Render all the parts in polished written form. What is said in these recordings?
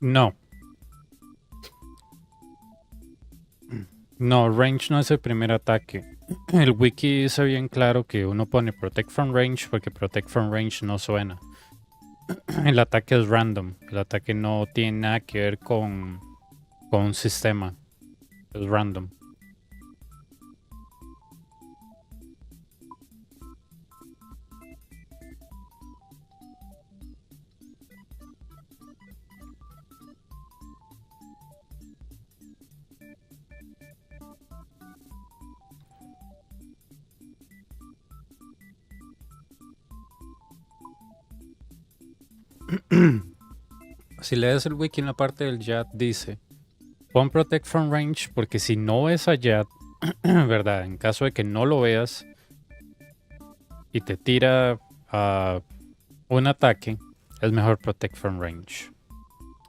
No. No, range no es el primer ataque. El wiki dice bien claro que uno pone protect from range porque protect from range no suena. El ataque es random. El ataque no tiene nada que ver con un sistema. Es random. Si lees el wiki en la parte del chat dice pon protect from range porque si no ves a Yat, ¿verdad? En caso de que no lo veas y te tira a un ataque, es mejor protect from range.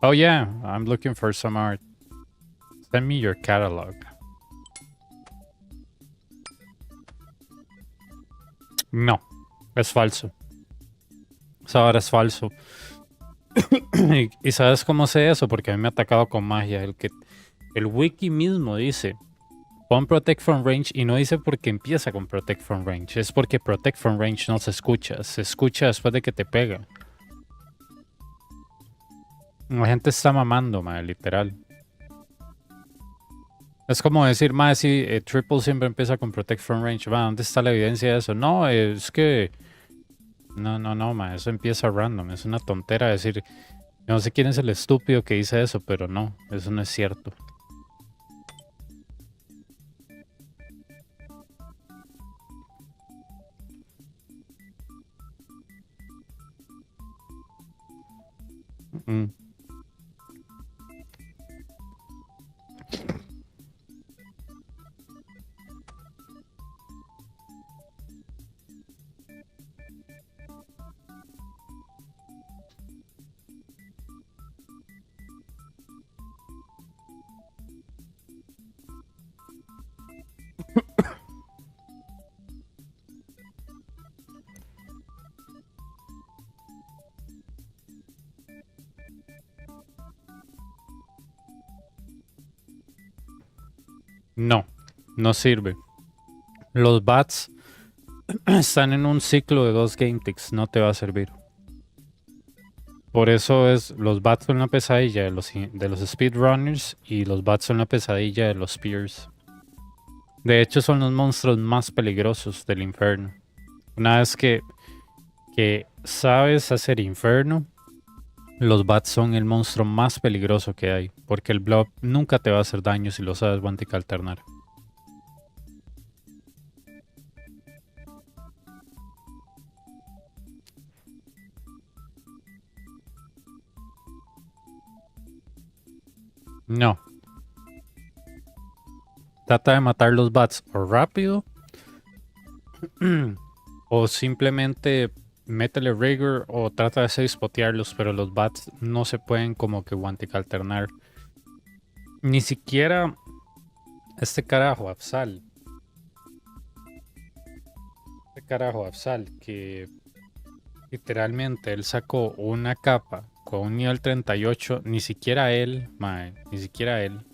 Oh yeah, I'm looking for some art. Send me your catalog. No, es falso. Esa vara es falso. ¿Y sabes cómo sé eso? Porque a mí me ha atacado con magia. El wiki mismo dice pon protect from range y no dice porque empieza con protect from range. Es porque protect from range no se escucha después de que te pega. La gente está mamando, madre, literal. Es como decir, madre, si triple siempre empieza con protect from range. Va, ¿dónde está la evidencia de eso? No, es que... No, madre, eso empieza random. Es una tontera decir... No sé quién es el estúpido que dice eso, pero no, eso no es cierto. Mm. No, no sirve. Los bats están en un ciclo de 2 game ticks, no te va a servir. Por eso es, los bats son una pesadilla de los speedrunners y los bats son una pesadilla de los spears. De hecho son los monstruos más peligrosos del infierno. Una vez que sabes hacer infierno, los bats son el monstruo más peligroso que hay, porque el blob nunca te va a hacer daño si lo sabes Wantic alternar. No. Trata de matar los bats o rápido o simplemente métele rigor o trata de spotearlos, pero los bats no se pueden como que Wantic alternar. Ni siquiera este carajo, Afsal. Este carajo, Afsal, que literalmente él sacó una capa con un nivel 38, ni siquiera él, mae, ni siquiera él,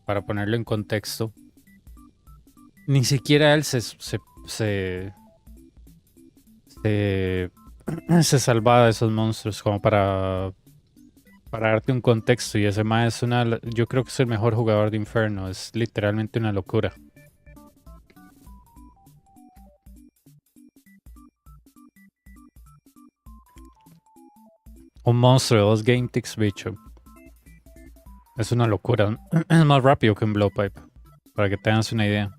para ponerlo en contexto, ni siquiera él se salvaba de esos monstruos como para darte un contexto. Y ese mae es yo creo que es el mejor jugador de Inferno, es literalmente una locura. Un monstruo de 2 game ticks, bicho. Es una locura. Es más rápido que un blowpipe, para que tengas una idea.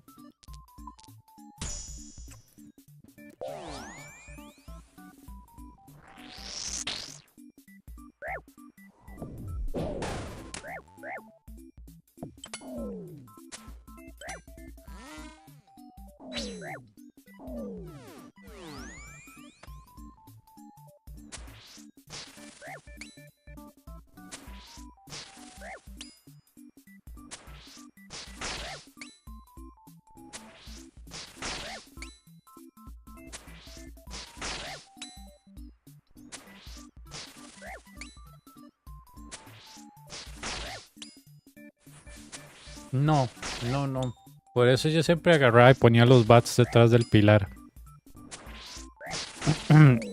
No, no, no. Por eso yo siempre agarraba y ponía los bats detrás del pilar.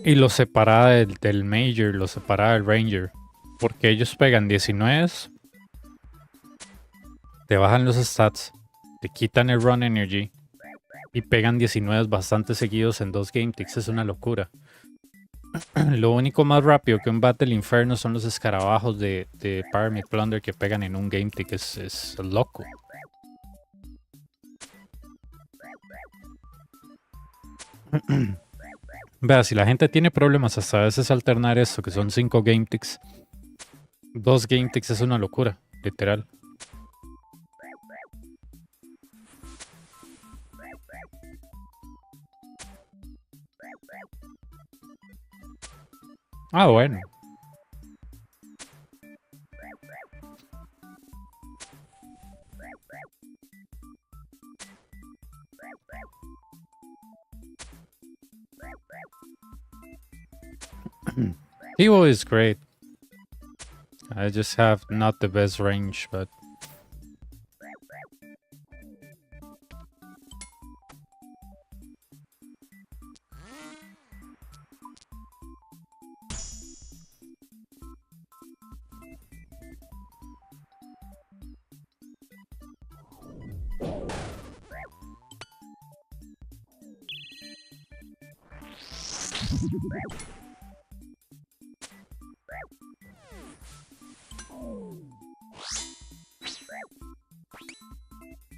Y los separaba del Major, los separaba del Ranger. Porque ellos pegan 19, te bajan los stats, te quitan el Run Energy y pegan 19 bastante seguidos en 2 game ticks. Es una locura. Lo único más rápido que un Battle Inferno son los escarabajos de Pyramid Plunder que pegan en un game tick. Es loco. Vea, si la gente tiene problemas hasta a veces alternar esto, que son 5 game ticks, 2 game ticks es una locura, literal. Ah, bueno. Evo is great. I just have not the best range, but...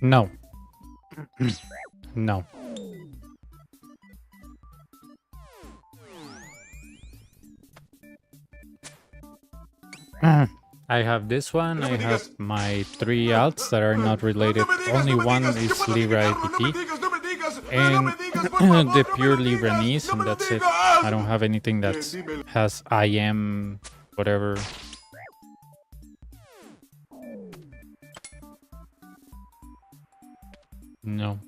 No. No. I have this one, I have my 3 alts that are not related. Only one is Libra APT. And the pure Libranese, and that's it. I don't have anything that has IM, whatever. No.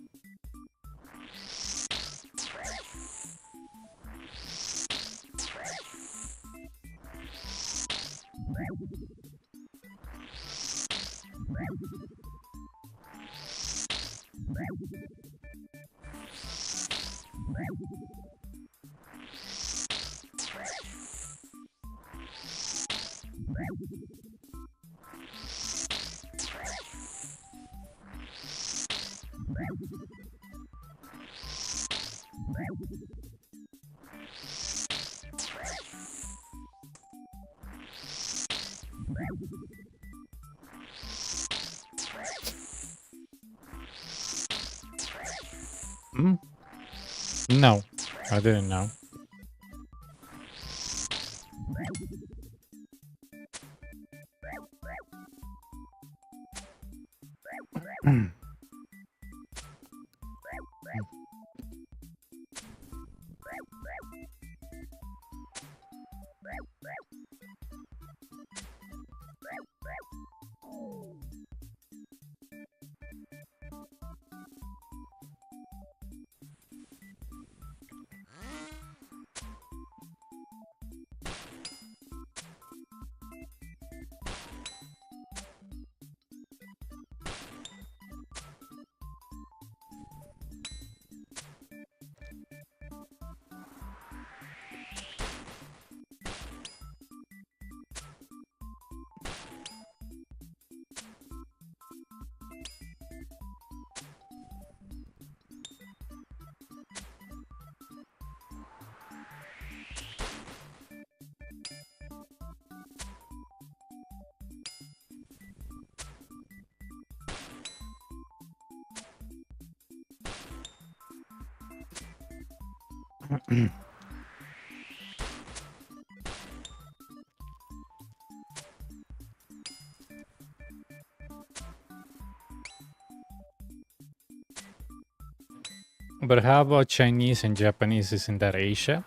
No, I didn't know. But how about Chinese and Japanese? Isn't that Asia?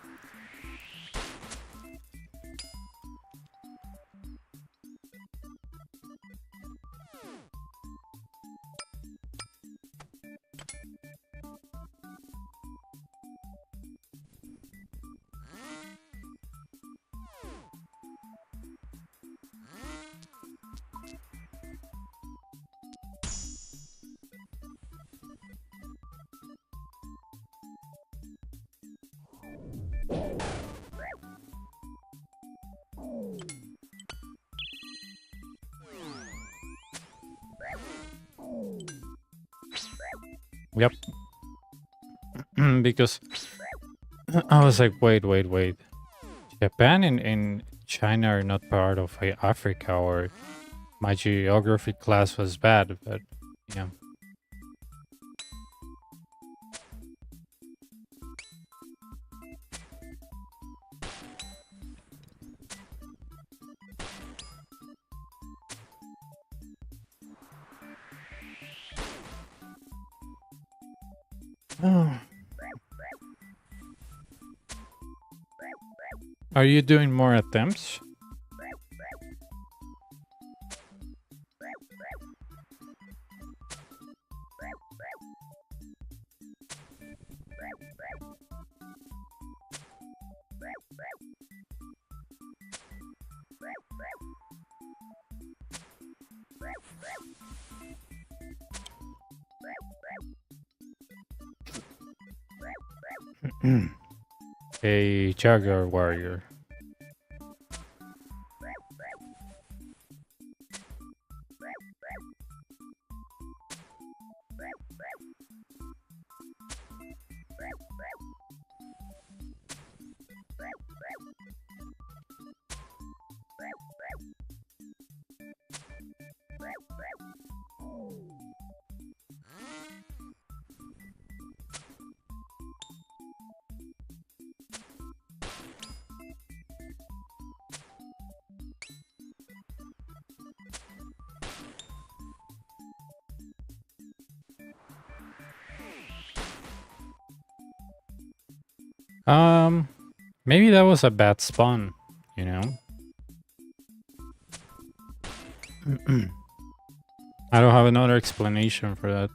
Yep. Because I was like, wait. Japan and China are not part of Africa, or my geography class was bad, but yeah. Are you doing more attempts? A Jaguar warrior. Maybe that was a bad spawn, you know? I don't have another explanation for that.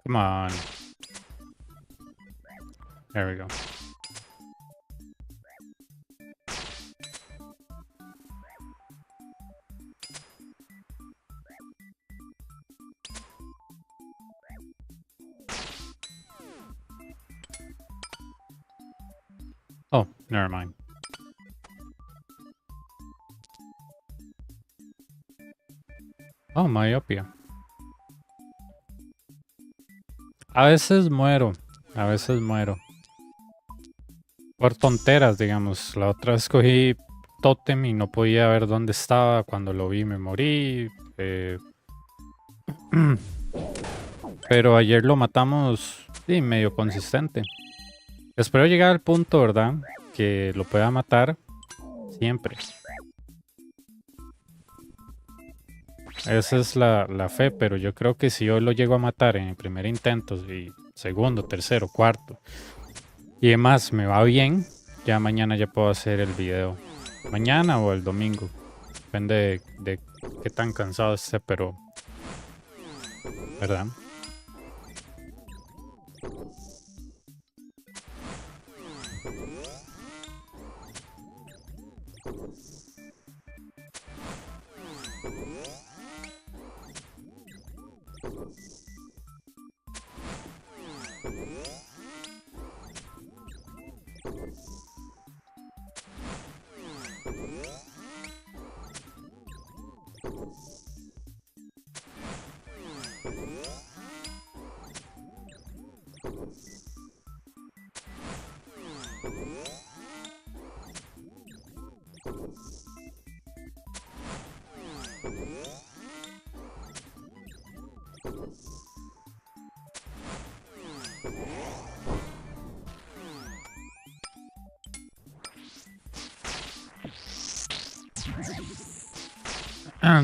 Come on. There we go. Oh, never mind. Oh, myopia. A veces muero. Por tonteras, digamos. La otra vez cogí tótem y no podía ver dónde estaba. Cuando lo vi me morí. Pero ayer lo matamos medio consistente. Espero llegar al punto, ¿verdad? Que lo pueda matar siempre. Esa es la fe, pero yo creo que si yo lo llego a matar en el primer intento, y segundo, tercero, cuarto, y demás me va bien, ya mañana ya puedo hacer el video. Mañana o el domingo. Depende de qué tan cansado esté, pero... ¿verdad?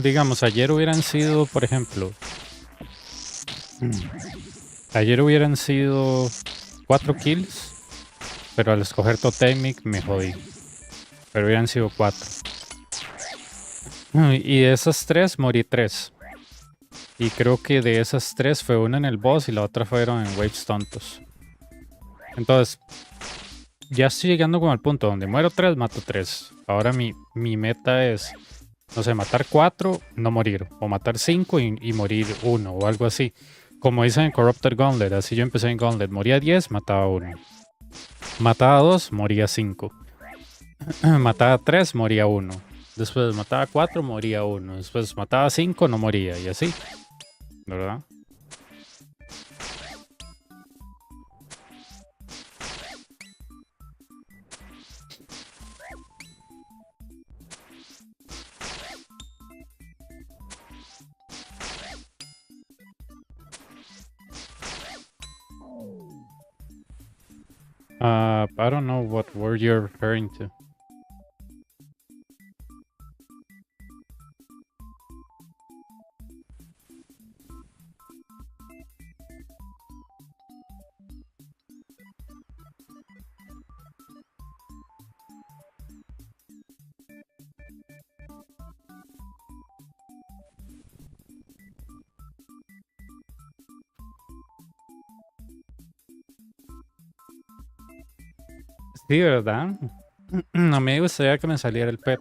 digamos, ayer hubieran sido, por ejemplo, ayer hubieran sido 4 kills, pero al escoger Totemic me jodí. Pero hubieran sido 4. Y de esas 3 morí 3. Y creo que de esas 3 fue una en el boss y la otra fueron en waves tontos. Entonces, ya estoy llegando como al punto donde muero 3, mato 3. Ahora mi meta es, no sé, matar 4, no morir. O matar 5 y morir 1 o algo así. Como dicen en Corrupted Gauntlet, así yo empecé en Gauntlet. Moría 10, mataba 1. Mataba 2, moría 5. Mataba 3, moría 1. Después mataba 4, moría 1. Después mataba 5, no moría. Y así, ¿verdad? I don't know what word you're referring to. Sí, ¿verdad? A mí me gustaría que me saliera el pet.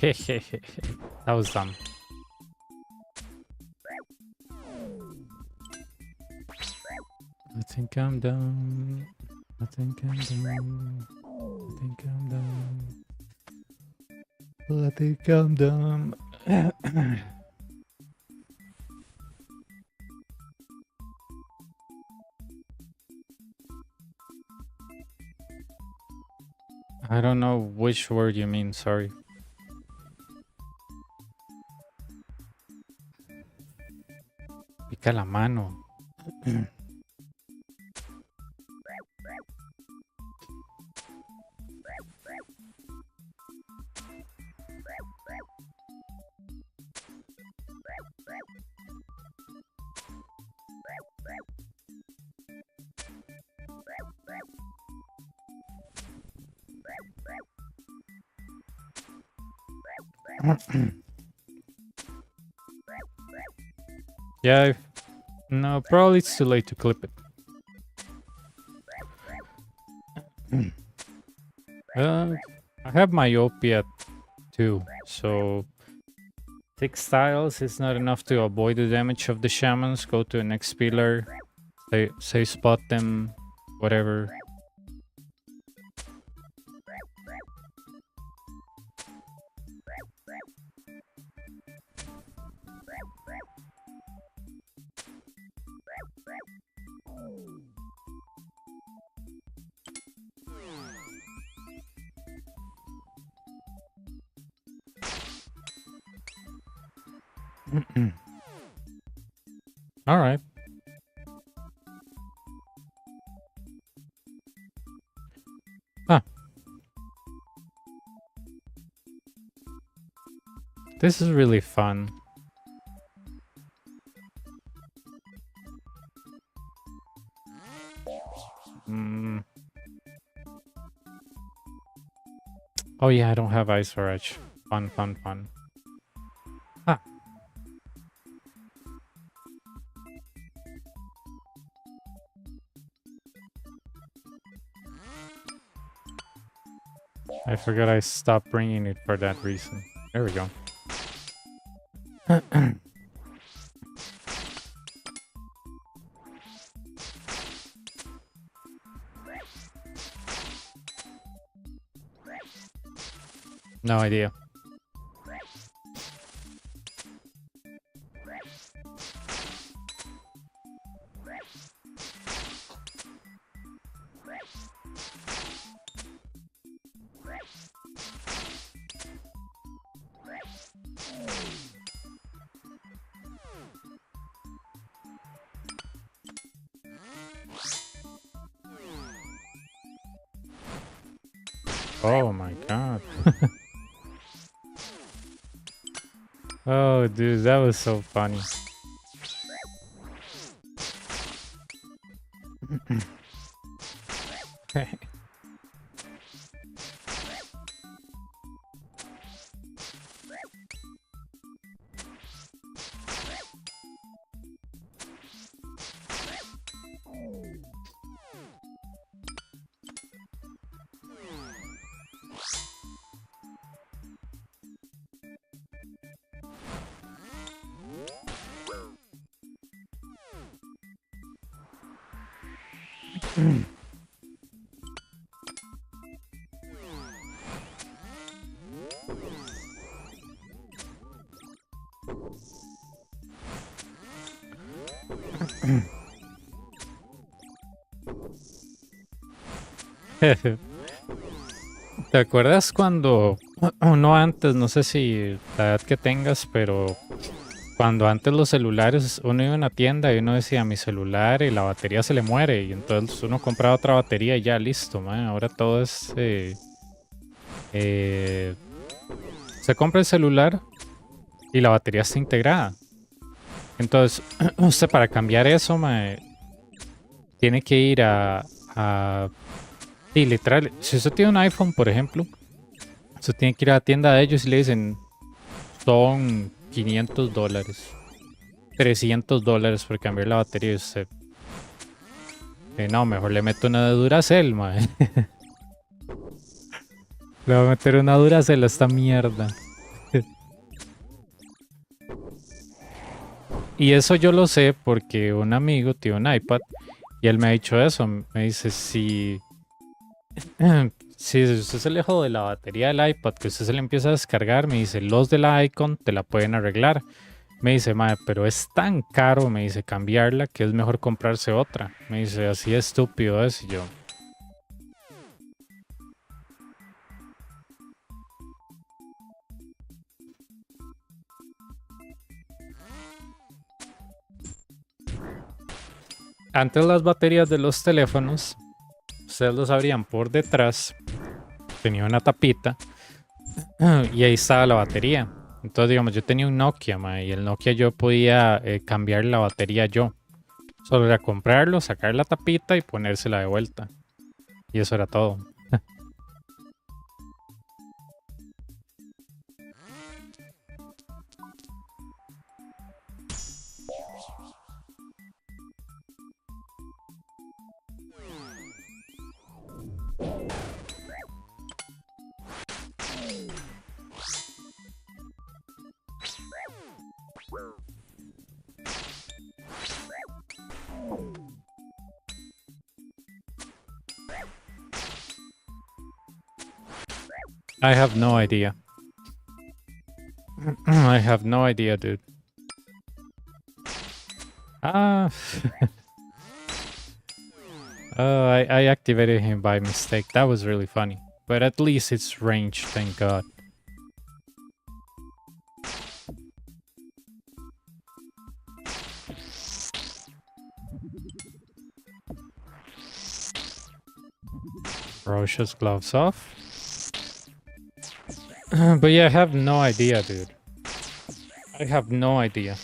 Jejeje. That was dumb. I think I'm done. I think I'm done. I think I'm done. I think I'm done. I don't know which word you mean, sorry. Pica la mano. Yeah, no, probably it's too late to clip it. I have myopia too, so 6 styles is not enough to avoid the damage of the shamans. Go to the next pillar, say spot them, whatever. All right. Ah. This is really fun. Oh yeah, I don't have OSRS. Fun, fun, fun. Ah. I forgot I stopped bringing it for that reason. There we go. No idea. Oh my god. Oh, dude, that was so funny. ¿Te acuerdas cuando uno antes, no sé si la edad que tengas, pero cuando antes los celulares, uno iba a una tienda y uno decía mi celular y la batería se le muere y entonces uno compraba otra batería y ya listo, man. Ahora todo es... se compra el celular y la batería está integrada. Entonces, usted para cambiar eso, man, tiene que ir sí, literal, si usted tiene un iPhone, por ejemplo, usted tiene que ir a la tienda de ellos y le dicen, son $500, $300 por cambiar la batería. Y usted, no, mejor le meto una de Duracell, mae. Le voy a meter una Duracell a esta mierda. Y eso yo lo sé porque un amigo tiene un iPad y él me ha dicho eso. Me dice, si usted se le jode la batería del iPad, que usted se le empieza a descargar, me dice, los de la Icon te la pueden arreglar. Me dice, madre, pero es tan caro, me dice, cambiarla, que es mejor comprarse otra. Me dice, así estúpido es. Y yo... Antes las baterías de los teléfonos, ustedes los abrían por detrás, tenía una tapita y ahí estaba la batería. Entonces, digamos, yo tenía un Nokia, ma, y el Nokia yo podía cambiar la batería yo. Solo era comprarlo, sacar la tapita y ponérsela de vuelta. Y eso era todo. I have no idea. I have no idea, dude. Ah. Oh, I activated him by mistake. That was really funny. But at least it's ranged, thank God. Roche's gloves off. But yeah, I have no idea, dude. I have no idea.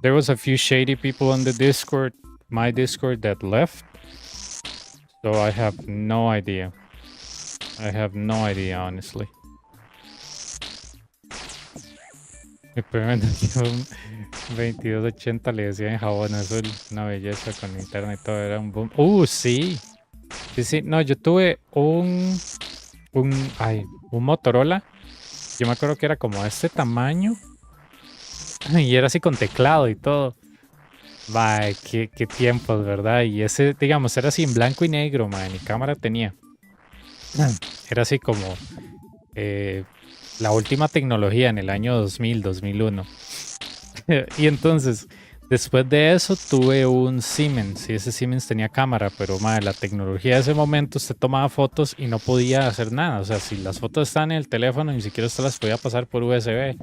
There was a few shady people on the Discord, my Discord, that left. So I have no idea. I have no idea, honestly. Mi primer un 2280 le decía en jabón azul, una belleza con linterna y todo, era un boom. Sí. Sí, sí, no, yo tuve un Motorola Yo me acuerdo que era como de este tamaño. Y era así con teclado y todo. Mae, qué tiempos, ¿verdad? Y ese, digamos, era así en blanco y negro, mae, ni cámara tenía. Era así como eh, la última tecnología en el año 2000, 2001. Y entonces, después de eso, tuve un Siemens. Y ese Siemens tenía cámara, pero mae, la tecnología de ese momento, usted tomaba fotos y no podía hacer nada. O sea, si las fotos están en el teléfono, ni siquiera usted las podía pasar por USB.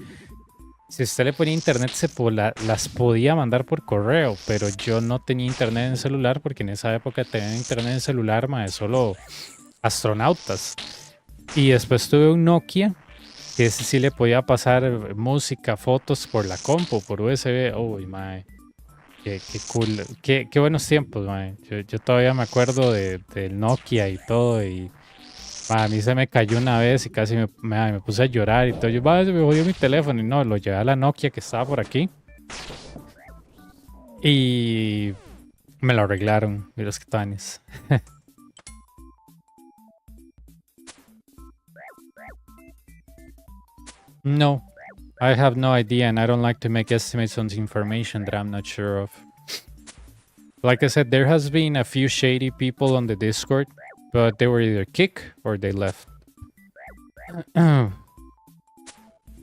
Si usted le ponía internet, las podía mandar por correo, pero yo no tenía internet en celular porque en esa época tenía internet en celular, mae, solo astronautas. Y después tuve un Nokia, que ese sí le podía pasar música, fotos por la compu, por USB. Uy, mae, qué cool, qué buenos tiempos, mae. Yo todavía me acuerdo del Nokia y todo, y a mí se me cayó una vez y casi me puse a llorar y todo. Yo, va, se me jodió mi teléfono y no, lo llevé a la Nokia que estaba por aquí y me lo arreglaron. Mira los que tanes. No, I have no idea and I don't like to make estimates on the information that I'm not sure of. Like I said, there has been a few shady people on the Discord, but they were either kicked or they left.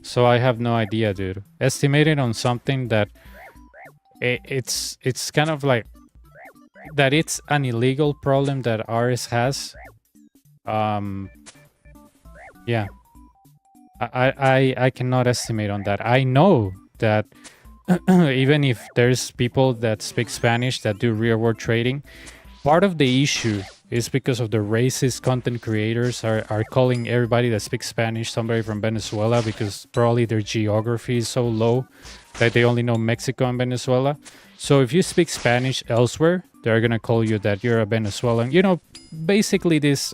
So I have no idea, dude. Estimating on something that it's kind of like that it's an illegal problem that OSRS has. Yeah, I cannot estimate on that. I know that even if there's people that speak Spanish that do real world trading, part of the issue is because of the racist content creators are calling everybody that speaks Spanish somebody from Venezuela because probably their geography is so low that they only know Mexico and Venezuela. So if you speak Spanish elsewhere, they're gonna call you that you're a Venezuelan. You know, basically this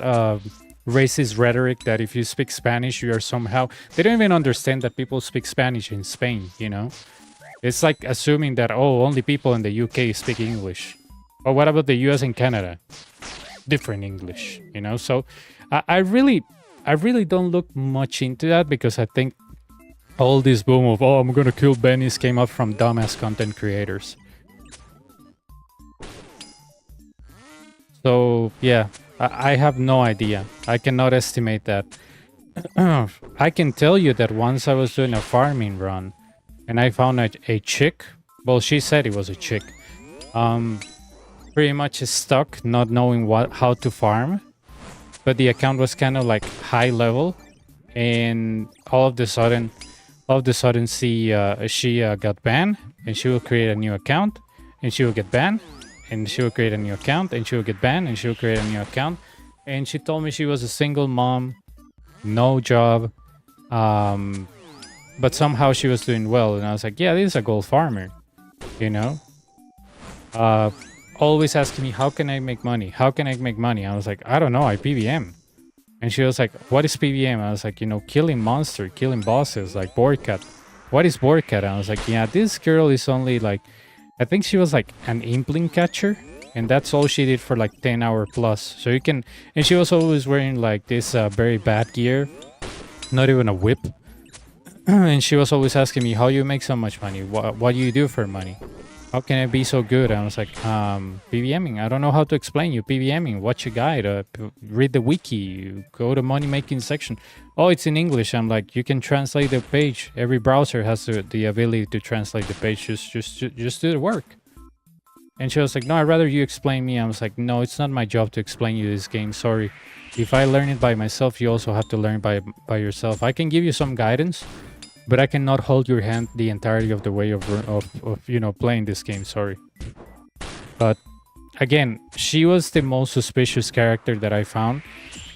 racist rhetoric that if you speak Spanish, you are somehow... They don't even understand that people speak Spanish in Spain, you know? It's like assuming that, oh, only people in the UK speak English. But what about the US and Canada? Different English, you know? So I really don't look much into that because I think all this boom of, oh, I'm gonna kill Bennies came up from dumbass content creators. So, yeah, I have no idea. I cannot estimate that. I can tell you that once I was doing a farming run and I found a chick. Well, she said it was a chick. Pretty much stuck, not knowing how to farm. But the account was kind of like high level. And all of a sudden she got banned. And she will create a new account. And she will get banned. And she will create a new account. And she will get banned. And she will create a new account. And she told me she was a single mom. No job. But somehow she was doing well. And I was like, yeah, this is a gold farmer. You know? Always asking me, how can I make money? How can I make money? I was like, I don't know, I PVM. And she was like, what is PVM? I was like, you know, killing monster, killing bosses, like board cat. What is board cat? I was like, yeah, this girl is only like, I think she was like an impling catcher. And that's all she did for like 10 hour plus. So you can, and she was always wearing like this very bad gear. Not even a whip. And she was always asking me, how you make so much money? What do you do for money? How can it be so good? And I was like, PVMing. I don't know how to explain you. PVMing. Watch a guide. Read the wiki. Go to money making section. Oh, it's in English. I'm like, you can translate the page. Every browser has the ability to translate the page. Just do the work. And she was like, no, I'd rather you explain me. I was like, no, it's not my job to explain you this game. Sorry. If I learn it by myself, you also have to learn by yourself. I can give you some guidance, but I cannot hold your hand the entirety of the way of you know, playing this game. Sorry. But again, she was the most suspicious character that I found.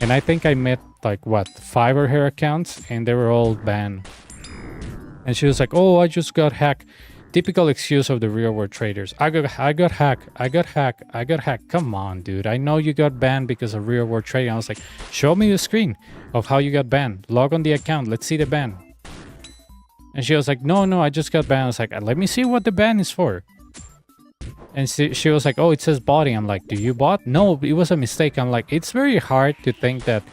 And I think I met like, what, 5 of her accounts and they were all banned. And she was like, oh, I just got hacked. Typical excuse of the real world traders. I got hacked. Come on, dude. I know you got banned because of real world trading. I was like, show me the screen of how you got banned. Log on the account. Let's see the ban. And she was like, no, I just got banned. I was like, let me see what the ban is for. And she was like, oh, it says botting. I'm like, do you bot? No, it was a mistake. I'm like, it's very hard to think that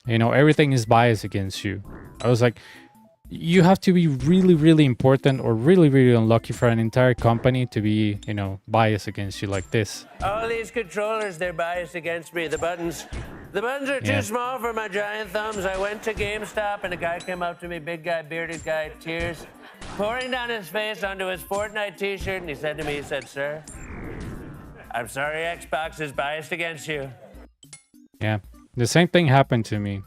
You know, everything is biased against you. I was like, you have to be really, really important or really, really unlucky for an entire company to be, you know, biased against you like this. All these controllers, they're biased against me. The buttons are too small for my giant thumbs. I went to GameStop and a guy came up to me, big guy, bearded guy, tears pouring down his face onto his Fortnite t-shirt, and he said to me, he said, "Sir, I'm sorry Xbox is biased against you." Yeah, the same thing happened to me.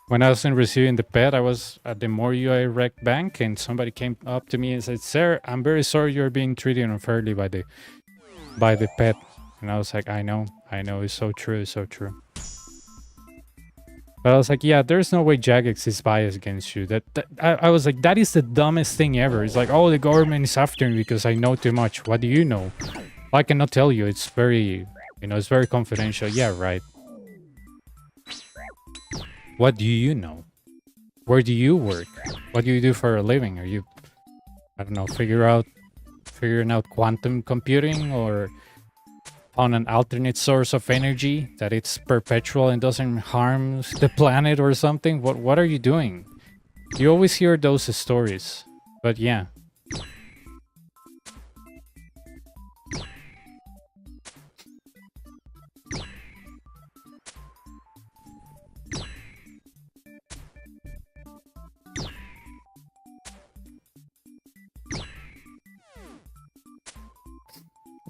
When I was in receiving the pet, I was at the More UI Rec Bank, and somebody came up to me and said, "Sir, I'm very sorry you're being treated unfairly by the pet." And I was like, I know, it's so true, it's so true. But I was like, yeah, there's no way Jagex is biased against you. I was like, that is the dumbest thing ever. It's like, oh, the government is after me because I know too much. What do you know? I cannot tell you. It's very, you know, it's very confidential. Yeah, right. What do you know? Where do you work? What do you do for a living? Are you, I don't know, figuring out quantum computing or on an alternate source of energy that it's perpetual and doesn't harm the planet or something? What are you doing? You always hear those stories, but yeah.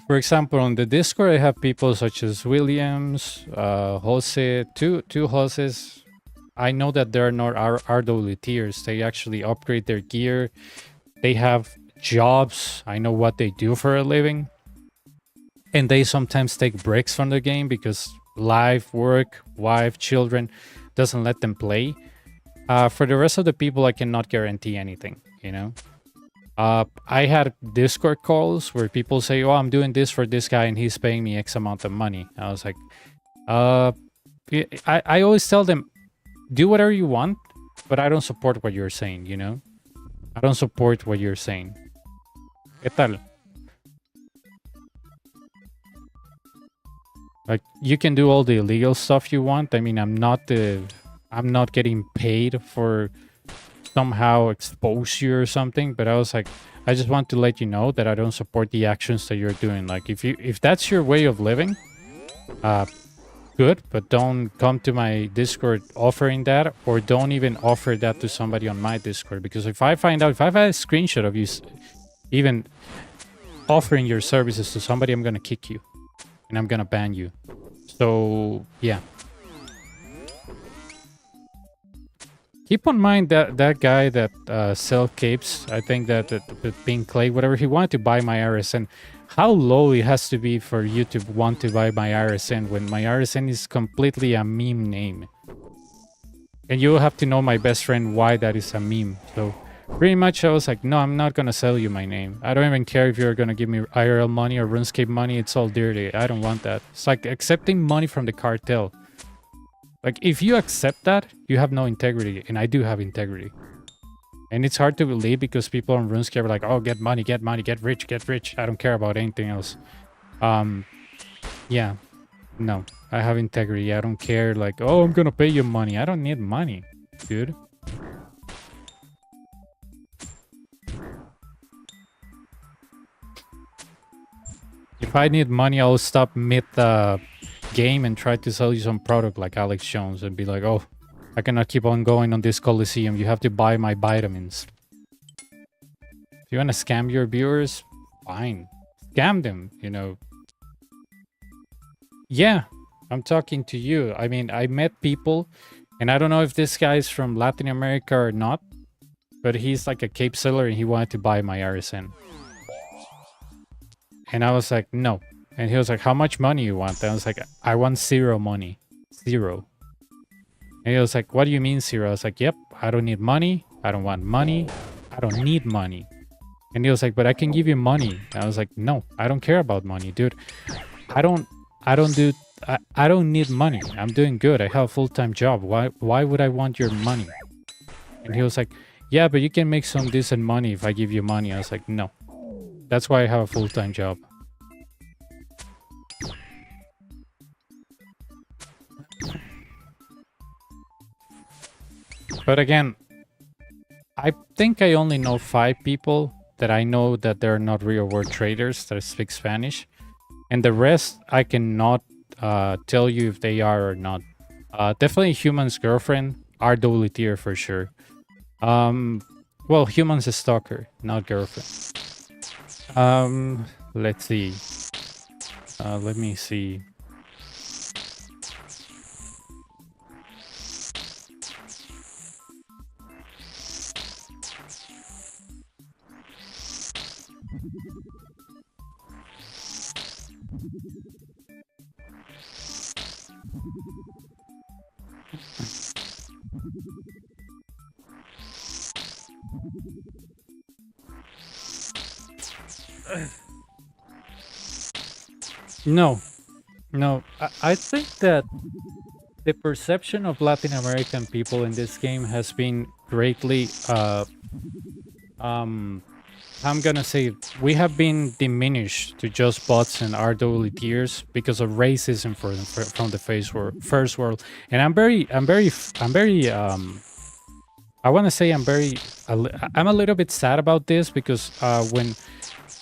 For example, on the Discord, I have people such as Williams, Jose, two Joses. I know that they're not RW tiers. They actually upgrade their gear. They have jobs. I know what they do for a living. And they sometimes take breaks from the game because life, work, wife, children doesn't let them play. For the rest of the people, I cannot guarantee anything, you know? I had Discord calls where people say, "Oh, I'm doing this for this guy and he's paying me X amount of money." I was like, I always tell them, do whatever you want, but I don't support what you're saying, you know? I don't support what you're saying. ¿Qué tal? Like, you can do all the illegal stuff you want. I mean, I'm not getting paid for somehow expose you or something, but I was like, I just want to let you know that I don't support the actions that you're doing. Like, if that's your way of living, good, but don't come to my Discord offering that, or don't even offer that to somebody on my Discord, because if I find out, if I've had a screenshot of you even offering your services to somebody, I'm gonna kick you and I'm gonna ban you. So yeah. Keep in mind that guy that sell capes, I think that Pink Clay, whatever, he wanted to buy my RSN. How low it has to be for you to want to buy my RSN when my RSN is completely a meme name? And you have to know, my best friend, why that is a meme. So pretty much I was like, no, I'm not gonna sell you my name. I don't even care if you're gonna give me IRL money or RuneScape money. It's all dirty. I don't want that. It's like accepting money from the cartel. Like, if you accept that, you have no integrity, and I do have integrity. And it's hard to believe because people on RuneScape are like, oh, get money, get rich, get rich. I don't care about anything else. Yeah, no, I have integrity. I don't care, like, oh, I'm gonna pay you money. I don't need money, dude. If I need money, I'll stop mid game and try to sell you some product like Alex Jones and be like, oh, I cannot keep on going on this Coliseum. You have to buy my vitamins. If you want to scam your viewers, fine. Scam them, you know. Yeah, I'm talking to you. I mean, I met people, and I don't know if this guy is from Latin America or not, but he's like a cape seller and he wanted to buy my RSN. And I was like, no. And he was like, how much money you want? And I was like, I want zero money. Zero. And he was like, what do you mean zero? I was like, yep, I don't need money. I don't want money. I don't need money. And he was like, but I can give you money. And I was like, no, I don't care about money, dude. I don't need money. I'm doing good. I have a full-time job. Why would I want your money? And he was like, yeah, but you can make some decent money if I give you money. I was like, no. That's why I have a full-time job. But again, I think I only know 5 people that I know that they're not real world traders that speak Spanish. And the rest, I cannot tell you if they are or not. Definitely Human's girlfriend, RW tier for sure. Well, Human's a stalker, not girlfriend. Let's see. Let me see. No, I think that the perception of Latin American people in this game has been greatly, I'm gonna say, we have been diminished to just bots and RW tiers because of racism from the first world. And I'm very, I want to say I'm a little bit sad about this because when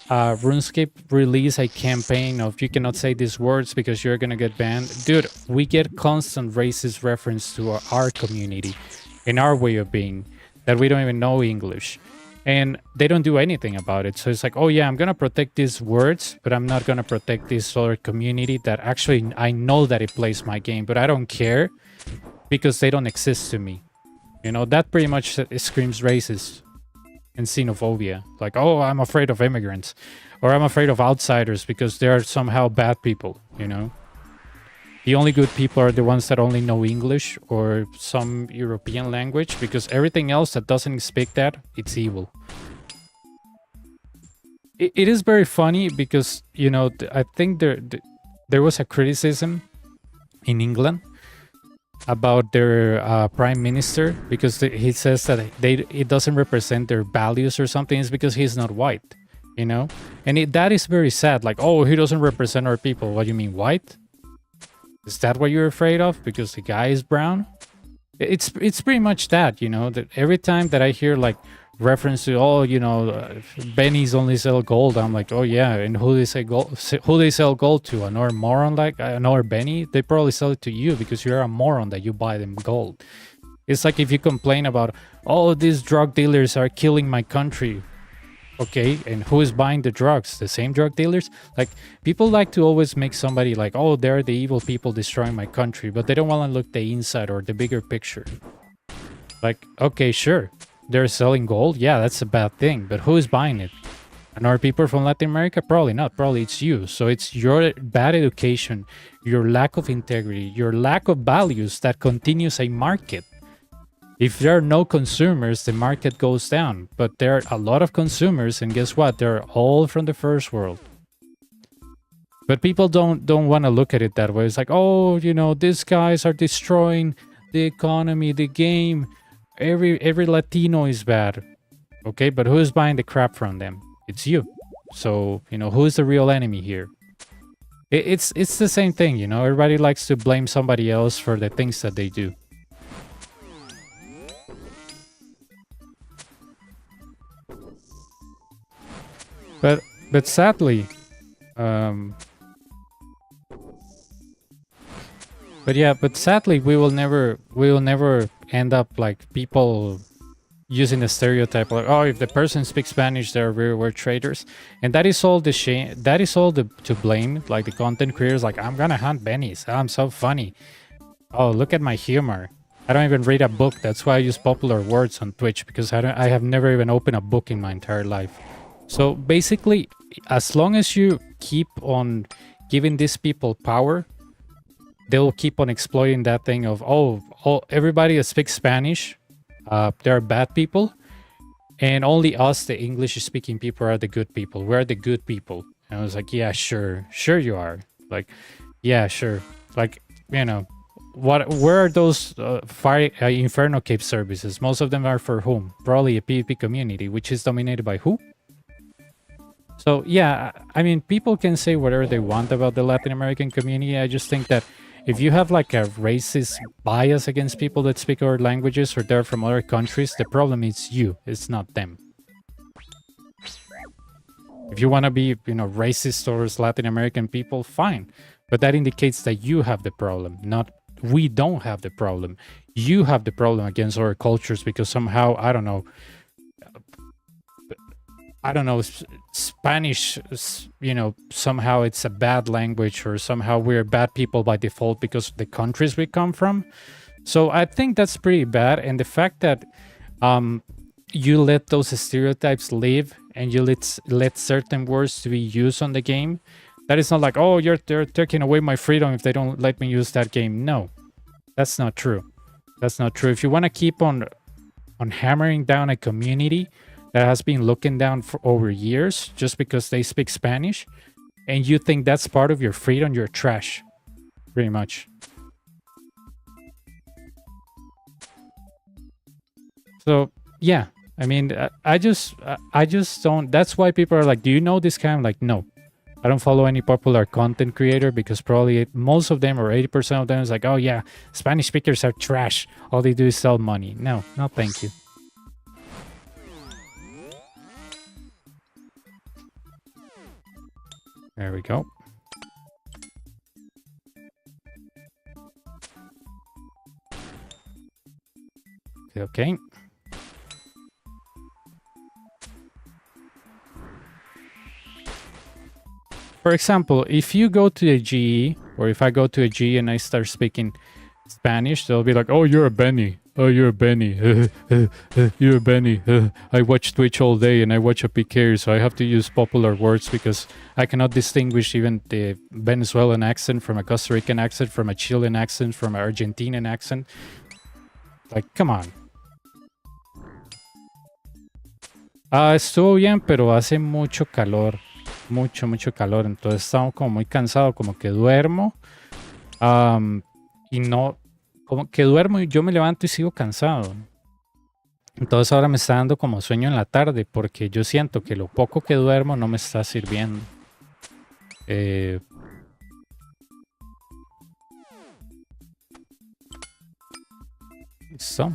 RuneScape released a campaign of you cannot say these words because you're gonna get banned. Dude, we get constant racist reference to our community and our way of being that we don't even know English. And they don't do anything about it. So it's like, oh yeah, I'm gonna protect these words, but I'm not gonna protect this other community that actually I know that it plays my game, but I don't care because they don't exist to me. You know, that pretty much screams racist and xenophobia. Like, oh, I'm afraid of immigrants, or I'm afraid of outsiders because they are somehow bad people, you know? The only good people are the ones that only know English or some European language, because everything else that doesn't speak that, it's evil. It is very funny because, you know, I think there was a criticism in England about their prime minister because he says that it doesn't represent their values or something. It's because he's not white, you know? And that is very sad. Like, oh, he doesn't represent our people. What do you mean, white? Is that what you're afraid of? Because the guy is brown? It's pretty much that, you know? That every time that I hear like reference to, oh, you know, Benny's only sell gold, I'm like, oh yeah, and who they sell gold to? Another moron like another Benny? They probably sell it to you because you're a moron that you buy them gold. It's like if you complain about, oh, these drug dealers are killing my country. Okay, and who is buying the drugs? The same drug dealers? Like, people like to always make somebody like, oh, they're the evil people destroying my country, but they don't want to look the inside or the bigger picture. Like, okay, sure, they're selling gold. Yeah, that's a bad thing, but who is buying it? And are people from Latin America? Probably not. Probably it's you. So it's your bad education, your lack of integrity, your lack of values that continues a market. If there are no consumers, the market goes down. But there are a lot of consumers, and guess what? They're all from the first world. But people don't want to look at it that way. It's like, oh, you know, these guys are destroying the economy, the game. Every Latino is bad. Okay, but who's buying the crap from them? It's you. So, you know, who's the real enemy here? It's the same thing, you know. Everybody likes to blame somebody else for the things that they do. But sadly, but sadly, we will never end up like people using the stereotype like, oh, if the person speaks Spanish, they're real world traders, and that is all the shame. That is all to blame. Like the content creators, like, I'm gonna hunt bennies. Oh, I'm so funny. Oh, look at my humor. I don't even read a book. That's why I use popular words on Twitch, because I have never even opened a book in my entire life. So basically, as long as you keep on giving these people power, they'll keep on exploiting that thing of, oh everybody that speaks Spanish, they're bad people, and only us, the English-speaking people, are the good people. We're the good people. And I was like, yeah, sure you are. Like, yeah, sure. Like, you know, where are those Inferno Cape services? Most of them are for whom? Probably a PvP community, which is dominated by who? So yeah, I mean, people can say whatever they want about the Latin American community. I just think that if you have like a racist bias against people that speak other languages or they're from other countries, the problem is you, it's not them. If you want to be, racist towards Latin American people, fine. But that indicates that you have the problem, not we don't have the problem. You have the problem against other cultures because somehow, I don't know, Spanish, somehow it's a bad language or somehow we're bad people by default because of the countries we come from. So I think that's pretty bad. And the fact that you let those stereotypes live and you let certain words to be used on the game, that is not like, oh, they're taking away my freedom if they don't let me use that game. No, that's not true. That's not true. If you want to keep on hammering down a community that has been looking down for over years just because they speak Spanish, and you think that's part of your freedom, you're trash, pretty much. So yeah, I mean, I just don't. That's why people are like, do you know this guy? I'm like, no, I don't follow any popular content creator because probably most of them or 80% of them is like, oh yeah, Spanish speakers are trash. All they do is sell money. No, thank you. There we go. Okay. For example, if you go to a GE, or if I go to a GE and I start speaking Spanish, they'll be like, oh, you're a Benny. Oh, you're a Benny. You're a Benny. I watch Twitch all day and I watch a PK, so I have to use popular words because I cannot distinguish even the Venezuelan accent from a Costa Rican accent, from a Chilean accent, from an Argentinian accent. Like, come on. Estuvo bien, pero hace mucho calor. Mucho calor. Entonces estaba como muy cansado, como que duermo. Y no... Como que duermo y yo me levanto y sigo cansado. Entonces ahora me está dando como sueño en la tarde porque yo siento que lo poco que duermo no me está sirviendo. Listo.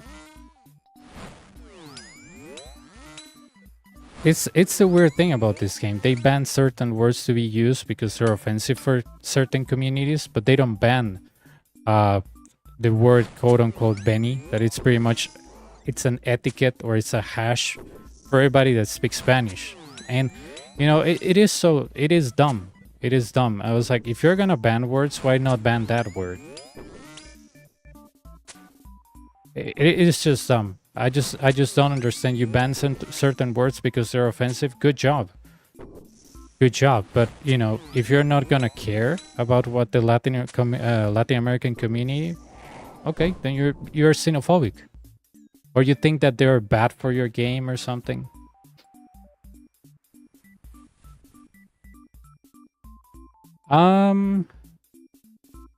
It's the weird thing about this game. They ban certain words to be used because they're offensive for certain communities, but they don't ban the word quote-unquote Benny, that it's pretty much, it's an etiquette or it's a hash for everybody that speaks Spanish. And it is dumb. It is dumb. I was like, if you're gonna ban words, why not ban that word? It is just dumb. I just don't understand. You ban certain words because they're offensive. Good job. But if you're not gonna care about what the Latin American community, okay, then you're xenophobic, or you think that they're bad for your game or something.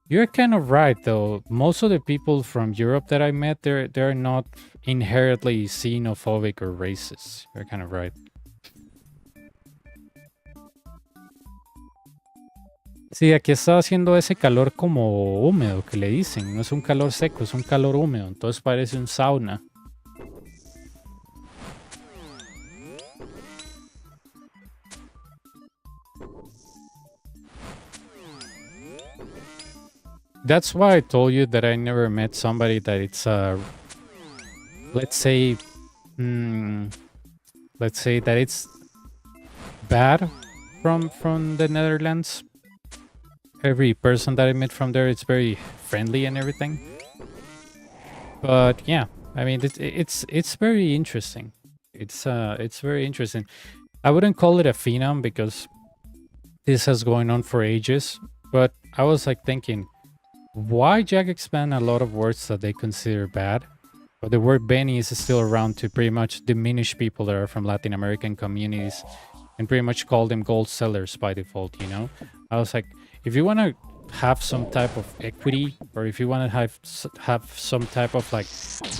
You're kind of right though. Most of the people from Europe that I met, they're not inherently xenophobic or racist. You're kind of right. Sí, aquí está haciendo ese calor como húmedo que le dicen. No es un calor seco, es un calor húmedo. Entonces parece un sauna. That's why I told you that I never met somebody that it's let's say that it's bad from the Netherlands. Every person that I met from there, it's very friendly and everything. But yeah, I mean, it's very interesting. It's very interesting. I wouldn't call it a phenom because this has going on for ages. But I was like thinking, why Jagex ban a lot of words that they consider bad? But the word Benny is still around to pretty much diminish people that are from Latin American communities and pretty much call them gold sellers by default, I was like, if you want to have some type of equity, or if you want to have some type of like,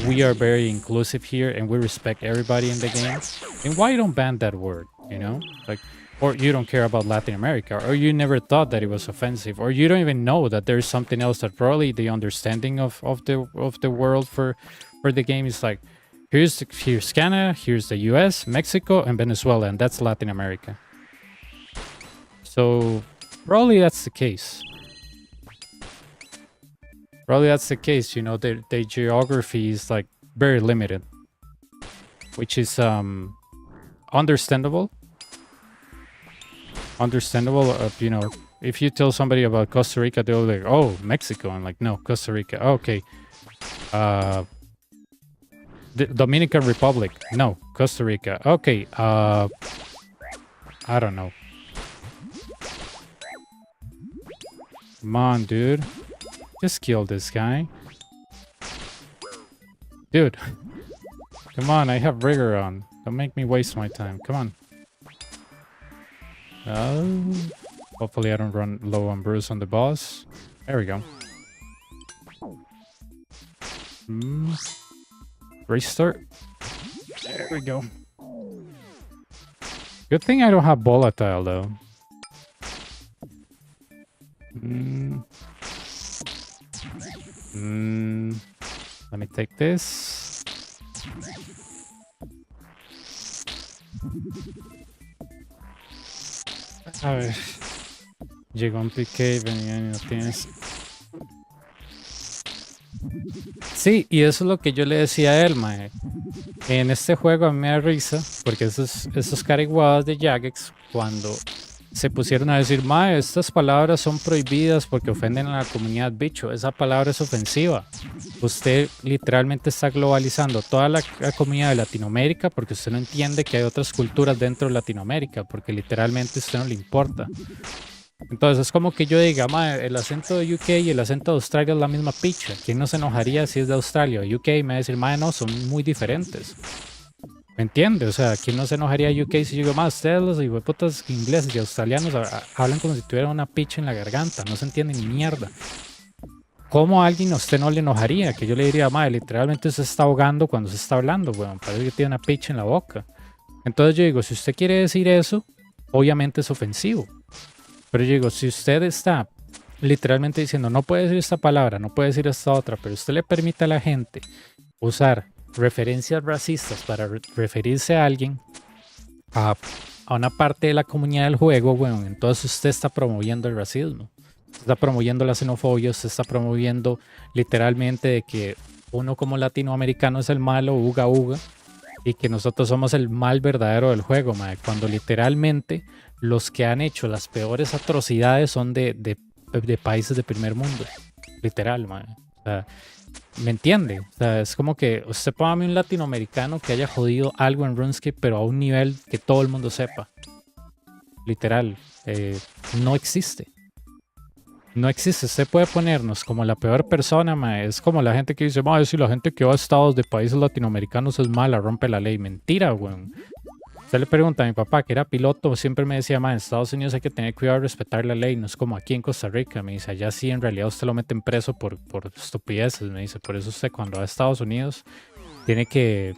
we are very inclusive here and we respect everybody in the game, then why don't ban that word, Like, or you don't care about Latin America, or you never thought that it was offensive, or you don't even know that there's something else that probably the understanding of the world for the game is like, here's Canada, here's the US, Mexico, and Venezuela, and that's Latin America. So probably that's the case. Probably that's the case, you know, the geography is like very limited, which is understandable. You know, if you tell somebody about Costa Rica, they'll be like, oh, Mexico. I'm like, no, Costa Rica. Okay. The Dominican Republic. No, Costa Rica. Okay. I don't know. Come on, dude. Just kill this guy. Dude. Come on, I have rigor on. Don't make me waste my time. Come on. Hopefully I don't run low on brews on the boss. There we go. Restart. There we go. Good thing I don't have volatile though. Let me take this. A ver. Llegó un pique y venía y no tienes. Sí, y eso es lo que yo le decía a él, mae. En este juego a mí me da risa, porque esos cariguadas de Jagex, cuando se pusieron a decir, mae, estas palabras son prohibidas porque ofenden a la comunidad bicho, esa palabra es ofensiva. Usted literalmente está globalizando toda la comunidad de Latinoamérica porque usted no entiende que hay otras culturas dentro de Latinoamérica, porque literalmente a usted no le importa. Entonces es como que yo diga, mae, el acento de UK y el acento de Australia es la misma picha. ¿Quién no se enojaría si es de Australia o UK? Me va a decir, mae, no, son muy diferentes. ¿Me entiende? O sea, ¿quién no se enojaría UK si yo digo, mae, ustedes los hijueputas ingleses y australianos hablan como si tuvieran una picha en la garganta, no se entiende ni mierda? ¿Cómo a alguien a usted no le enojaría? Que yo le diría, mae, literalmente se está ahogando cuando se está hablando, weón, parece que tiene una picha en la boca. Entonces yo digo, si usted quiere decir eso, obviamente es ofensivo. Pero yo digo, si usted está literalmente diciendo, no puede decir esta palabra, no puede decir esta otra, pero usted le permite a la gente usar referencias racistas para referirse a alguien, a una parte de la comunidad del juego, bueno, entonces usted está promoviendo el racismo, está promoviendo la xenofobia, usted está promoviendo literalmente de que uno como latinoamericano es el malo, uga uga, y que nosotros somos el mal verdadero del juego, mae, cuando literalmente los que han hecho las peores atrocidades son de países de primer mundo, literal, mae. O sea, ¿me entiende? O sea, es como que usted póngame un latinoamericano que haya jodido algo en RuneScape, pero a un nivel que todo el mundo sepa. Literal, no existe. No existe. Usted puede ponernos como la peor persona, mae. Es como la gente que dice, mae, si la gente que va a estados de países latinoamericanos es mala, rompe la ley. Mentira, weón. Usted le pregunta a mi papá, que era piloto, siempre me decía, mae, en Estados Unidos hay que tener cuidado de respetar la ley, no es como aquí en Costa Rica. Me dice, allá sí, en realidad usted lo meten preso por estupideces, me dice. Por eso usted cuando va a Estados Unidos tiene que,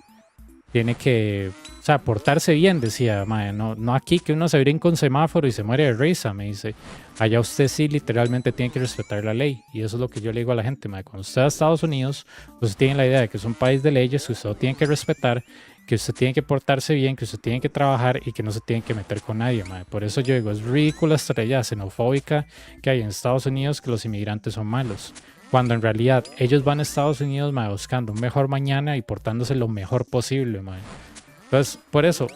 o sea, portarse bien, decía, mae, no aquí que uno se brinca un semáforo y se muere de risa, me dice. Allá usted sí literalmente tiene que respetar la ley. Y eso es lo que yo le digo a la gente, mae. Cuando usted va a Estados Unidos, usted tiene la idea de que es un país de leyes, que usted lo tiene que respetar, que usted tiene que portarse bien, que usted tiene que trabajar y que no se tiene que meter con nadie, mae. Por eso yo digo, es ridícula esta estrella xenofóbica que hay en Estados Unidos, que los inmigrantes son malos. Cuando en realidad ellos van a Estados Unidos, mae, buscando un mejor mañana y portándose lo mejor posible, mae. Entonces, por eso.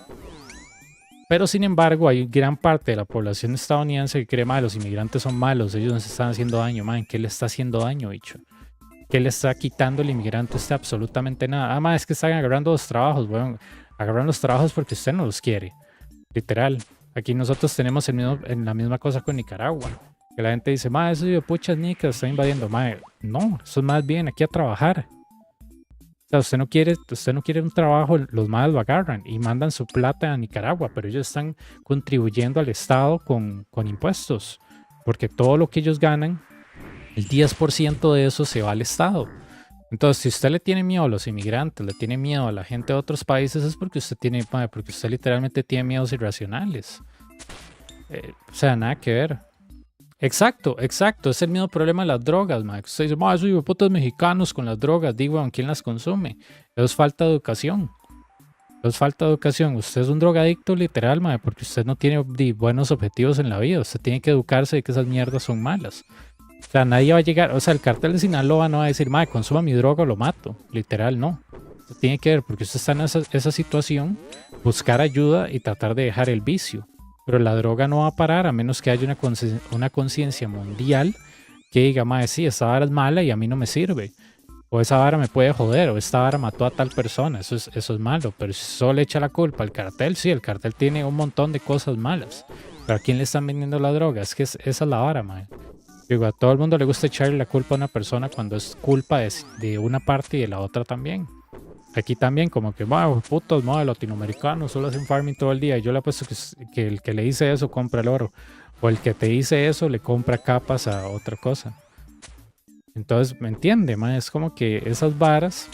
Pero sin embargo, hay gran parte de la población estadounidense que cree, mae, los inmigrantes son malos, ellos nos están haciendo daño, mae. ¿Qué le está haciendo daño, bicho? ¿Qué le está quitando el inmigrante? Usted absolutamente nada. Ah, mae, es que están agarrando los trabajos, weón. Agarran los trabajos porque usted no los quiere. Literal. Aquí nosotros tenemos la misma cosa con Nicaragua. Que la gente dice, mae, eso de puchas nicas está invadiendo. Mae, no, eso es más bien aquí a trabajar. O sea, usted no quiere un trabajo, los maes lo agarran y mandan su plata a Nicaragua, pero ellos están contribuyendo al Estado con impuestos. Porque todo lo que ellos ganan, el 10% de eso se va al Estado. Entonces, si usted le tiene miedo a los inmigrantes, le tiene miedo a la gente de otros países, es porque usted literalmente tiene miedos irracionales. O sea, nada que ver. Exacto, exacto. Es el mismo problema de las drogas, mae. Usted dice, mae, soy putos mexicanos con las drogas. Digo, ¿quién las consume? Eso es falta de educación. Eso es falta de educación. Usted es un drogadicto literal, mae, porque usted no tiene buenos objetivos en la vida. Usted tiene que educarse de que esas mierdas son malas. O sea, nadie va a llegar. O sea, el cartel de Sinaloa no va a decir, mae, consuma mi droga o lo mato. Literal, no. Usted tiene que ver, porque usted está en esa situación, buscar ayuda y tratar de dejar el vicio. Pero la droga no va a parar a menos que haya una conciencia mundial que diga, mae, sí, esta vara es mala y a mí no me sirve. O esa vara me puede joder, o esta vara mató a tal persona. Eso es malo. Pero si solo le echa la culpa al cartel, sí, el cartel tiene un montón de cosas malas. Pero ¿a quién le están vendiendo la droga? Es que esa es la vara, mae. Digo, a todo el mundo le gusta echarle la culpa a una persona cuando es culpa de una parte y de la otra también. Aquí también como que, putos, latinoamericanos solo hacen farming todo el día. Y yo le apuesto que el que le dice eso compra el oro. O el que te dice eso le compra capas a otra cosa. Entonces, ¿me entiende, ma? Es como que esas varas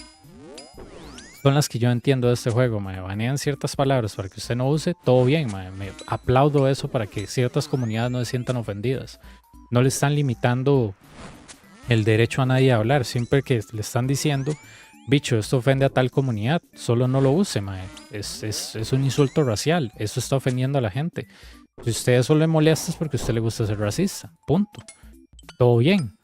son las que yo entiendo de este juego, ma. Banean ciertas palabras para que usted no use, todo bien, ma. Me aplaudo eso para que ciertas comunidades no se sientan ofendidas. No le están limitando el derecho a nadie a hablar. Siempre que le están diciendo, bicho, esto ofende a tal comunidad, solo no lo use, mae. Es un insulto racial. Eso está ofendiendo a la gente. Si usted eso le molesta es porque a usted le gusta ser racista. Punto. Todo bien.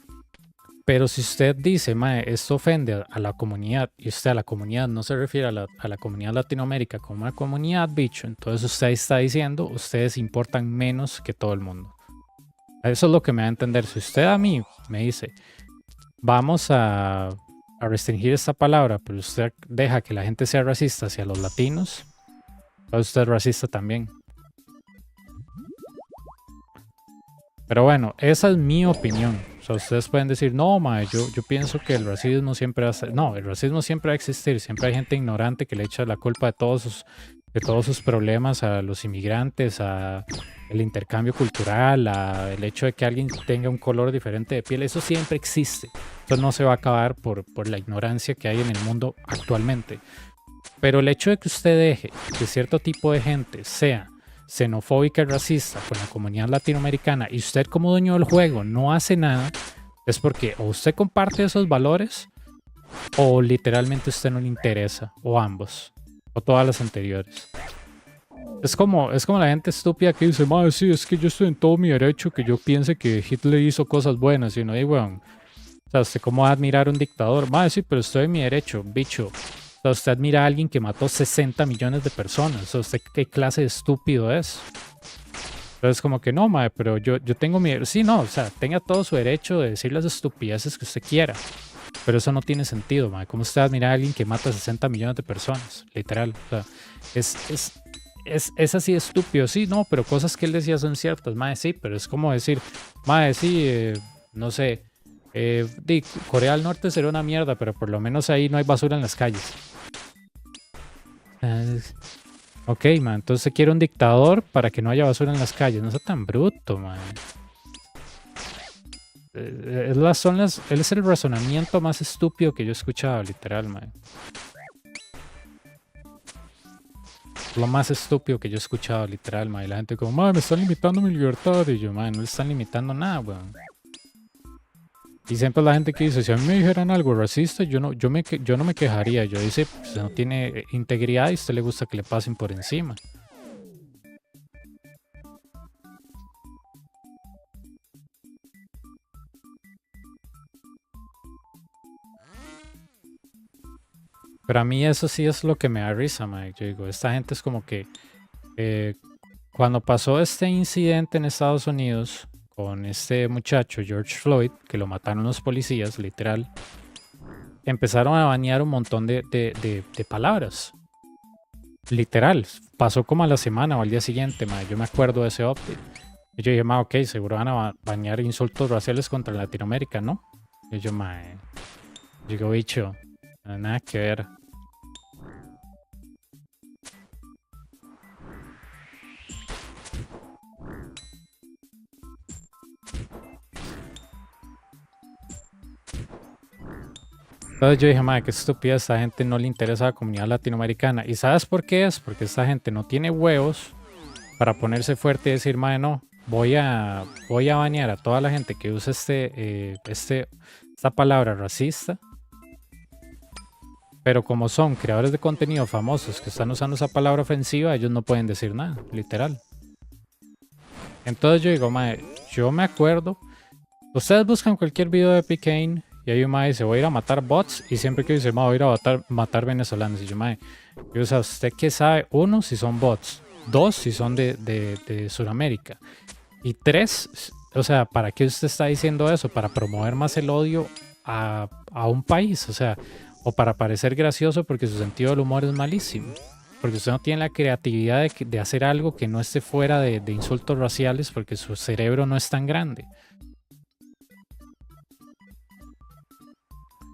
Pero si usted dice, mae, esto ofende a la comunidad, y usted a la comunidad no se refiere a la comunidad Latinoamérica como una comunidad, bicho, entonces usted está diciendo, ustedes importan menos que todo el mundo. Eso es lo que me va a entender. Si usted a mí me dice, vamos a restringir esta palabra, pero usted deja que la gente sea racista hacia los latinos, entonces usted es racista también. Pero bueno, esa es mi opinión. O sea, ustedes pueden decir, no, mae, yo pienso que el racismo siempre va a ser... No, el racismo siempre va a existir. Siempre hay gente ignorante que le echa la culpa de todos sus problemas a los inmigrantes, a el intercambio cultural, a el hecho de que alguien tenga un color diferente de piel. Eso siempre existe. Eso no se va a acabar por la ignorancia que hay en el mundo actualmente. Pero el hecho de que usted deje que cierto tipo de gente sea xenofóbica y racista con la comunidad latinoamericana y usted como dueño del juego no hace nada, es porque o usted comparte esos valores o literalmente a usted no le interesa, o ambos, o todas las anteriores. Es como la gente estúpida que dice, madre, sí, es que yo estoy en todo mi derecho que yo piense que Hitler hizo cosas buenas, y uno dice, weón, o sea, ¿usted cómo va a admirar a un dictador? Madre, sí, pero estoy en mi derecho, bicho. O sea, usted admira a alguien que mató 60 millones de personas. O sea, ¿usted qué clase de estúpido es? Entonces, como que no, mae, pero yo tengo mi... Sí, no, o sea, tenga todo su derecho de decir las estupideces que usted quiera. Pero eso no tiene sentido, mae. ¿Cómo usted admira a alguien que mata 60 millones de personas? Literal. O sea, es así de estúpido. Sí, no, pero cosas que él decía son ciertas, mae, sí, pero es como decir, mae, sí, no sé... Corea del Norte será una mierda, pero por lo menos ahí no hay basura en las calles. Ok, man, entonces quiere un dictador para que no haya basura en las calles. No sea tan bruto, man. Es el razonamiento más estúpido que yo he escuchado, literal, man. Lo más estúpido que yo he escuchado, literal, man. Y la gente como, man, me están limitando mi libertad. Y yo, man, no le están limitando nada, weón. Y siempre la gente que dice, si a mí me dijeran algo racista, yo no me quejaría. Yo dice, pues no tiene integridad y a usted le gusta que le pasen por encima. Pero a mí eso sí es lo que me da risa, Mike. Yo digo, esta gente es como que cuando pasó este incidente en Estados Unidos con este muchacho, George Floyd, que lo mataron los policías, literal, empezaron a banear un montón de palabras. Literal, pasó como a la semana o al día siguiente, mae, yo me acuerdo de ese update. Y yo dije, ok, seguro van a banear insultos raciales contra Latinoamérica, ¿no? Y yo, mae, digo, bicho, nada que ver. Entonces yo dije, madre, qué estúpida, esta gente no le interesa a la comunidad latinoamericana. ¿Y sabes por qué es? Porque esta gente no tiene huevos para ponerse fuerte y decir, mae, no, voy a banear a toda la gente que use esta palabra racista. Pero como son creadores de contenido famosos que están usando esa palabra ofensiva, ellos no pueden decir nada, literal. Entonces yo digo, mae, yo me acuerdo, ustedes buscan cualquier video de Epic Kane y hay un mae dice, voy a ir a matar bots, y siempre que dice, mae, voy a ir a matar venezolanos. Y yo, mae, o sea, ¿usted qué sabe? 1, si son bots. 2, si son de Sudamérica. Y 3, o sea, ¿para qué usted está diciendo eso? Para promover más el odio a un país, o sea, o para parecer gracioso porque su sentido del humor es malísimo. Porque usted no tiene la creatividad de hacer algo que no esté fuera de insultos raciales porque su cerebro no es tan grande.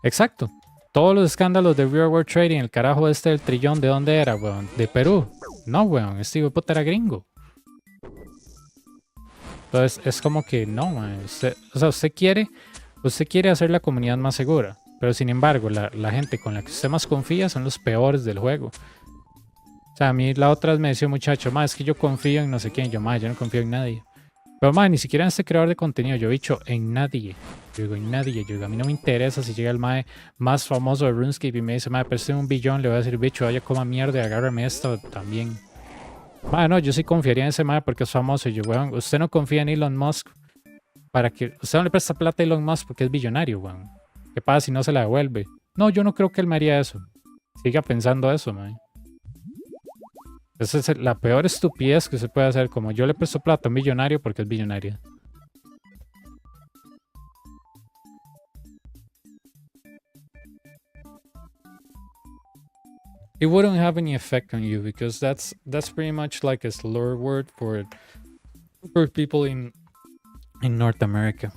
Exacto. Todos los escándalos de real world trading, el carajo del trillón, ¿de dónde era, weón? ¿De Perú? No, weón, este hijo de puta era gringo. Entonces es como que no, man. Usted quiere hacer la comunidad más segura. Pero sin embargo, la gente con la que usted más confía son los peores del juego. O sea, a mí la otra vez me decía un muchacho, es que yo confío en no sé quién. Yo no confío en nadie. Pero ni siquiera en este creador de contenido. Yo he dicho en nadie. Yo digo en nadie. Yo digo, a mí no me interesa si llega el mae más famoso de RuneScape y me dice, pero este es un billón, le voy a decir, bicho, vaya coma mierda y agárrame esto también. No, yo sí confiaría en ese mae porque es famoso. Y yo, weón, usted no confía en Elon Musk usted no le presta plata a Elon Musk porque es billonario, weón. ¿Qué pasa si no se la devuelve? No, yo no creo que él me haría eso. Siga pensando eso, man. Esa es la peor estupidez que se puede hacer. Como yo le presto plata a un billonario porque es billonario. It wouldn't have any effect on you because that's pretty much like a slur word for people in North America.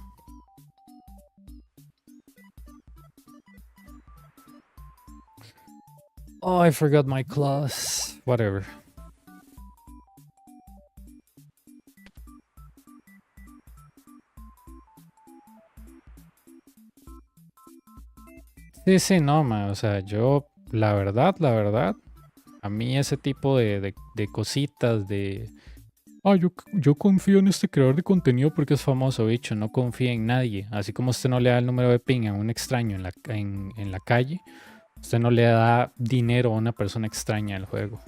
Oh, I forgot my class. Whatever. Sí, no, ma. O sea, yo, la verdad, a mí ese tipo de cositas yo confío en este creador de contenido porque es famoso, bicho. No confía en nadie. Así como usted no le da el número de ping a un extraño en la calle, usted no le da dinero a una persona extraña al juego.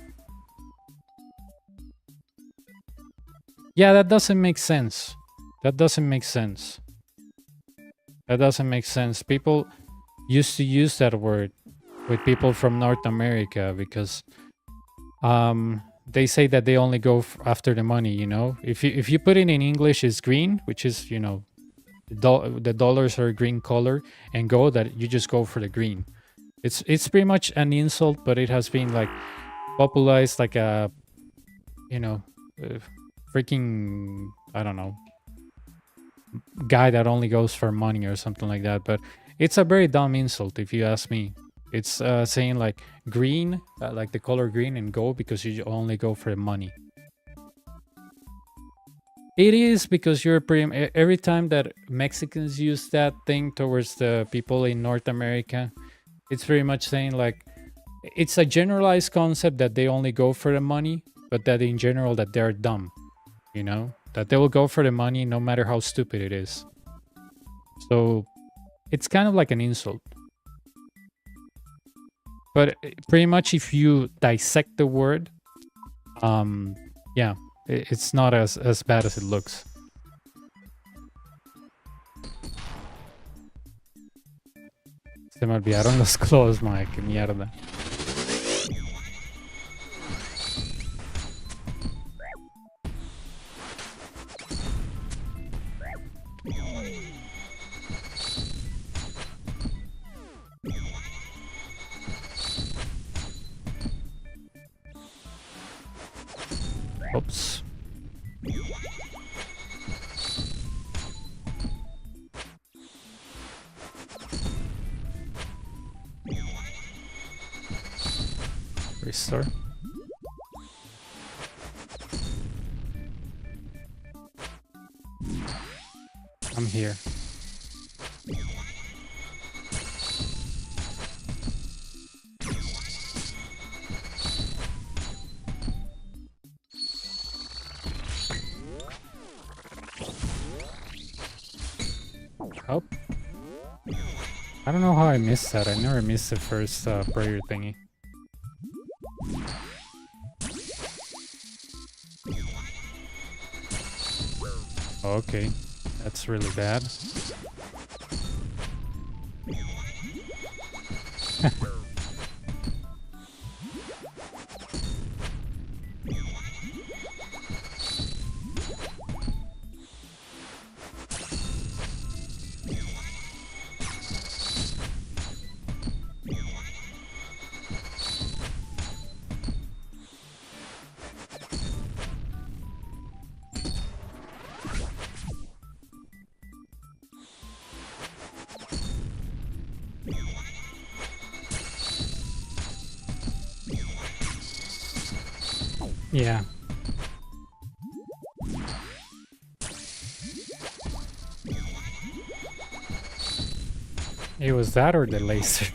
Yeah, that doesn't make sense. People used to use that word with people from North America because they say that they only go after the money, you know? If you put it in English, it's green, which is, you know, the dollars are green color, and go that you just go for the green. It's pretty much an insult, but it has been like popularized like a, you know, freaking, I don't know, guy that only goes for money or something like that. But it's a very dumb insult if you ask me. It's saying like green, like the color green, and go because you only go for the money. It is because you're every time that Mexicans use that thing towards the people in North America, it's very much saying like it's a generalized concept that they only go for the money, but that in general that they're dumb, you know, that they will go for the money no matter how stupid it is. So it's kind of like an insult. But pretty much if you dissect the word, yeah, it's not as bad as it looks. Se me olvidaron los claws, madre, qué mierda. Oops. Restore. I'm here. Oh. I don't know how I missed that. I never missed the first prayer thingy. Okay, that's really bad. Yeah. It was that or the laser?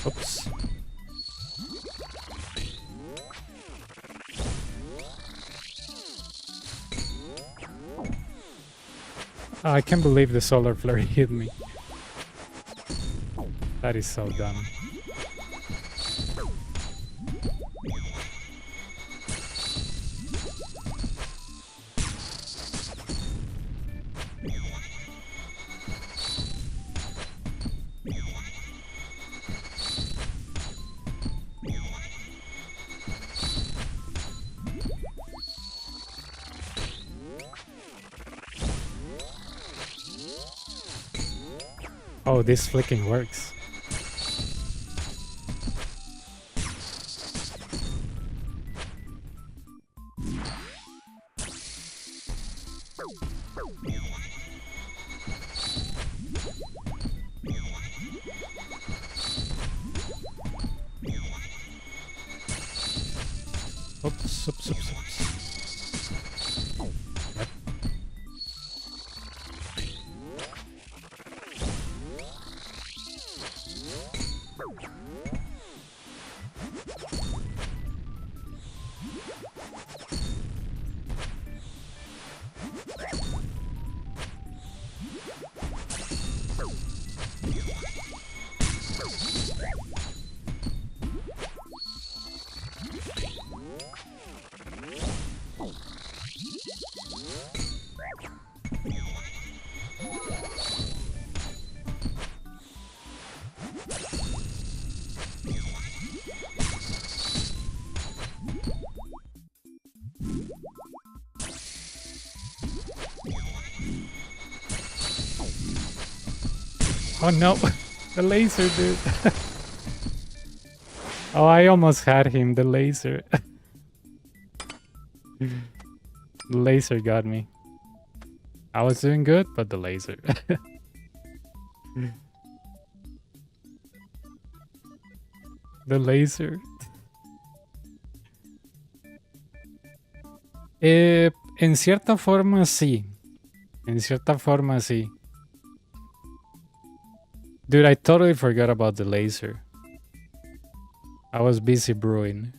Oops. I can't believe the solar flare hit me. That is so dumb. Oh, this flicking works. Oops, oops, oops, oops. Yep. Oh no, the laser, dude. Oh, I almost had him, the laser. The laser got me. I was doing good, but the laser. The laser. En cierta forma sí. En cierta forma sí. Dude, I totally forgot about the laser. I was busy brewing.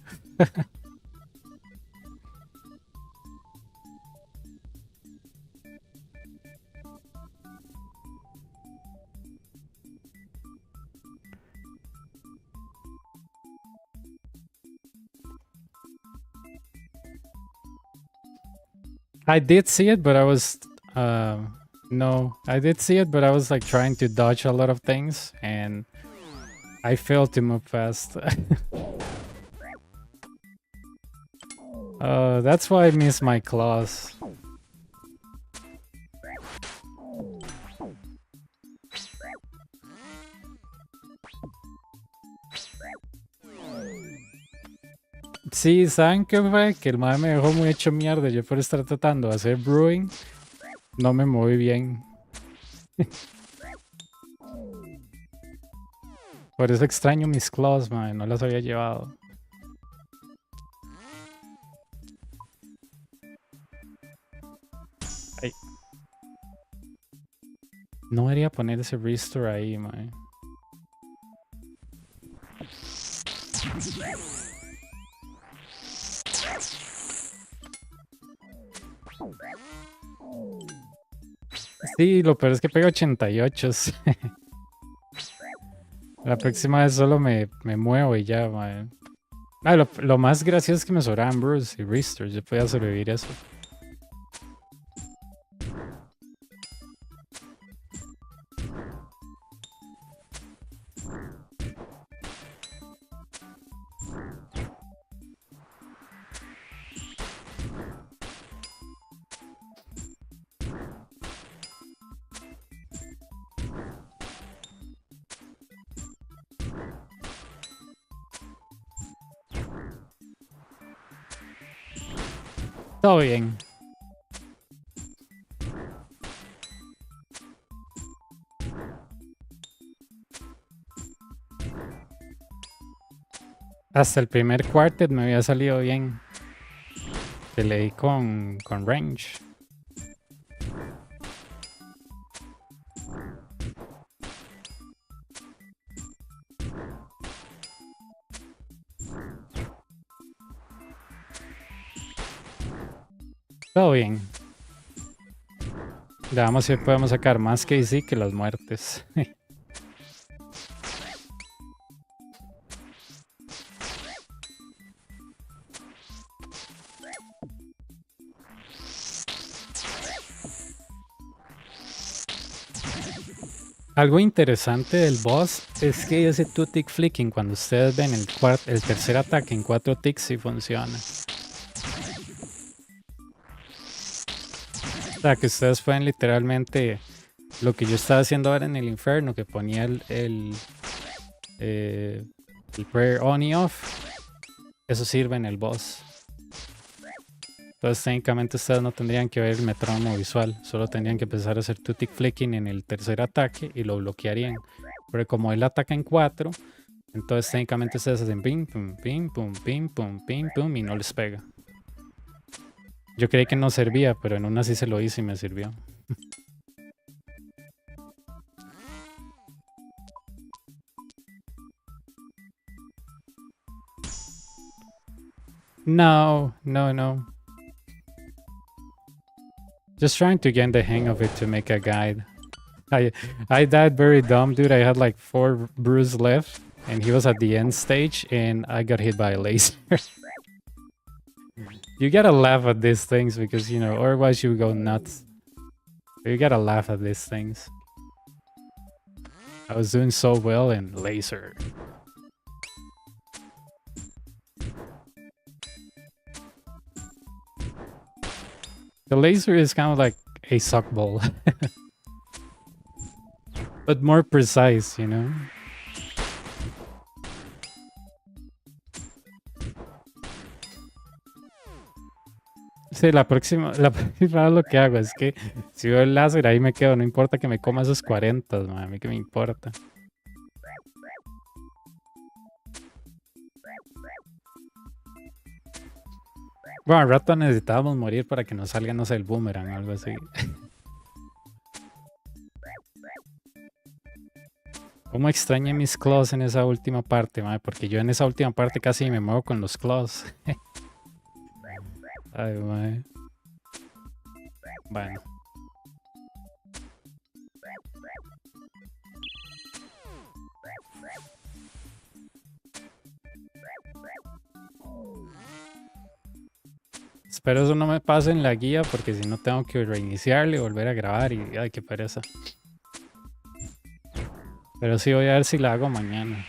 I did see it, but I was no, I did see it, but I was like trying to dodge a lot of things and I failed to move fast. That's why I miss my claws. Sí, ¿saben qué fue? Que el mae me dejó muy hecho mierda. Yo por estar tratando de hacer brewing, no me moví bien. Por eso extraño mis claws, mae. No las había llevado. Ay. No debería poner ese restore ahí, mae. Sí, lo peor es que pega 88. La próxima vez solo me muevo y ya, mae. Ah, lo más gracioso es que me sobraban Bruce y Restores. Yo podía sobrevivir eso. Todo bien. Hasta el primer quartet me había salido bien. Que leí con range. Todo bien. Veamos si podemos sacar más KC que las muertes. Algo interesante del boss es que ese 2-tick flicking, cuando ustedes ven el tercer ataque en 4 ticks, sí funciona. O sea, que ustedes pueden literalmente, lo que yo estaba haciendo ahora en el infierno, que ponía el prayer on y off, eso sirve en el boss. Entonces técnicamente ustedes no tendrían que ver el metrónomo visual, solo tendrían que empezar a hacer 2-tick flicking en el tercer ataque y lo bloquearían. Pero como él ataca en 4, entonces técnicamente ustedes hacen pim, pum, pim, pum, pim, pum, pim, pum y no les pega. Yo creí que no servía, pero en una sí se lo hice y me sirvió. No. Just trying to get the hang of it to make a guide. I died very dumb, dude. I had like 4 brews left, and he was at the end stage, and I got hit by a laser. You gotta laugh at these things because, you know, otherwise you go nuts. You gotta laugh at these things. I was doing so well and laser. The laser is kind of like a suck ball. But more precise, you know? Sí, la próxima vez lo que hago es que si veo el láser ahí me quedo, no importa que me coma esos 40, man, a mí que me importa. Bueno, al rato necesitábamos morir para que nos salga, no sé, el boomerang o algo así. ¿Cómo extrañé mis claws en esa última parte, man? Porque yo en esa última parte casi me muevo con los claws. Ay, man. Bueno. Espero eso no me pase en la guía porque si no tengo que reiniciarle y volver a grabar y ay, qué pereza. Pero sí voy a ver si la hago mañana.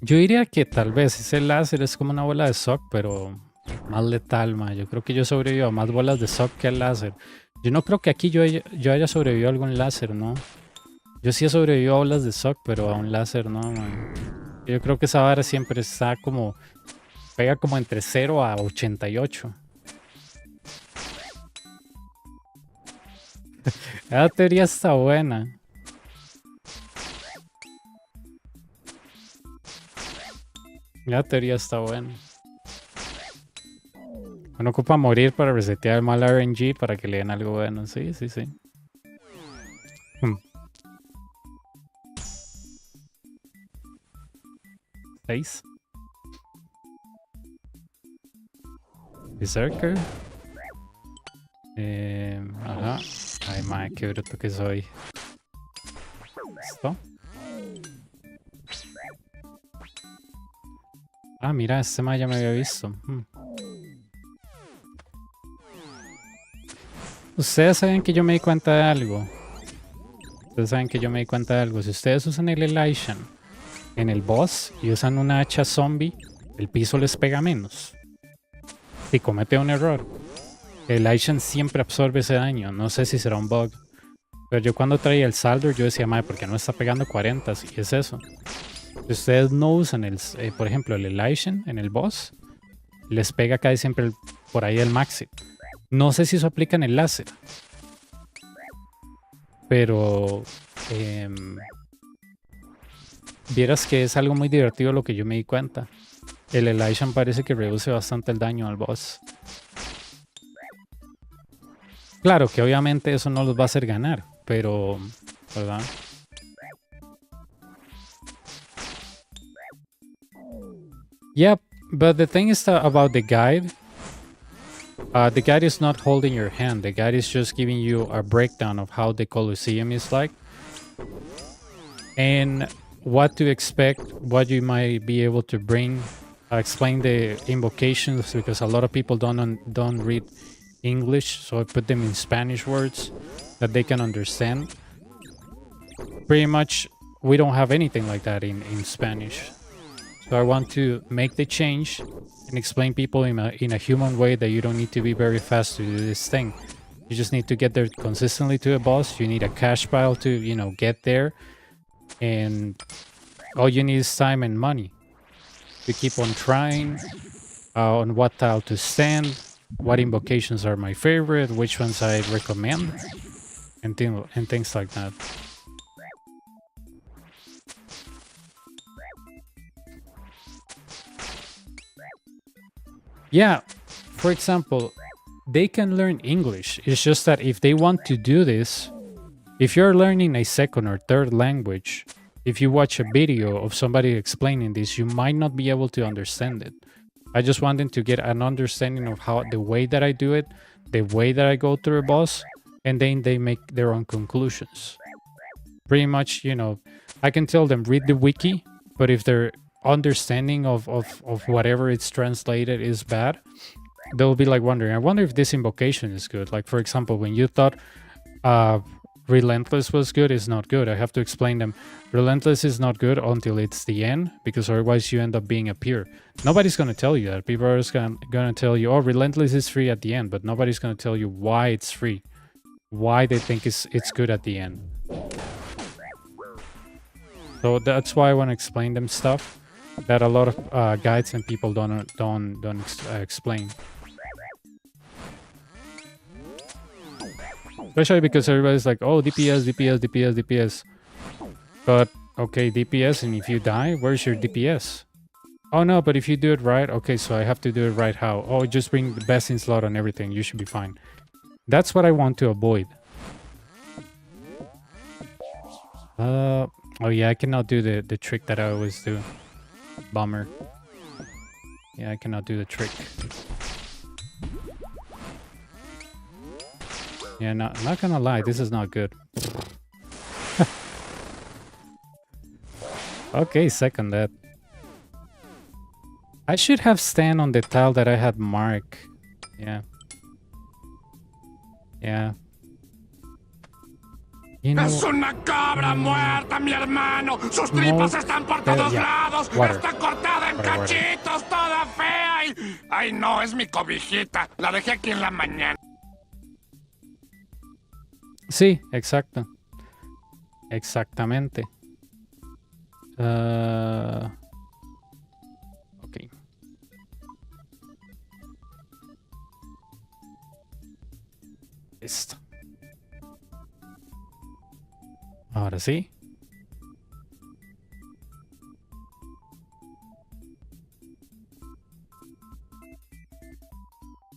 Yo diría que tal vez ese láser es como una bola de shock, pero más letal, ma. Yo creo que yo sobrevivo a más bolas de shock que al láser. Yo no creo que aquí yo haya sobrevivido a algún láser, ¿no? Yo sí he sobrevivido a bolas de shock, pero a un láser no, ma. Yo creo que esa vara siempre está como... Pega como entre 0 a 88. Esa teoría está buena. La teoría está buena. Uno ocupa morir para resetear el mal RNG para que le den algo bueno. Sí, sí, sí. Hmm. 6. Berserker. Ajá. Ay, madre, qué bruto que soy. ¿Listo? Ah, mira, este ma ya me había visto. Ustedes saben que yo me di cuenta de algo. Ustedes saben que yo me di cuenta de algo. Si ustedes usan el Elishan en el boss y usan una hacha zombie, el piso les pega menos. Si comete un error, el Elishan siempre absorbe ese daño. No sé si será un bug. Pero yo cuando traía el Saldur, yo decía, madre, ¿por qué no está pegando 40? Y es eso. Si ustedes no usan, por ejemplo, el Elishan en el boss, les pega casi siempre por ahí el maxi. No sé si eso aplica en el láser. Pero vieras que es algo muy divertido lo que yo me di cuenta. El Elishan parece que reduce bastante el daño al boss. Claro que obviamente eso no los va a hacer ganar, pero... ¿verdad? Yeah, but the thing is about the guide is not holding your hand. The guide is just giving you a breakdown of how the Colosseum is like. And what to expect, what you might be able to bring. Explain the invocations because a lot of people don't read English, so I put them in Spanish words that they can understand. Pretty much, we don't have anything like that in Spanish. So I want to make the change and explain people in a human way that you don't need to be very fast to do this thing. You just need to get there consistently to a boss. You need a cash pile to, you know, get there. And all you need is time and money to keep on trying on what tile to stand, what invocations are my favorite, which ones I recommend, and things like that. Yeah, for example, they can learn English. It's just that if they want to do this, if you're learning a second or third language, if you watch a video of somebody explaining this, you might not be able to understand it. I just wanted to get an understanding of how the way that I do it, the way that I go through a boss, and then they make their own conclusions. Pretty much, you know, I can tell them read the wiki, but if their understanding of whatever it's translated is bad, they'll be like wondering, I wonder if this invocation is good. Like, for example, when you thought Relentless was good, is not good. I have to explain them. Relentless is not good until it's the end, because otherwise you end up being a peer. Nobody's going to tell you that. People are just going to tell you, oh, Relentless is free at the end, but nobody's going to tell you why it's free. Why they think it's good at the end. So that's why I want to explain them stuff that a lot of guides and people don't explain. Especially because everybody's like, oh, DPS, DPS, DPS, DPS. But, okay, DPS, and if you die, where's your DPS? Oh, no, but if you do it right, okay, so I have to do it right how? Oh, just bring the best in slot on everything. You should be fine. That's what I want to avoid. Oh, yeah, I cannot do the trick that I always do. Bummer. Yeah, I cannot do the trick. Yeah, not gonna lie, this is not good. Okay, second that. I should have stand on the tile that I had marked. Yeah. Yeah. You know, ¡Es una cabra muerta, mi hermano! ¡Sus tripas están por todos lados! Water. ¡Está cortada en cachitos, toda fea! ¡Ay, no! Es mi cobijita. La dejé aquí en la mañana. Sí, exacto. Exactamente. Ok. Listo. Ahora sí.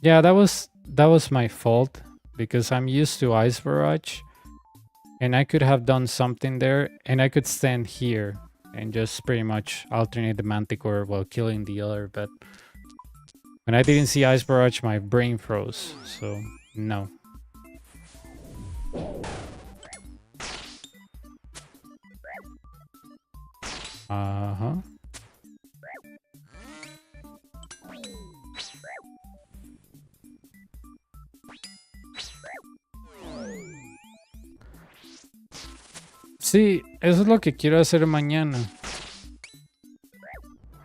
Yeah, that was my fault because I'm used to ice barrage, and I could have done something there, and I could stand here and just pretty much alternate the manticore while killing the other. But when I didn't see ice barrage, my brain froze. So no. Uh-huh. Sí, eso es lo que quiero hacer mañana.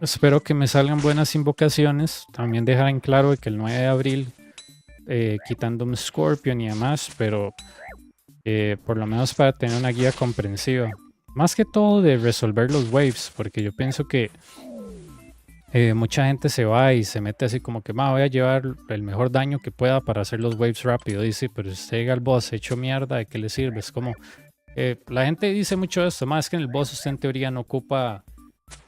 Espero que me salgan buenas invocaciones. También dejar en claro de que el 9 de abril, quitando un Scorpion y demás, pero por lo menos para tener una guía comprensiva. Más que todo de resolver los waves, porque yo pienso que mucha gente se va y se mete así como que, voy a llevar el mejor daño que pueda para hacer los waves rápido. Dice, pero si usted llega al boss hecho mierda, ¿de qué le sirve? Es como, la gente dice mucho esto, más que en el boss usted en teoría no ocupa,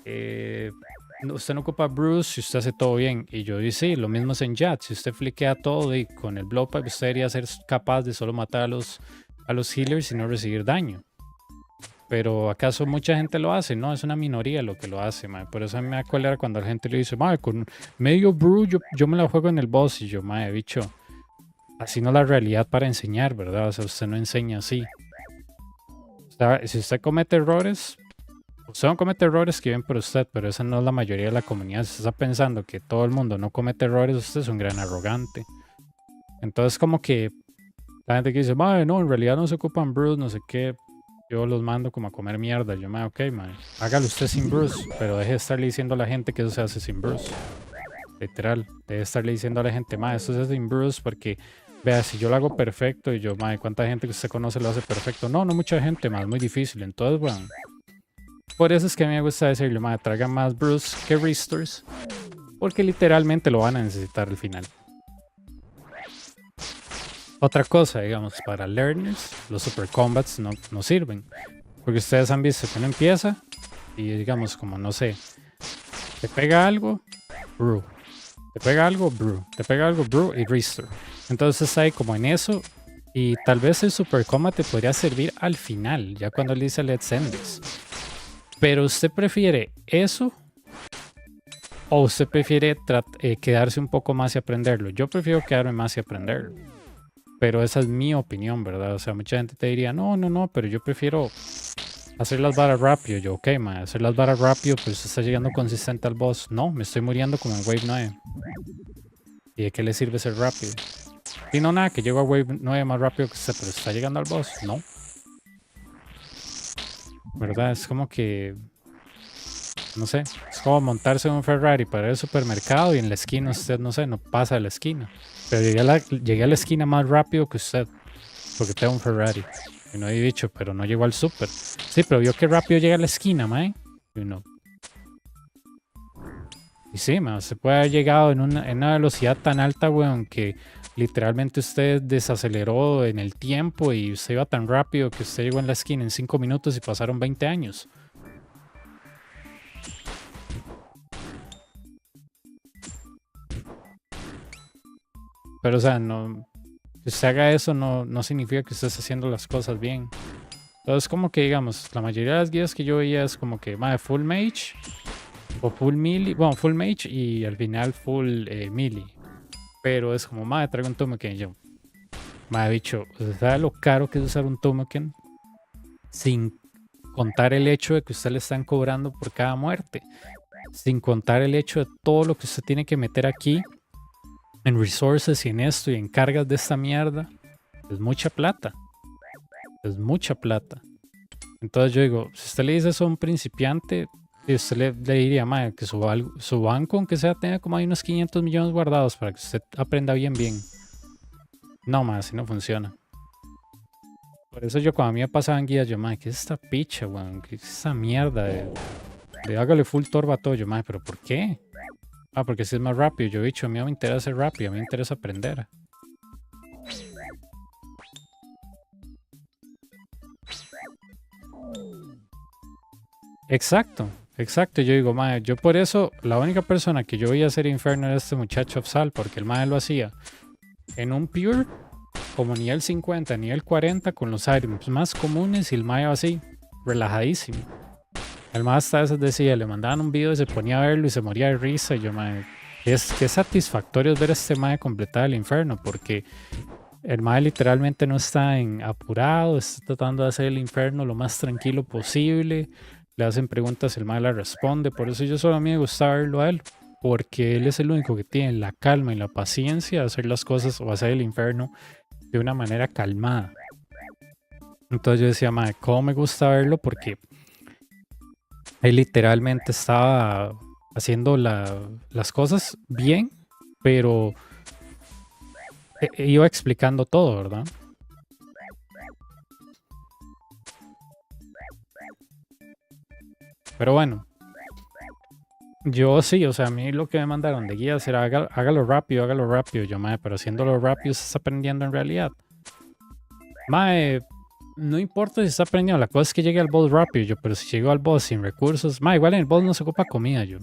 usted no ocupa Bruce si usted hace todo bien. Y yo dice, sí, lo mismo es en Jat, si usted fliquea todo y con el blow pipe usted debería ser capaz de solo matar a los healers y no recibir daño. Pero ¿acaso mucha gente lo hace? No, es una minoría lo que lo hace, mae. Por eso a mí me da cólera cuando la gente le dice, mae, con medio brew yo me la juego en el boss. Y yo, mae, bicho, así no es la realidad para enseñar, ¿verdad? O sea, usted no enseña así. O sea, si usted comete errores, usted no comete errores que bien por usted, pero esa no es la mayoría de la comunidad. Si usted está pensando que todo el mundo no comete errores, usted es un gran arrogante. Entonces como que la gente que dice, mae, no, en realidad no se ocupan brews, no sé qué. Yo los mando como a comer mierda. Yo, ok, man, hágalo usted sin Bruce, pero deje de estarle diciendo a la gente que eso se hace sin Bruce. Literal, deje de estarle diciendo a la gente, eso se hace sin Bruce porque, vea, si yo lo hago perfecto y yo, ¿cuánta gente que usted conoce lo hace perfecto? No, no mucha gente, es muy difícil. Entonces, bueno, por eso es que a mí me gusta decirle, traigan más Bruce que restores, porque literalmente lo van a necesitar al final. Otra cosa, digamos, para learners, los super combats no sirven. Porque ustedes han visto que uno empieza y digamos como, no sé, te pega algo, brew. Te pega algo, brew. Te pega algo, brew y restore. Entonces ahí como en eso y tal vez el super combat te podría servir al final, ya cuando le dice let's end this. Pero usted prefiere eso o usted prefiere quedarse un poco más y aprenderlo. Yo prefiero quedarme más y aprenderlo. Pero esa es mi opinión, ¿verdad? O sea, mucha gente te diría, no, pero yo prefiero hacer las varas rápido. Yo, ok, hacer las varas rápido, pues usted está llegando consistente al boss. No, me estoy muriendo como en Wave 9. ¿Y de qué le sirve ser rápido? Y no, nada, que llego a Wave 9 más rápido que usted, pero está llegando al boss. No. ¿Verdad? Es como que, no sé, es como montarse en un Ferrari para ir al supermercado y en la esquina usted, no sé, no pasa de la esquina. Pero llegué a la esquina más rápido que usted, porque tengo un Ferrari. Y no he dicho, pero no llegó al super. Sí, pero vio que rápido llega a la esquina, mae. Y sí, se puede haber llegado en una velocidad tan alta, weón, que literalmente usted desaceleró en el tiempo y usted iba tan rápido que usted llegó en la esquina en 5 minutos y pasaron 20 años. Pero, o sea, no, que usted haga eso no significa que usted esté haciendo las cosas bien. Entonces, como que, digamos, la mayoría de las guías que yo veía es como que, full mage o full melee, bueno, full mage y al final full melee. Pero es como, traigo un token. Yo, bicho, ¿sabe lo caro que es usar un token? Sin contar el hecho de que usted le están cobrando por cada muerte. Sin contar el hecho de todo lo que usted tiene que meter aquí en resources y en esto y en cargas de esta mierda. Es mucha plata. Es mucha plata. Entonces yo digo, si usted le dice eso a un principiante, usted le diría, que su banco, aunque sea, tenga como hay unos 500 millones guardados para que usted aprenda bien. No, así no funciona. Por eso yo cuando a mí me pasaban guías, yo, ¿qué es esta picha, weón? ¿Qué es esta mierda de hágale full torba a todo? Yo, ¿pero por qué? Porque si es más rápido. Yo he dicho, a mí no me interesa ser rápido, a mí me interesa aprender. Exacto. exacto. Yo digo, mae, yo por eso, la única persona que yo veía hacer infierno era este muchacho Afsal, porque el mae lo hacía en un pure, como nivel 50, nivel 40, con los items más comunes y el mae así, relajadísimo. El mae hasta a veces decía, le mandaban un video y se ponía a verlo y se moría de risa. Y yo, mae, qué satisfactorio es ver a este mae completar el infierno, porque el mae literalmente no está apurado, está tratando de hacer el infierno lo más tranquilo posible. Le hacen preguntas, el mae la responde. Por eso yo solo a mí me gusta verlo a él, porque él es el único que tiene la calma y la paciencia de hacer las cosas o hacer el infierno de una manera calmada. Entonces yo decía, mae, cómo me gusta verlo, porque él literalmente estaba haciendo las cosas bien, pero iba explicando todo, ¿verdad? Pero bueno, yo sí, o sea, a mí lo que me mandaron de guías era hágalo rápido, hágalo rápido. Yo, mae, pero haciéndolo rápido se está aprendiendo en realidad. Mae, no importa si está aprendiendo, la cosa es que llegue al boss rápido. Yo, pero si llego al boss sin recursos, mae, igual en el boss no se ocupa comida, yo.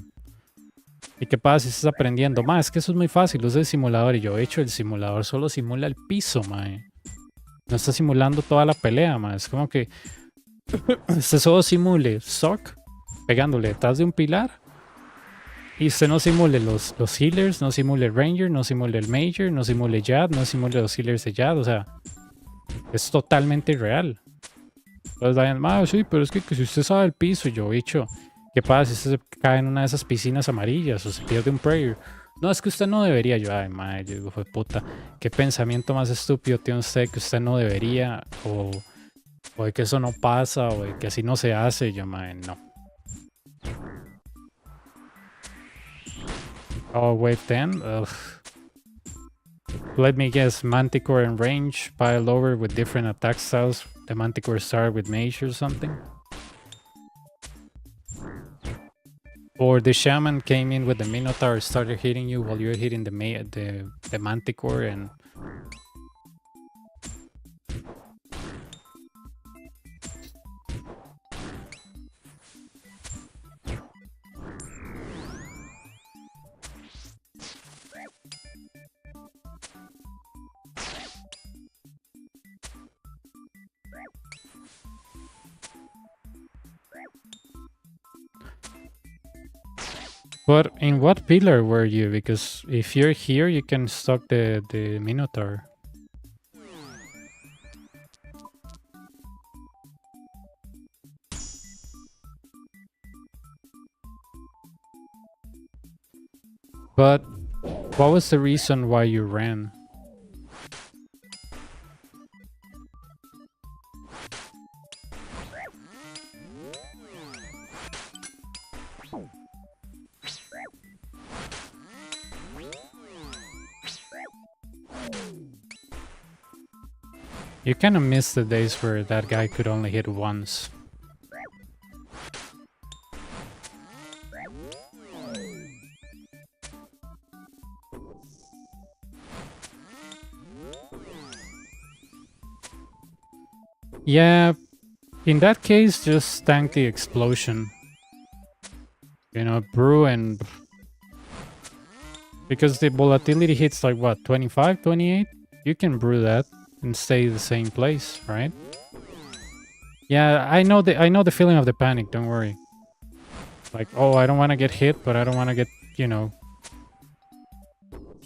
¿Y qué pasa si estás aprendiendo? Mae, es que eso es muy fácil, usa el simulador. Y yo, he hecho, el simulador solo simula el piso, mae. No está simulando toda la pelea, mae. Es como que usted solo simule Sock pegándole detrás de un pilar. Y usted no simule los healers, no simule el Ranger, no simule el Major, no simule Jad, no simule los healers de Jad. O sea, es totalmente irreal. Entonces vayan, ah, sí, pero es que si usted sabe el piso, yo he dicho, ¿qué pasa si usted se cae en una de esas piscinas amarillas o se pierde un prayer? No, es que usted no debería. Yo, ay, madre, yo digo, fue puta, ¿qué pensamiento más estúpido tiene usted que usted no debería? O de que eso no pasa, o de que así no se hace. Yo, madre, no. Oh, wave 10? Ugh. Let me guess, Manticore and range piled over with different attack styles. The Manticore started with mage or something? Or the Shaman came in with the Minotaur, started hitting you while you're hitting the Manticore and... But in what pillar were you? Because if you're here, you can stock the Minotaur. But what was the reason why you ran? You kind of miss the days where that guy could only hit once. Yeah, in that case, just tank the explosion. You know, brew and... Because the volatility hits like what, 25, 28? You can brew that and stay the same place, right? Yeah, I know the feeling of the panic, don't worry. Like, oh, I don't want to get hit, but I don't want to get, you know,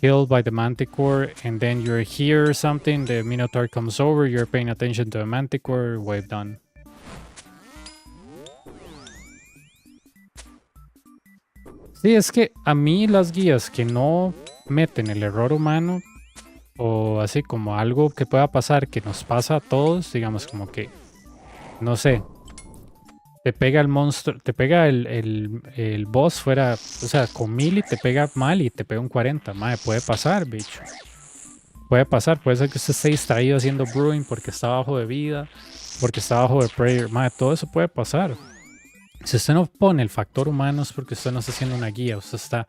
killed by the Manticore, and then you're here or something, the Minotaur comes over, you're paying attention to the Manticore, wave done. Sí, es que a mí las guías que no meten el error humano, o así como algo que pueda pasar, que nos pasa a todos, digamos como que, no sé, te pega el monstruo, te pega el boss fuera, o sea, con 1000 y te pega mal y te pega un 40. Madre, puede pasar, bicho. Puede pasar, puede ser que usted esté distraído haciendo brewing porque está bajo de vida, porque está bajo de prayer. Madre, todo eso puede pasar. Si usted no pone el factor humano es porque usted no está haciendo una guía, usted está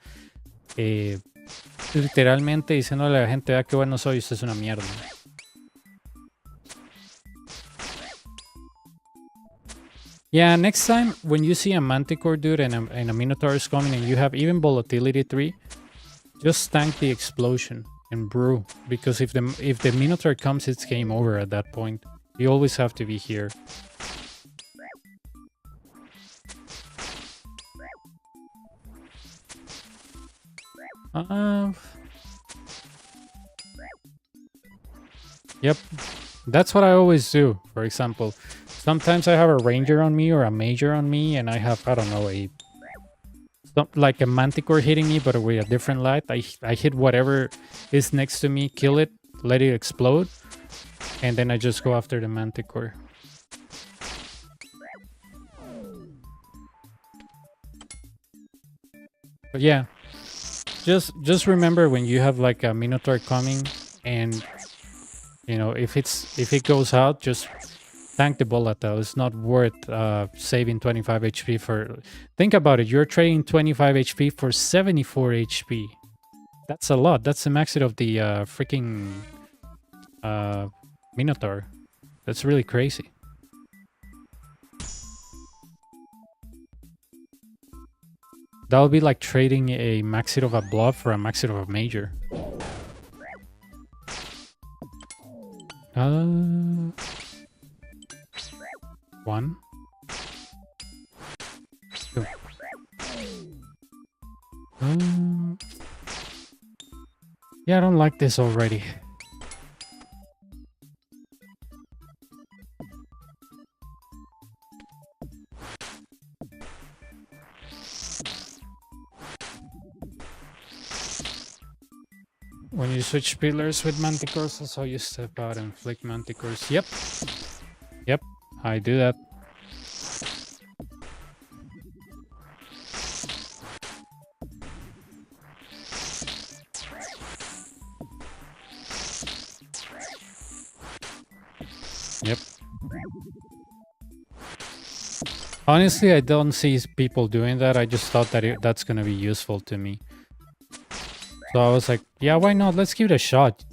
literalmente diciéndole a la gente, vea qué bueno soy, usted es una mierda. Yeah, next time when you see a Manticore dude and a Minotaur is coming and you have even volatility 3, just tank the explosion and brew. Because if the Minotaur comes, it's game over at that point. You always have to be here. Yep, that's what I always do. For example, sometimes I have a ranger on me or a major on me, and I have, I don't know, like a Manticore hitting me, but with a different light. I hit whatever is next to me, kill it, let it explode, and then I just go after the Manticore. But yeah, just remember when you have like a Minotaur coming, and you know, if it goes out, just tank the volatile. It's not worth saving 25 HP for... Think about it. You're trading 25 HP for 74 HP. That's a lot. That's the max of the freaking Minotaur. That's really crazy. That would be like trading a maxit of a bluff for a maxit of a major. One. Two. Yeah, I don't like this already. When you switch pillars with manticores, that's how you step out and flick manticores. Yep. Yep, I do that. Yep. Honestly, I don't see people doing that. I just thought that that's going to be useful to me. So I was like, yeah, why not? Let's give it a shot.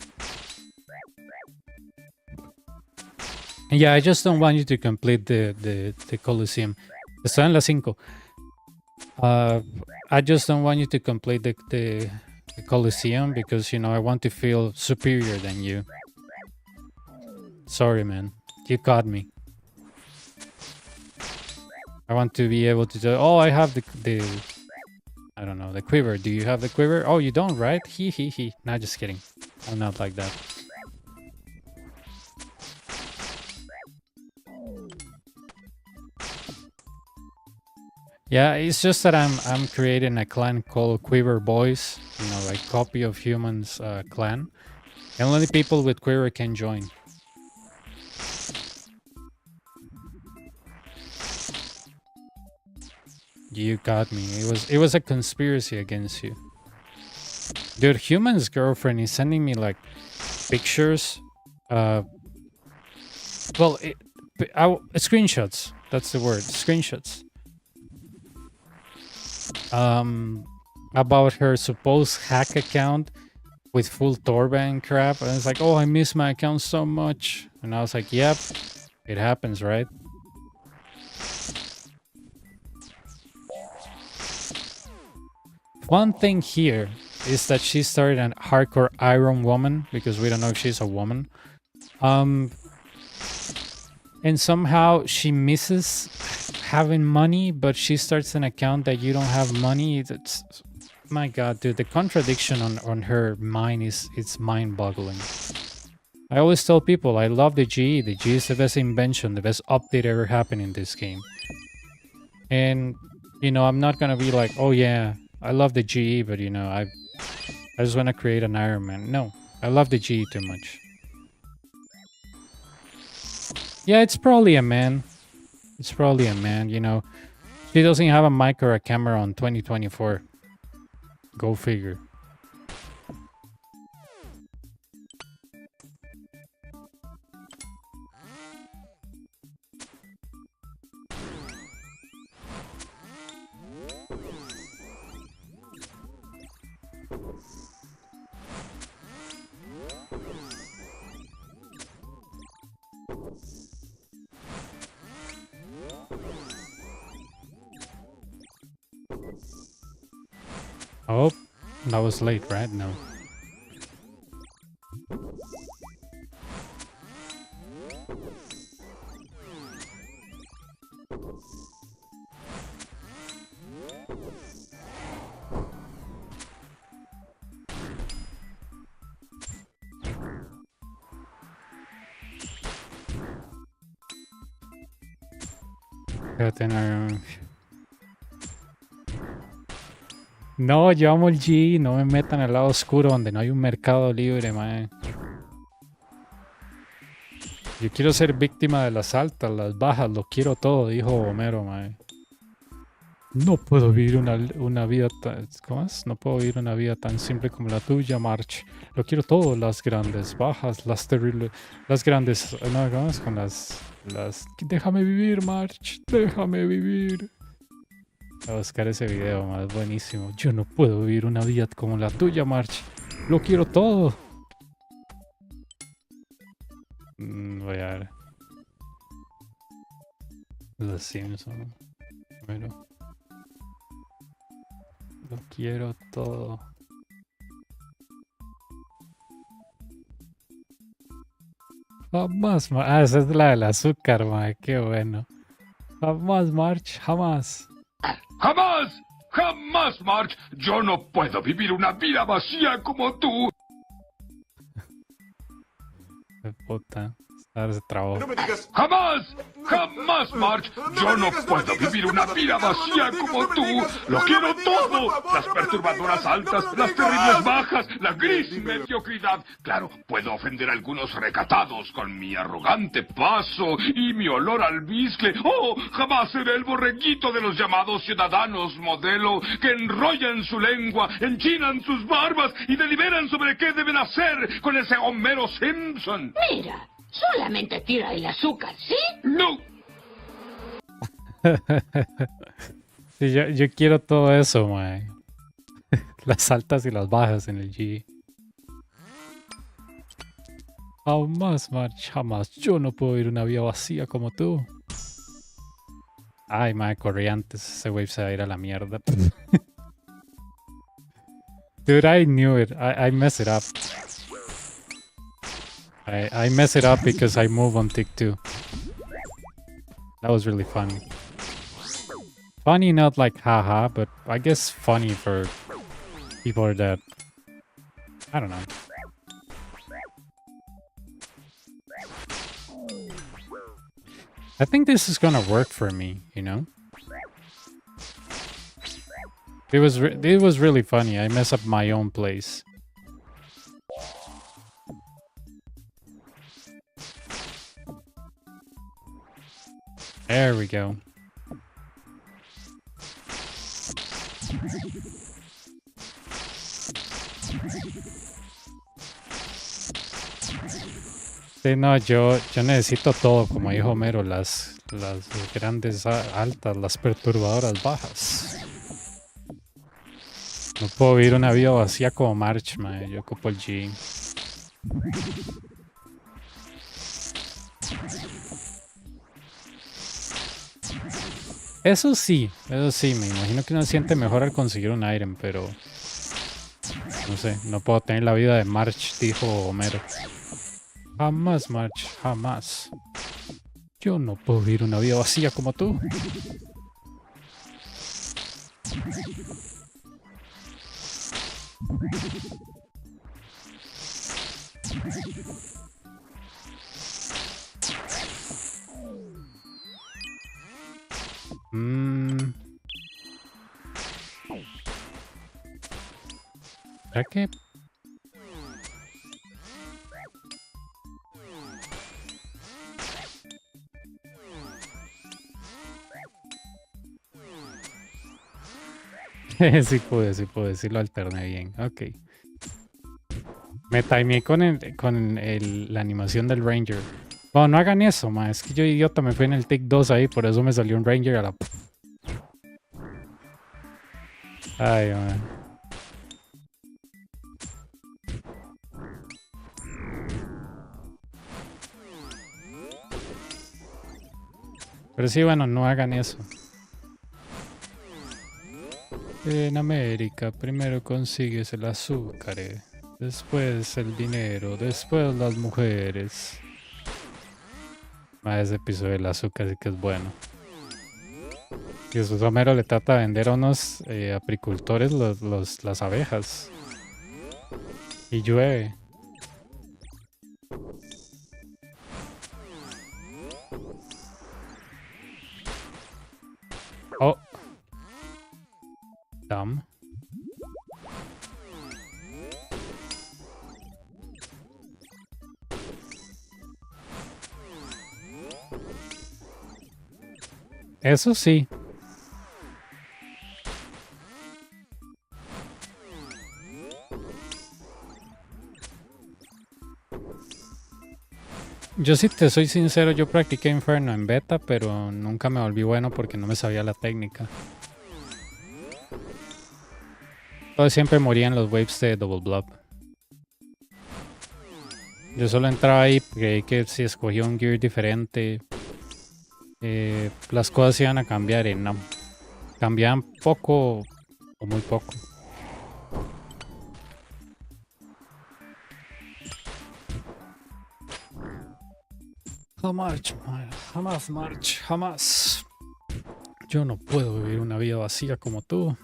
And yeah, I just don't want you to complete the Colosseum. Está en la 5. I just don't want you to complete the Colosseum because, you know, I want to feel superior than you. Sorry, man. You caught me. I want to be able to do... Oh, I have the I don't know, the quiver. Do you have the quiver? Oh, you don't, right? He. Nah, just kidding. I'm not like that. Yeah, it's just that I'm creating a clan called Quiver Boys. You know, like copy of humans clan. And only people with quiver can join. You got me. It was a conspiracy against you. Dude, Human's girlfriend is sending me like pictures. Well, screenshots. That's the word. Screenshots. About her supposed hack account with full Torban crap. And it's like, oh, I miss my account so much. And I was like, yep, it happens, right? One thing here is that she started an hardcore Iron Woman because we don't know if she's a woman. And somehow she misses having money, but she starts an account that you don't have money. It's, my god, dude, the contradiction on her mind it's mind-boggling. I always tell people I love the GE. The GE is the best invention, the best update ever happened in this game. And, you know, I'm not gonna be like, oh yeah, I love the GE, but you know, I just want to create an Iron Man. No, I love the GE too much. Yeah, it's probably a man. It's probably a man, you know. She doesn't have a mic or a camera on 2024. Go figure. Oh, that was late, right? No. Fíjate, no. No, yo amo el G, no me metan al lado oscuro donde no hay un mercado libre, mae. Yo quiero ser víctima de las altas, las bajas, lo quiero todo, dijo Homero, mae. No puedo vivir una vida tan... ¿Cómo es? No puedo vivir una vida tan simple como la tuya, March. Lo quiero todo, las grandes bajas, las terribles... Las grandes... No, ¿cómo es? Con las... Déjame vivir, March. Déjame vivir. Voy a buscar ese video, mae. Es buenísimo. Yo no puedo vivir una vida como la tuya, March. Lo quiero todo. Voy a ver. Los Simpsons. Bueno. Lo quiero todo. Jamás, ah, esa es la del azúcar, mae. Qué bueno. Jamás, March, jamás. ¡Jamás! ¡Jamás, March! Yo no puedo vivir una vida vacía como tú. De puta. Ahora se trabó. No me digas. ¡Jamás! ¡Jamás, March! Yo no puedo vivir una vida vacía como tú. ¡Lo quiero todo! Las perturbadoras altas, las terribles bajas, la gris mediocridad. Claro, puedo ofender a algunos recatados con mi arrogante paso y mi olor al almizcle. ¡Oh! Jamás seré el borreguito de los llamados ciudadanos modelo que enrollan su lengua, enchinan sus barbas y deliberan sobre qué deben hacer con ese Homero Simpson. Mira, solamente tira el azúcar, ¿sí? ¡No! Sí, yo quiero todo eso, mae. Las altas y las bajas en el G. Jamás, March, jamás. Yo no puedo ir una vida vacía como tú. Ay, mae, corrí antes. Ese wave se va a ir a la mierda. Dude, I knew it. I messed it up. I mess it up because I move on tick 2. That was really funny. Funny, not like haha, but I guess funny for people that... I don't know. I think this is gonna work for me, you know? It was really funny. I mess up my own place. There we go. Sí, no, yo necesito todo, como dijo Homero, las grandes altas, las perturbadoras bajas. No puedo vivir una vida vacía como March, man. Yo ocupo el G. Eso sí, me imagino que uno se siente mejor al conseguir un item, pero... No sé, no puedo tener la vida de March, dijo Homero. Jamás, March, jamás. Yo no puedo vivir una vida vacía como tú. ¿Para qué? Sí pude, sí lo alterné bien. Ok. Me timeé con la animación del Ranger. Bueno, no hagan eso, ma. Es que yo idiota me fui en el tick 2 ahí, por eso me salió un Ranger a la... Ay, man. Pero sí, bueno, no hagan eso. En América primero consigues el azúcar, después el dinero, después las mujeres. Ese episodio del azúcar sí que es bueno. Y eso Homero le trata de vender a unos apicultores las abejas. Y llueve. Oh. Dumb. Eso sí. Yo si te soy sincero, yo practiqué Inferno en beta, pero nunca me volví bueno porque no me sabía la técnica. Todo siempre moría en los waves de Double Blob. Yo solo entraba ahí porque que si escogía un gear diferente, las cosas iban a cambiar y no. Cambiaban poco o muy poco. Jamás, March, jamás. Yo no puedo vivir una vida vacía como tú.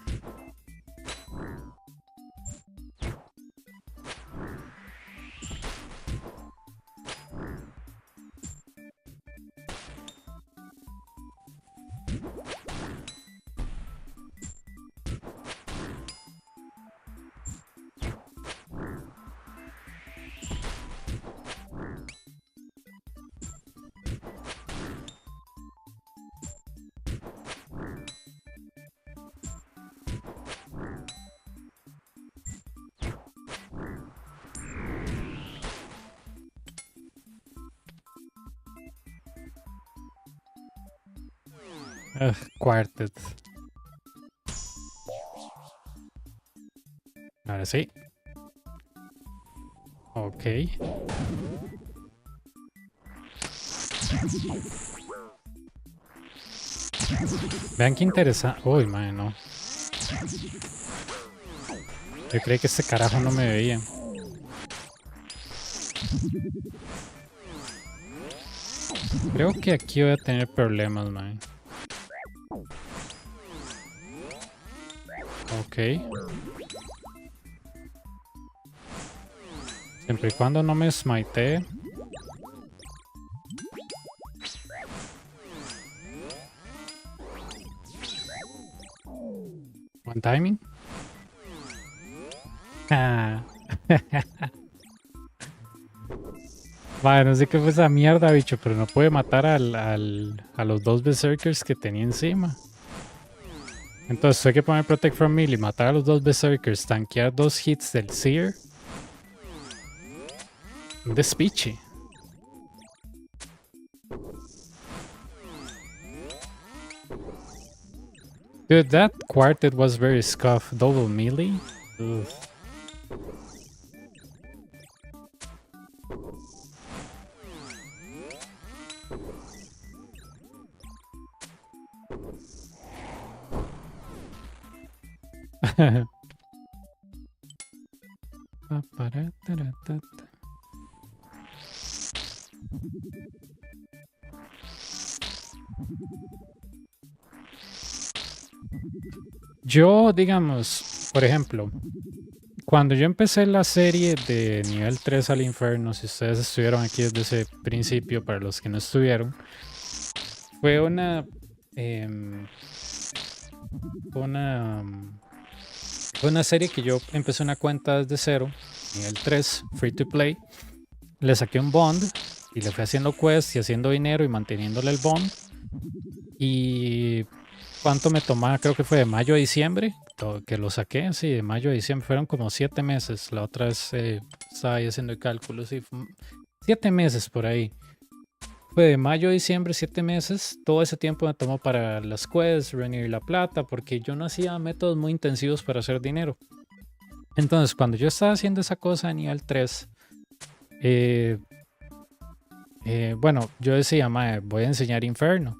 Quartet. Ahora sí. Ok. Vean qué interesante. Uy, man, no. Yo creí que este carajo no me veía. Creo que aquí voy a tener problemas, man. Ok. Siempre y cuando no me smite. One timing. Ah. Vale, no sé qué fue esa mierda, bicho, pero no puede matar a los dos berserkers que tenía encima. Entonces hay que poner Protect from Melee, matar a los dos berserkers, tanquear 2 hits del Seer. Un despiche. Dude, that quartet was very scuffed. Double melee? Ugh. Yo, digamos, por ejemplo, cuando yo empecé la serie de nivel 3 al infierno, si ustedes estuvieron aquí desde ese principio, para los que no estuvieron, fue una serie que yo empecé una cuenta desde cero, nivel 3, free to play. Le saqué un bond y le fui haciendo quests y haciendo dinero y manteniéndole el bond. Y ¿cuánto me tomaba? Creo que fue de mayo a diciembre que lo saqué. Sí, de mayo a diciembre fueron como 7 meses. La otra vez estaba ahí haciendo el cálculo. Sí, 7 meses por ahí. Fue de mayo a diciembre, 7 meses. Todo ese tiempo me tomó para las quests, reunir la plata, porque yo no hacía métodos muy intensivos para hacer dinero. Entonces, cuando yo estaba haciendo esa cosa a nivel 3, bueno, yo decía, mae, voy a enseñar Inferno.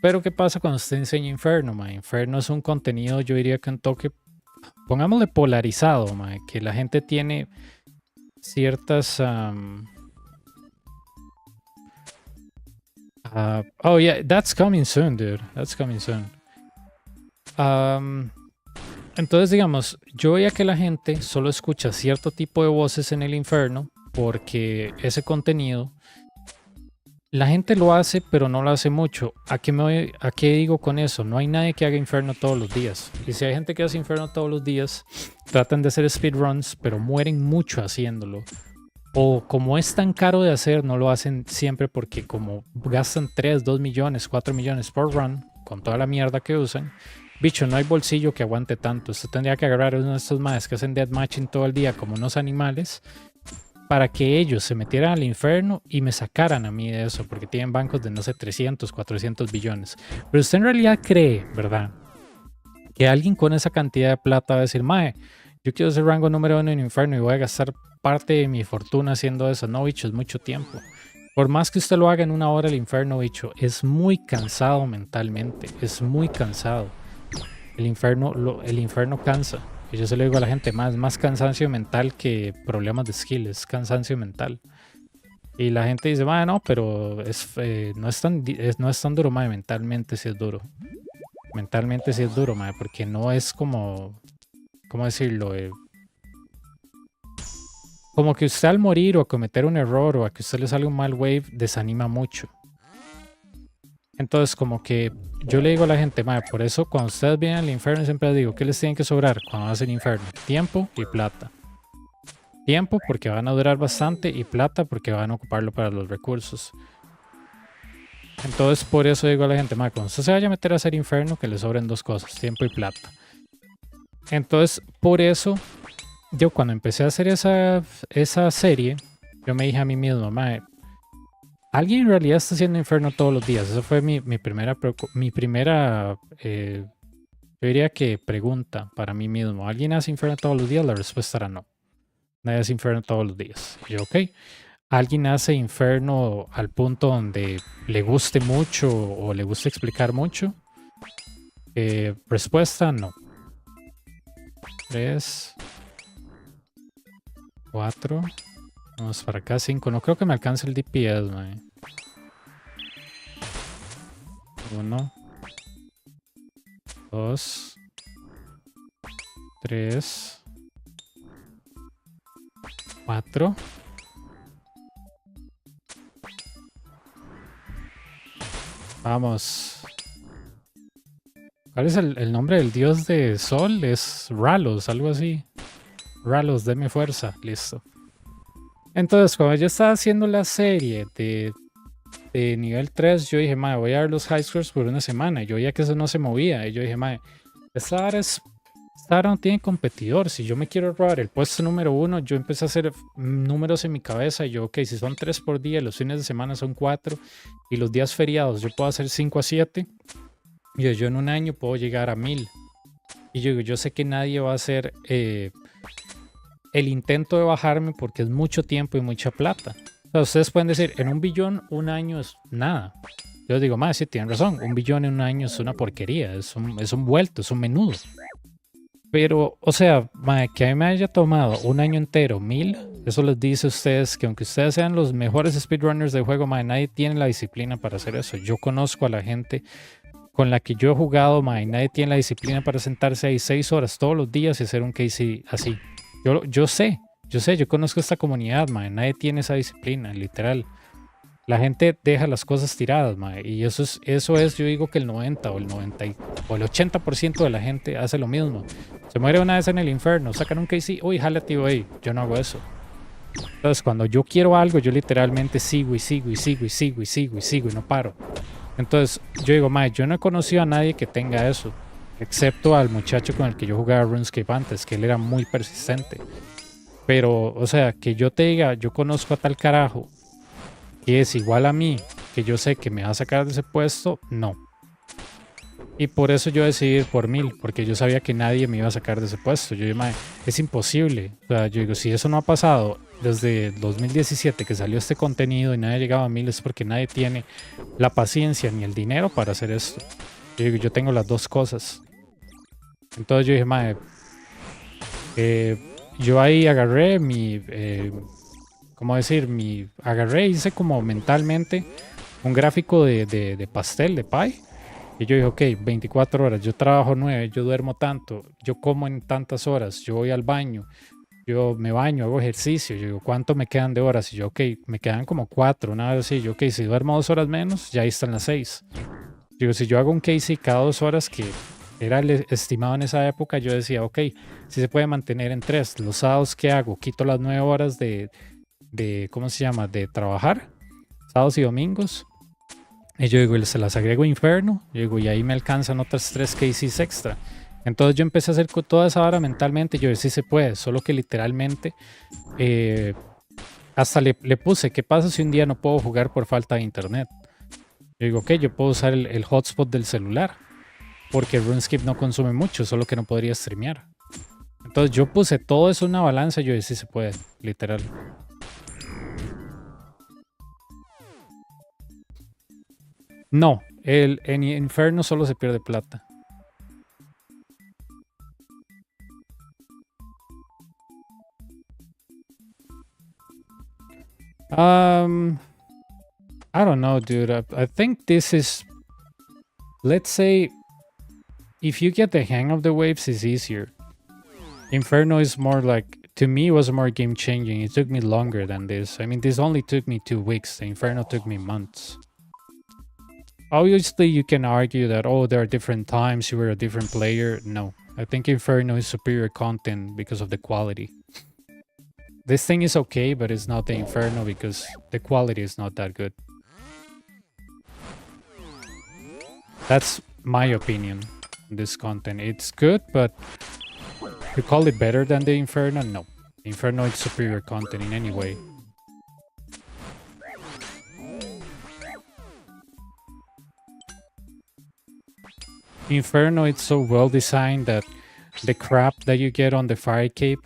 Pero ¿qué pasa cuando usted enseña Inferno, mae? Inferno es un contenido, yo diría que un toque, pongámosle polarizado, mae, que la gente tiene ciertas... oh yeah, that's coming soon, dude. That's coming soon. Entonces, digamos, yo veía que la gente solo escucha cierto tipo de voces en el Inferno porque ese contenido la gente lo hace, pero no lo hace mucho. ¿A qué digo con eso? No hay nadie que haga Inferno todos los días. Y si hay gente que hace Inferno todos los días, tratan de hacer speedruns, pero mueren mucho haciéndolo. O como es tan caro de hacer, no lo hacen siempre porque como gastan 3, 2 millones, 4 millones por run, con toda la mierda que usan, bicho, no hay bolsillo que aguante tanto. Usted tendría que agarrar a uno de estos maes que hacen deathmatching todo el día como unos animales para que ellos se metieran al infierno y me sacaran a mí de eso, porque tienen bancos de, no sé, 300, 400 billones. Pero usted en realidad cree, ¿verdad?, que alguien con esa cantidad de plata va a decir, mae, yo quiero ser rango número 1 en infierno y voy a gastar parte de mi fortuna haciendo eso. No, bicho, es mucho tiempo. Por más que usted lo haga en una hora el infierno, bicho, es muy cansado mentalmente, es muy cansado. El infierno cansa. Y yo se lo digo a la gente, más cansancio mental que problemas de skill, es cansancio mental. Y la gente dice, no, pero no es tan duro, mae, mentalmente sí es duro. Mentalmente sí es duro, mae, porque no es como, ¿cómo decirlo? Como que usted al morir o a cometer un error o a que usted le salga un mal wave, desanima mucho. Entonces, como que yo le digo a la gente, madre, por eso cuando ustedes vienen al infierno siempre les digo, ¿qué les tienen que sobrar cuando hacen infierno? Tiempo y plata. Tiempo porque van a durar bastante y plata porque van a ocuparlo para los recursos. Entonces, por eso digo a la gente, madre, cuando usted se vaya a meter a hacer infierno, que le sobren dos cosas, tiempo y plata. Entonces, por eso, yo cuando empecé a hacer esa serie, yo me dije a mí mismo, madre, alguien en realidad está haciendo infierno todos los días. Esa fue mi primera, yo diría que pregunta para mí mismo. ¿Alguien hace infierno todos los días? La respuesta era no. Nadie hace infierno todos los días. Y yo, ok. ¿Alguien hace infierno al punto donde le guste mucho o le guste explicar mucho? Respuesta, no. 3, 4... Vamos para acá, 5. No creo que me alcance el DPS, man. 1, 2, 3, 4. Vamos. ¿Cuál es el nombre del dios de sol? Es Ralos, algo así. Ralos, deme fuerza. Listo. Entonces, cuando yo estaba haciendo la serie de nivel 3, yo dije, madre, voy a dar los high scores por una semana. Y yo veía que eso no se movía. Y yo dije, madre, esta hora no tiene competidor. Si yo me quiero robar el puesto número 1, yo empecé a hacer números en mi cabeza. Y yo, ok, si son 3 por día, los fines de semana son 4. Y los días feriados yo puedo hacer 5 a 7. Y yo en un año puedo llegar a 1000. Y yo digo, yo sé que nadie va a hacer... el intento de bajarme porque es mucho tiempo y mucha plata. O sea, ustedes pueden decir, en 1 billón, un año es nada. Yo digo, más, sí, tienen razón. 1 billón en un año es una porquería, es un vuelto, es un menudo. Pero, o sea, que a mí me haya tomado un año entero, 1000, eso les dice a ustedes que aunque ustedes sean los mejores speedrunners del juego, nadie tiene la disciplina para hacer eso. Yo conozco a la gente con la que yo he jugado, nadie tiene la disciplina para sentarse ahí 6 horas todos los días y hacer un KC así. Yo sé, yo conozco esta comunidad, nadie tiene esa disciplina, literal. La gente deja las cosas tiradas, y eso es, yo digo que el 90 o el 90 o el 80% de la gente hace lo mismo. Se muere una vez en el infierno, sacan un KC, uy, jale tío, yo no hago eso. Entonces, cuando yo quiero algo, yo literalmente sigo y no paro. Entonces, yo digo, yo no he conocido a nadie que tenga eso. Excepto al muchacho con el que yo jugaba RuneScape antes, que él era muy persistente. Pero, o sea, que yo te diga, yo conozco a tal carajo que es igual a mí, que yo sé que me va a sacar de ese puesto, no. Y por eso yo decidí ir por 1000, porque yo sabía que nadie me iba a sacar de ese puesto. Yo dije, es imposible. O sea, yo digo, si eso no ha pasado desde 2017 que salió este contenido y nadie ha llegado a 1000 es porque nadie tiene la paciencia ni el dinero para hacer esto. Yo digo, yo tengo las dos cosas. Entonces yo dije, madre, yo ahí agarré mi, ¿cómo decir? Hice como mentalmente un gráfico de pastel, de pie. Y yo dije, ok, 24 horas, yo trabajo 9, yo duermo tanto, yo como en tantas horas, yo voy al baño, yo me baño, hago ejercicio. Yo digo, ¿cuánto me quedan de horas? Y yo, ok, me quedan como 4, una vez así. Yo, ok, si duermo 2 horas menos, ya ahí están las 6. Digo, si yo hago un KC cada 2 horas, que era el estimado en esa época, yo decía, ok, si se puede mantener en 3. Los sábados, ¿qué hago? Quito las 9 horas de ¿cómo se llama? De trabajar, sábados y domingos. Y yo digo, se las agrego a Inferno. Yo digo, y ahí me alcanzan otras 3 KCs extra. Entonces yo empecé a hacer toda esa hora mentalmente. Yo dije, sí se puede, solo que literalmente hasta le puse, ¿qué pasa si un día no puedo jugar por falta de internet? Yo digo, ok, yo puedo usar el hotspot del celular, porque RuneScape no consume mucho, solo que no podría streamear. Entonces yo puse todo eso en una balanza y yo dije, sí se puede, literal. No, en Inferno solo se pierde plata. I don't know, dude. I think this is, let's say, if you get the hang of the waves, it's easier. Inferno is more like, to me, it was more game changing. It took me longer than this. I mean, this only took me 2 weeks. The Inferno took me months. Obviously, you can argue that, oh, there are different times, you were a different player. No, I think Inferno is superior content because of the quality. This thing is okay, but it's not the Inferno because the quality is not that good. That's my opinion on this content. It's good, but you call it better than the Inferno? No. Inferno is superior content in any way. Inferno, it's so well designed that the crap that you get on the fire cape,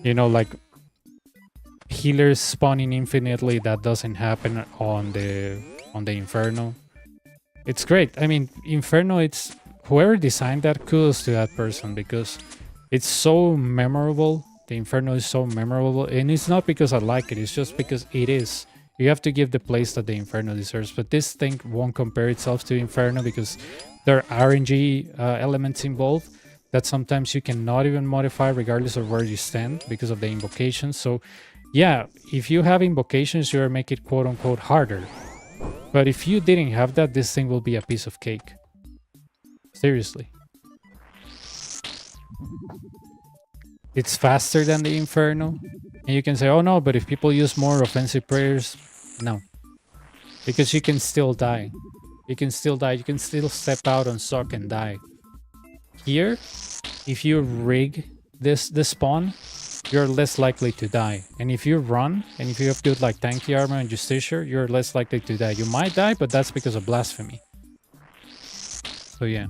you know, like healers spawning infinitely, that doesn't happen on the Inferno. It's great. I mean, Inferno, it's whoever designed that, kudos to that person, because it's so memorable. The Inferno is so memorable, and it's not because I like it, it's just because it is. You have to give the place that the Inferno deserves, but this thing won't compare itself to Inferno because there are RNG elements involved that sometimes you cannot even modify regardless of where you stand because of the invocations. So yeah, if you have invocations, you make it quote-unquote harder. But if you didn't have that, this thing will be a piece of cake. Seriously. It's faster than the Inferno. And you can say, oh no, but if people use more offensive prayers, no. Because you can still die. You can still die. You can still step out on suck and die. Here, if you rig the spawn, you're less likely to die. And if you run, and if you have good like tanky armor and Justiciar, you're less likely to die. You might die, but that's because of blasphemy. So yeah.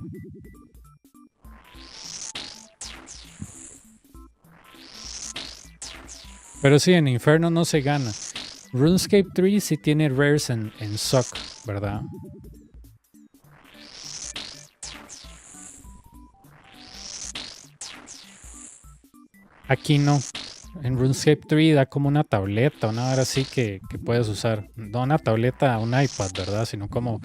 Pero sí, en Inferno no se gana. RuneScape 3 sí tiene rares en Suck, ¿verdad? Aquí no. En RuneScape 3 da como una tableta, una hora así que puedes usar. No una tableta, un iPad, ¿verdad? Sino como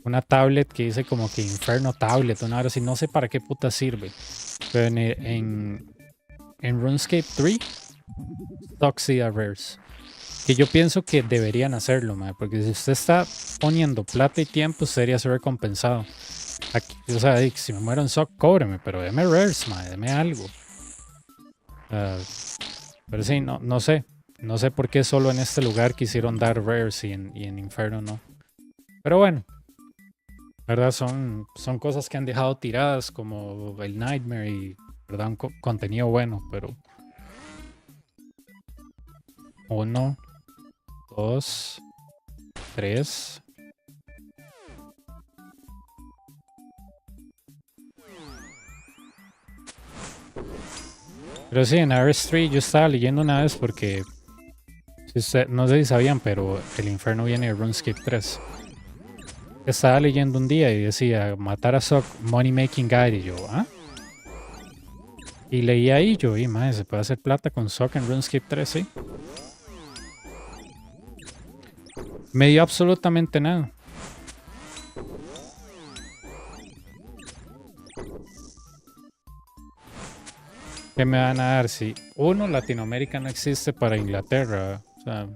una tablet que dice como que Inferno Tablet, una hora así. No sé para qué puta sirve. Pero en RuneScape 3... Toxic rares. Que yo pienso que deberían hacerlo, man, porque si usted está poniendo plata y tiempo, sería ser recompensado. Aquí, o sea, si me muero en SOC, cóbreme, pero deme rares, man, deme algo. Pero sí, no sé. No sé por qué solo en este lugar quisieron dar rares y en Inferno no. Pero bueno. ¿Verdad? Son cosas que han dejado tiradas como el Nightmare y, ¿verdad? Un contenido bueno, pero... 1, 2, 3. Pero sí, en OSRS yo estaba leyendo una vez porque, no sé si sabían, pero el infierno viene de RuneScape 3. Estaba leyendo un día y decía, matar a Sock, Money Making Guide, y yo, ¿ah? Y leí ahí, yo, y madre, se puede hacer plata con Sock en RuneScape 3, sí. Me dio absolutamente nada. ¿Qué me van a dar si uno, Latinoamérica no existe para Inglaterra? O sea,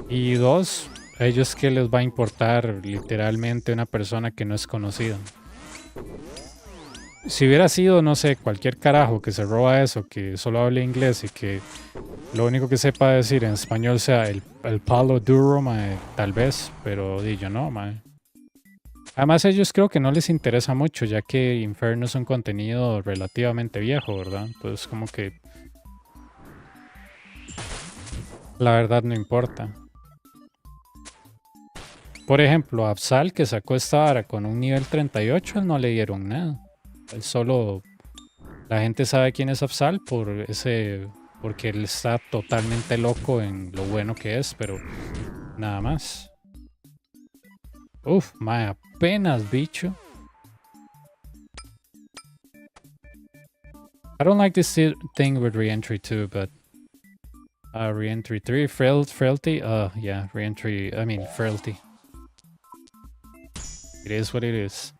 y dos, a ellos qué les va a importar literalmente una persona que no es conocida. Si hubiera sido, no sé, cualquier carajo que se roba eso, que solo hable inglés y que lo único que sepa decir en español sea el palo duro, mae, tal vez, pero yo no, mae. Además ellos creo que no les interesa mucho, ya que Inferno es un contenido relativamente viejo, ¿verdad? Entonces como que la verdad no importa. Por ejemplo, a Absal, que sacó esta vara con un nivel 38, no le dieron nada. Él solo... La gente sabe quién es Absal porque él está totalmente loco en lo bueno que es, pero nada más. Uf, mae, apenas, bicho. I don't like this thing with reentry too, but reentry 3, frailty, yeah, reentry, I mean, frailty. It is what it is.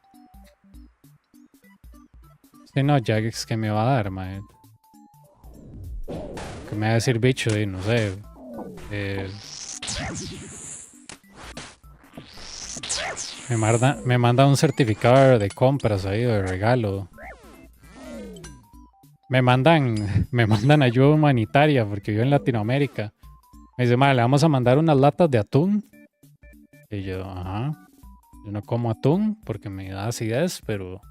Si no, Jagex, ¿qué me va a dar, mae? ¿Qué me va a decir bicho? Y no sé. Me manda un certificado de compras ahí, de regalo. Me mandan ayuda humanitaria porque vivo en Latinoamérica. Me dice, madre, le vamos a mandar unas latas de atún. Y yo, ajá. Yo no como atún porque me da acidez, pero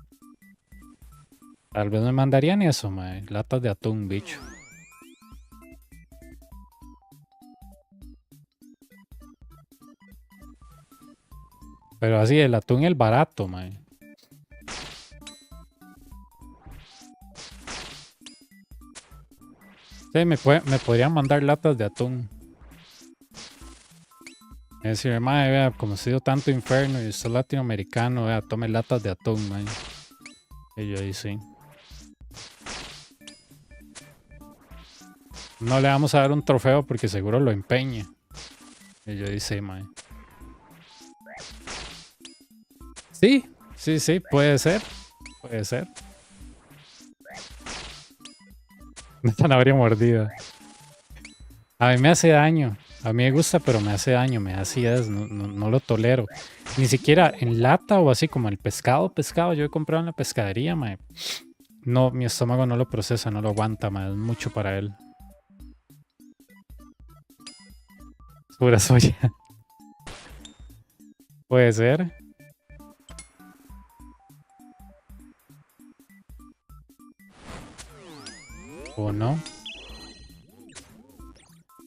tal vez me mandarían eso, madre. Latas de atún, bicho. Pero así, el atún el barato, madre. Sí, me podrían mandar latas de atún. Es decir, madre, vea, como ha sido tanto infierno y usted es latinoamericano, vea, tome latas de atún, madre. Y yo ahí sí. No le vamos a dar un trofeo porque seguro lo empeña. Y yo ahí sí, madre. Sí, puede ser. Puede ser. Una zanahoria mordida. A mí me hace daño. A mí me gusta, pero me hace daño. Me da acidez. No lo tolero. Ni siquiera en lata o así como el pescado. Yo he comprado en la pescadería, mae. No, mi estómago no lo procesa, no lo aguanta, mae. Es mucho para él. Pura soya. Puede ser. ¿O no?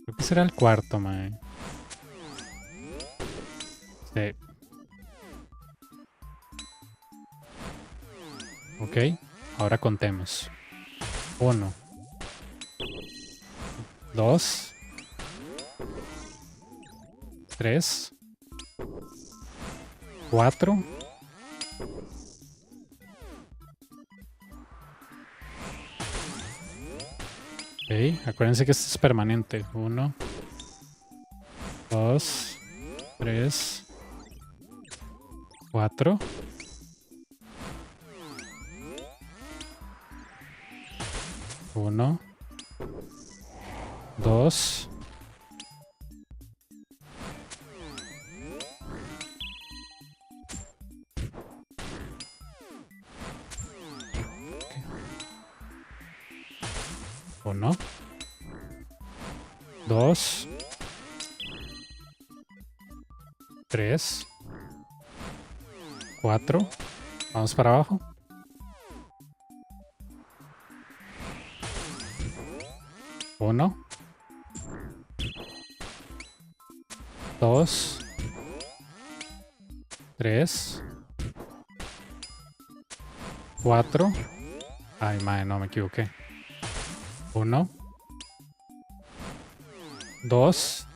Creo que será el cuarto, mae. Sí. Ok. Ahora contemos. 1. 2. 3. 4. Ok, acuérdense que esto es permanente. 1, 2, 3, 4. 1, 2. Uno, 2, 3, 4. Vamos para abajo. 1, 2, 3, 4. Ay, madre, no me equivoqué. 1, 2,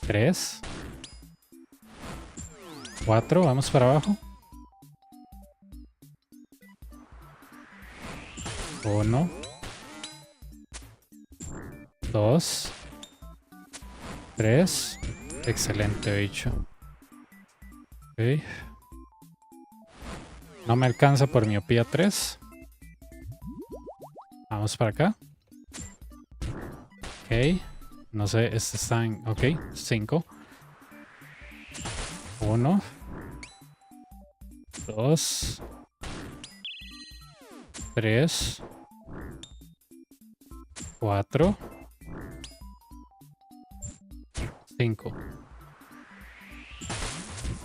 3, 4, vamos para abajo. 1, 2, 3. Excelente, bicho. Ok. No me alcanza por miopía 3. Vamos para acá. Ok. No sé, este está en... Ok, 5. 1, 2, 3, 4, 5.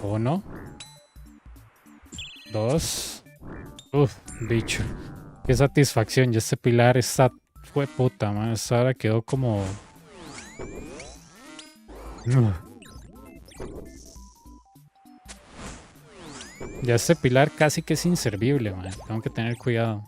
1, 2. Uf, bicho. Qué satisfacción. Ya este pilar está... Fue puta, man. Esta ahora quedó como... Ya este pilar casi que es inservible, man. Tengo que tener cuidado.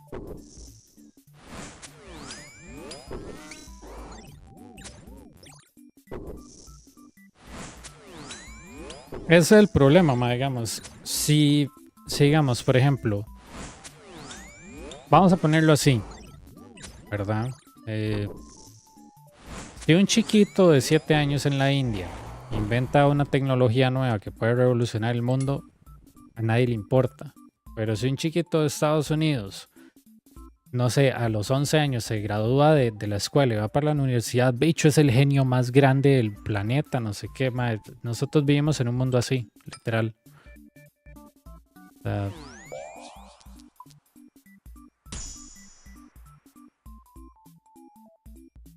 Ese es el problema, ma, digamos. Si digamos, por ejemplo, vamos a ponerlo así, ¿verdad? Si un chiquito de 7 años en la India inventa una tecnología nueva que puede revolucionar el mundo, a nadie le importa. Pero si un chiquito de Estados Unidos, no sé, a los 11 años se gradúa de la escuela y va para la universidad, bicho, es el genio más grande del planeta, no sé qué, ma. Nosotros vivimos en un mundo así, literal. O sea,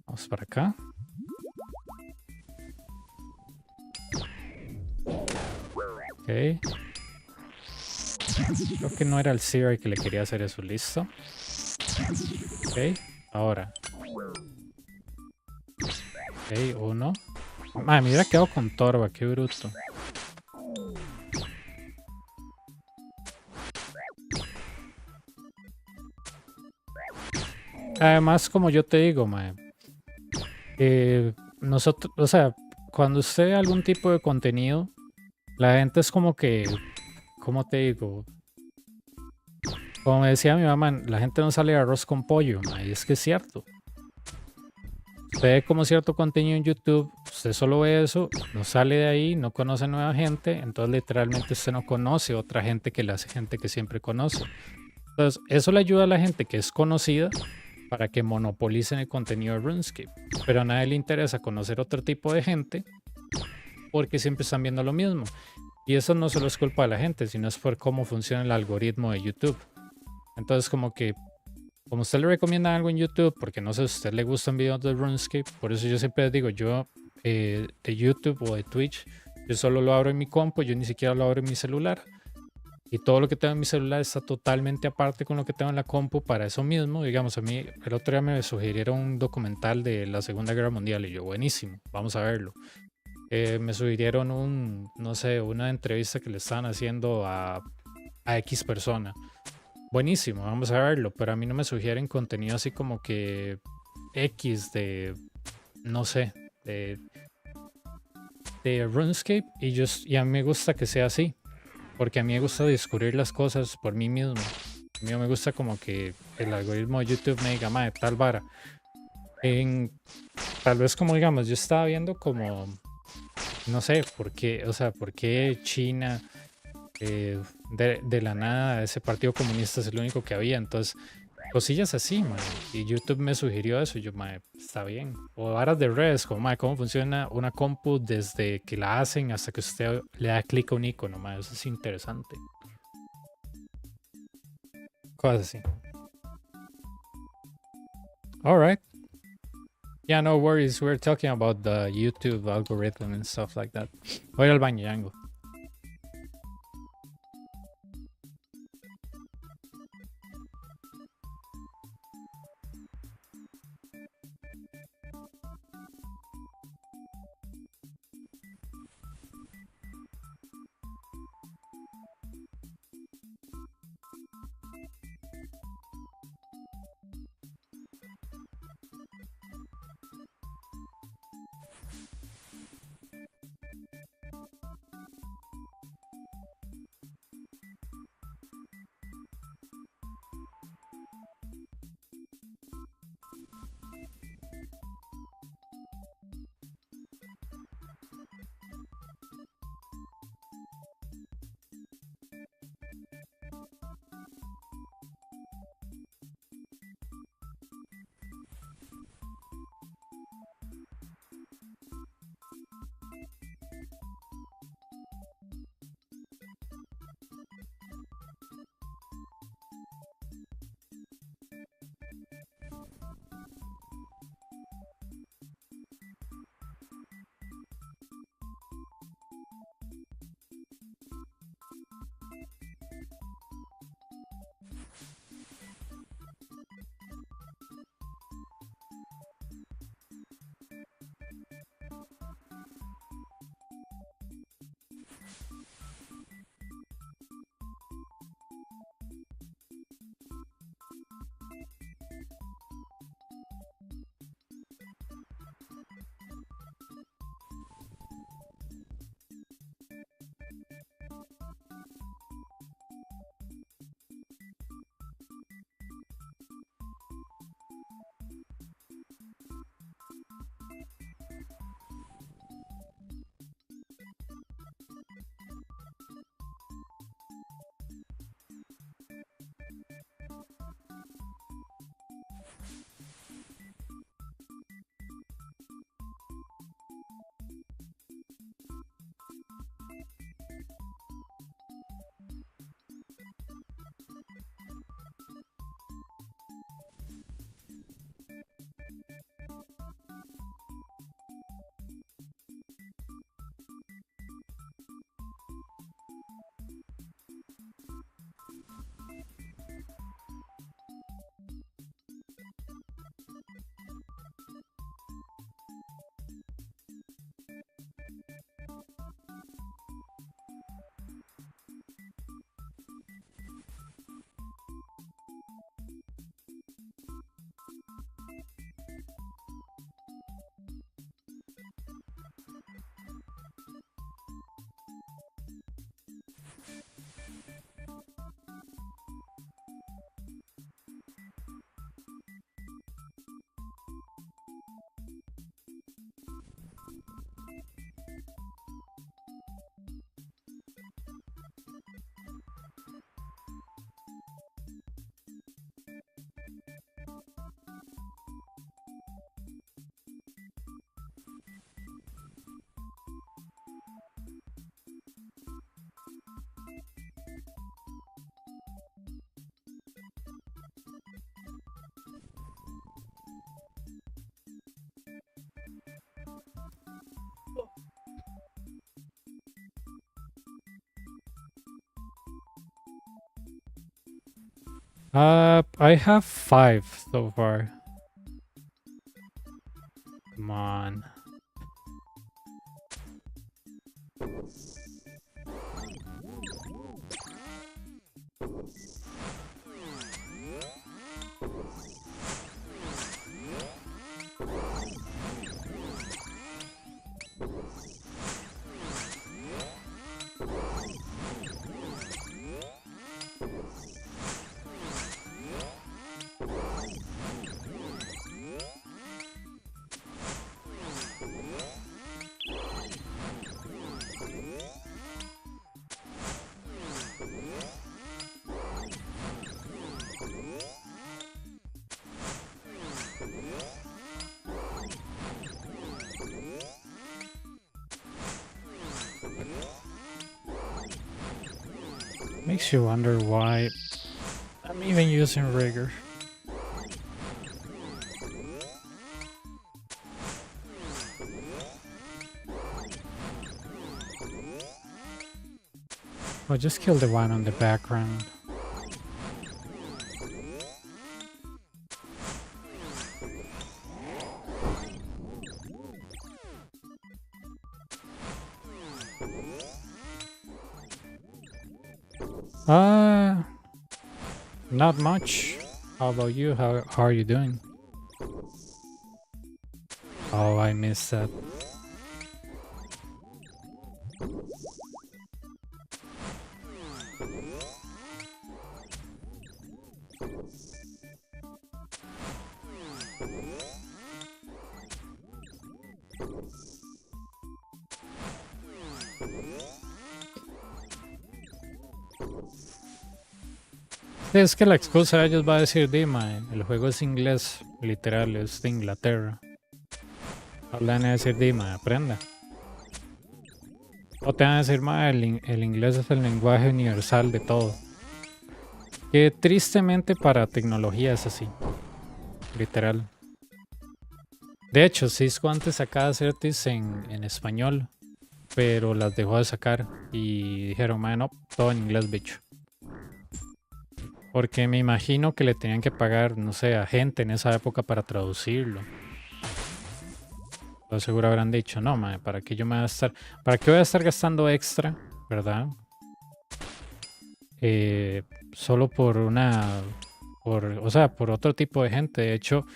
vamos para acá. Ok. Creo que no era el Zero que le quería hacer eso. Listo. Ok. Ahora. Ok, 1. Ah, me hubiera quedado con Torba. Qué bruto. Además, como yo te digo, mae, nosotros, o sea, cuando usted ve algún tipo de contenido, la gente es como que, ¿cómo te digo? Como me decía mi mamá, la gente no sale de arroz con pollo, mae, y es que es cierto. Usted ve como cierto contenido en YouTube, usted solo ve eso, no sale de ahí, no conoce nueva gente, entonces literalmente usted no conoce otra gente que le hace gente que siempre conoce. Entonces, eso le ayuda a la gente que es conocida para que monopolicen el contenido de RuneScape. Pero a nadie le interesa conocer otro tipo de gente porque siempre están viendo lo mismo. Y eso no solo es culpa de la gente, sino es por cómo funciona el algoritmo de YouTube. Entonces, como usted le recomienda algo en YouTube, porque no sé si a usted le gustan videos de RuneScape, por eso yo siempre les digo, yo de YouTube o de Twitch, yo solo lo abro en mi compu, yo ni siquiera lo abro en mi celular. Y todo lo que tengo en mi celular está totalmente aparte con lo que tengo en la compu para eso mismo. Digamos, a mí el otro día me sugirieron un documental de la Segunda Guerra Mundial y yo, buenísimo, vamos a verlo. Me sugirieron no sé, una entrevista que le estaban haciendo a X persona. Buenísimo, vamos a verlo, pero a mí no me sugieren contenido así como que X no sé, de RuneScape y a mí me gusta que sea así. Porque a mí me gusta descubrir las cosas por mí mismo. A mí me gusta como que el algoritmo de YouTube me diga, madre, tal vara. Tal vez como digamos, yo estaba viendo como, no sé, por qué, o sea, por qué China, de la nada, ese partido comunista es el único que había. Entonces, cosillas así, man. Y YouTube me sugirió eso. Y yo, madre, está bien. O varas de redes, como, madre, cómo funciona una compu desde que la hacen hasta que usted le da clic a un icono, madre. Eso es interesante. Cosas así. All right. Yeah, no worries. We're talking about the YouTube algorithm and stuff like that. Voy al baño, Yango. I have 5 so far. Come on. Makes you wonder why I'm even using rigor. I'll just kill the one on the background. Not much. How about you? How are you doing? Oh, I missed that. Sí, es que la excusa de ellos va a decir, Dima, el juego es inglés, literal, es de Inglaterra. Hablan de decir, Dima, aprenda. O te van a decir, ma, el inglés es el lenguaje universal de todo. Que tristemente para tecnología es así. Literal. De hecho, Cisco antes sacaba certis en español, pero las dejó de sacar y dijeron, ma, no, todo en inglés, bicho. Porque me imagino que le tenían que pagar, no sé, a gente en esa época para traducirlo. Lo seguro habrán dicho, no, ma, ¿para qué yo me voy a estar, para qué voy a estar gastando extra, verdad? Solo por o sea, por otro tipo de gente. De hecho,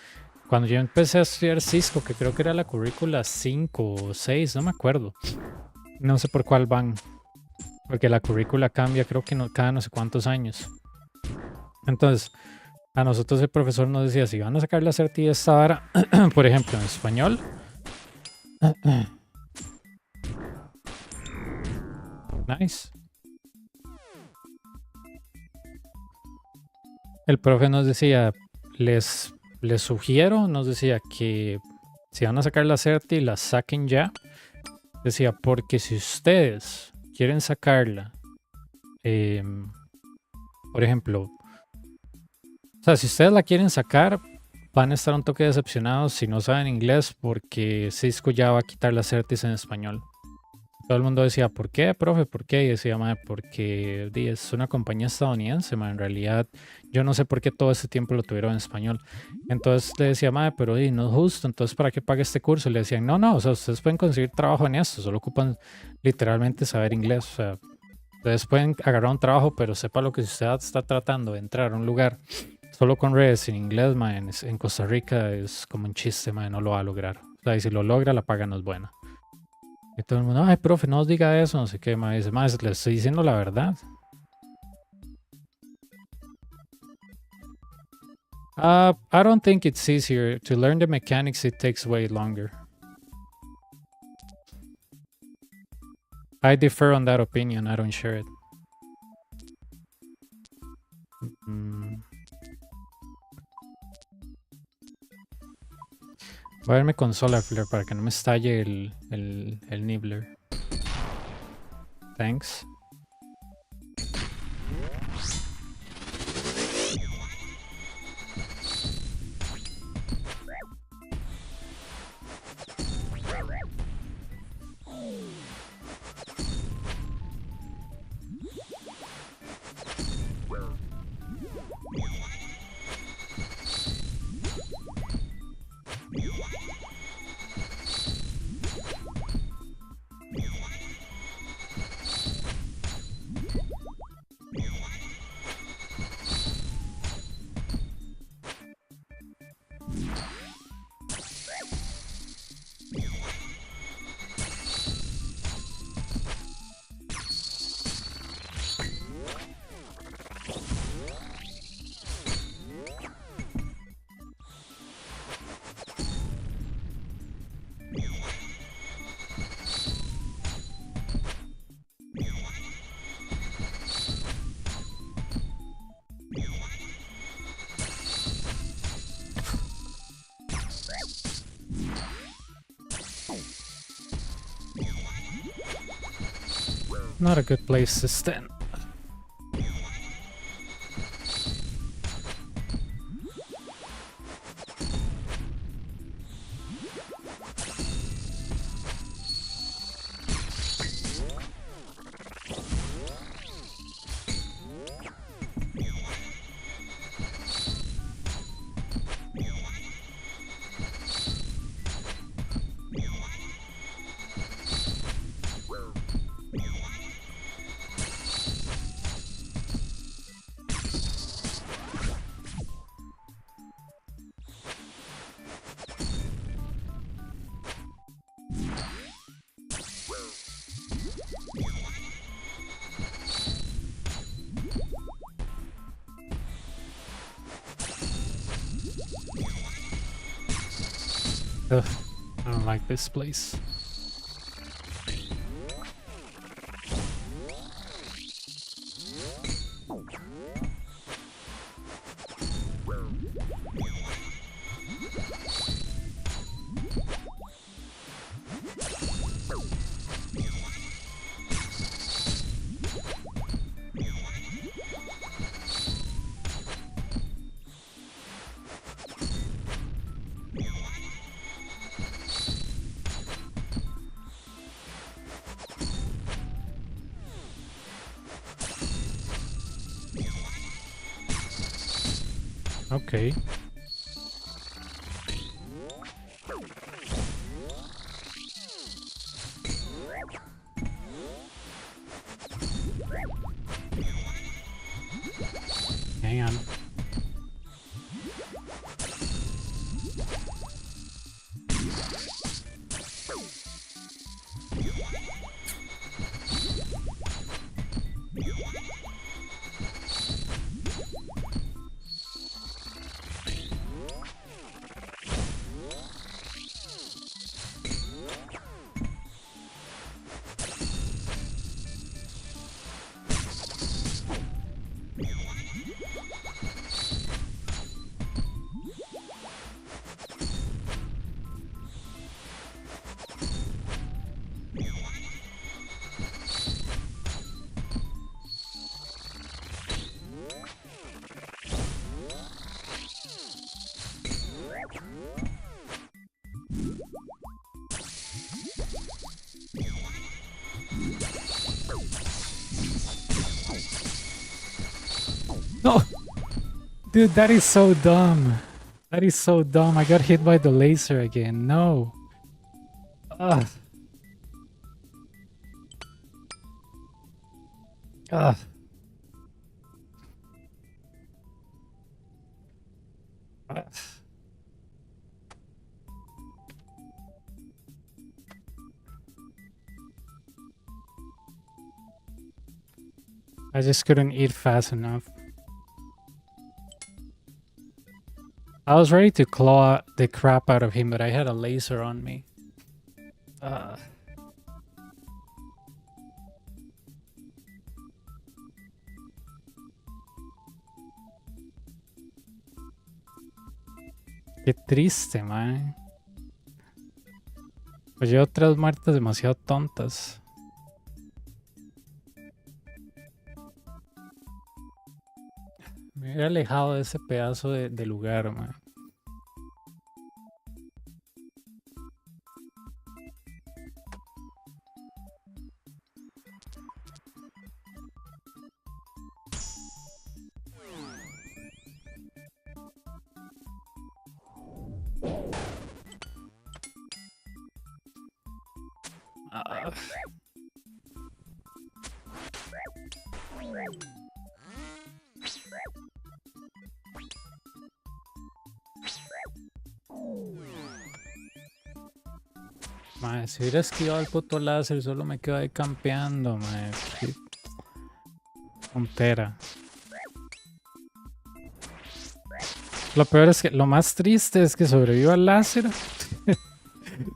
cuando yo empecé a estudiar Cisco, que creo que era la currícula 5 o 6, no me acuerdo. No sé por cuál van. Porque la currícula cambia, creo que cada no sé cuántos años. Entonces, a nosotros el profesor nos decía, si van a sacar la certi de esta vara, por ejemplo, en español. Nice. El profe nos decía, les sugiero, nos decía que si van a sacar la certi, la saquen ya. Decía, porque si ustedes quieren sacarla, por ejemplo, o sea, si ustedes la quieren sacar, van a estar un toque decepcionados si no saben inglés, porque Cisco ya va a quitar las certis en español. Todo el mundo decía, ¿por qué, profe? ¿Por qué? Y decía, madre, porque es una compañía estadounidense, madre. En realidad, yo no sé por qué todo ese tiempo lo tuvieron en español. Entonces le decía, madre, pero no es justo, entonces ¿para qué pague este curso? Y le decían, no, o sea, ustedes pueden conseguir trabajo en esto, solo ocupan literalmente saber inglés. O sea, ustedes pueden agarrar un trabajo, pero sepa lo que si usted está tratando de entrar a un lugar solo con redes sin inglés, madre, en Costa Rica es como un chiste, madre, no lo va a lograr. O sea, y si lo logra, la paga no es buena. Y todo el mundo, ay, profe, no os diga eso, no sé qué, más. Dice, más, le estoy diciendo la verdad. I don't think it's easier. To learn the mechanics, it takes way longer. I differ on that opinion. I don't share it. Voy a verme con Solar Flare para que no me estalle el Nibbler. Thanks. Not a good place to stand. Ugh, I don't like this place. Ok. Hang on. No! Dude, that is so dumb. That is so dumb. I got hit by the laser again. No. Ugh. Ugh. I just couldn't eat fast enough. I was ready to claw the crap out of him, but I had a laser on me. Qué triste, man. Pues llevo 3 muertes demasiado tontas. Me hubiera alejado de ese pedazo de lugar, man. Madre, si hubiera esquivado el puto láser, solo me quedo ahí campeando, madre. Qué tontera. Lo peor es que, lo más triste es que sobrevivo al láser.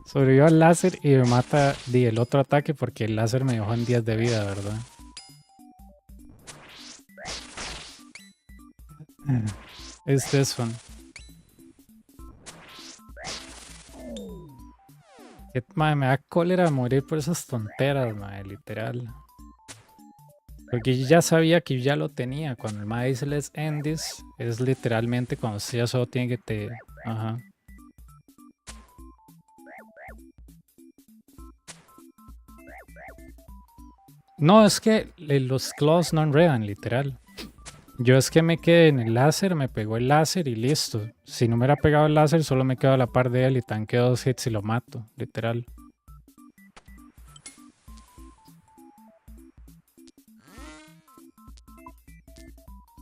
Sobrevivo al láser y me mata el otro ataque porque el láser me dejó en 10 de vida, ¿verdad? Es this one. Madre, me da cólera morir por esas tonteras, madre, literal. Porque yo ya sabía que ya lo tenía. Cuando el madre dice let's end this, es literalmente cuando usted ya solo tiene que te... Ajá. No, es que los claws no enredan, literal. Yo es que me quedé en el láser, me pegó el láser y listo. Si no me hubiera pegado el láser, solo me quedo a la par de él y tanqueo 2 hits y lo mato, literal.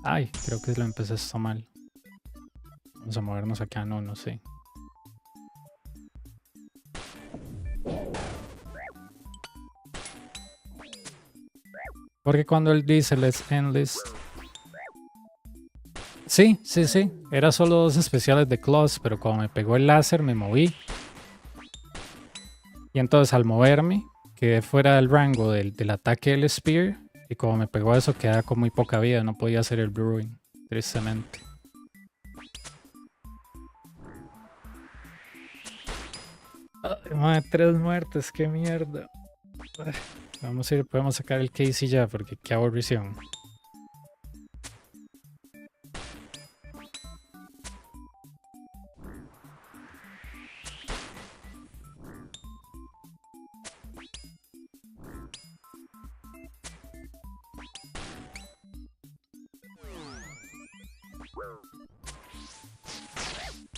Ay, creo que lo empecé esto mal. Vamos a movernos acá, no sé. Porque cuando él dice let's end this... Sí. Era solo 2 especiales de claws, pero cuando me pegó el láser me moví. Y entonces al moverme, quedé fuera del rango del ataque del spear. Y como me pegó eso, quedaba con muy poca vida. No podía hacer el brewing, tristemente. Ay, madre, 3 muertes, qué mierda. Vamos a ir, podemos sacar el Casey ya, porque qué aburrición.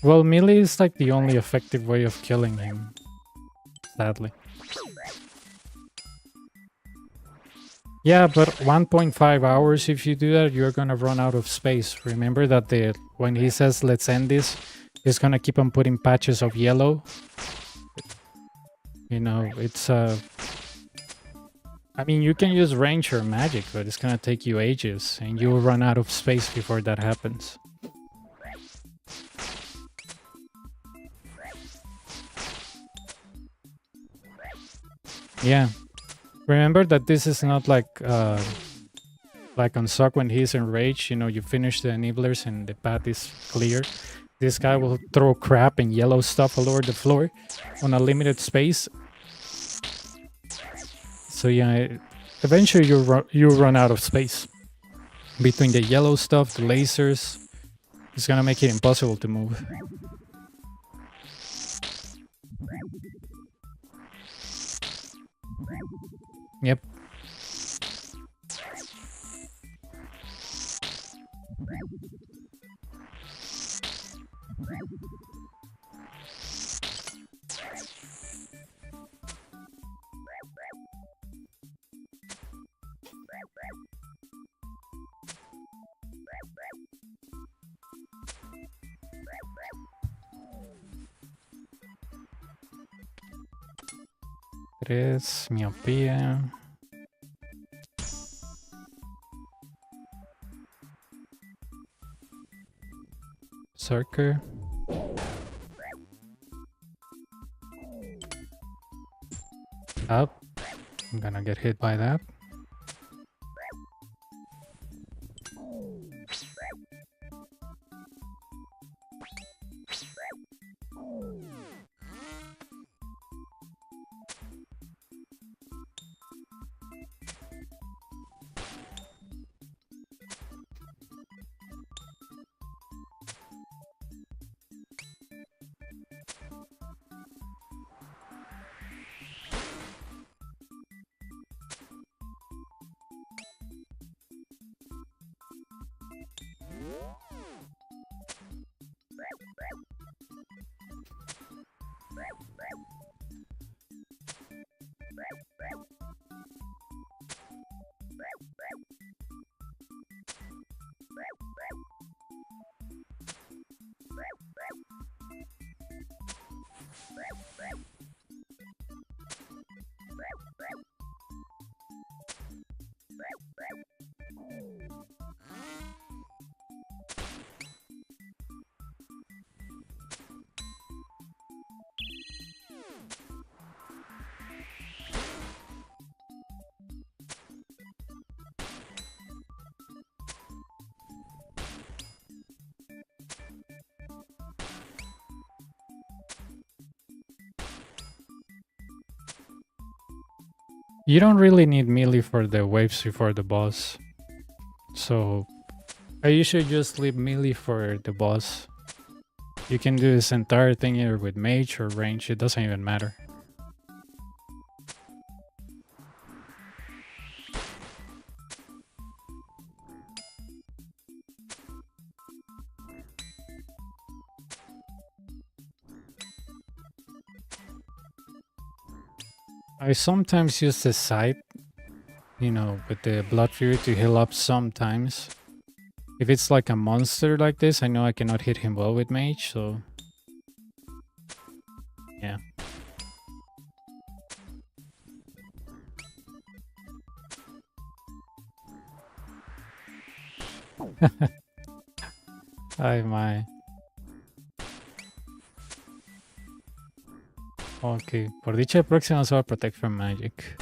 Well, melee is like the only effective way of killing him, sadly. Yeah, but 1.5 hours, if you do that, you're gonna run out of space. Remember that when he says, let's end this, he's gonna keep on putting patches of yellow. You know, it's... I mean, you can use range or magic, but it's gonna take you ages, and you'll run out of space before that happens. Yeah. Remember that this is not like on Suck when he's enraged, you know, you finish the enablers and the path is clear. This guy will throw crap and yellow stuff all over the floor on a limited space. So yeah, eventually you run out of space. Between the yellow stuff, the lasers, it's gonna make it impossible to move. Yep. Tres, miopía. Circle. Up. I'm gonna get hit by that. You don't really need melee for the waves before the boss. So I usually just leave melee for the boss. You can do this entire thing either with mage or range, it doesn't even matter. I sometimes use the scythe, you know, with the Blood Fury to heal up sometimes. If it's like a monster like this, I know I cannot hit him well with mage, so... yeah. Ay, my. Ok, por dicha el próximo se va a protect from magic.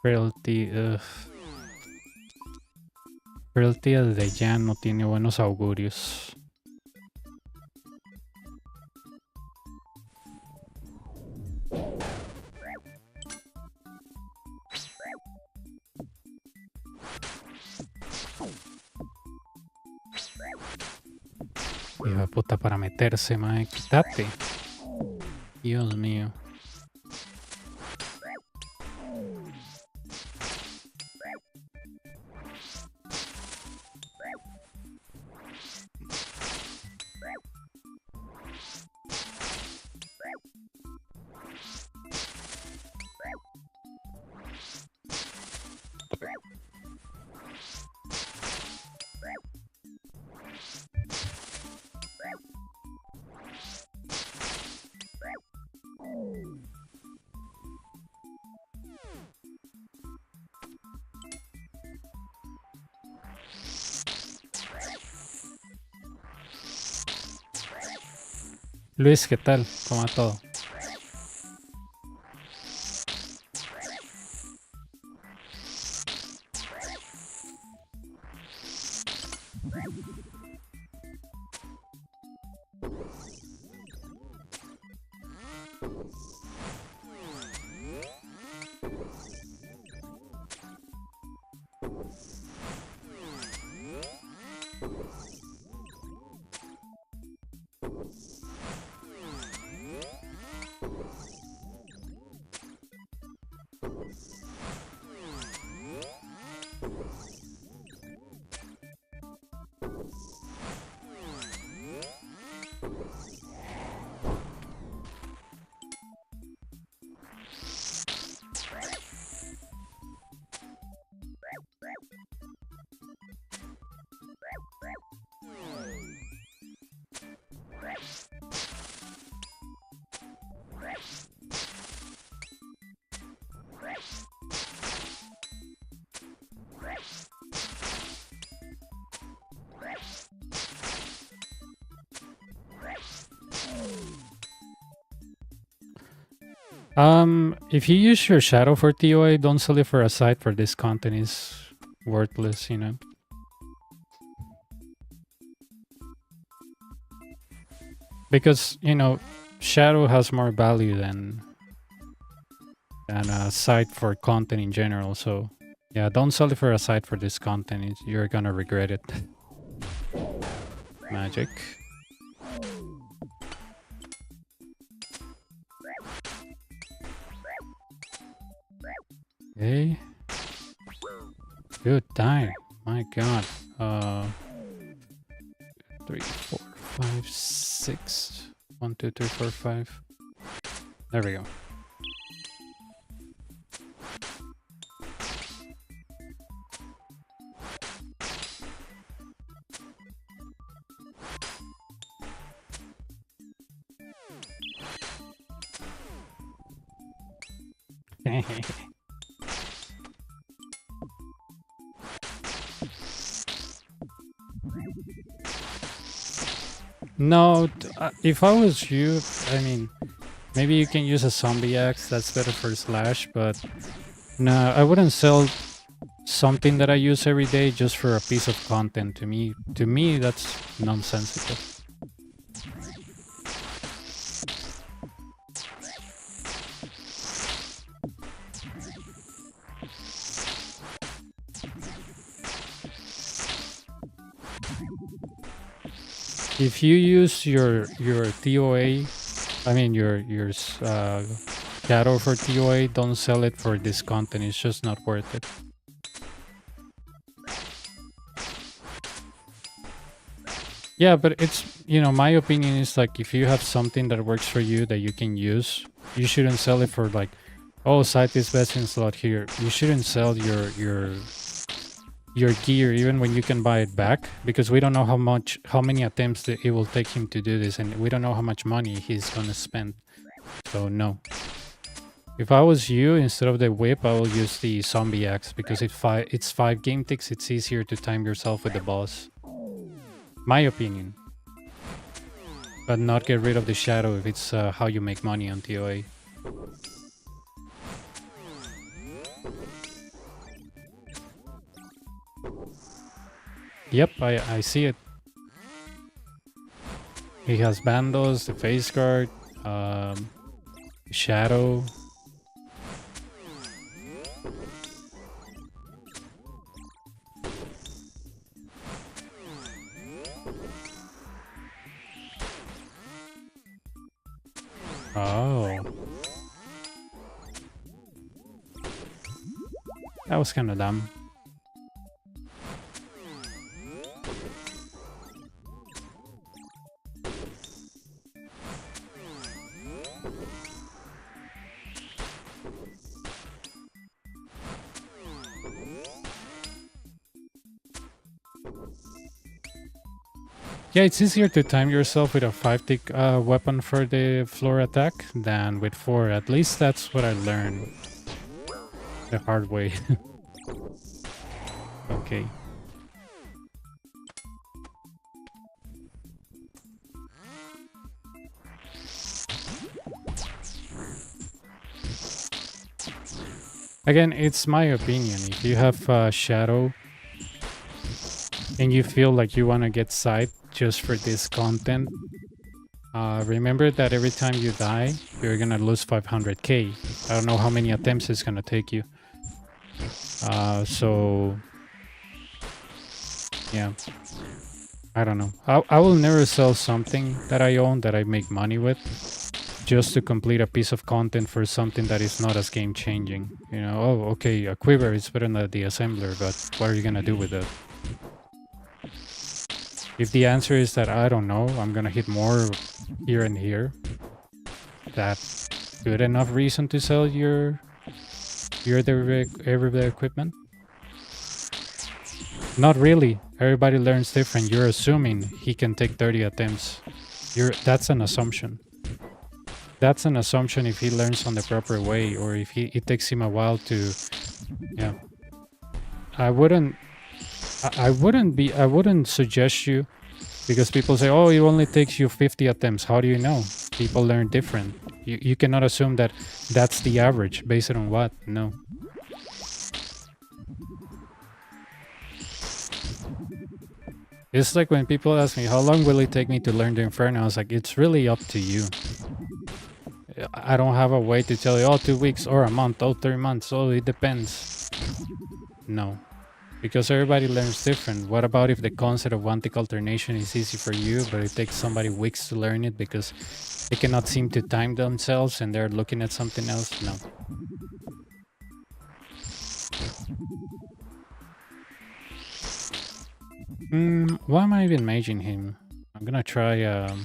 Frailty, Frailty de ya no tiene buenos augurios. Hijo de puta para meterse, mae, quítate. Dios mío. Luis, ¿qué tal? ¿Cómo va todo? If you use your shadow for TOA, don't sell it for a site for this content is worthless, you know. Because, you know, shadow has more value than a site for content in general, so yeah, don't sell it for a site for this content, you're gonna regret it. Magic. Okay. Good time. My god. 3, 4, 5, 6. 1, 2, 3, 4, 5. There we go. No, if I was you, I mean, maybe you can use a zombie axe, that's better for slash, but no, I wouldn't sell something that I use every day just for a piece of content. To me, that's nonsensical. If you use your TOA, I mean your shadow for TOA, don't sell it for this content. It's just not worth it. Yeah, but it's, you know, my opinion is like if you have something that works for you that you can use, you shouldn't sell it for like, oh, site is best in slot here. You shouldn't sell your your gear even when you can buy it back, because we don't know how many attempts that it will take him to do this, and we don't know how much money he's gonna spend. So no. If I was you, instead of the whip, I will use the zombie axe, because it's 5 game ticks. It's easier to time yourself with the boss. My opinion. But not get rid of the shadow if it's how you make money on TOA. Yep, I see it. He has bandos, the face guard, shadow. Oh. That was kind of dumb. Yeah, it's easier to time yourself with a 5-tick weapon for the floor attack than with 4. At least that's what I learned the hard way. Okay. Again, it's my opinion. If you have shadow and you feel like you want to get sight just for this content, remember that every time you die, you're gonna lose 500k. I don't know how many attempts it's gonna take you. So yeah, I don't know. I will never sell something that I own that I make money with just to complete a piece of content for something that is not as game changing. You know, oh, okay, a quiver is better than the assembler, but what are you gonna do with it? If the answer is that I don't know, I'm gonna hit more here and here, that's good enough reason to sell your everyday equipment? Not really. Everybody learns different. You're assuming he can take 30 attempts. That's an assumption. That's an assumption if he learns on the proper way, or if it takes him a while to, yeah. I wouldn't suggest you, because people say, oh, it only takes you 50 attempts. How do you know? People learn different. You cannot assume that that's the average. Based on what? No. It's like when people ask me, how long will it take me to learn the Inferno? I was like, it's really up to you. I don't have a way to tell you, oh, 2 weeks or a month, oh, 3 months. Oh, it depends. No. Because everybody learns different. What about if the concept of one-tick alternation is easy for you, but it takes somebody weeks to learn it because they cannot seem to time themselves and they're looking at something else? No. Why am I even maging him? I'm gonna try, yeah.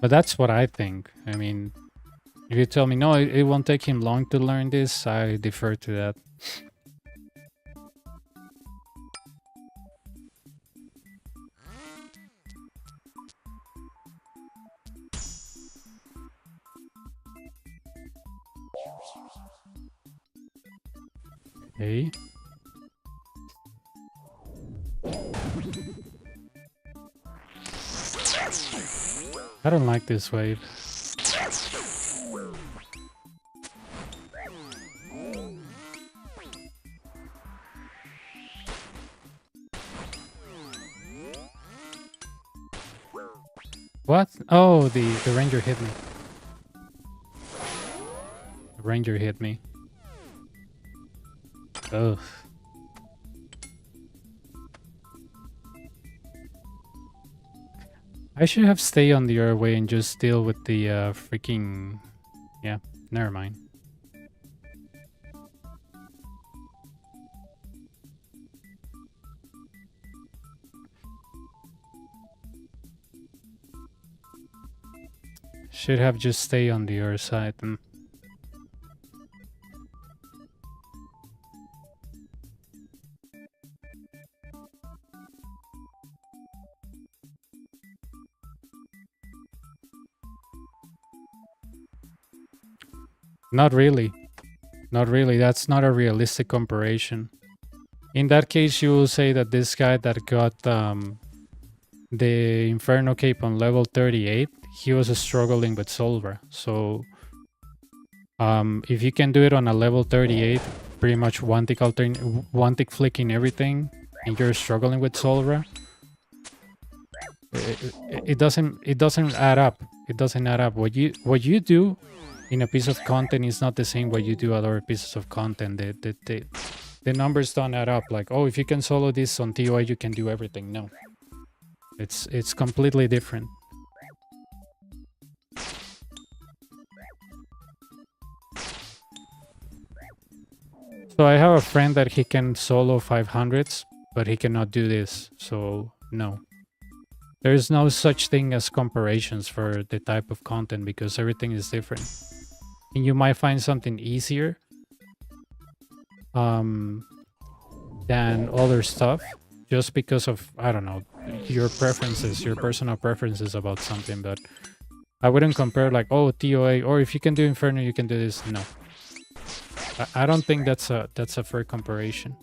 But that's what I think. I mean, if you tell me, no, it won't take him long to learn this, I defer to that. Okay. I don't like this wave. What? Oh, the ranger hit me. The ranger hit me. Ugh. I should have stayed on the other way and just deal with the freaking... Yeah, never mind. Should have just stayed on the other side. Not really. Not really. That's not a realistic comparison. In that case, you will say that this guy that got the Inferno Cape on level 38, he was struggling with Solra. So if you can do it on a level 38, pretty much one tick flicking everything, and you're struggling with Solra, it doesn't add up. It doesn't add up. What you do in a piece of content is not the same what you do other pieces of content. The numbers don't add up. Like, oh, if you can solo this on TOA, you can do everything. No, it's completely different. So I have a friend that he can solo 500s, but he cannot do this. So no, there is no such thing as comparisons for the type of content because everything is different. And you might find something easier than other stuff just because of, I don't know, your preferences, your personal preferences about something. But I wouldn't compare like, oh, TOA, or if you can do Inferno, you can do this. No, I don't think that's a fair comparison.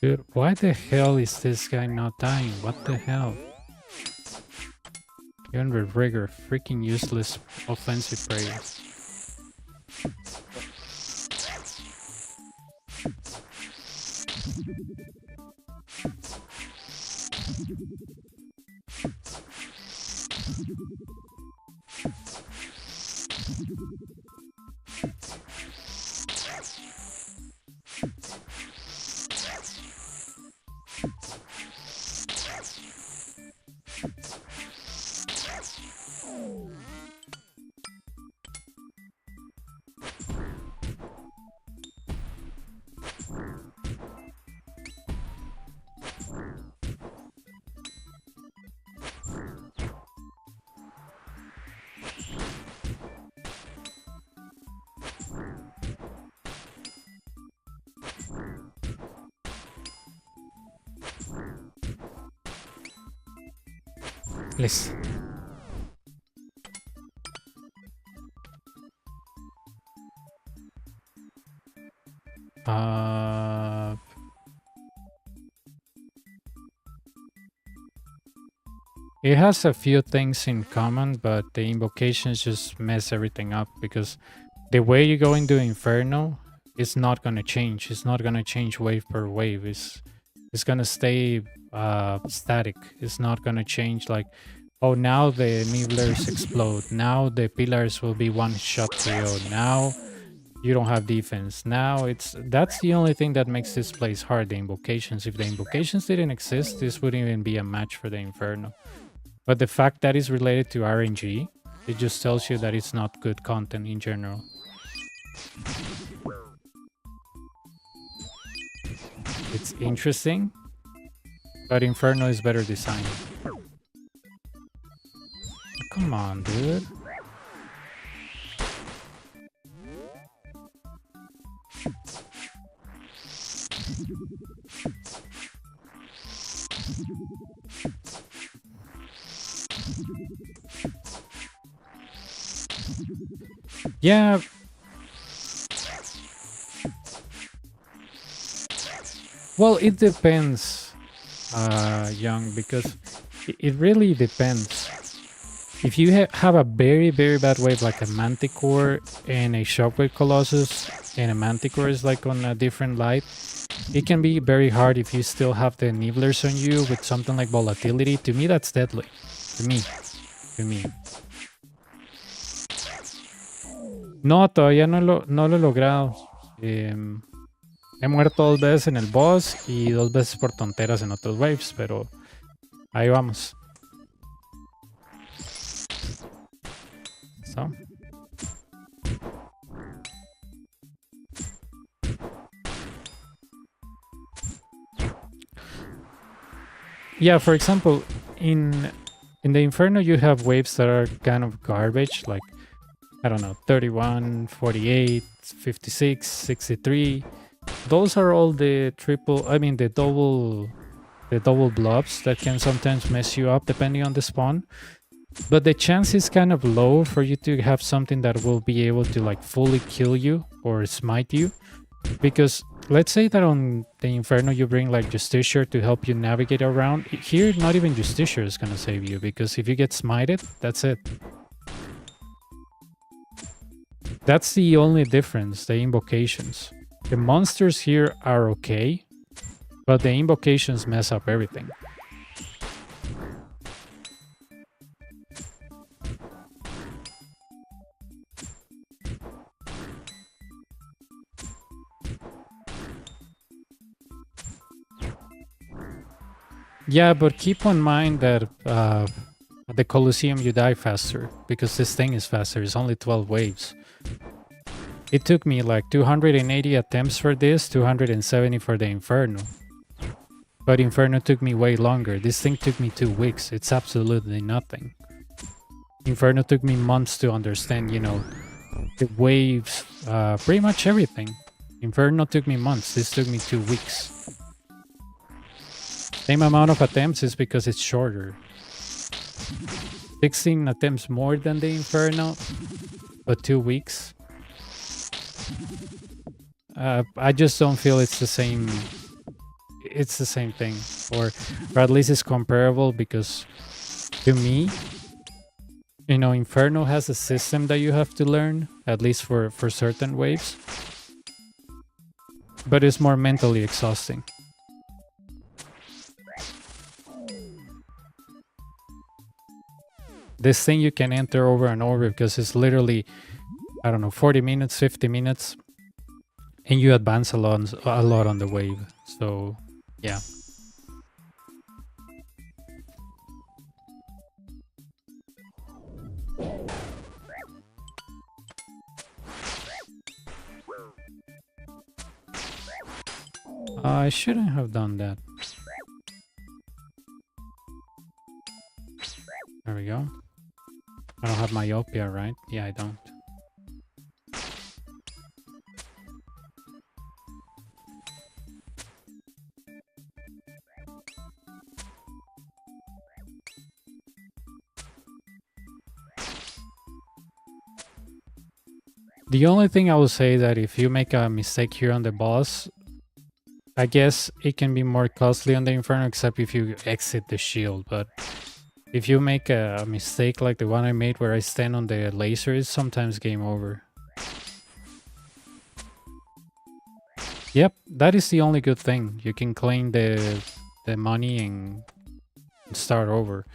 Dude, why the hell is this guy not dying? What the hell? Even with rigor, freaking useless offensive prayer. Please. It has a few things in common, but the invocations just mess everything up because the way you go into Inferno is not gonna change. It's not gonna change wave per wave. It's gonna stay static. It's not gonna change like, oh, now the nibblers explode. Now the pillars will be one shot KO. Now you don't have defense. Now that's the only thing that makes this place hard, the invocations. If the invocations didn't exist, this wouldn't even be a match for the Inferno. But the fact that it's related to RNG, it just tells you that it's not good content in general. It's interesting, but Inferno is better designed. Come on, dude. Yeah. Well, it depends, Young, because it really depends. If you have a very, very bad wave like a Manticore and a Shockwave Colossus, and a Manticore is like on a different light, it can be very hard if you still have the nibblers on you with something like volatility. To me, that's deadly. To me. No, todavía no lo he logrado. He muerto 2 veces en el boss y 2 veces por tonteras en otros waves, pero ahí vamos. So. Yeah, for example, in the Inferno you have waves that are kind of garbage, like, I don't know, 31, 48, 56, 63. Those are all the double blobs that can sometimes mess you up depending on the spawn. But the chance is kind of low for you to have something that will be able to like fully kill you or smite you. Because let's say that on the Inferno you bring like Justicia to help you navigate around. Here, not even Justicia is gonna save you, because if you get smited, that's it. That's the only difference, the invocations. The monsters here are okay, but the invocations mess up everything. Yeah, but keep in mind that at the Colosseum you die faster, because this thing is faster. It's only 12 waves. It took me like 280 attempts for this, 270 for the Inferno. But Inferno took me way longer. This thing took me 2 weeks. It's absolutely nothing. Inferno took me months to understand, you know, the waves, pretty much everything. Inferno took me months. This took me 2 weeks. Same amount of attempts is because it's shorter. 16 attempts more than the Inferno, but 2 weeks. I just don't feel it's the same. It's the same thing, or at least it's comparable, because to me, you know, Inferno has a system that you have to learn, at least for certain waves, but it's more mentally exhausting. This thing you can enter over and over because it's literally, I don't know, 40 minutes, 50 minutes, and you advance a lot on the wave. So, yeah. I shouldn't have done that. There we go. I don't have myopia, right? Yeah, I don't. The only thing I will say that if you make a mistake here on the boss, I guess it can be more costly on the Inferno, except if you exit the shield, but if you make a mistake like the one I made where I stand on the laser, it's sometimes game over. Yep, that is the only good thing. You can claim the money and start over.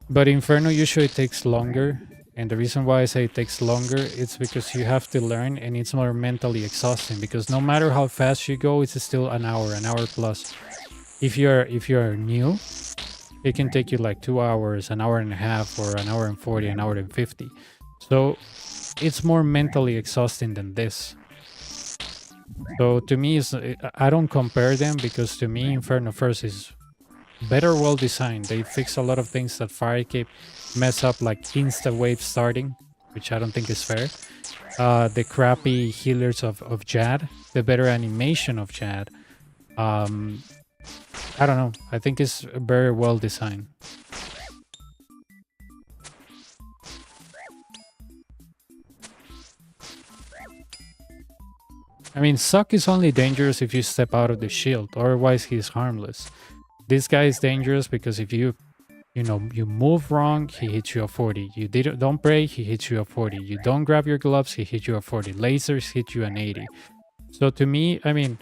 But Inferno usually takes longer, and the reason why I say it takes longer is because you have to learn, and it's more mentally exhausting, because no matter how fast you go, it's still an hour plus. If you're new, it can take you like 2 hours, an hour and a half, or an hour and 40, an hour and 50. So it's more mentally exhausting than this. So to me, I don't compare them, because to me, Inferno First is better, well designed. They fix a lot of things that Firecape mess up, like insta wave starting, which I don't think is fair. The crappy healers of Jad, the better animation of Jad. I don't know. I think it's very well designed. I mean, Suck is only dangerous if you step out of the shield, otherwise he's harmless. This guy is dangerous because if you move wrong, he hits you at 40. You don't pray, he hits you at 40. You don't grab your gloves, he hits you at 40. Lasers hit you at 80. So to me, I mean,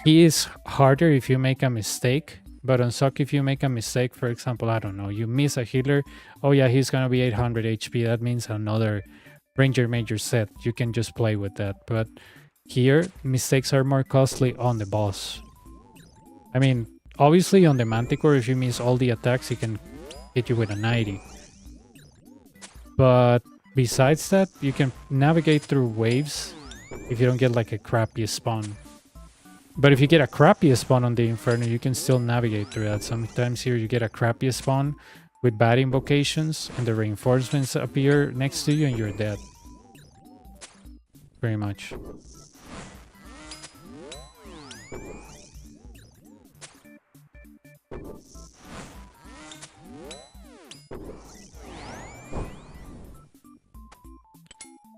he is harder if you make a mistake, but unsuck if you make a mistake. For example, I don't know, you miss a healer. Oh yeah, he's gonna be 800 HP. That means another ranger major set. You can just play with that. But here, mistakes are more costly on the boss. I mean, obviously on the Manticore, if you miss all the attacks, he can hit you with a 90. But besides that, you can navigate through waves if you don't get like a crappy spawn. But if you get a crappy spawn on the Inferno, you can still navigate through that. Sometimes here you get a crappy spawn with bad invocations and the reinforcements appear next to you and you're dead. Pretty much.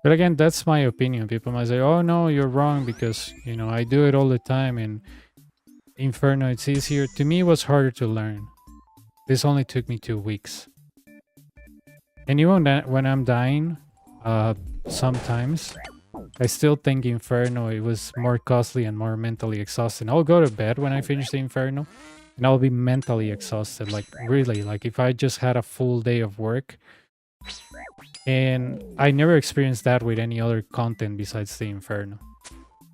But again, that's my opinion. People might say, oh no, you're wrong because, you know, I do it all the time and Inferno, it's easier. To me, it was harder to learn. This only took me 2 weeks. And even when I'm dying, sometimes, I still think Inferno, it was more costly and more mentally exhausting. I'll go to bed when I finish the Inferno and I'll be mentally exhausted. Like really, like if I just had a full day of work. And I never experienced that with any other content besides the Inferno.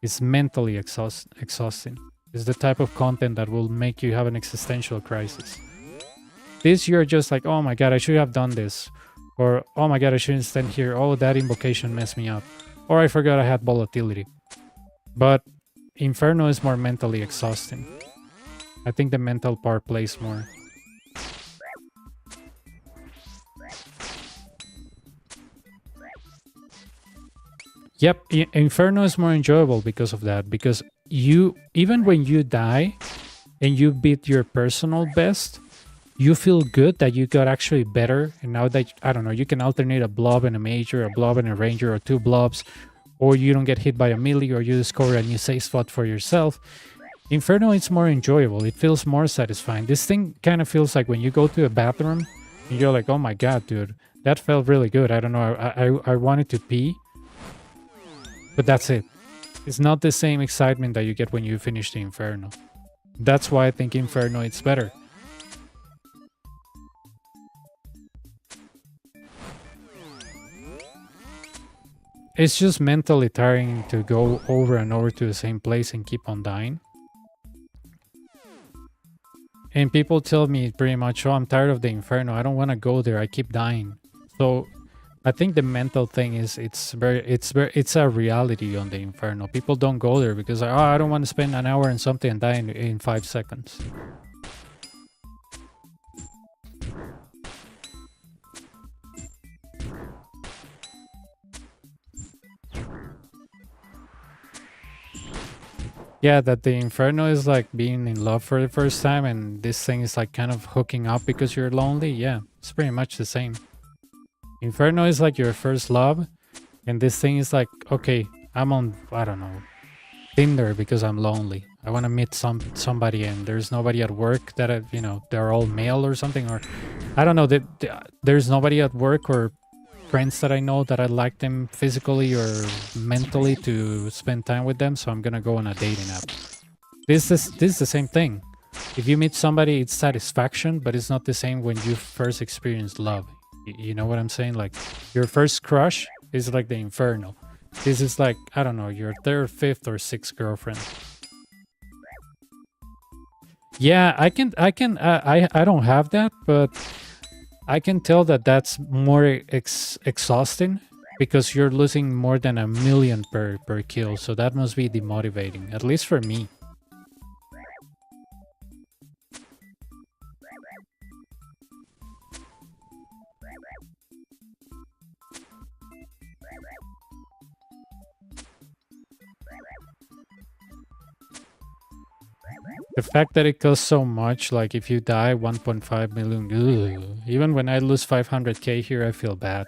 It's mentally exhausting. It's the type of content that will make you have an existential crisis. This you're just like, oh my god, I should have done this. Or, oh my god, I shouldn't stand here. Oh, that invocation messed me up. Or I forgot I had volatility. But Inferno is more mentally exhausting. I think the mental part plays more. Yep, Inferno is more enjoyable because of that. Because you, even when you die and you beat your personal best, you feel good that you got actually better. And now that, I don't know, you can alternate a blob and a major, a blob and a ranger, or 2 blobs, or you don't get hit by a melee, or you discover a new safe spot for yourself. Inferno, it's more enjoyable. It feels more satisfying. This thing kind of feels like when you go to a bathroom and you're like, oh my god, dude, that felt really good. I don't know, I wanted to pee. But that's it. It's not the same excitement that you get when you finish the Inferno. That's why I think Inferno is better. It's just mentally tiring to go over and over to the same place and keep on dying. And people tell me pretty much, oh, I'm tired of the Inferno. I don't want to go there. I keep dying. So I think the mental thing is it's a reality on the Inferno. People don't go there because, oh, I don't want to spend an hour and something and die in 5 seconds. Yeah, that the Inferno is like being in love for the first time and this thing is like kind of hooking up because you're lonely. Yeah, it's pretty much the same. Inferno is like your first love, and this thing is like, okay, I'm on, I don't know, Tinder because I'm lonely. I want to meet somebody and there's nobody at work that, you know, they're all male or something, or I don't know, there's nobody at work or friends that I know that I like them physically or mentally to spend time with them, so I'm gonna go on a dating app. This is the same thing. If you meet somebody, it's satisfaction, but it's not the same when you first experience love. You know what I'm saying? Like, your first crush is like the Inferno. This is like, I don't know, your 3rd, 5th, or 6th girlfriend. Yeah, I don't have that, but I can tell that that's more exhausting because you're losing more than 1 million per kill, so that must be demotivating, at least for me. The fact that it costs so much, like if you die 1.5 million, ugh. Even when I lose 500k here, I feel bad.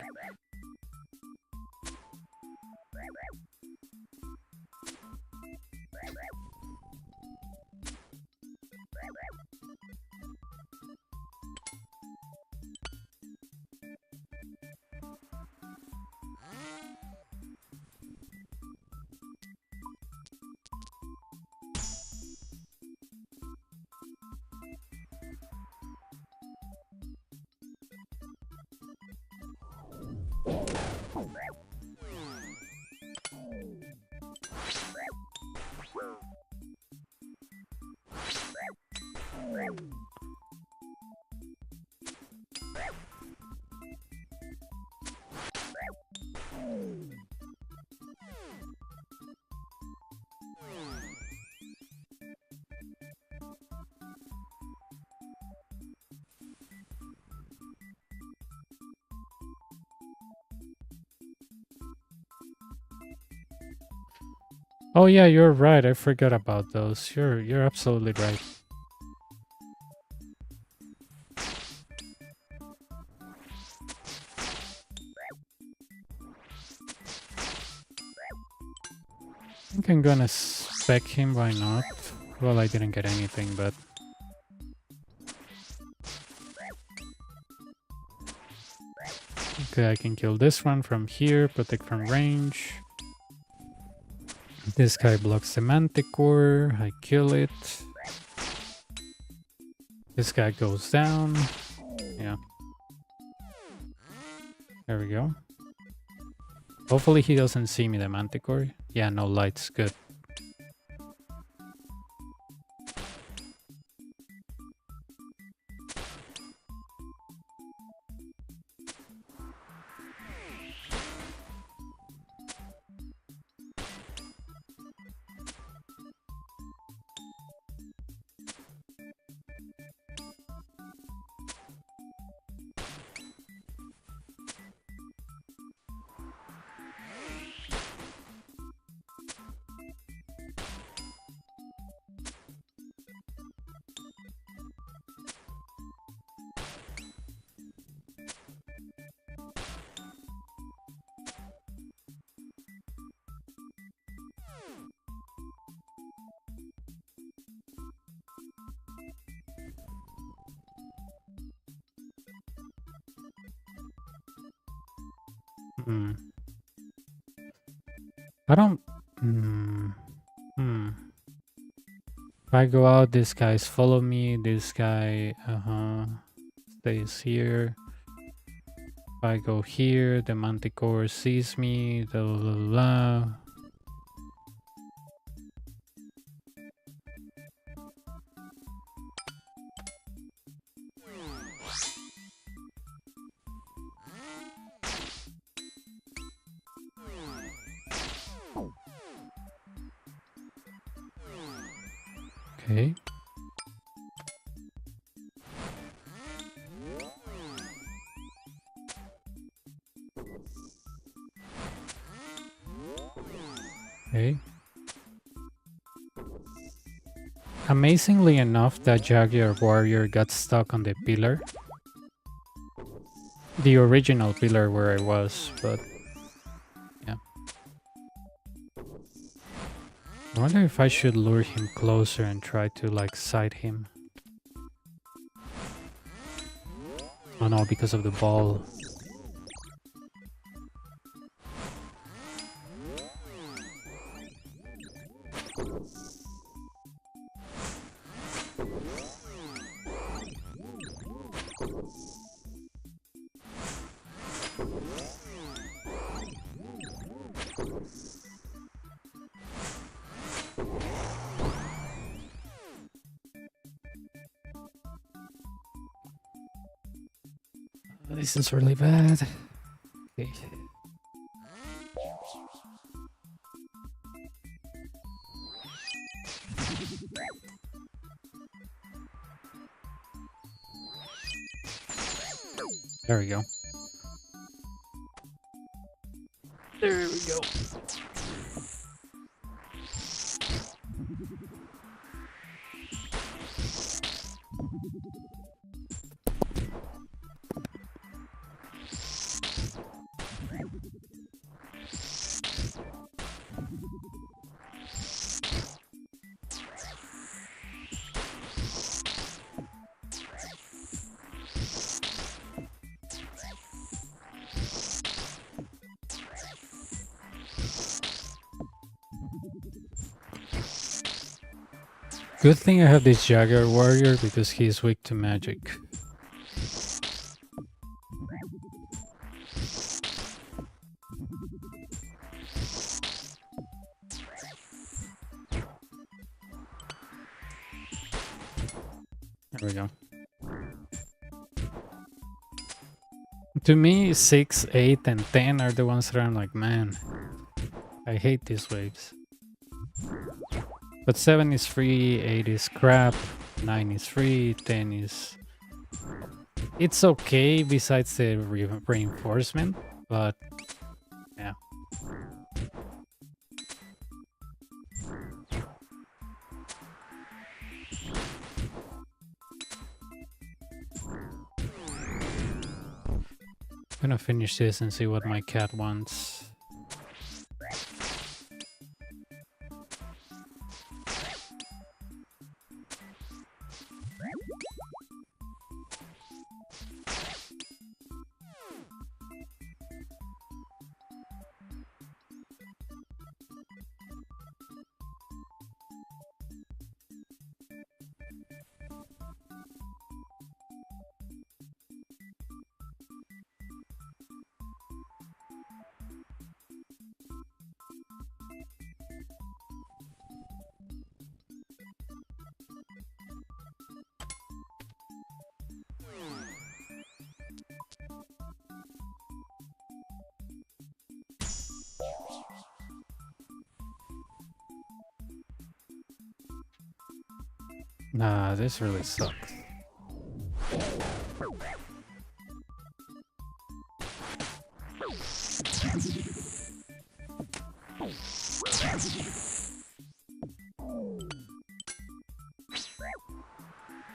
Oh yeah, you're right. I forgot about those. You're absolutely right. I think I'm gonna spec him, why not? Well, I didn't get anything, but... Okay, I can kill this one from here, protect from range. This guy blocks the manticore, I kill it. This guy goes down. Yeah. There we go. Hopefully he doesn't see me, the manticore. Yeah, no lights, good. I don't... If I go out, this guy's follow me. This guy, stays here. If I go here, the manticore sees me. Blah, blah, blah. Okay. Okay. Amazingly enough, that Jaguar warrior got stuck on the pillar. The original pillar where I was, but yeah. I wonder if I should lure him closer and try to like sight him. Oh no, because of the ball. This is really bad. Okay. There we go. There we go. Good thing I have this Jaguar warrior because he's weak to magic. There we go. To me, 6, 8, and 10 are the ones that I'm like, man, I hate these waves. But 7 is free, 8 is crap, 9 is free, 10 is... It's okay besides the reinforcement, but yeah. I'm gonna finish this and see what my cat wants. Nah, this really sucks.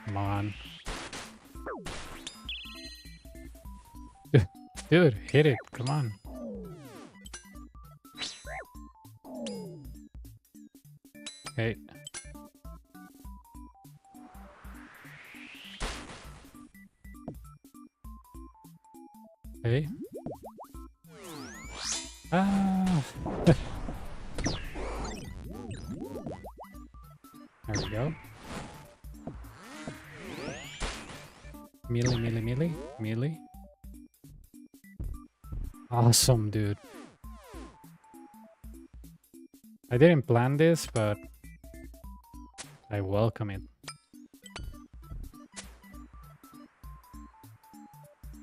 Come on. Dude, hit it. Come on. Okay. Okay. Ah. There we go. Melee. Awesome, dude. I didn't plan this, but I welcome it.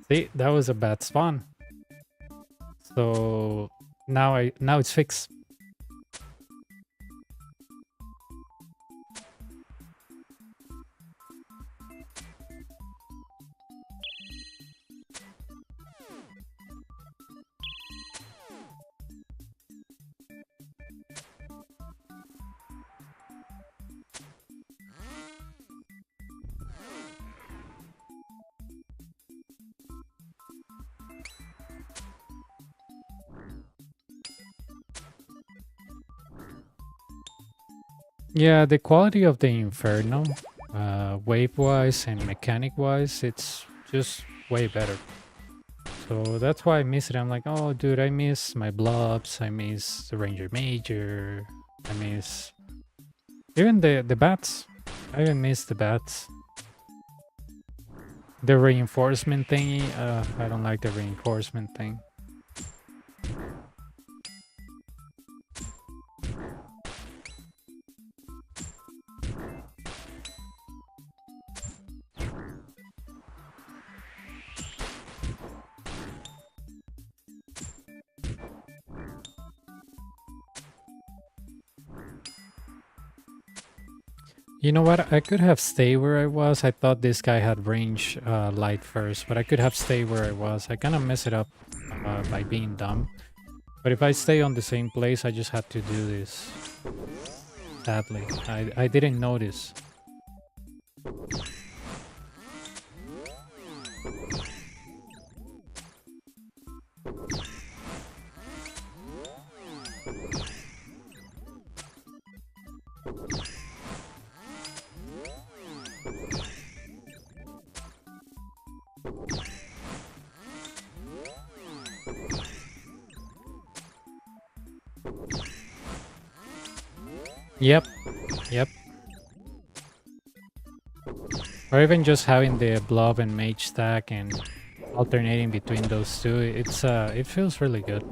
See, that was a bad spawn. So now it's fixed. Yeah, the quality of the Inferno, wave-wise and mechanic-wise, it's just way better. So that's why I miss it. I'm like, oh, dude, I miss my blobs. I miss the Ranger Major. I miss even the bats. I even miss the bats. The reinforcement thingy, I don't like the reinforcement thing. You know what? I could have stayed where I was. I thought this guy had range light first, but I could have stayed where I was. I kind of messed it up by being dumb. But if I stay on the same place, I just had to do this. Sadly, I didn't notice. Yep. Or even just having the blob and mage stack and alternating between those two, it's it feels really good.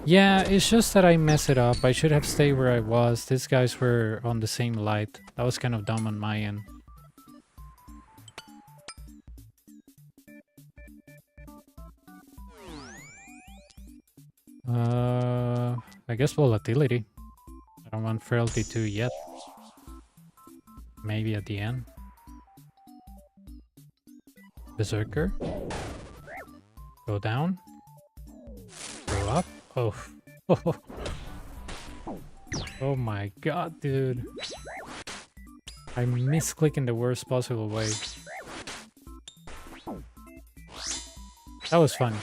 Yeah, it's just that I messed it up. I should have stayed where I was. These guys were on the same light. That was kind of dumb on my end. I guess volatility. I don't want frailty 2 yet. Maybe at the end. Berserker. Go down. Go up. Oh. Oh my god, dude. I misclick in the worst possible way. That was funny.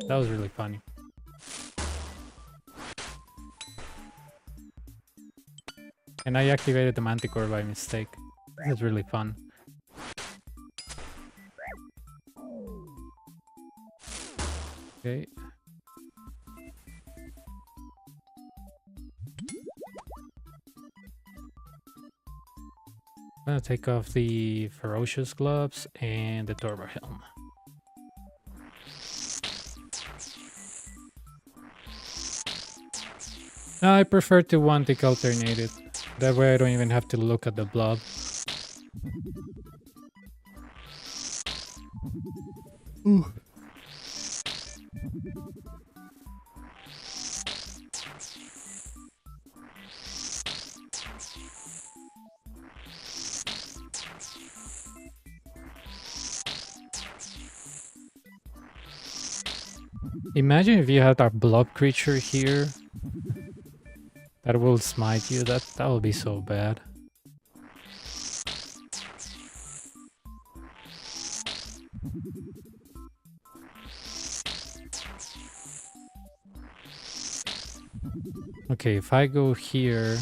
That was really funny. And I activated the Manticore by mistake. It was really fun. Okay. I'm gonna take off the ferocious gloves and the turbo helm. No, I prefer to one-tick alternated. That way I don't even have to look at the blob. Ooh. Imagine if you had a blob creature here that will smite you. That will be so bad. Okay, if I go here,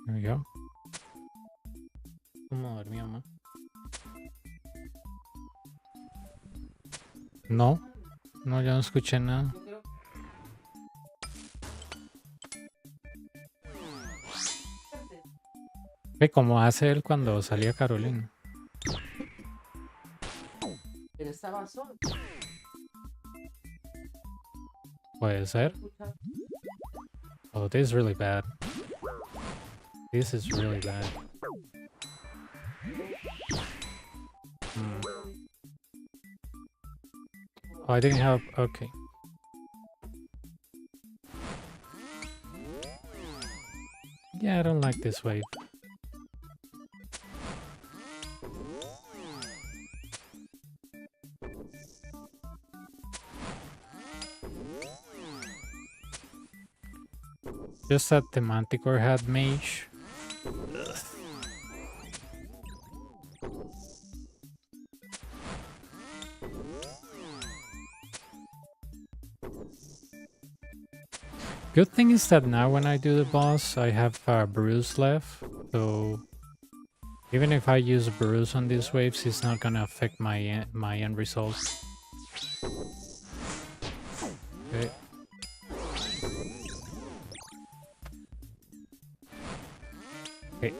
there we go. ¿Cómo dormía, ma? No, no, yo no escuché nada. Ve cómo hace él cuando salía Carolina. Pero estaba solo. Puede ser. Oh, this is really bad. This is really bad. Oh, I didn't have... Okay. Yeah, I don't like this wave. Just that the Manticore had mage. Good thing is that now when I do the boss, I have Bruise left, so even if I use Bruise on these waves, it's not gonna affect my end result. Okay. Okay.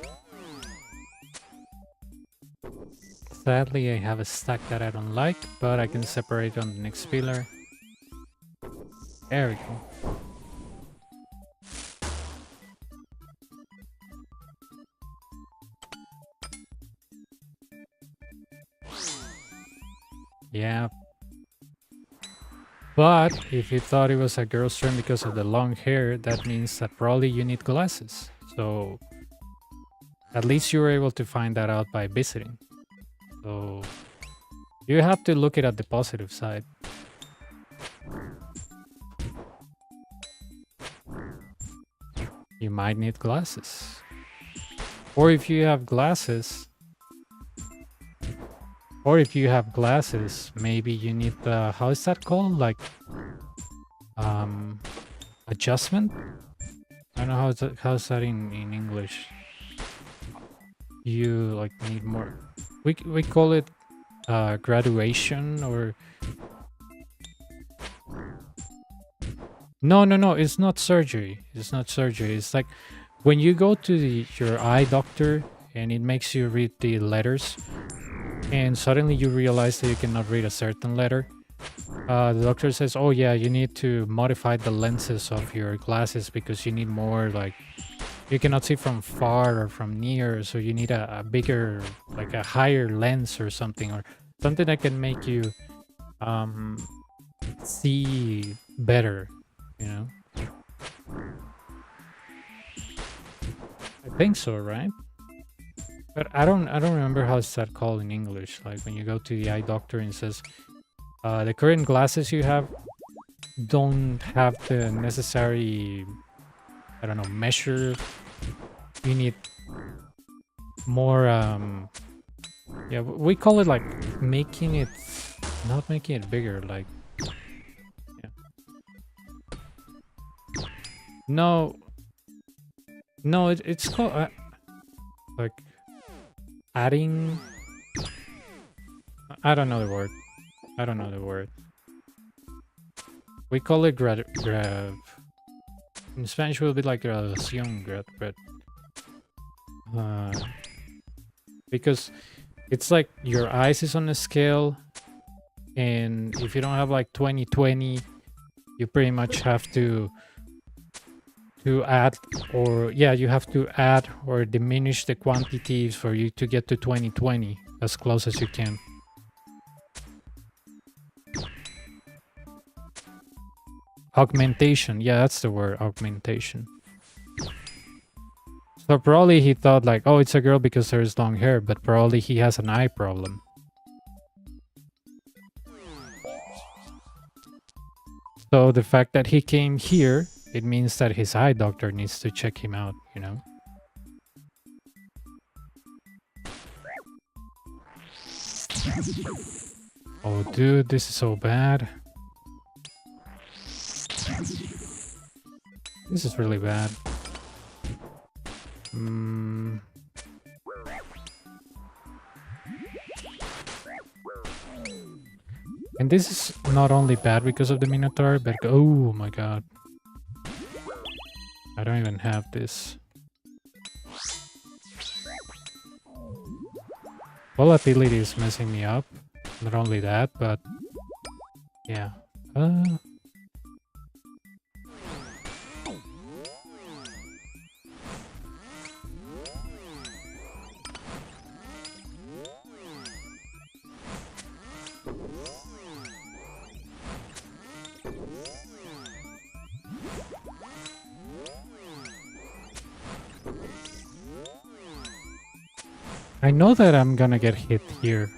Sadly, I have a stack that I don't like, but I can separate on the next pillar. There we go. Yeah. But if you thought it was a girl's turn because of the long hair, that means that probably you need glasses. So at least you were able to find that out by visiting. So you have to look it at the positive side. You might need glasses. Or if you have glasses, maybe you need the, how is that called? Like, adjustment? I don't know how's that in English. You like need more. We call it graduation or. No, it's not surgery. It's not surgery. It's like when you go to your eye doctor and it makes you read the letters, and suddenly you realize that you cannot read a certain letter. The doctor says, "Oh yeah, you need to modify the lenses of your glasses because you need more like you cannot see from far or from near, so you need a bigger, like a higher lens or something that can make you see better, you know." I think so, right? But I don't remember how it's that called in English. Like when you go to the eye doctor and it says the current glasses you have don't have the necessary, I don't know, measure. You need more yeah, we call it like making it, not making it bigger, like yeah. No, it's called like adding. I don't know the word. We call it grav. In Spanish, it will be like graduación, but because it's like your eyes is on a scale, and if you don't have like 20/20, you pretty much have to add, or yeah, you have to add or diminish the quantities for you to get to 20/20 as close as you can. Augmentation, yeah, that's the word, augmentation. So probably he thought like, oh, it's a girl because there's long hair, but probably he has an eye problem. So the fact that he came here, it means that his eye doctor needs to check him out, you know? Oh, dude, this is so bad. This is really bad. And this is not only bad because of the Minotaur, but oh my god. I don't even have this. Volatility is messing me up. Not only that, but yeah. I know that I'm gonna get hit here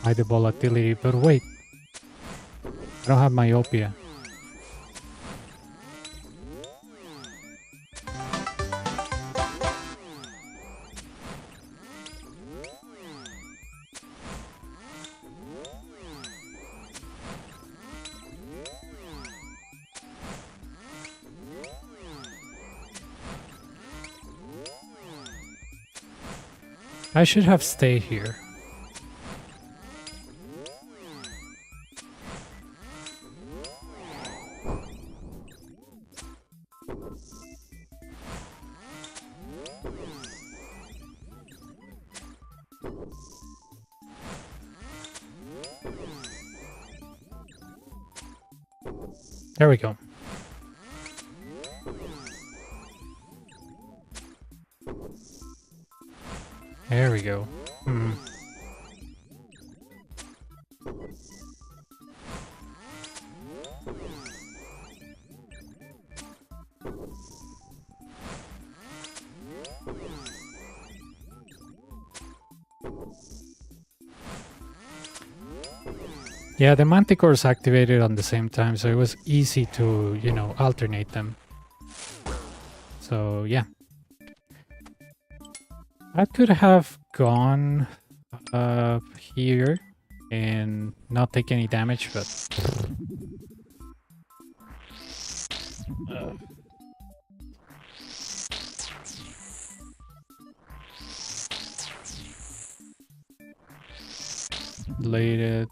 by the volatility, but wait. I don't have myopia. I should have stayed here. There we go. There we go. Yeah, the manticores activated on the same time, so it was easy to, you know, alternate them. So, yeah. I could have gone up here and not take any damage, but Related.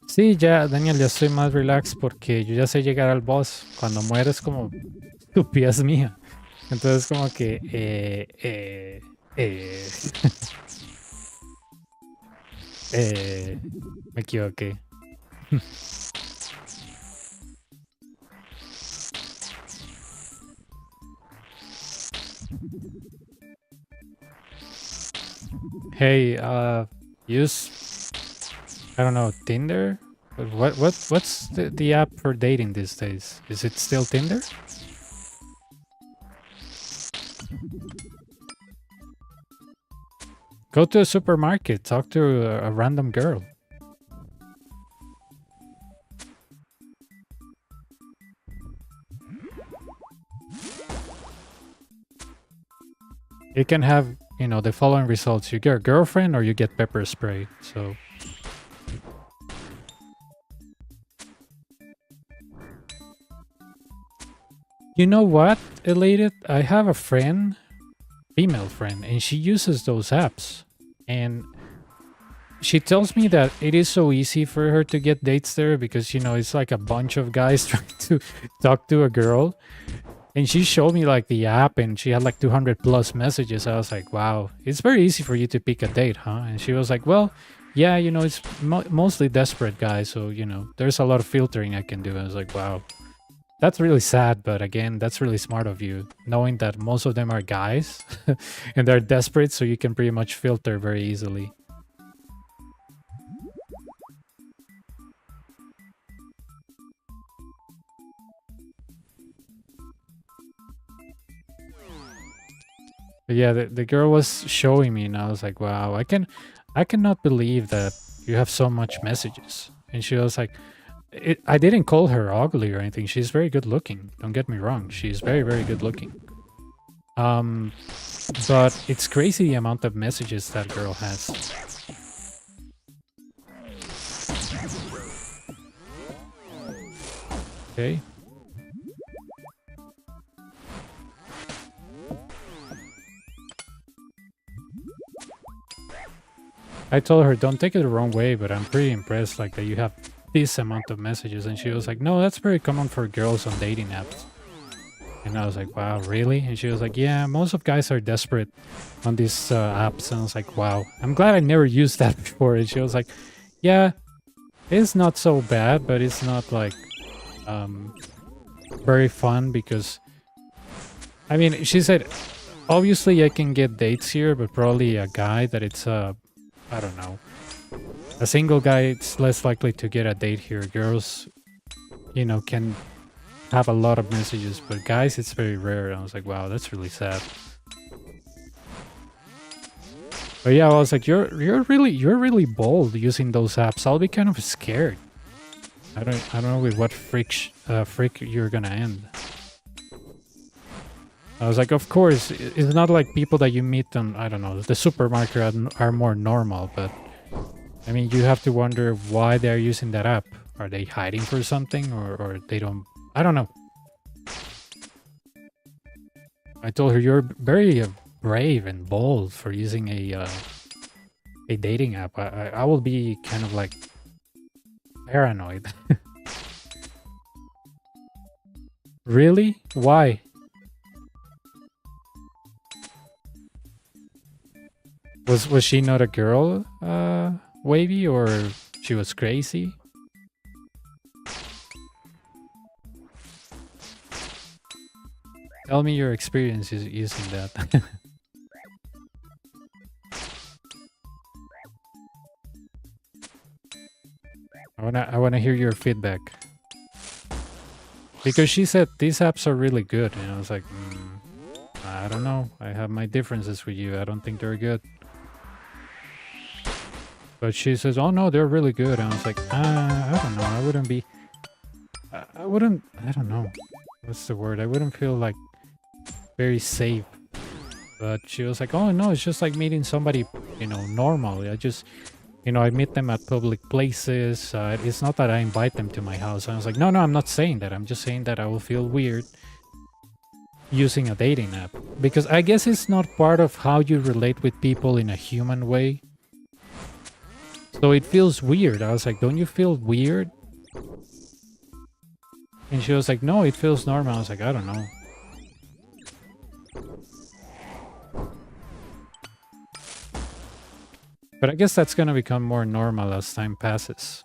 Sí, ya, Daniel, ya estoy más relax porque yo ya sé llegar al boss. Cuando mueres como estupidez mía. Entonces como que me equivoqué. Hey, use, I don't know, Tinder? What's the app for dating these days? Is it still Tinder? Go to a supermarket, talk to a random girl. You can have, you know, the following results. You get a girlfriend or you get pepper spray. So you know what, Elated? I have a friend, female friend, and she uses those apps. And she tells me that it is so easy for her to get dates there because, you know, it's like a bunch of guys trying to talk to a girl. And she showed me like the app and she had like 200 plus messages. I was like, wow, it's very easy for you to pick a date, huh? And she was like, well, yeah, you know, it's mostly desperate guys. So, you know, there's a lot of filtering I can do. I was like, wow, that's really sad. But again, that's really smart of you, knowing that most of them are guys and they're desperate. So you can pretty much filter very easily. But yeah, the girl was showing me and I was like, wow, I cannot believe that you have so much messages. And she was like, I didn't call her ugly or anything. She's very good looking. Don't get me wrong. She's very, very good looking. But it's crazy the amount of messages that girl has. Okay. I told her, don't take it the wrong way, but I'm pretty impressed like that you have this amount of messages. And she was like, no, that's very common for girls on dating apps. And I was like, wow, really? And she was like, yeah, most of guys are desperate on these apps. And I was like, wow, I'm glad I never used that before. And she was like, yeah, it's not so bad, but it's not like very fun because, I mean, she said, obviously I can get dates here, but probably a guy that it's I don't know. A single guy, it's less likely to get a date here. Girls, you know, can have a lot of messages, but guys, it's very rare. And I was like, wow, that's really sad. But yeah, I was like, you're really bold using those apps. I'll be kind of scared. I don't know with what freak you're gonna end. I was like, of course, it's not like people that you meet on, I don't know, the supermarket are more normal, but I mean, you have to wonder why they're using that app. Are they hiding for something or they don't, I don't know. I told her, you're very brave and bold for using a dating app. I will be kind of like paranoid. Really? Why? Was she not a girl, Wavy, or she was crazy? Tell me your experiences using that. I wanna hear your feedback. Because she said these apps are really good, and I was like, I don't know. I have my differences with you. I don't think they're good. But she says, oh no, they're really good. And I was like, I don't know. I wouldn't be... I don't know. What's the word? I wouldn't feel like very safe. But she was like, oh no, it's just like meeting somebody, you know, normal. You know, I meet them at public places. It's not that I invite them to my house. I was like, no, I'm not saying that. I'm just saying that I will feel weird using a dating app. Because I guess it's not part of how you relate with people in a human way. So it feels weird. I was like, don't you feel weird? And she was like, no, it feels normal. I was like, I don't know. But I guess that's gonna become more normal as time passes.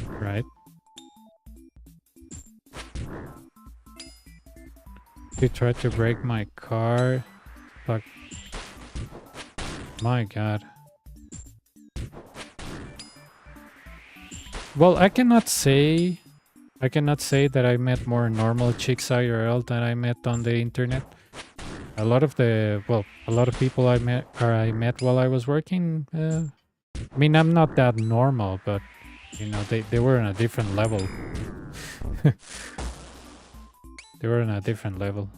Right? You tried to break my car. Fuck. My god. Well, I cannot say that I met more normal chicks IRL than I met on the internet. A lot of people I met while I was working, I mean, I'm not that normal, but you know, they were on a different level. They were on a different level.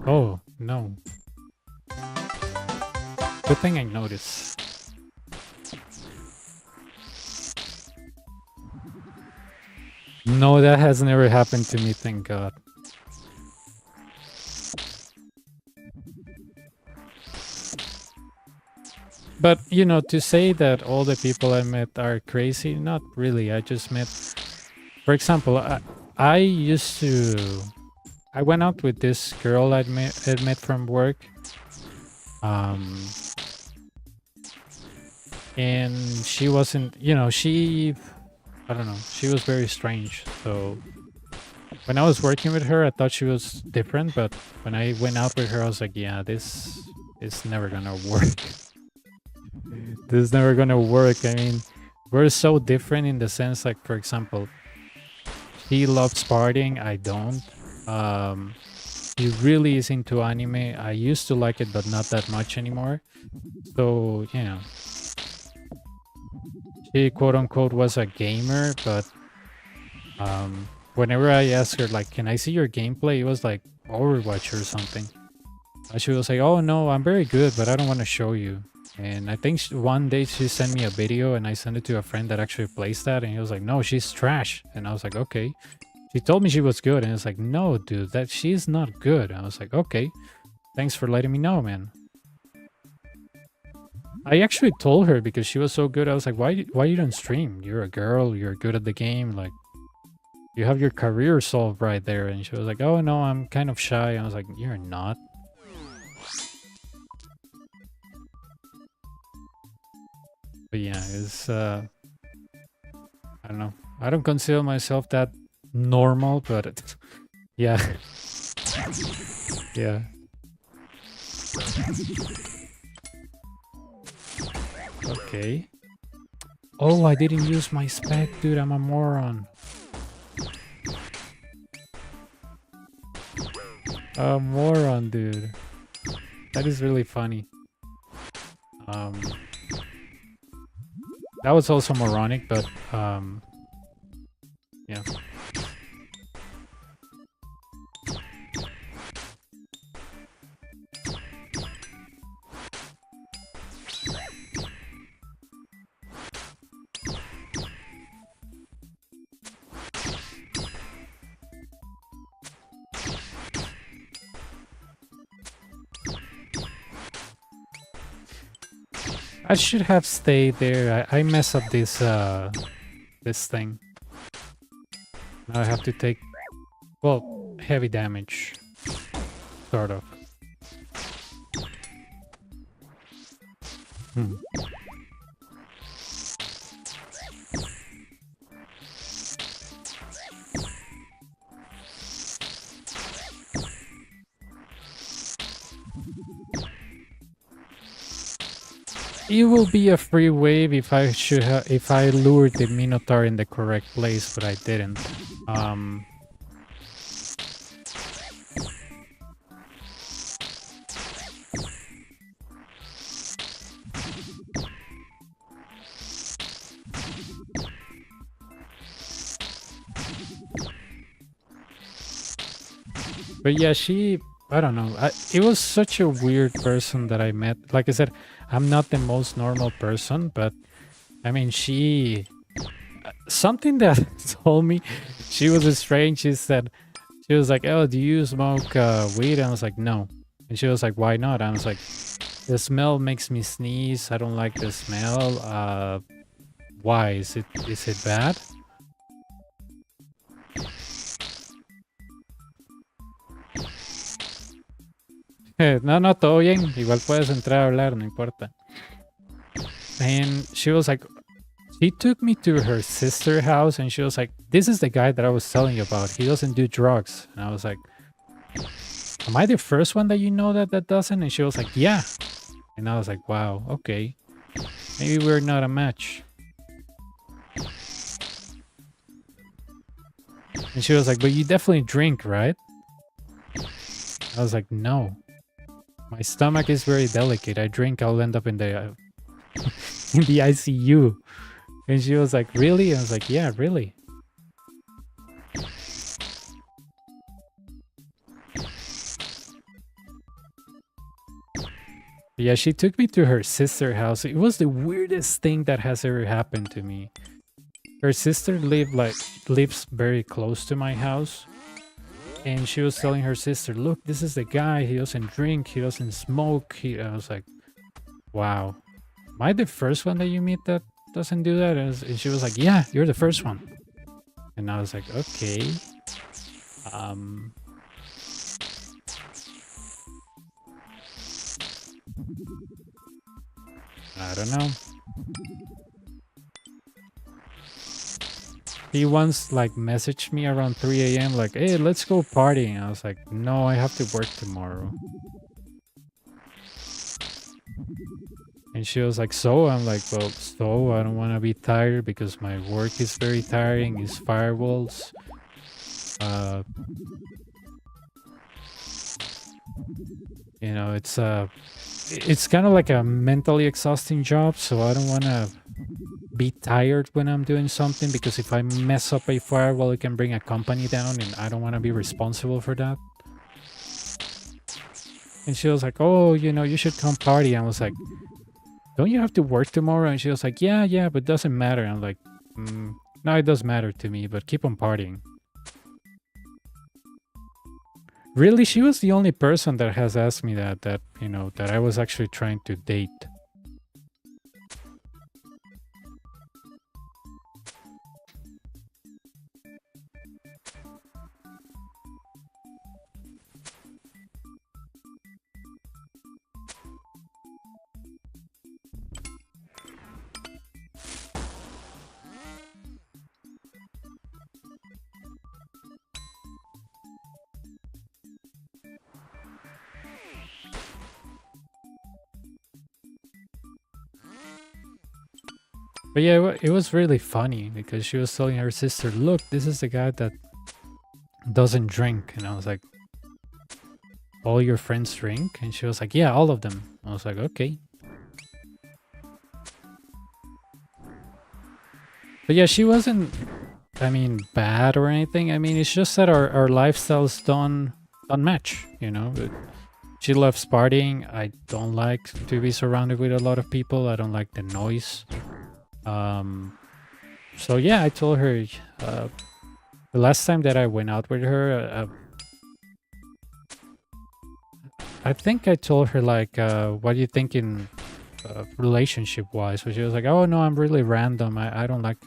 Oh, no. Good thing I noticed. No, that has never happened to me, thank God. But, you know, to say that all the people I met are crazy, not really. I just met... For example, I went out with this girl I'd met from work. And she wasn't, you know, I don't know, she was very strange. So when I was working with her, I thought she was different, but when I went out with her, I was like, yeah, this is never gonna work. This is never gonna work. I mean, we're so different in the sense, like, for example, he loves partying, I don't. He really is into anime. I used to like it, but not that much anymore. So, you know, she quote-unquote was a gamer, but whenever I asked her, like, can I see your gameplay? It was like Overwatch or something. She was like, oh no, I'm very good, but I don't want to show you. And I think one day she sent me a video and I sent it to a friend that actually plays that, and he was like, no, she's trash. And I was like, okay. She told me she was good, and it's like, no, dude, that she's not good. I was like, okay, thanks for letting me know, man. I actually told her because she was so good. I was like, why you don't stream? You're a girl, you're good at the game, like, you have your career solved right there. And she was like, oh no, I'm kind of shy. I was like, you're not. But yeah, it's I don't know. I don't consider myself that normal, but yeah. Yeah. Okay. Oh, I didn't use my spec, dude. I'm a moron. A moron, dude. That is really funny. That was also moronic, but yeah. I should have stayed there. I mess up this this thing. Now I have to take, well, heavy damage, sort of. It will be a free wave if I lured the Minotaur in the correct place, but I didn't. But yeah, I don't know. It was such a weird person that I met. Like I said, I'm not the most normal person, but I mean, something that told me she was strange. She said, she was like, "Oh, do you smoke weed?" And I was like, "No." And she was like, "Why not?" I was like, "The smell makes me sneeze. I don't like the smell. Why? Is it bad?" No, todo bien. Igual puedes entrar a hablar, no importa. And she was like, she took me to her sister's house and she was like, "This is the guy that I was telling you about. He doesn't do drugs." And I was like, "Am I the first one that you know that doesn't?" And she was like, "Yeah." And I was like, "Wow, okay. Maybe we're not a match." And she was like, "But you definitely drink, right?" I was like, "No. My stomach is very delicate. I drink, I'll end up in the in the ICU." And she was like, "Really?" I was like, "Yeah, really." Yeah, she took me to her sister's house. It was the weirdest thing that has ever happened to me. Her sister lives very close to my house. And she was telling her sister, "Look, this is the guy. He doesn't drink. He doesn't smoke." I was like, "Wow. Am I the first one that you meet that doesn't do that?" And she was like, "Yeah, you're the first one." And I was like, "Okay. I don't know." He once like messaged me around 3 a.m. like, "Hey, let's go partying." I was like, "No, I have to work tomorrow." And she was like, "So?" I'm like, "Well, so I don't want to be tired because my work is very tiring. It's firewalls. You know, it's kind of like a mentally exhausting job, so I don't want to be tired when I'm doing something, because if I mess up a firewall, it can bring a company down, and I don't want to be responsible for that." And she was like, "Oh, you should come party." I was like, "Don't you have to work tomorrow?" And she was like, yeah, but it doesn't matter." I'm like, "No, it does matter to me, but keep on partying." Really, she was the only person that has asked me that I was actually trying to date. But yeah, it was really funny because she was telling her sister, "Look, this is the guy that doesn't drink." And I was like, "All your friends drink?" And she was like, "Yeah, all of them." I was like, "Okay." But yeah, she wasn't, I mean, bad or anything. I mean, it's just that our lifestyles don't match, She loves partying. I don't like to be surrounded with a lot of people. I don't like the noise. So yeah, I told her the last time that I went out with her, I think I told her like, "What do you think in relationship wise?" So she was like, "Oh no, I'm really random. I don't like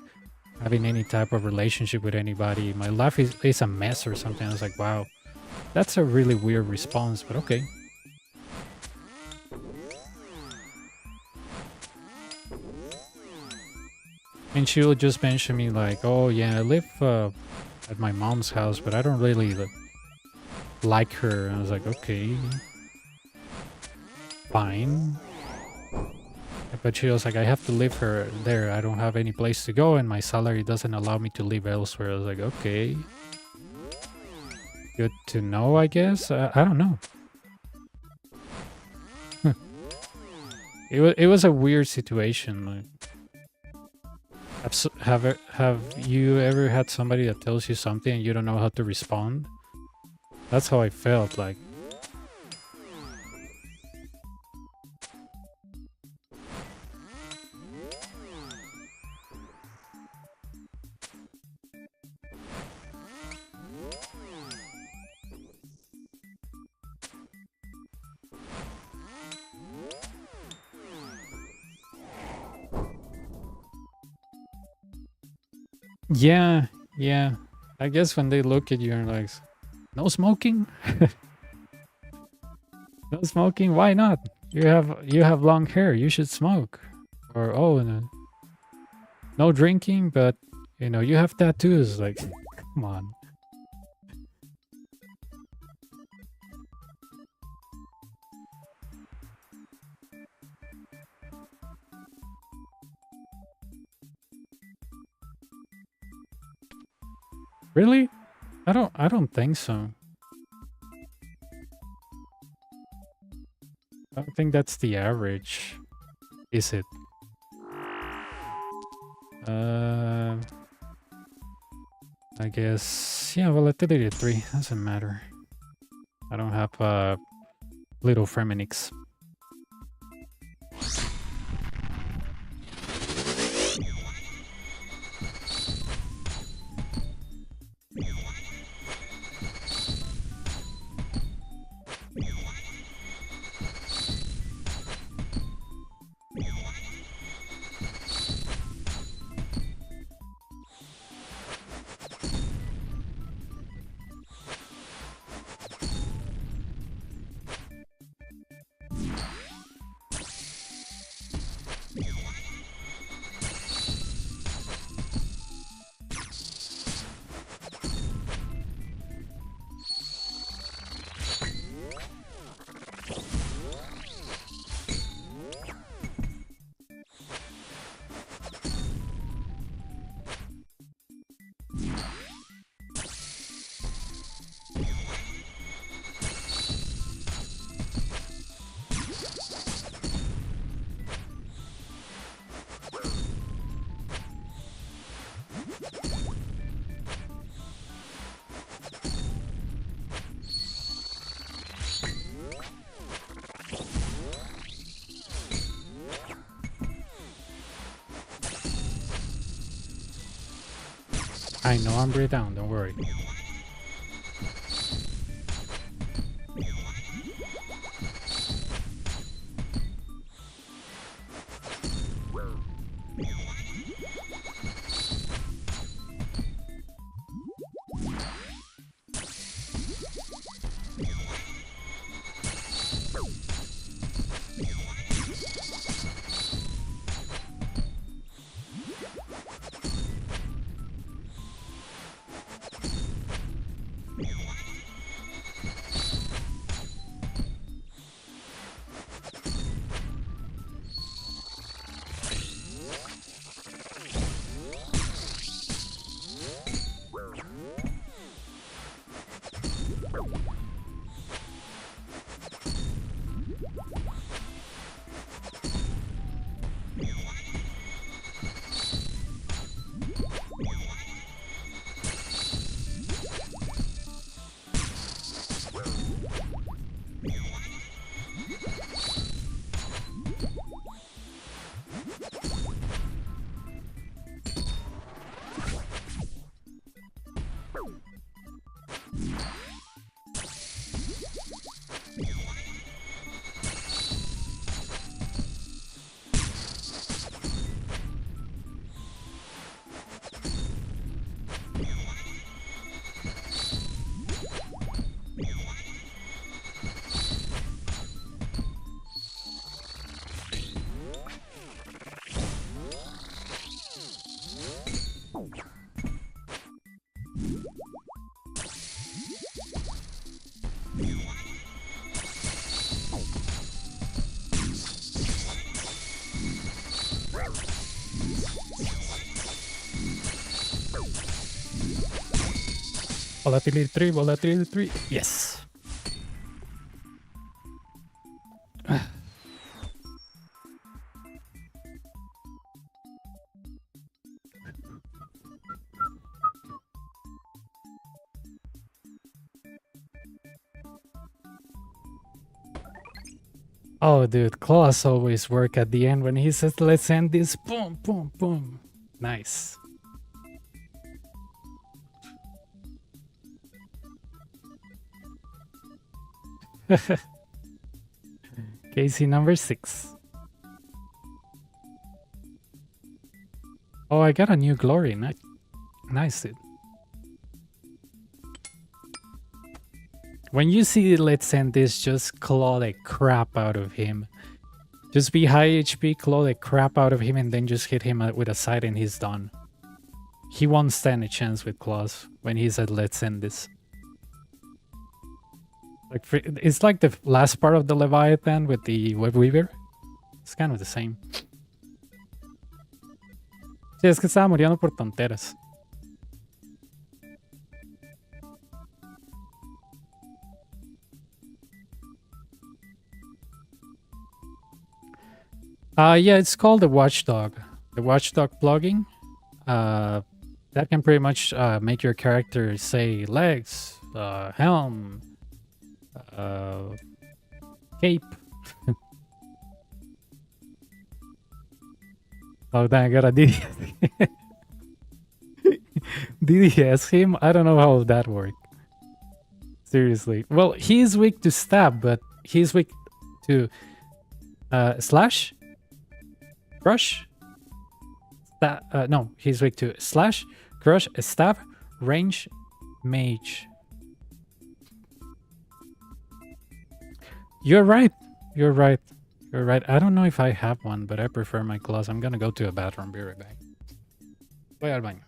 having any type of relationship with anybody. My life is a mess or something." I was like, "Wow, that's a really weird response, but okay." And she would just mention me like, "Oh yeah, I live at my mom's house, but I don't really like her." And I was like, "Okay, fine." But she was like, "I have to live her there. I don't have any place to go, and my salary doesn't allow me to live elsewhere." I was like, "Okay, good to know, I guess." I don't know. It was a weird situation. Like, Have you ever had somebody that tells you something and you don't know how to respond? That's how I felt like. Yeah, yeah. I guess when they look at you and like, no smoking? No smoking? Why not? You have long hair. You should smoke. Or oh, no drinking, but you know you have tattoos. Like, come on. Really? I don't think so. I don't think that's the average. Is it? I guess yeah, volatility 3 doesn't matter. I don't have little Fremenix. I know I'm way down, don't worry. Volatility 3, volatility 3. Yes. Oh, dude, claws always work at the end when he says, let's end this. Boom, boom, boom. Nice. Casey number 6. Oh, I got a new glory. Nice, dude. When you see let's end this, just claw the crap out of him. Just be high HP, claw the crap out of him, and then just hit him with a side and he's done. He won't stand a chance with claws when he's at let's end this. Like it's like the last part of the Leviathan with the Web Weaver. It's kind of the same. Sí, es que estaba muriendo por tonteras. Yeah, it's called the Watchdog. The Watchdog plugin. That can pretty much make your character say legs, helm, cape. Oh, dang, I got a DDS. DDS him? I don't know how that worked. Seriously. Well, he's weak to stab, but he's weak to slash, crush. No, he's weak to slash, crush, stab, range, mage. You're right. You're right. You're right. I don't know if I have one, but I prefer my claws. I'm gonna go to a bathroom. Be right back. Voy al baño.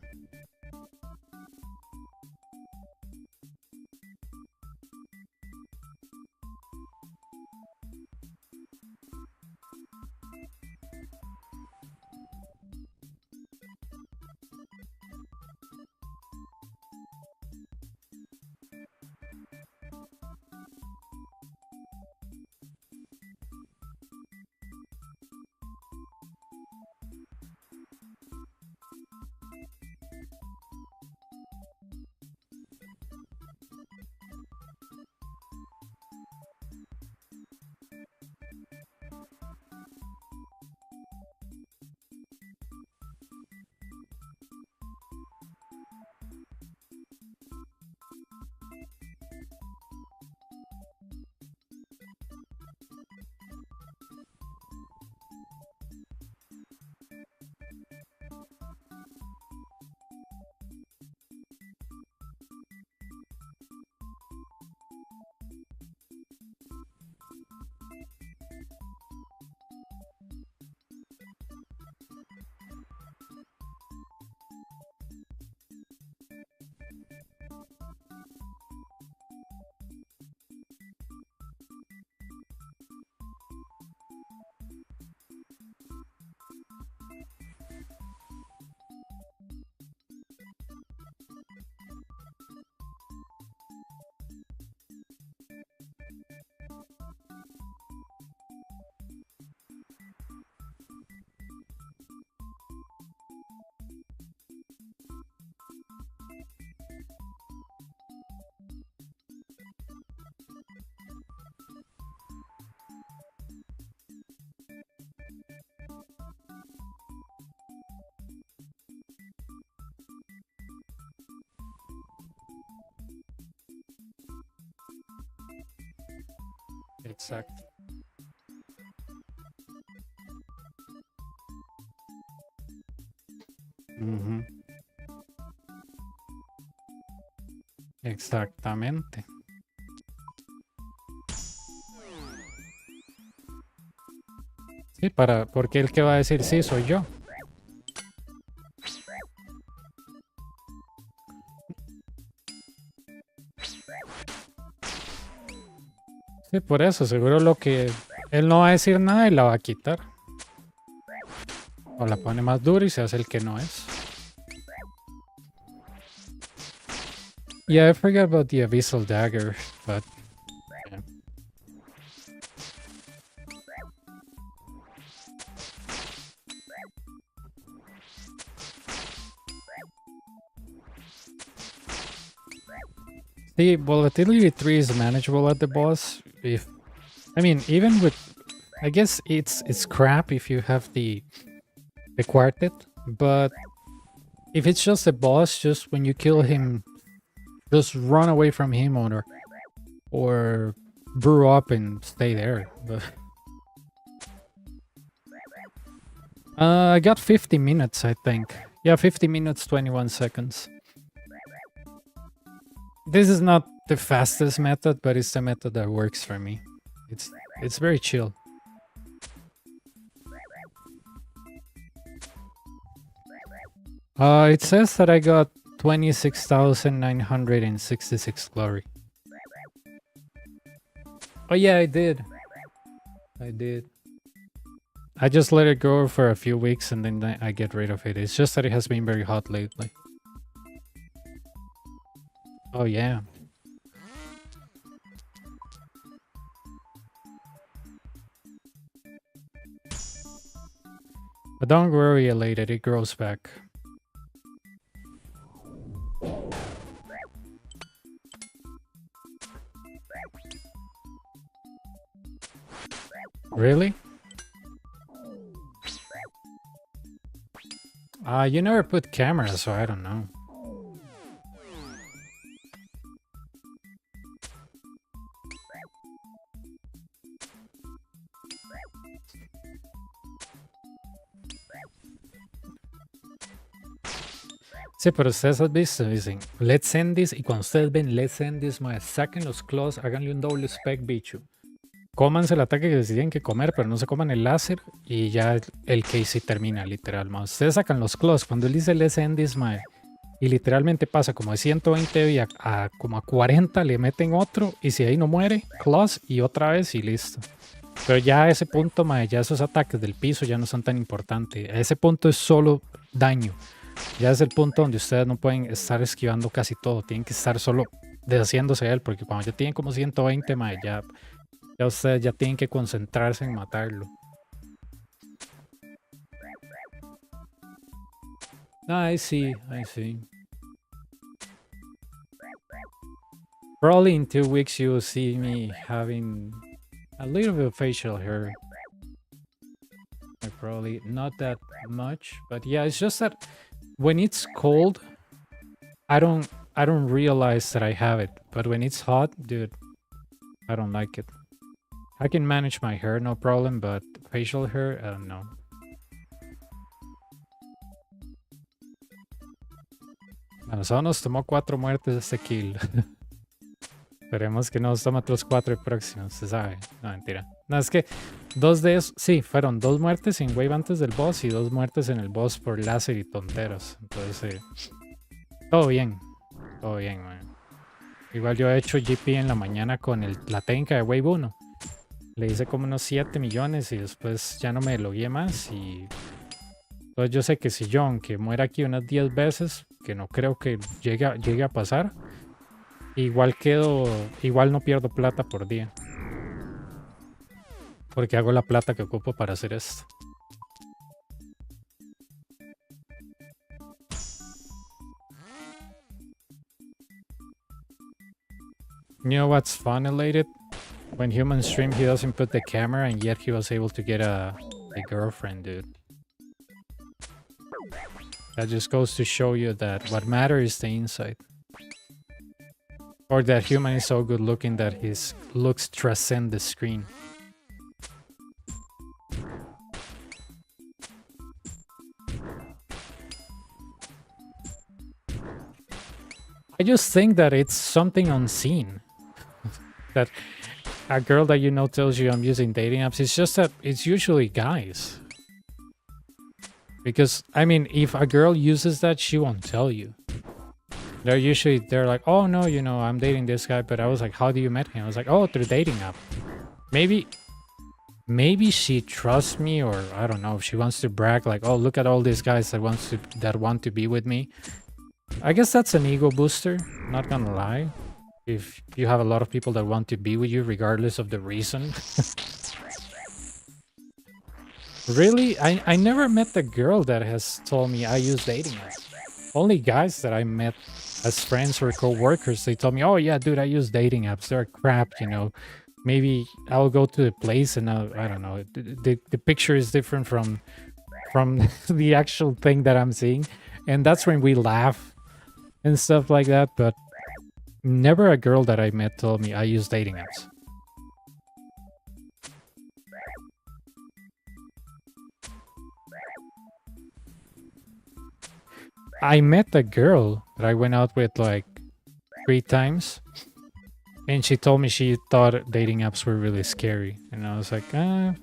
Exacto. Exactamente. Sí, porque el que va a decir sí soy yo. Sí, por eso, seguro lo que él no va a decir nada y la va a quitar. O la pone más dura y se hace el que no es. Yeah, I forgot about the Abyssal Dagger, but... yeah. The volatility 3 is manageable at the boss. I mean, even with I guess it's crap if you have the quartet, but if it's just a boss, just when you kill him, just run away from him or brew up and stay there. But I got 50 minutes, I think. Yeah, 50 minutes, 21 seconds. This is not the fastest method, but it's the method that works for me. It's very chill. It says that I got 26,966 glory. Oh yeah, I did. I just let it go for a few weeks and then I get rid of it. It's just that it has been very hot lately. Oh yeah. But don't worry, elated, it grows back. Really? You never put cameras, so I don't know. Sí, pero ustedes han visto, dicen, let's end this, y cuando ustedes ven let's end this, saquen los claws, háganle un doble spec, bicho. Cómanse el ataque que tienen que comer, pero no se coman el láser y ya el case termina, literal, más. Ustedes sacan los claws, cuando él dice let's end this, y literalmente pasa como de 120 y como a 40 le meten otro, y si ahí no muere, claws y otra vez y listo. Pero ya a ese punto, ya esos ataques del piso ya no son tan importantes. A ese punto es solo daño. Ya es el punto donde ustedes no pueden estar esquivando casi todo. Tienen que estar solo deshaciéndose de él. Porque cuando ya tienen como 120, ya ustedes ya tienen que concentrarse en matarlo. I see. Probably in 2 weeks you will see me having a little bit of facial hair. Probably not that much, but yeah, it's just that when it's cold, I don't realize that I have it. But when it's hot, dude, I don't like it. I can manage my hair, no problem, but facial hair, no. Bueno, solo nos tomó 4 muertes este kill. Esperemos que no nos tome otros 4 próximos, se sabe. No, mentira. No, es que 2 de esos, sí, fueron 2 muertes en wave antes del boss y 2 muertes en el boss por láser y tonteros. Entonces, todo bien, man. Igual yo he hecho GP en la mañana con la técnica de wave 1. Le hice como unos 7 millones y después ya no me logué más. Y entonces yo sé que si yo, aunque muera aquí unas 10 veces, que no creo que llegue a pasar, igual no pierdo plata por día. Porque hago la plata que ocupo para hacer esto. You know what's fun, elated? When humans stream, he doesn't put the camera, and yet he was able to get a girlfriend, dude. That just goes to show you that what matters is the inside. Or that human is so good looking that his looks transcend the screen. I just think that it's something unseen. That a girl that you know tells you I'm using dating apps. It's just that it's usually guys. Because, I mean, if a girl uses that, she won't tell you. They're like, oh no, I'm dating this guy. But I was like, how do you met him? I was like, oh, through dating app. Maybe she trusts me, or I don't know, if she wants to brag like, oh, look at all these guys that want to be with me. I guess that's an ego booster, not gonna lie. If you have a lot of people that want to be with you regardless of the reason. Really? I never met a girl that has told me I use dating apps. Only guys that I met as friends or co-workers, they told me, oh yeah, dude, I use dating apps. They're crap, maybe I'll go to the place and I don't know. The picture is different from the actual thing that I'm seeing, and that's when we laugh and stuff like that. But never a girl that I met told me I use dating apps. I met a girl that I went out with like 3 times, and she told me she thought dating apps were really scary. And I was like,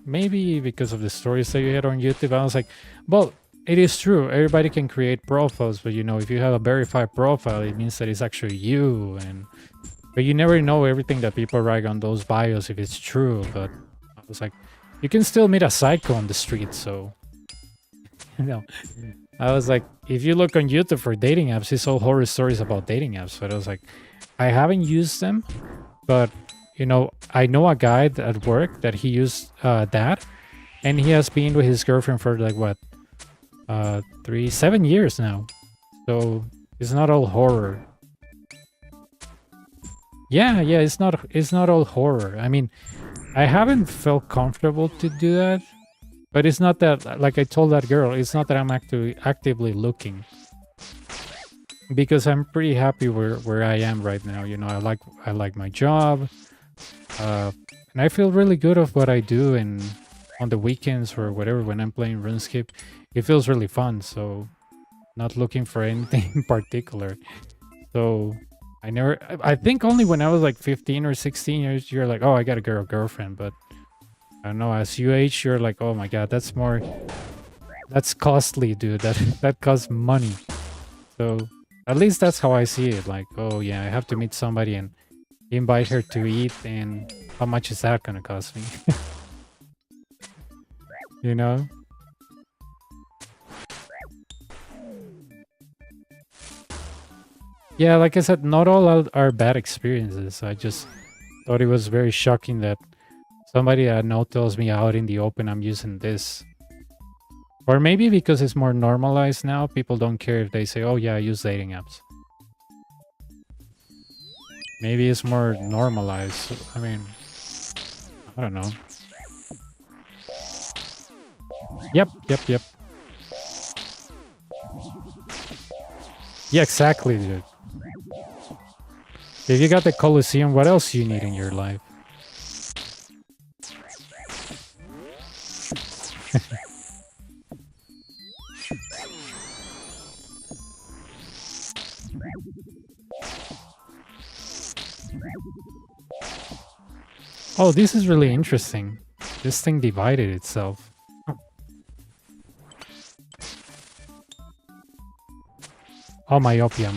maybe because of the stories that you had on YouTube. I was like, well, it is true. Everybody can create profiles, but you know, if you have a verified profile, it means that it's actually you. But you never know everything that people write on those bios if it's true. But I was like, you can still meet a psycho on the street, so you know. I was like, if you look on YouTube for dating apps, it's all horror stories about dating apps. But I was like, I haven't used them, but you know, I know a guy at work that he used that, and he has been with his girlfriend for like what, 7 years now. So it's not all horror. Yeah, it's not all horror. I mean, I haven't felt comfortable to do that. But it's not that, like I told that girl, it's not that I'm actively looking. Because I'm pretty happy where I am right now. You know, I like my job. And I feel really good of what I do, and on the weekends or whatever when I'm playing RuneScape, it feels really fun. So not looking for anything in particular. So I think only when I was like 15 or 16 years, you're like, oh, I got a girlfriend, but I don't know, as you age, you're like, oh my god, that's costly, dude. That costs money. So at least that's how I see it. Like, oh yeah, I have to meet somebody and invite her to eat, and how much is that gonna cost me? You know? Yeah, like I said, not all are bad experiences. I just thought it was very shocking that somebody I know tells me out in the open I'm using this. Or maybe because it's more normalized now, people don't care if they say, oh yeah, I use dating apps. Maybe it's more normalized. I mean, I don't know. Yep. Yeah, exactly, dude. If you got the Colosseum, what else do you need in your life? Oh, this is really interesting. This thing divided itself. Oh, myopia.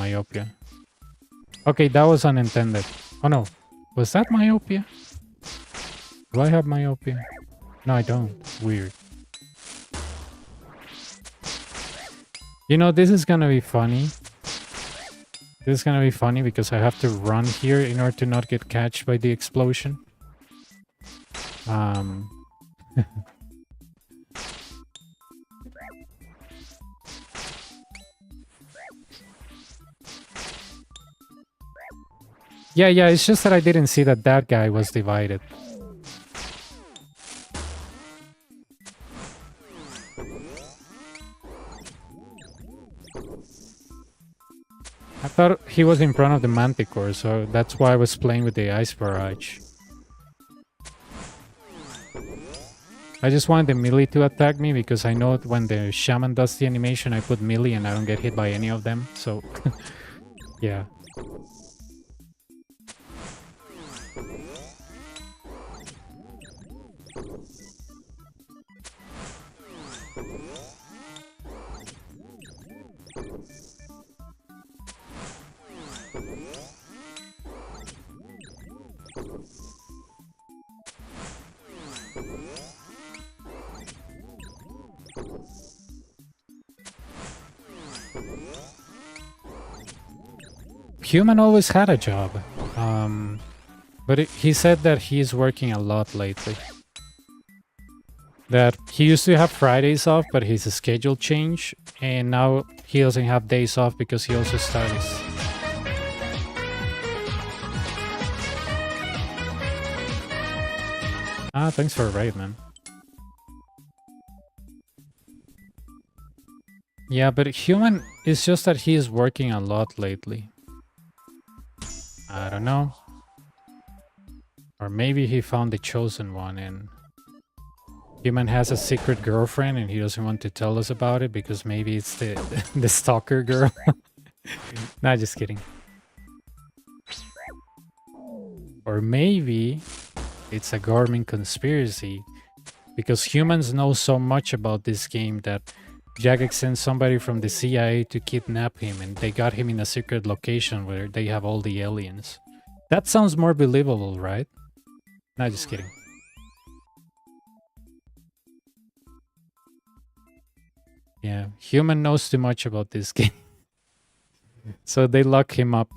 Okay, that was unintended. Oh no, was that myopia? Do I have myopia? No, I don't. Weird. You know, this is gonna be funny. This is gonna be funny because I have to run here in order to not get catched by the explosion. Yeah, it's just that I didn't see that that guy was divided. I thought he was in front of the Manticore, so that's why I was playing with the Ice Barrage. I just wanted the melee to attack me because I know when the Shaman does the animation, I put melee and I don't get hit by any of them, so yeah. Human always had a job, but he said that he's working a lot lately. That he used to have Fridays off, but his schedule changed, and now he doesn't have days off because he also studies. Ah, thanks for a raid, man. Yeah, but human, it's just that he is working a lot lately. I don't know. Or maybe he found the chosen one and human has a secret girlfriend and he doesn't want to tell us about it because maybe it's the the stalker girl. Nah, just kidding. Or maybe it's a government conspiracy because humans know so much about this game that Jagex sent somebody from the CIA to kidnap him and they got him in a secret location where they have all the aliens. That sounds more believable, right? Nah, just kidding. Yeah, human knows too much about this game. So they lock him up.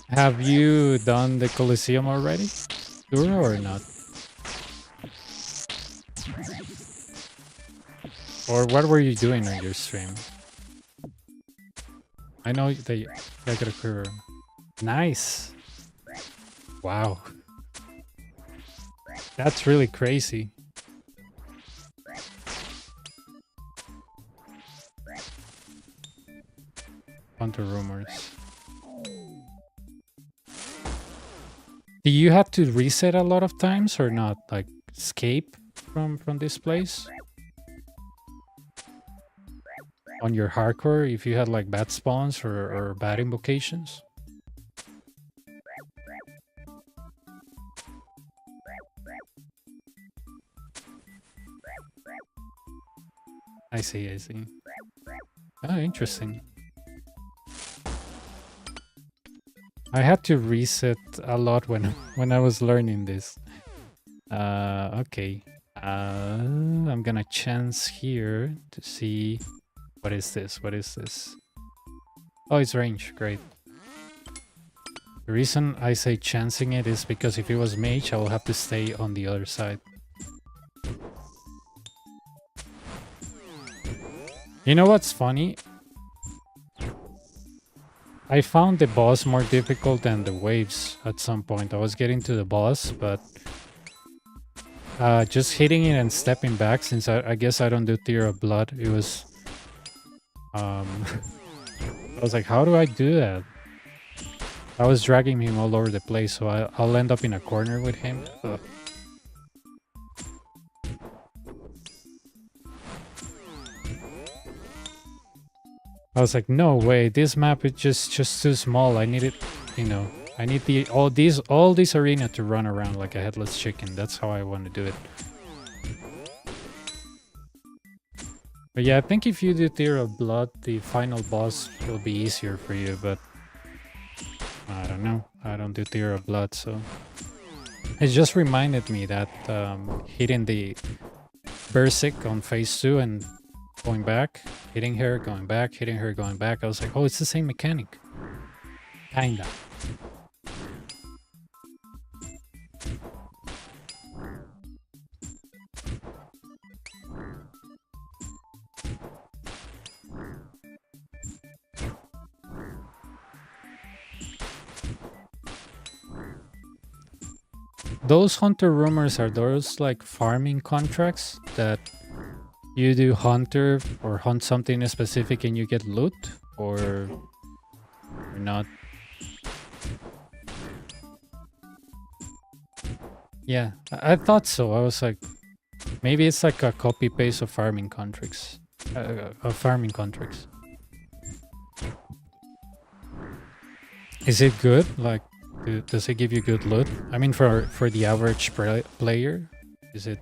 Have you done the Colosseum already? Sure or not? Or what were you doing on your stream? I know that you got a career. Nice. Wow. That's really crazy. Hunter rumors. Do you have to reset a lot of times or not? Like escape from this place? On your hardcore if you had like bad spawns or bad invocations? I see, I see. Oh, interesting. I had to reset a lot when I was learning this. Okay. I'm gonna chance here to see what is this? What is this? Oh, it's range. Great. The reason I say chancing it is because if it was mage, I will have to stay on the other side. You know what's funny? I found the boss more difficult than the waves at some point. I was getting to the boss, but just hitting it and stepping back, since I guess I don't do Tear of Blood, it was... I was like, how do I do that? I was dragging him all over the place, so I'll end up in a corner with him. Ugh. I was like, no way, this map is just too small. I need it, you know, I need all this arena to run around like a headless chicken. That's how I want to do it. But yeah, I think if you do Tear of Blood, the final boss will be easier for you, but I don't know. I don't do Tear of Blood, so... It just reminded me that hitting the Berserk on phase 2 and going back, hitting her, going back, hitting her, going back. I was like, oh, it's the same mechanic. Kinda. Those hunter rumors, are those like farming contracts that you do hunter or hunt something specific and you get loot, or not? Yeah, I thought so. I was like, maybe it's like a copy paste of farming contracts. Is it good? Like, does it give you good loot? I mean, for the average player, is it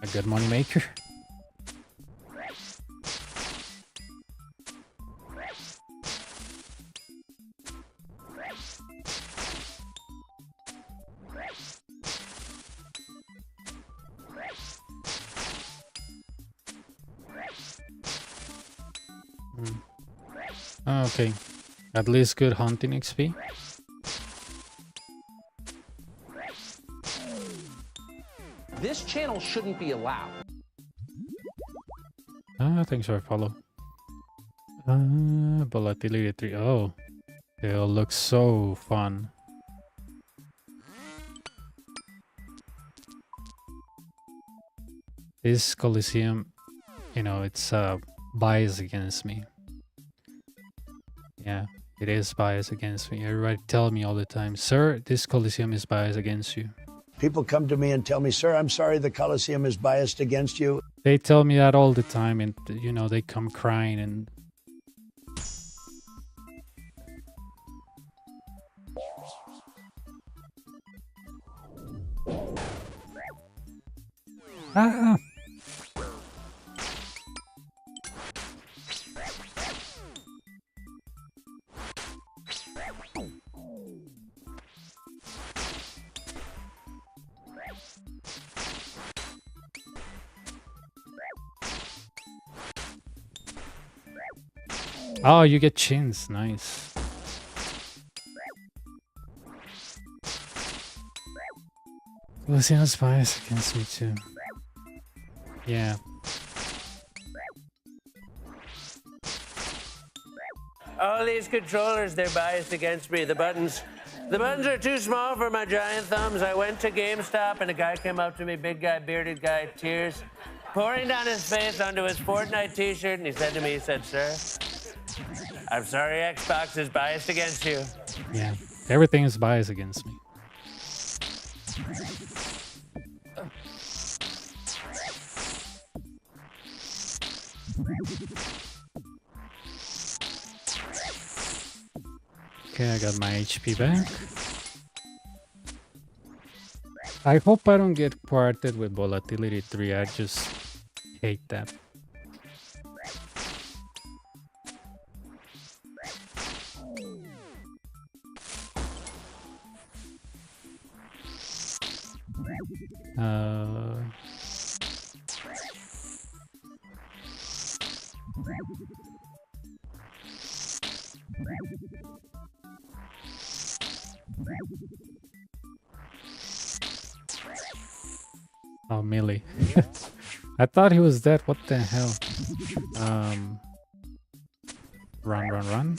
a good money maker? Oh, okay, at least good hunting XP. This channel shouldn't be allowed. Ah, thanks for follow. Volatility 3. Oh, they all look so fun. This Coliseum, you know, it's biased against me. Yeah, it is biased against me. Everybody tell me all the time, sir, this Coliseum is biased against you. People come to me and tell me, sir, I'm sorry the Coliseum is biased against you. They tell me that all the time, and you know, they come crying and ah. Oh, you get chins. Nice. Luciano's bias against me too. Yeah. All these controllers, they're biased against me. The buttons are too small for my giant thumbs. I went to GameStop and a guy came up to me, big guy, bearded guy, tears pouring down his face onto his Fortnite t-shirt, and he said to me, he said, sir, I'm sorry Xbox is biased against you. Yeah. Everything is biased against me. Okay, I got my HP back. I hope I don't get parted with volatility 3. I just hate that. Oh, melee. I thought he was dead. What the hell? Run.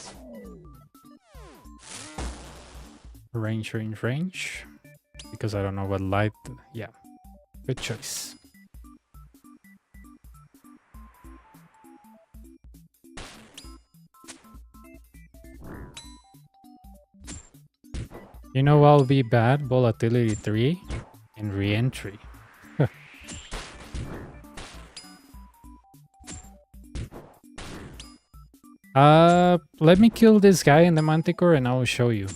Range. Because I don't know what light. Yeah. Good choice. You know, I'll be bad. Volatility 3 in re-entry. Let me kill this guy in the Manticore and I will show you.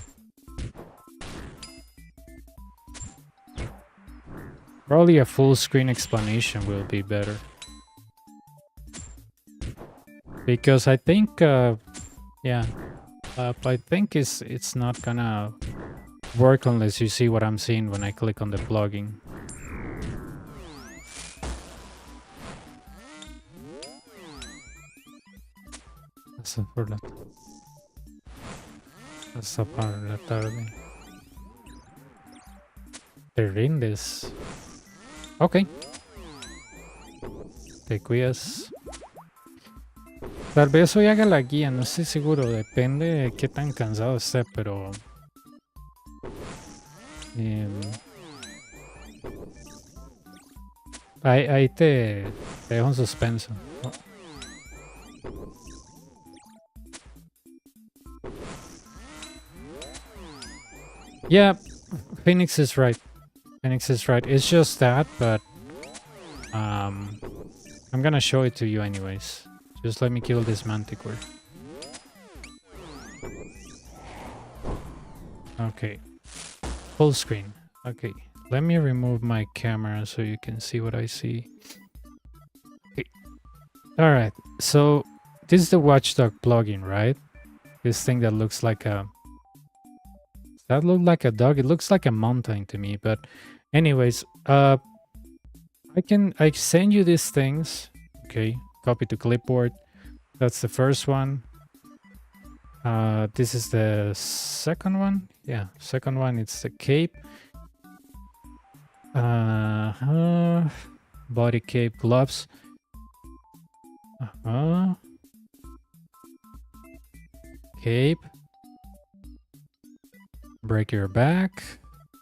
Probably a full screen explanation will be better. Because I think, yeah, I think it's not gonna work unless you see what I'm seeing when I click on the plugin. Hasta por la tarde. Te rindes. Ok. Te cuidas. Tal vez hoy haga la guía, no estoy seguro. Depende de qué tan cansado esté, pero... ahí te dejo en suspenso. Yeah, Phoenix is right. It's just that, but I'm gonna show it to you anyways. Just let me kill this Manticore. Okay. Full screen. Okay. Let me remove my camera so you can see what I see. Okay. Alright. So this is the Watchdog plugin, right? This thing that looks like a... Does that look like a dog? It looks like a mountain to me, but anyways, I send you these things. Okay, copy to clipboard. That's the first one. This is the second one. Yeah, second one, it's the cape. Body cape, gloves. Cape. Break your back.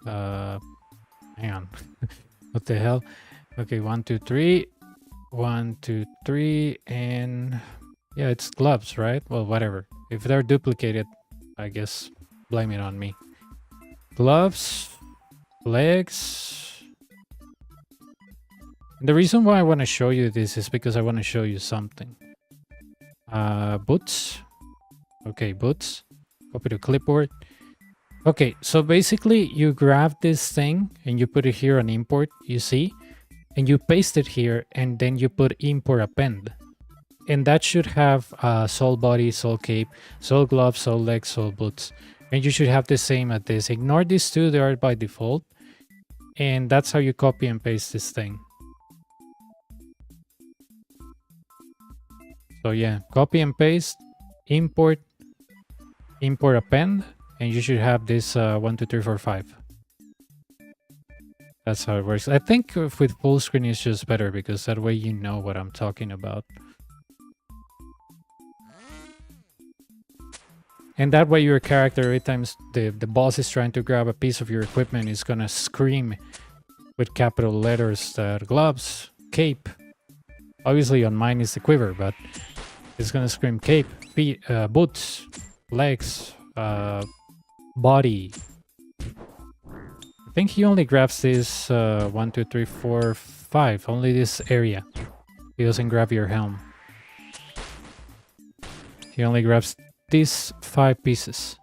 Hang on. What the hell? Okay, 1, 2, 3. 1, 2, 3, and yeah, it's gloves, right? Well, whatever. If they're duplicated, I guess blame it on me. Gloves, legs. And the reason why I want to show you this is because I want to show you something. Boots. Okay, boots. Copy to clipboard. Okay, so basically you grab this thing and you put it here on import, you see? And you paste it here and then you put import append. And that should have sole body, sole cape, sole gloves, sole legs, sole boots. And you should have the same at this. Ignore these two, they are by default. And that's how you copy and paste this thing. So yeah, copy and paste, import, import append, and you should have this 1, 2, 3, 4, 5. That's how it works. I think with full screen it's just better because that way you know what I'm talking about. And that way your character, every time the boss is trying to grab a piece of your equipment, is gonna scream with capital letters that gloves, cape. Obviously on mine is the quiver, but it's gonna scream cape, feet, boots, legs, body. I think he only grabs this 1, 2, 3, 4, 5. Only this area. He doesn't grab your helm. He only grabs these 5 pieces.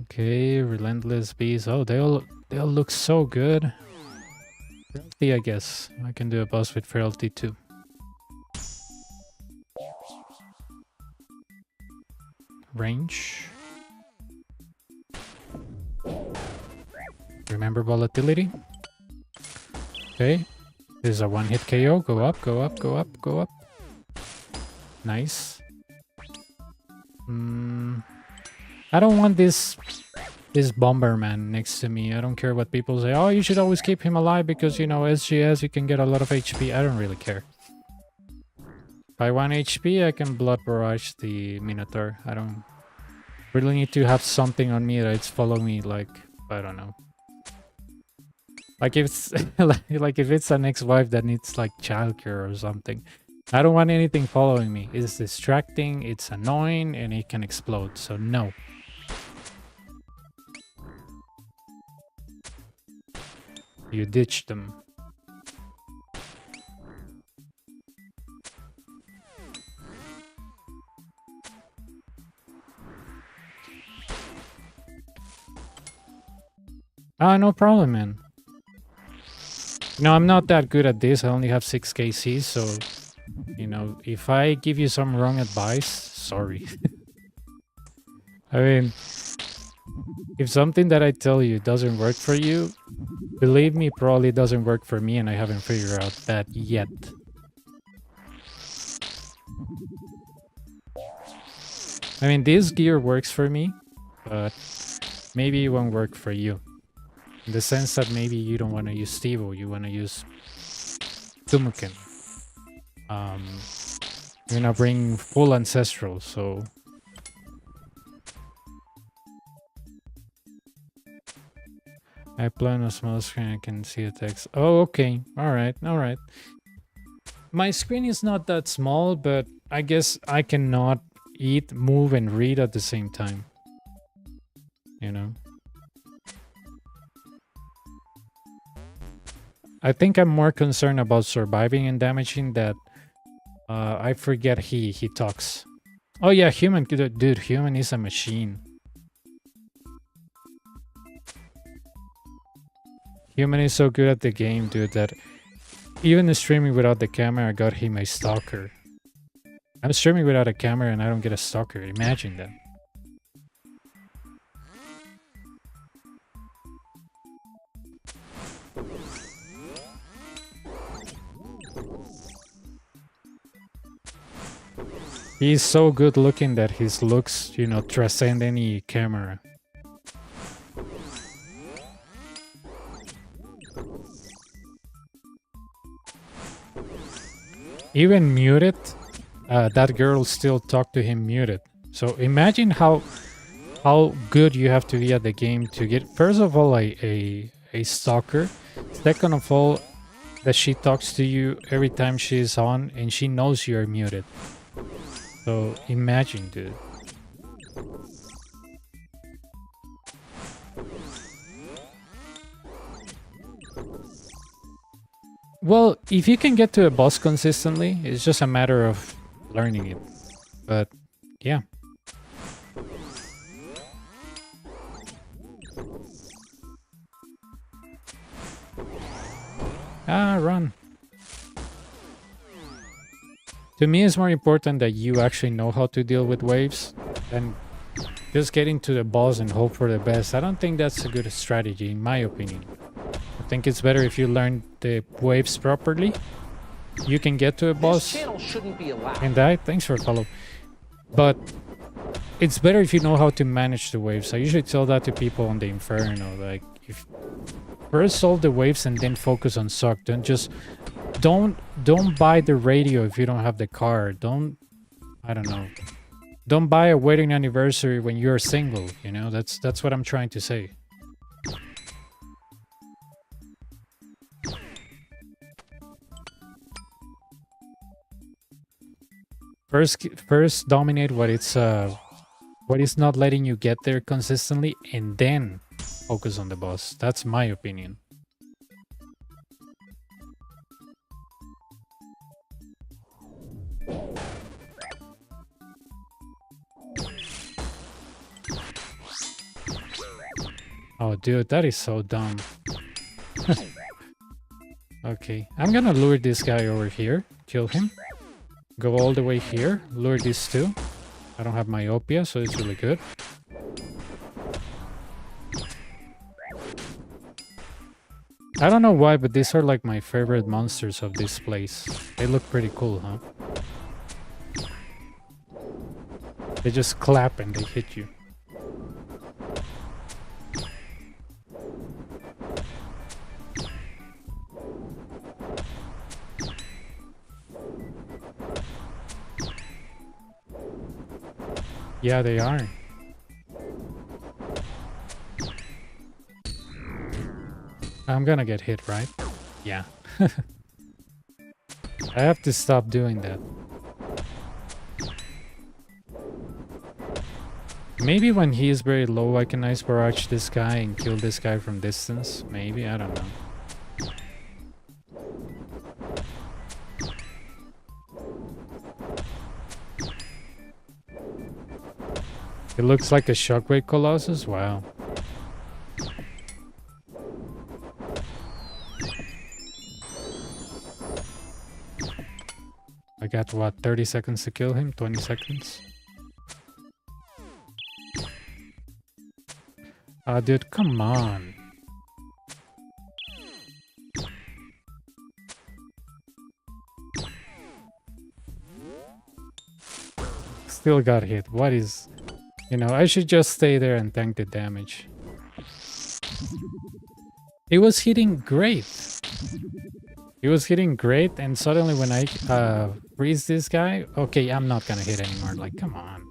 Okay, relentless beast. Oh, they all look so good. Frailty, I guess. I can do a boss with frailty too. Range. Remember volatility. Okay. This is a one-hit KO. Go up, go up, go up, go up. Nice. I don't want this Bomberman next to me. I don't care what people say. Oh, you should always keep him alive because, you know, SGS, you can get a lot of HP. I don't really care. If I want HP, I can Blood Barrage the Minotaur. I don't really need to have something on me that's following me, like, I don't know. Like if it's like if it's an ex-wife that needs like childcare or something. I don't want anything following me. It's distracting, it's annoying, and it can explode, so no. You ditch them. Ah, no problem, man. No, I'm not that good at this. I only have 6 KC, so, you know, if I give you some wrong advice, sorry. I mean, if something that I tell you doesn't work for you, believe me, probably doesn't work for me, and I haven't figured out that yet. I mean, this gear works for me, but maybe it won't work for you. In the sense that maybe you don't want to use Stevo, you want to use Tumuken. You're gonna bring full Ancestral, so... I play on a small screen, I can see the text. Oh, okay. Alright, alright. My screen is not that small, but I guess I cannot eat, move, and read at the same time. You know? I think I'm more concerned about surviving and damaging that I forget he talks. Oh yeah, human, dude, human is a machine. Human is so good at the game, dude, that even streaming without the camera, I got him a stalker. I'm streaming without a camera and I don't get a stalker. Imagine that. He's so good looking that his looks, you know, transcend any camera. even muted, that girl still talked to him muted. So imagine how good you have to be at the game to get, first of all, a stalker. Second of all, that she talks to you every time she's on and she knows you're muted. So imagine, dude. Well, if you can get to a boss consistently, it's just a matter of learning it. But yeah. Ah, run. To me, it's more important that you actually know how to deal with waves than just getting to the boss and hope for the best. I don't think that's a good strategy, in my opinion. I think it's better if you learn the waves properly. You can get to a boss Shouldn't be allowed. and die. Thanks for follow. But it's better if you know how to manage the waves. I usually tell that to people on the Inferno. Like, if first solve the waves and then focus on suck. Don't buy the radio if you don't have the car. I don't know. Don't buy a wedding anniversary when you're single. You know, that's what I'm trying to say. First dominate what is not letting you get there consistently, and then focus on the boss. That's my opinion. Oh, dude, that is so dumb. Okay, I'm gonna lure this guy over here, kill him. Go all the way here, lure these two. I don't have myopia, so it's really good. I don't know why, but these are like my favorite monsters of this place. They look pretty cool, huh? They just clap and they hit you. Yeah, they are. I'm gonna get hit, right? Yeah. I have to stop doing that. Maybe when he is very low, I can ice barrage this guy and kill this guy from distance. Maybe, I don't know. It looks like a Shockwave Colossus? Wow. I got, what, 30 seconds to kill him? 20 seconds? Ah, dude, come on. Still got hit. What is... You know, I should just stay there and tank the damage. It was hitting great. It was hitting great, and suddenly when I freeze this guy... Okay, I'm not gonna hit anymore. Like, come on.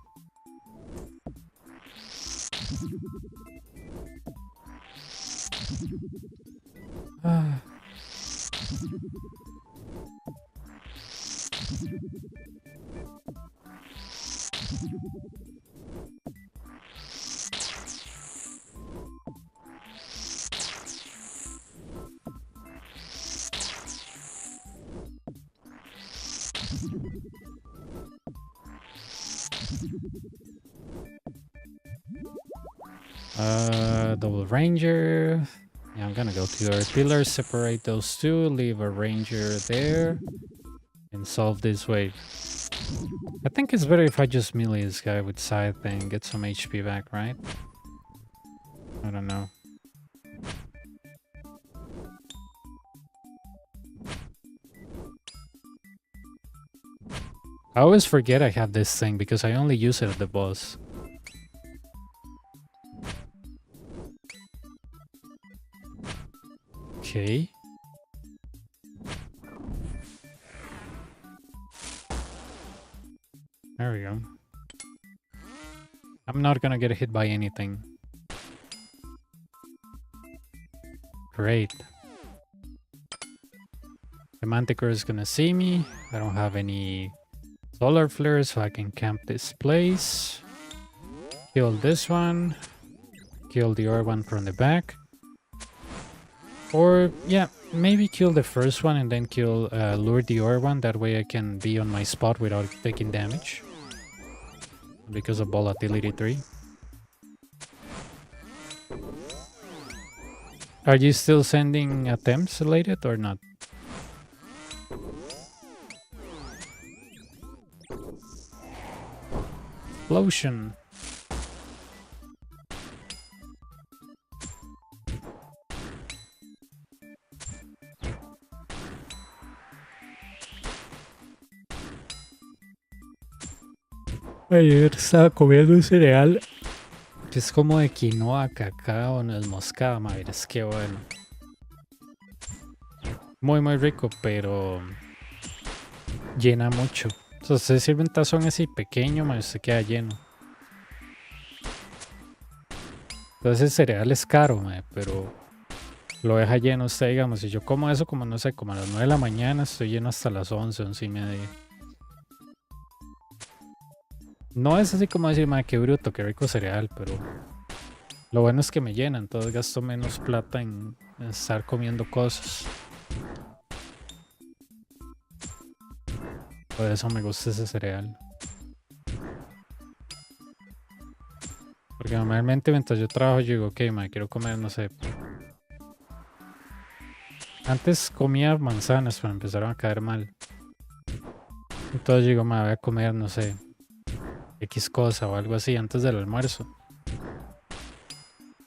Double ranger. Yeah, I'm gonna go to our pillars, separate those two, leave a ranger there, and solve this wave. I think it's better if I just melee this guy with scythe and get some HP back, right? I don't know. I always forget I have this thing because I only use it at the boss. Okay. There we go. I'm not gonna get hit by anything. Great. The Manticore is gonna see me. I don't have any solar flares, so I can camp this place. Kill this one. Kill the other one from the back. Or, yeah, maybe kill the first one and then kill, lure the other one. That way I can be on my spot without taking damage. Because of volatility 3. Are you still sending attempts related or not? Explosion. Ayer estaba comiendo un cereal que es como de quinoa, cacao, nuez moscada, madre, es que bueno. Muy muy rico, pero llena mucho. O sea, se sirve un tazón así pequeño, madre, se queda lleno. Entonces el cereal es caro, madre, pero lo deja lleno usted, digamos. Si yo como eso como, no sé, como a las 9 de la mañana, estoy lleno hasta las 11, 11 y media. No es así como decir, madre, qué bruto, qué rico cereal, pero lo bueno es que me llena, entonces gasto menos plata en estar comiendo cosas. Por eso me gusta ese cereal. Porque normalmente mientras yo trabajo yo digo, ok, madre, quiero comer, no sé. Antes comía manzanas, pero me empezaron a caer mal. Entonces digo, madre, voy a comer, no sé, X cosa o algo así antes del almuerzo.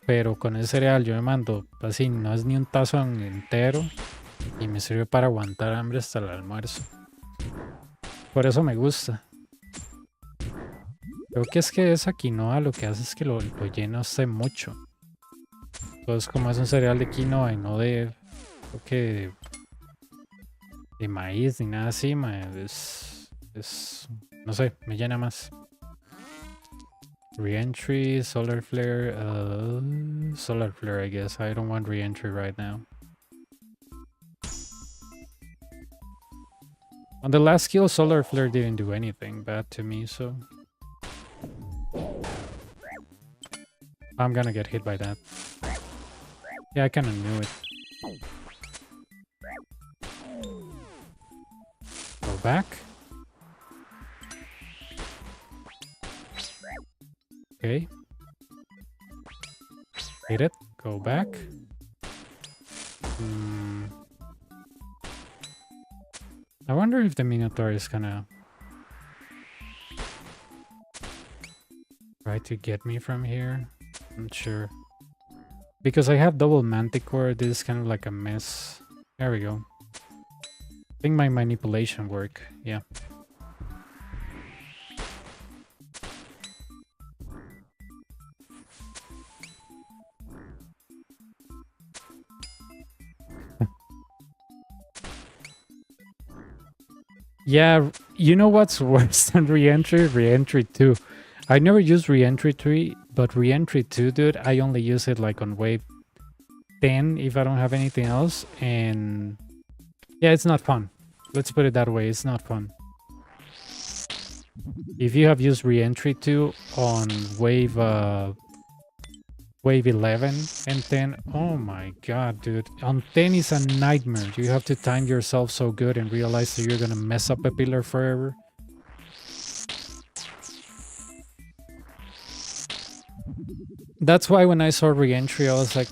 Pero con el cereal yo me mando así, no es ni un tazón entero y me sirve para aguantar hambre hasta el almuerzo. Por eso me gusta. Creo que es que esa quinoa lo que hace es que lo llena usted mucho. Entonces como es un cereal de quinoa y no de, creo que de maíz ni nada así, no sé, me llena más. Reentry, solar flare, solar flare I guess. I don't want reentry right now. On the last kill, solar flare didn't do anything bad to me, so I'm gonna get hit by that. Yeah, I kinda knew it. Go back. Okay. Hit it. Go back. I wonder if the Minotaur is gonna try to get me from here. I'm not sure. Because I have double Manticore, this is kind of like a mess. There we go. I think my manipulation worked. Yeah. Yeah, you know what's worse than reentry? Reentry 2. I never used reentry 3, but reentry 2, dude, I only use it like on wave 10 if I don't have anything else. And yeah, it's not fun. Let's put it that way, it's not fun. If you have used reentry 2 on wave 11 and 10, oh my god, dude. On 10 is a nightmare. You have to time yourself so good and realize that you're gonna mess up a pillar forever. That's why when I saw reentry, I was like,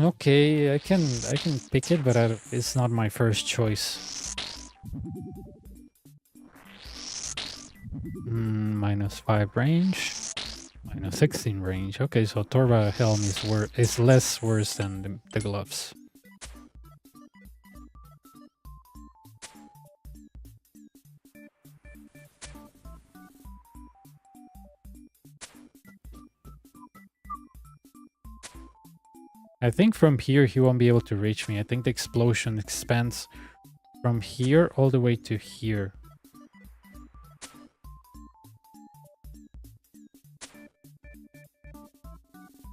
okay, I can pick it, but it's not my first choice. -5 range. -16 range. Okay, so Torva Helm is less worse than the gloves. I think from here he won't be able to reach me. I think the explosion expands from here all the way to here.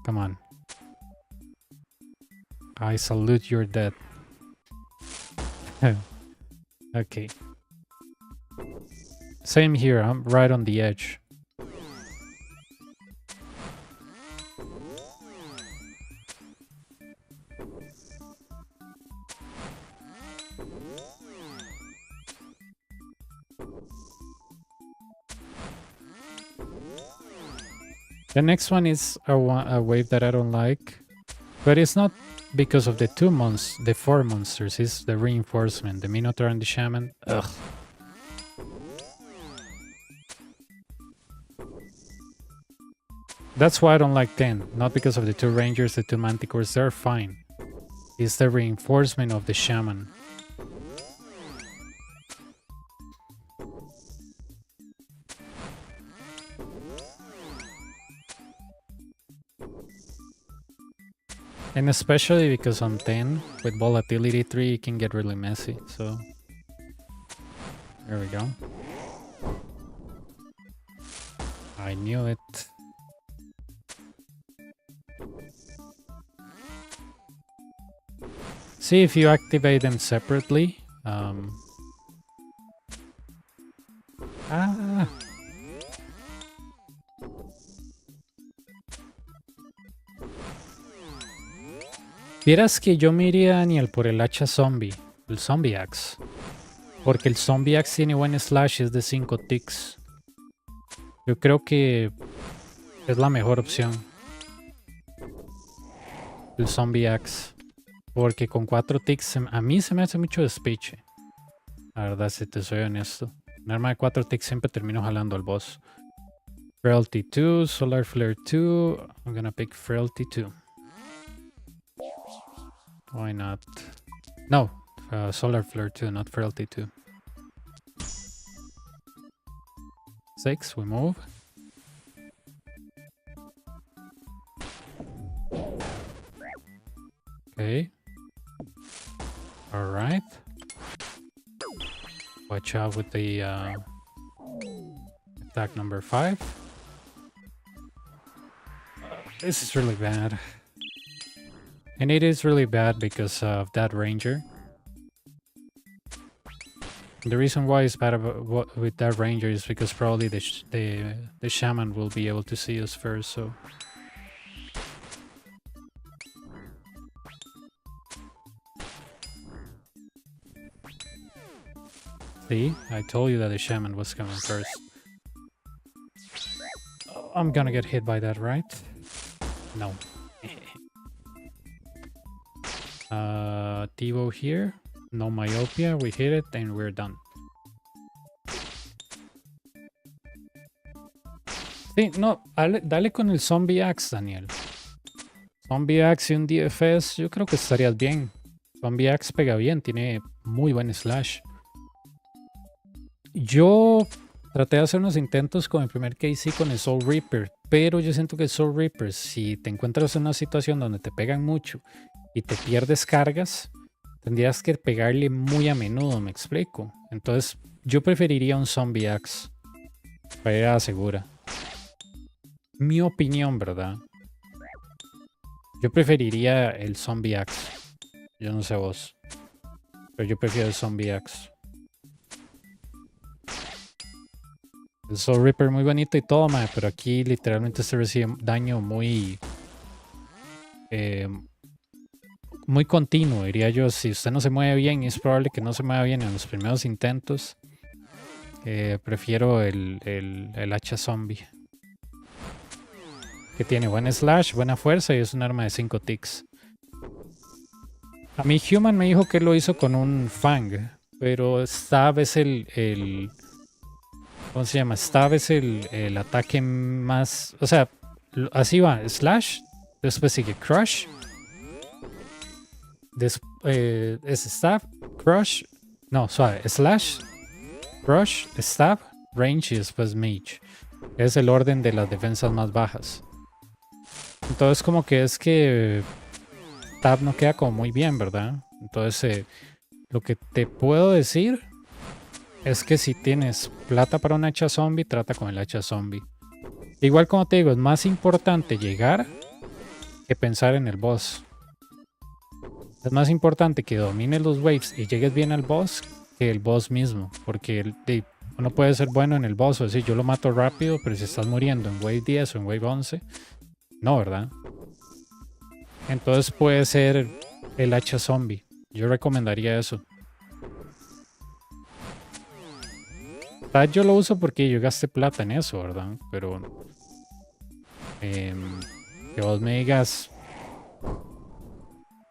Come on. I salute your death. Okay. Same here, I'm right on the edge. The next one is a wave that I don't like, but it's not because of the the 4 monsters, it's the reinforcement, the Minotaur and the Shaman. Ugh. That's why I don't like 10, not because of the 2 Rangers, the 2 Manticores, they're fine. It's the reinforcement of the Shaman. And especially because on 10, with volatility 3, it can get really messy, so... There we go. I knew it. See if you activate them separately. Vieras que yo me iría, Daniel, por el hacha zombie, el zombie axe. Porque el zombie axe tiene buen slash, es de 5 ticks. Yo creo que es la mejor opción. El zombie axe. Porque con 4 ticks a mí se me hace mucho despiche. La verdad, si te soy honesto. Un arma de 4 ticks siempre termino jalando al boss. Frailty 2, Solar Flare 2. I'm gonna pick Frailty 2. Why not? No, Solar Flare 2, not Frailty 2. 6, we move. Okay. Alright. Watch out with the attack number 5. This is really bad. And it is really bad because of that ranger. The reason why it's bad with that ranger is because probably the shaman will be able to see us first, so... See? I told you that the shaman was coming first. Oh, I'm gonna get hit by that, right? No. Tivo here. No myopia. We hit it and we're done. Sí, no. Dale con el Zombie Axe, Daniel. Zombie Axe y un DFS, yo creo que estarías bien. Zombie Axe pega bien, tiene muy buen slash. Yo traté de hacer unos intentos con el primer KC con el Soul Reaper, pero yo siento que el Soul Reaper, si te encuentras en una situación donde te pegan mucho y te pierdes cargas, tendrías que pegarle muy a menudo, me explico. Entonces yo preferiría un Zombie Axe para ir a la segura. Mi opinión, ¿verdad? Yo preferiría el Zombie Axe. Yo no sé vos, pero yo prefiero el Zombie Axe. El Soul Reaper muy bonito y todo, mae, pero aquí literalmente se recibe daño muy muy continuo, diría yo. Si usted no se mueve bien, y es probable que no se mueva bien en los primeros intentos, prefiero el hacha zombie, que tiene buen slash, buena fuerza y es un arma de 5 ticks. A mí Human me dijo que lo hizo con un Fang, pero Stab es ¿cómo se llama? Stab es el ataque más... O sea, así va. Slash. Después sigue Crush. Es Stab. Crush. No, suave. Slash. Crush. Stab. Range y después Mage. Es el orden de las defensas más bajas. Entonces como que es que... Stab no queda como muy bien, ¿verdad? Entonces lo que te puedo decir... es que si tienes plata para un hacha zombie, trata con el hacha zombie. Igual como te digo, es más importante llegar que pensar en el boss. Es más importante que domines los waves y llegues bien al boss que el boss mismo. Porque uno puede ser bueno en el boss, o decir, yo lo mato rápido, pero si estás muriendo en wave 10 o en wave 11, no, ¿verdad? Entonces puede ser el hacha zombie. Yo recomendaría eso. Yo lo uso porque yo gasté plata en eso, ¿verdad? Pero que vos me digas,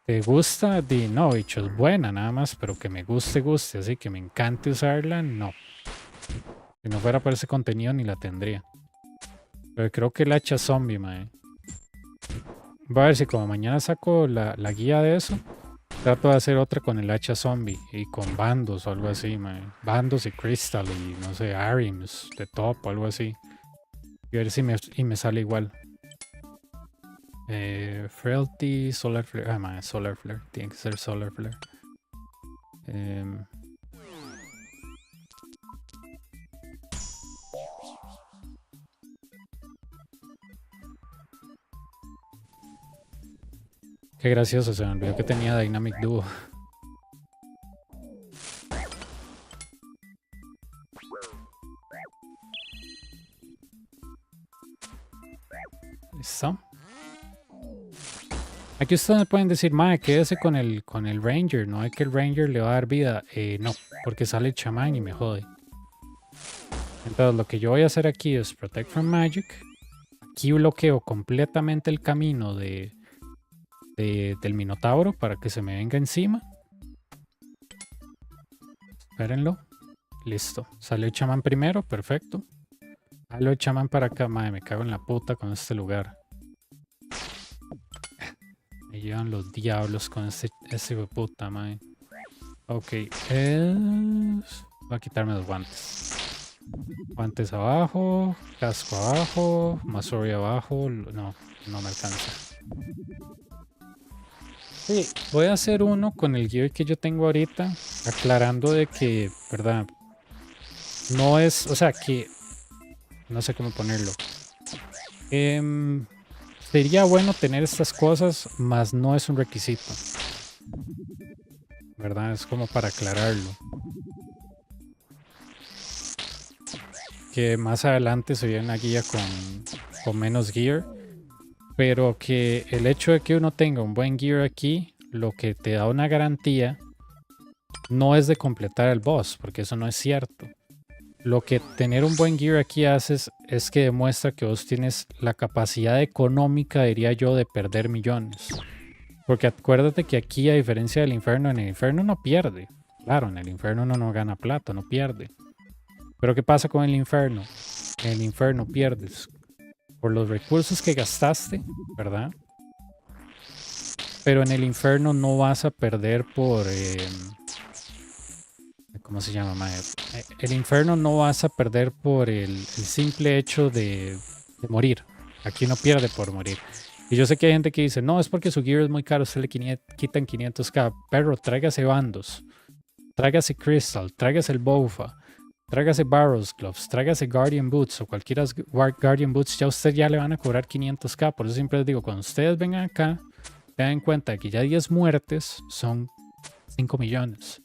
¿te gusta? No, bicho, es buena nada más, pero que me guste, así que me encante usarla, no. Si no fuera por ese contenido ni la tendría. Pero creo que el hacha zombie, mae. Voy a ver si como mañana saco la guía de eso, trato de hacer otra con el hacha zombie y con bandos o algo así, mae. Bandos y crystal y no sé, arims de top o algo así. Y a ver si me sale igual. Frailty, Solar Flare. Ah, mae, Solar Flare. Tiene que ser Solar Flare. Qué gracioso, se me olvidó que tenía Dynamic Duo. ¿Listo? Aquí ustedes me pueden decir, mae, quédese con el Ranger. No es que el Ranger le va a dar vida. No, porque sale el chamán y me jode. Entonces lo que yo voy a hacer aquí es Protect from Magic. Aquí bloqueo completamente el camino del Minotauro para que se me venga encima. Espérenlo. Listo. Salió el chamán primero, perfecto. Halo el chamán para acá, madre, me cago en la puta con este lugar. Me llevan los diablos con ese puta, madre. Ok, voy a quitarme los guantes. Guantes abajo, casco abajo, Masori abajo. No me alcanza. Sí, voy a hacer uno con el gear que yo tengo ahorita, aclarando de que, verdad, no es, o sea, que no sé cómo ponerlo. Sería bueno tener estas cosas, mas no es un requisito. ¿Verdad? Es como para aclararlo. Que más adelante se viene una guía con menos gear. Pero que el hecho de que uno tenga un buen gear aquí, lo que te da una garantía no es de completar el boss, porque eso no es cierto. Lo que tener un buen gear aquí haces es que demuestra que vos tienes la capacidad económica, diría yo, de perder millones. Porque acuérdate que aquí, a diferencia del infierno, en el infierno no pierde. Claro, en el infierno uno no gana plata, no pierde. Pero ¿qué pasa con el infierno? En el infierno pierdes por los recursos que gastaste, ¿verdad? Pero en el infierno no vas a perder por... ¿cómo se llama, mae? El infierno no vas a perder por el simple hecho de morir. Aquí no pierde por morir. Y yo sé que hay gente que dice, no, es porque su gear es muy caro, se le quitan 500k. Pero tráigase bandos, tráigase crystal, tráigase el bofa, tráigase barrows gloves, tráigase guardian boots o cualquiera guardian boots, ya usted ya le van a cobrar 500k. Por eso siempre les digo, cuando ustedes vengan acá, tengan en cuenta que ya 10 muertes son 5 millones.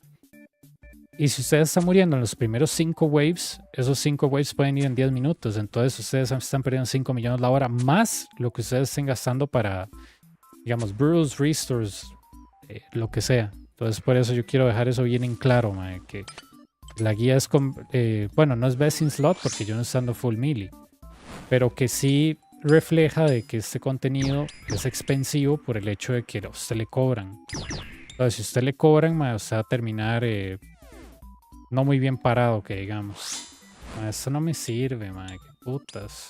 Y si ustedes están muriendo en los primeros 5 waves, esos 5 waves pueden ir en 10 minutos. Entonces ustedes están perdiendo 5 millones la hora, más lo que ustedes estén gastando para, digamos, brews, restores, lo que sea. Entonces por eso yo quiero dejar eso bien en claro, mae, que la guía es, bueno, no es best in slot porque yo no estoy dando full melee, pero que sí refleja de que este contenido es expensivo por el hecho de que a usted le cobran. Entonces si a usted le cobran, mae, usted va a terminar... no muy bien parado, que digamos. Esto no me sirve, madre. Qué putas.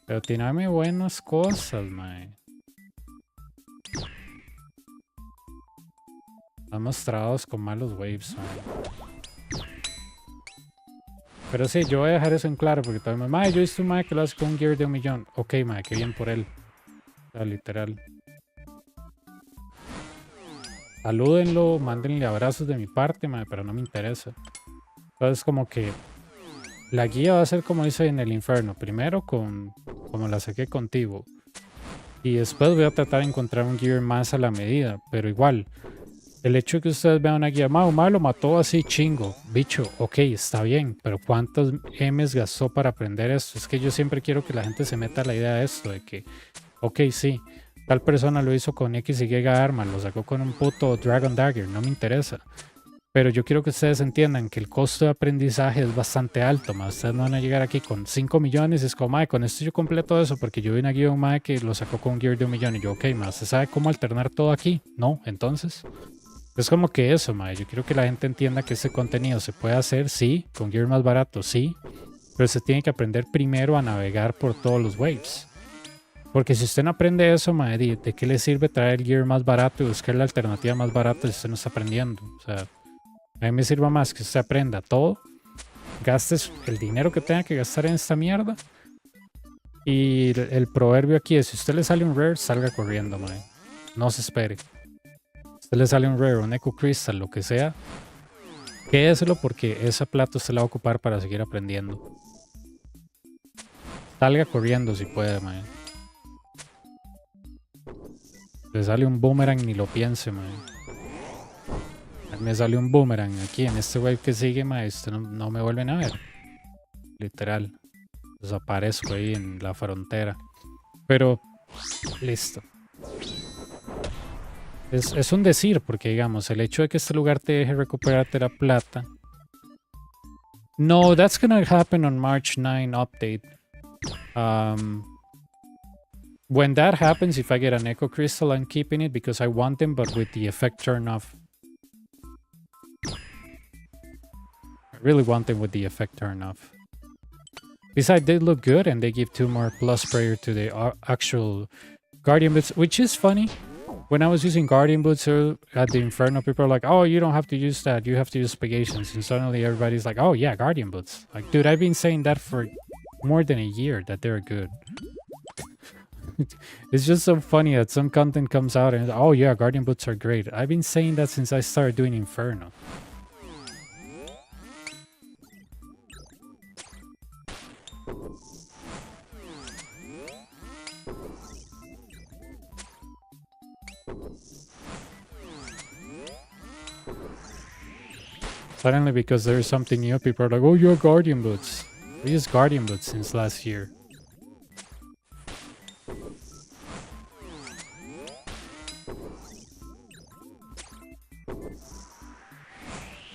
Pero tirame buenas cosas, madre. Estamos trabados con malos waves, madre. Pero sí, yo voy a dejar eso en claro porque todo el mundo, madre, yo he visto un madre que lo hace con un gear de 1 millón. Ok, madre, qué bien por él. O sea, literal. Salúdenlo, mándenle abrazos de mi parte, madre, pero no me interesa. Entonces como que la guía va a ser como hice en el infierno. Primero como la saqué contigo. Y después voy a tratar de encontrar un gear más a la medida. Pero igual, el hecho de que ustedes vean una guía, Mao lo mató así chingo. Bicho, ok, está bien. Pero ¿cuántos M's gastó para aprender esto? Es que yo siempre quiero que la gente se meta a la idea de esto. De que, ok, sí, tal persona lo hizo con X y Y arma. Lo sacó con un puto Dragon Dagger. No me interesa. Pero yo quiero que ustedes entiendan que el costo de aprendizaje es bastante alto, más. Ustedes no van a llegar aquí con 5 millones y es como, mae, con esto yo completo eso, porque yo vi una guía de un mae que lo sacó con un gear de 1 millón. Y yo, ok, más, ¿se sabe cómo alternar todo aquí? No, entonces. Es como que eso, mae. Yo quiero que la gente entienda que ese contenido se puede hacer, sí, con gear más barato, sí. Pero se tiene que aprender primero a navegar por todos los waves. Porque si usted no aprende eso, mae, ¿de qué le sirve traer el gear más barato y buscar la alternativa más barata si usted no está aprendiendo? O sea. A mí me sirva más que usted aprenda todo, gastes el dinero que tenga que gastar en esta mierda. Y el proverbio aquí es, si a usted le sale un rare, salga corriendo, mae. No se espere. Si a usted le sale un rare, un eco crystal, lo que sea, quédeselo porque esa plata usted la va a ocupar para seguir aprendiendo. Salga corriendo si puede, mae. Le sale un boomerang, ni lo piense, mae. Me salió un boomerang aquí en este wave que sigue, maestro. No me vuelven a ver. Literal. Desaparezco ahí en la frontera. Pero, listo. Es un decir, porque digamos, el hecho de que este lugar te deje recuperarte la plata. No, that's gonna happen on March 9 update. When that happens, if I get an Echo Crystal, I'm keeping it because I want them, but with the effect turn off. Really want them with the effect turn off. Besides, they look good and they give 2 more plus prayer to the actual Guardian Boots, which is funny. When I was using Guardian Boots at the Inferno, people are like, oh, you don't have to use that. You have to use Spagations. And suddenly everybody's like, oh, yeah, Guardian Boots. Like, dude, I've been saying that for more than a year, that they're good. It's just so funny that some content comes out and, oh, yeah, Guardian Boots are great. I've been saying that since I started doing Inferno. Suddenly, because there's something new, people are like, oh, you're Guardian Boots. We use Guardian Boots since last year.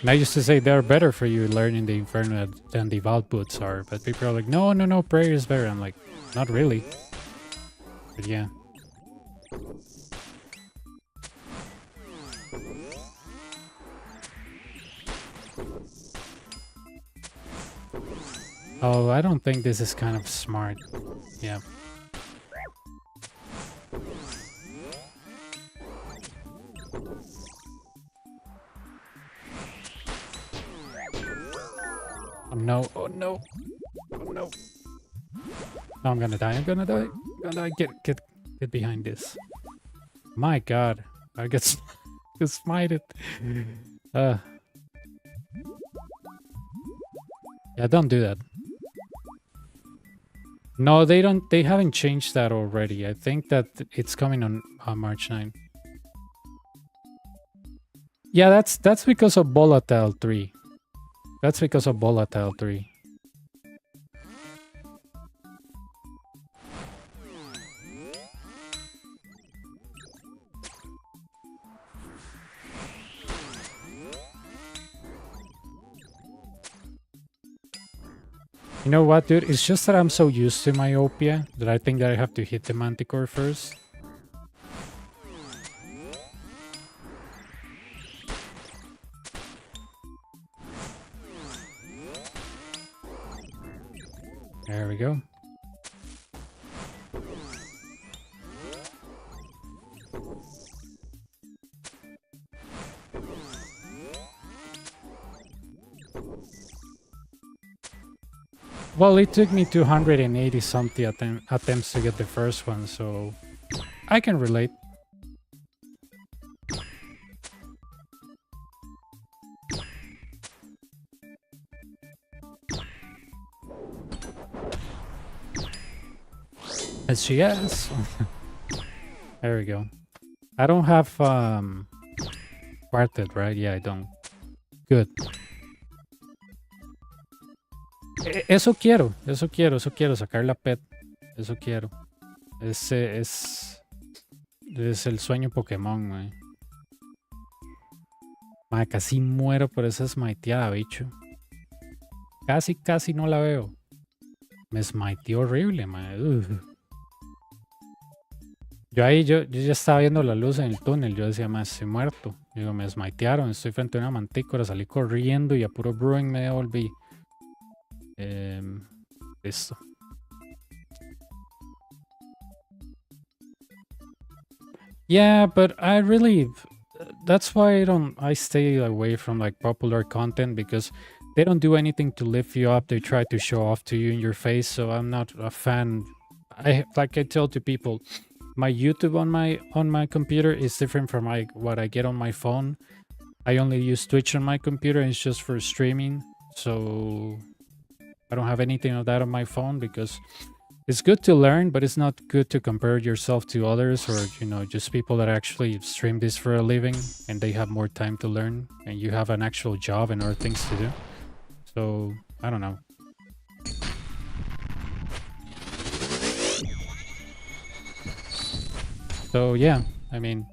And I used to say they're better for you learning the Inferno than the Vault Boots are. But people are like, no, Prayer is better. I'm like, not really. But yeah. Oh, I don't think this is kind of smart. Yeah. Oh no, oh no, oh no. No, I'm gonna die, I'm gonna die. Get behind this. My god, I get smited. Yeah, don't do that. No, they don't. They haven't changed that already. I think that it's coming on March 9. Yeah, that's because of Volatile 3. That's because of Volatile 3. You know what, dude? It's just that I'm so used to Myopia that I think that I have to hit the Manticore first. There we go. Well, it took me 280 something attempts to get the first one, so I can relate. As she is. There we go. I don't have quartet, right? Yeah, I don't. Good. Eso quiero, sacar la pet. Eso quiero. Ese es el sueño Pokémon, güey. Madre, casi muero por esa smiteada, bicho. Casi no la veo. Me smiteó horrible, madre. Yo ya estaba viendo la luz en el túnel. Yo decía, más estoy muerto. Digo, me smitearon. Estoy frente a una mantícora. Salí corriendo y a puro brewing me devolví. Listo. Yeah, but I really... That's why I stay away from like popular content, because they don't do anything to lift you up. They try to show off to you in your face. So I'm not a fan. Like I tell to people, my YouTube on my computer is different from what I get on my phone. I only use Twitch on my computer, and it's just for streaming. So I don't have anything of that on my phone, because it's good to learn, but it's not good to compare yourself to others, or, you know, just people that actually stream this for a living and they have more time to learn, and you have an actual job and other things to do. So, I don't know. So, yeah, I mean...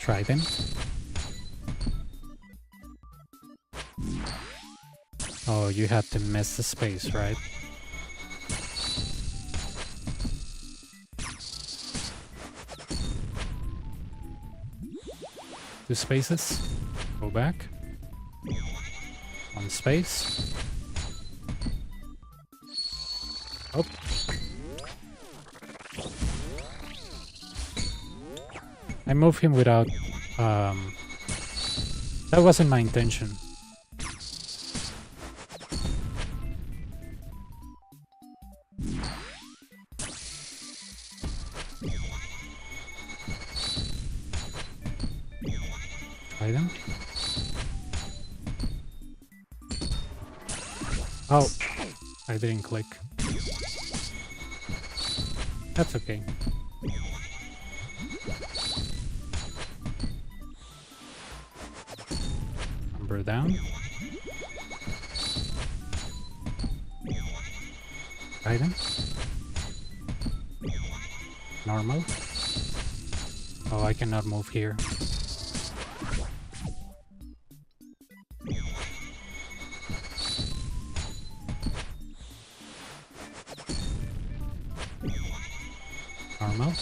Try them. Oh, you had to miss the space, right? Two spaces. Go back. One space. Oh. I moved him without... That wasn't my intention. Try them. Oh, I didn't click. That's okay. Number down. Item. Normal. Oh, I cannot move here. Normal.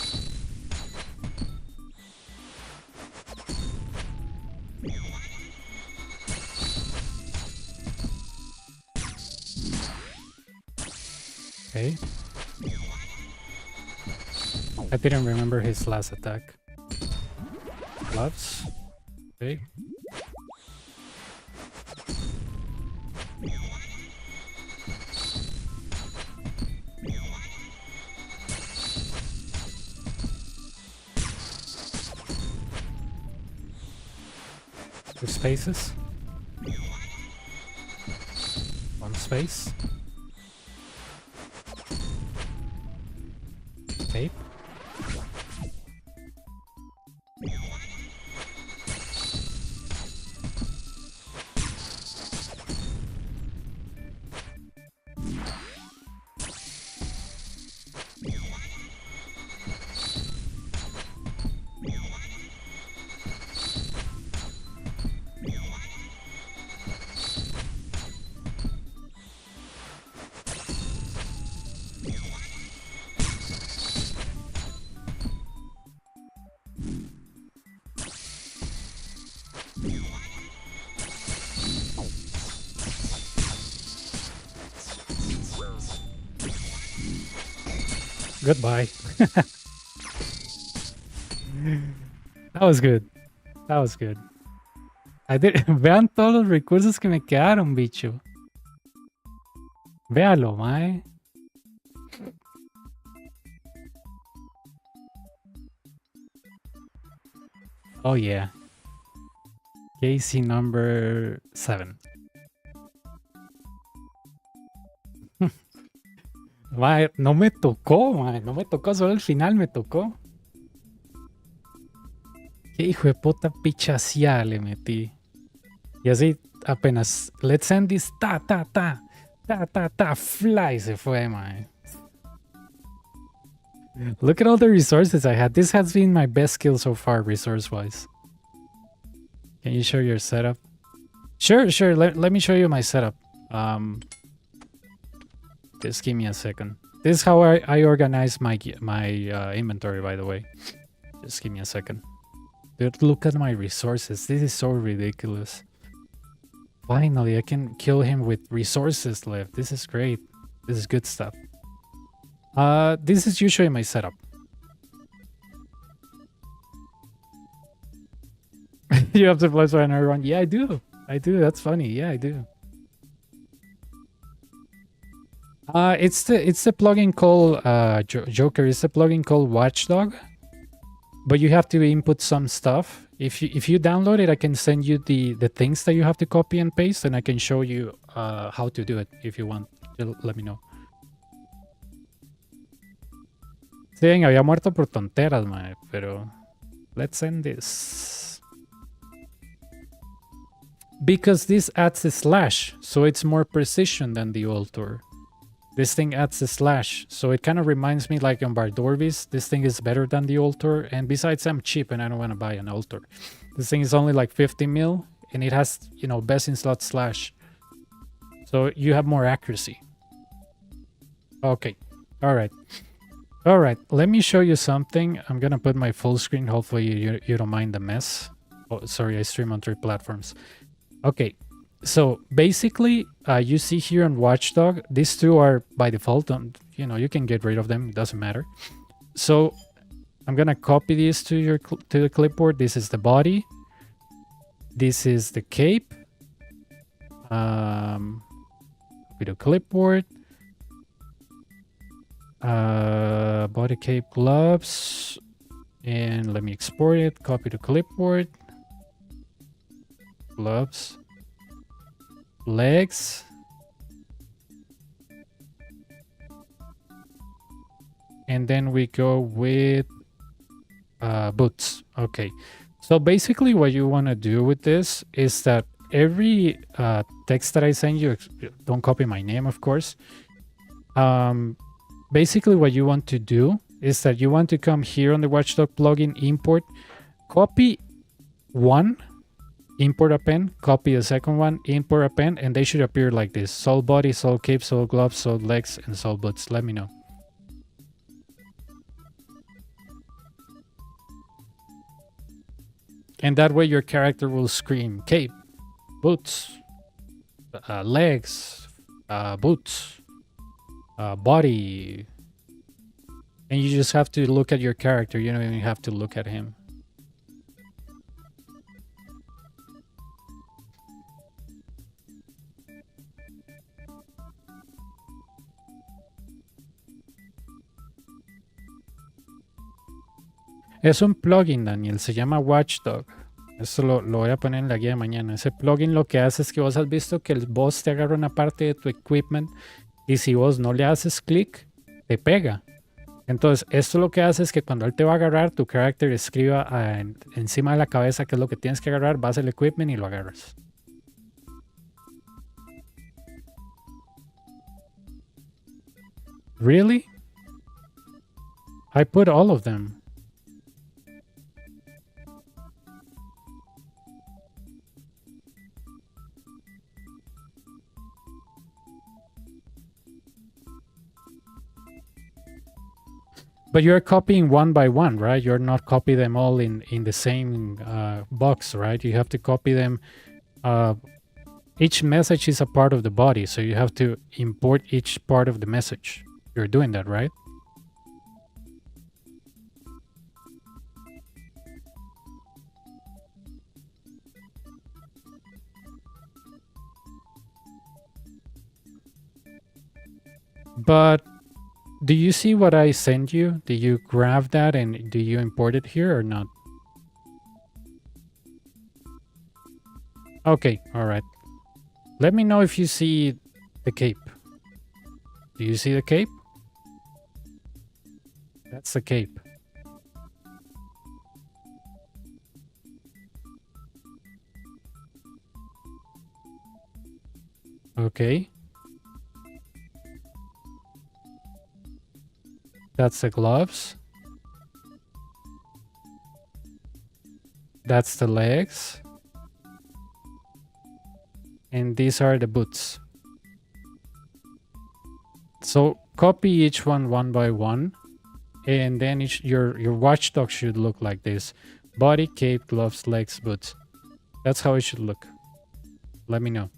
Okay. I didn't remember his last attack. Gloves. Okay. Two spaces. One space. Tape. Goodbye. That was good. That was good. Vean todos los recursos que me quedaron, bicho. Véalo, mae. Oh yeah. Casey number 7. Mae, no me tocó, mae. No me tocó, solo al final me tocó. Qué hijo de puta pichaseada le metí. Y así apenas, let's end this, fly, se fue, mae. Look at all the resources I had. This has been my best kill so far, resource-wise. Can you show your setup? Sure. Let me show you my setup. Just give me a second. This is how I organize my inventory, by the way. Just give me a second. Dude, look at my resources. This is so ridiculous. Finally, I can kill him with resources left. This is great. This is good stuff. This is usually my setup. You have to plus one everyone. Yeah, I do. That's funny. Yeah, I do. It's the plugin called Joker. It's a plugin called Watchdog, but you have to input some stuff. If you download it, I can send you the things that you have to copy and paste, and I can show you how to do it if you want. Let me know. Sí, había muerto por tonteras, mae, pero let's end this. Because this adds a slash, so it's more precision than the altar. This thing adds a slash, so it kind of reminds me like on Bardorvis, this thing is better than the altar, and besides I'm cheap and I don't want to buy an altar. This thing is only like 50 mil, and it has, you know, best in slot slash. So you have more accuracy. Okay, alright. Alright, let me show you something. I'm gonna put my full screen, hopefully you don't mind the mess. Oh, sorry, I stream on 3 platforms. Okay, so basically, you see here on Watchdog, these two are by default. You know, you can get rid of them. It doesn't matter. So I'm gonna copy this to the clipboard. This is the body. This is the cape. Copy to clipboard. Body cape gloves. And let me export it. Copy to clipboard. Gloves. Legs. And then we go with boots. Okay. So basically what you want to do with this is that every text that I send you, don't copy my name, of course. Basically what you want to do is that you want to come here on the Watchdog plugin, import, copy one, import append, copy the second one, import append, and they should appear like this: soul body, soul cape, soul gloves, soul legs, and soul boots. Let me know. And that way your character will scream cape, boots, legs, boots, body. And you just have to look at your character. You don't even have to look at him. Es un plugin, Daniel, se llama Watchdog. Eso lo voy a poner en la guía de mañana. Ese plugin lo que hace es que vos has visto que el boss te agarra una parte de tu equipment y si vos no le haces clic, te pega. Entonces, esto lo que hace es que cuando él te va a agarrar, tu character escriba encima de la cabeza qué es lo que tienes que agarrar, vas al equipment y lo agarras. Really? I put all of them. But you're copying one by one, right? You're not copying them all in the same box, right? You have to copy them. Each message is a part of the body, so you have to import each part of the message. You're doing that, right? But do you see what I sent you? Do you grab that and do you import it here or not? Okay, alright. Let me know if you see the cape. Do you see the cape? That's the cape. Okay. That's the gloves. That's the legs. And these are the boots. So copy each one by one. And then your watchdog should look like this. Body, cape, gloves, legs, boots. That's how it should look. Let me know.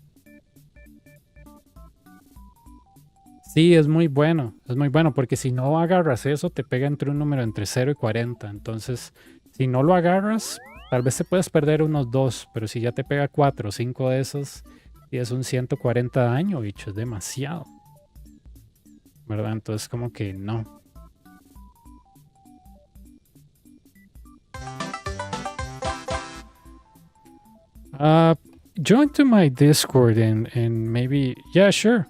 Sí, es muy bueno. Es muy bueno porque si no agarras eso, te pega entre un número entre 0 y 40. Entonces, si no lo agarras, tal vez te puedes perder unos 2. Pero si ya te pega 4 o 5 de esos, y es un 140 daño, bicho, es demasiado. ¿Verdad? Entonces, como que no. Join to my Discord and maybe, yeah, sure.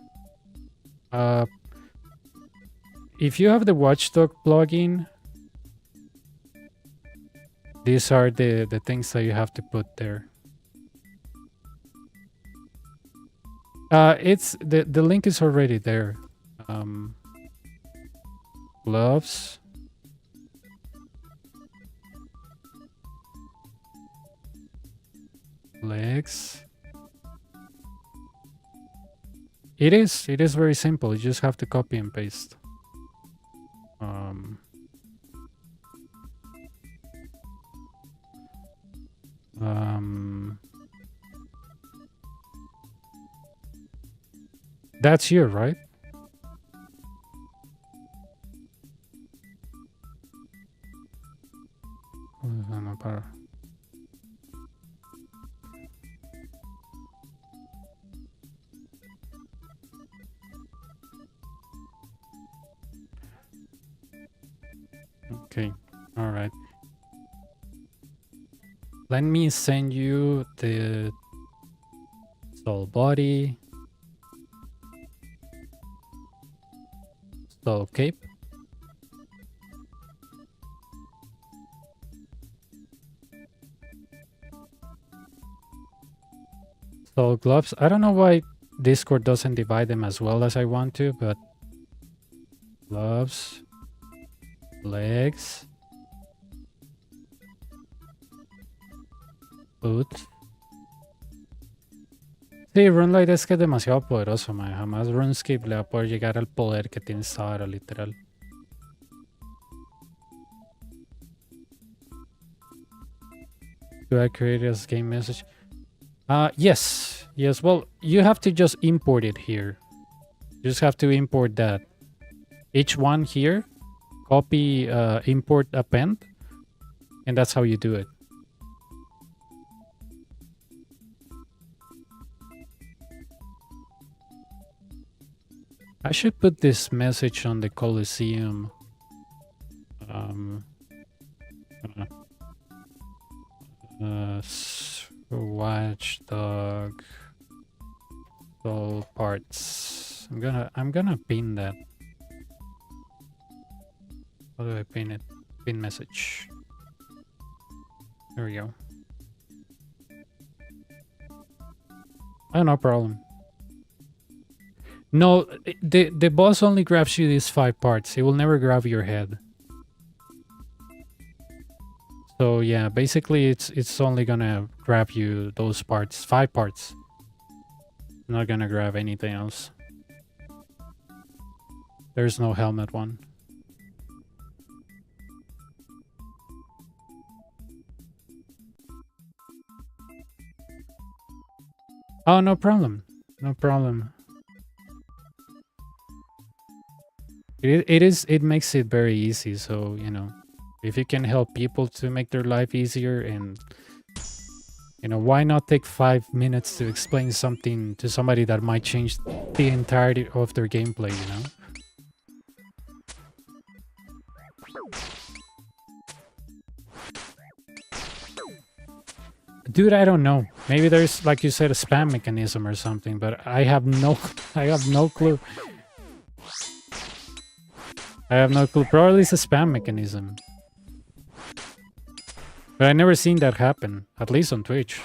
If you have the Watchdog plugin, these are the things that you have to put there. It's the link is already there. Gloves. Legs. It is very simple. You just have to copy and paste. That's here, right? No, para. Okay, all right. Let me send you the soul body, soul cape. Soul gloves. I don't know why Discord doesn't divide them as well as I want to, but gloves. Legs. Boot. Sí, Runelight es que es demasiado poderoso, man. Jamás RuneScape le va a poder llegar al poder que tiene esta hora, literal. Do I create a game message? Yes. Yes, well, you have to just import it here. You just have to import that. Each one here. Copy, import, append, and that's how you do it. I should put this message on the Coliseum. Watchdog soul parts. I'm gonna pin that. How do I pin it? Pin message. There we go. Oh, no problem. No, the boss only grabs you these 5 parts. It will never grab your head. So yeah, basically it's only gonna grab you those parts, 5 parts. Not gonna grab anything else. There's no helmet one. Oh, no problem. No problem. It makes it very easy, so, you know, if you can help people to make their life easier, and, you know, why not take 5 minutes to explain something to somebody that might change the entirety of their gameplay, you know? Dude, I don't know. Maybe there's, like you said, a spam mechanism or something, but I have no clue. I have no clue. Probably it's a spam mechanism. But I never seen that happen, at least on Twitch.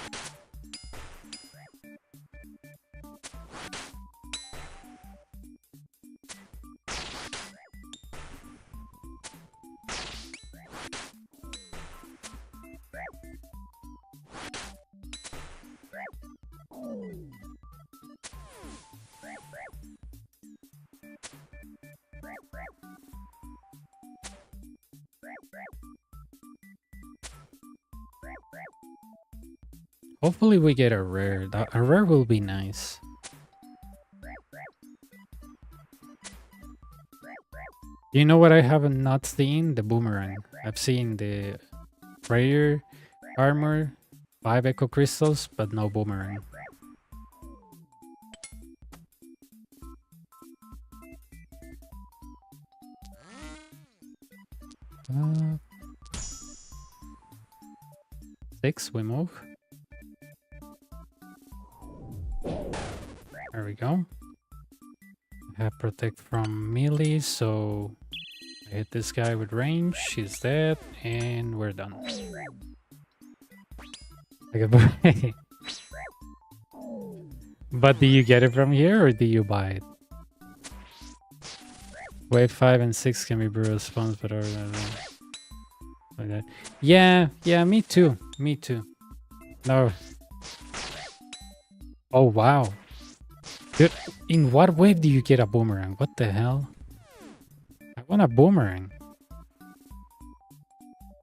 Hopefully we get a rare. A rare will be nice. You know what I haven't not seen? The boomerang. I've seen the prayer armor, 5 echo crystals, but no boomerang. Uh, 6, we move. There we go. I have protect from melee, so I hit this guy with range, he's dead, and we're done. Okay, but do you get it from here or do you buy it? Wave 5 and 6 can be brutal spawns, but like that. Yeah, me too. Me too. No. Oh wow. Dude, in what wave do you get a boomerang? What the hell? I want a boomerang.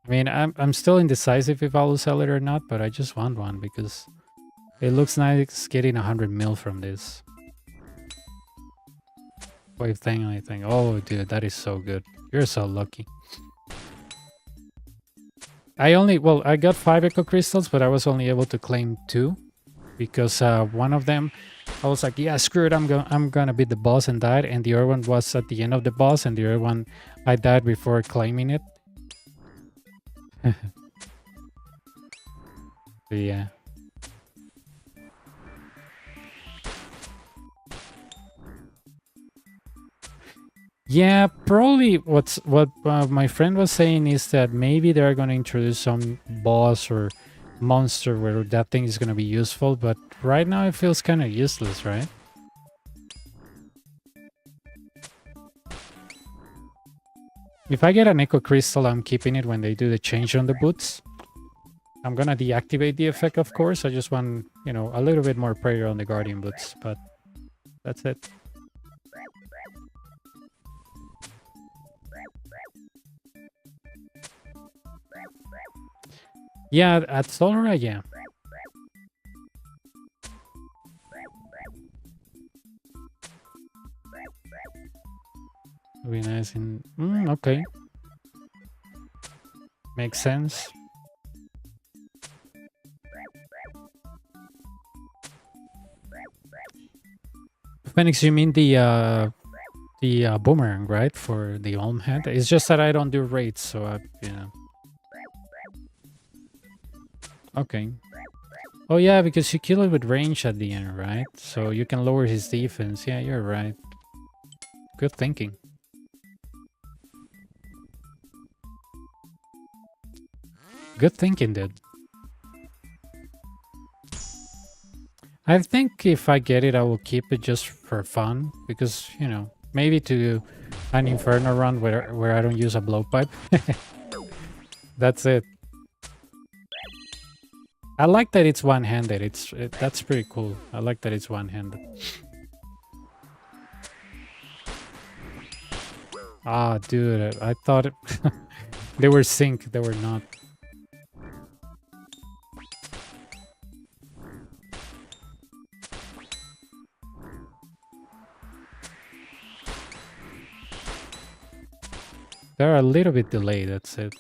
I mean, I'm still indecisive if I'll sell it or not, but I just want one because it looks nice getting 100 mil from this. Wave thing, I think. Oh, dude, that is so good. You're so lucky. I got 5 echo crystals, but I was only able to claim 2 because one of them, I was like, yeah, screw it, I'm gonna beat the boss and died, and the other one was at the end of the boss, and the other one I died before claiming it. But yeah. Yeah, probably what my friend was saying is that maybe they're going to introduce some boss or monster where that thing is going to be useful, but right now it feels kind of useless, right? If I get an echo crystal, I'm keeping it when they do the change on the boots. I'm going to deactivate the effect, of course. I just want, you know, a little bit more prayer on the guardian boots, but that's it. Yeah, at Solra, yeah. Be nice in... okay. Makes sense. Phoenix, you mean the boomerang, right? For the Olm head? It's just that I don't do raids, so I, you know. Okay. Oh yeah, because you kill it with range at the end, right? So you can lower his defense. Yeah, you're right. Good thinking. Good thinking, dude. I think if I get it, I will keep it just for fun. Because, you know, maybe to do an Inferno run where I don't use a blowpipe. That's it. I like that it's one-handed. That's pretty cool. I like that it's one-handed. Ah, dude, I thought it they were sync. They were not. They're a little bit delayed. That's it.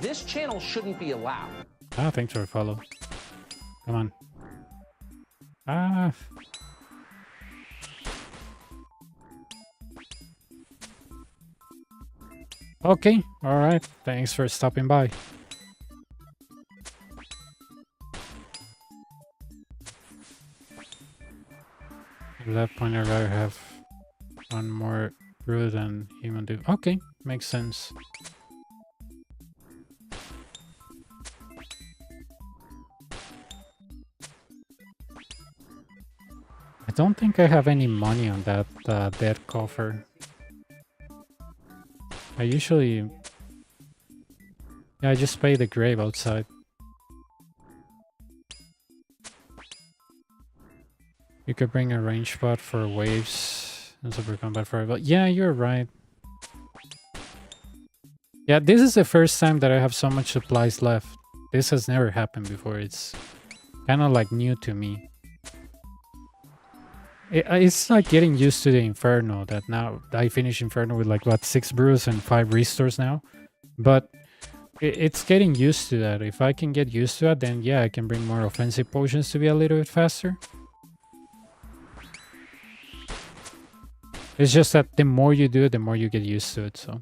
This channel shouldn't be allowed. Ah, thanks for a follow. Come on. Ah. Okay, alright. Thanks for stopping by. At that point, I'd rather have one more brew than human do. Okay, makes sense. I don't think I have any money on that dead coffer. I usually... Yeah, I just pay the grave outside. You could bring a range spot for waves and super combat for... But yeah, you're right. Yeah, this is the first time that I have so much supplies left. This has never happened before. It's kind of like new to me. It's like getting used to the Inferno, that now I finish Inferno with like, what, 6 brews and 5 restores now? But it's getting used to that. If I can get used to it, then yeah, I can bring more offensive potions to be a little bit faster. It's just that the more you do it, the more you get used to it, so...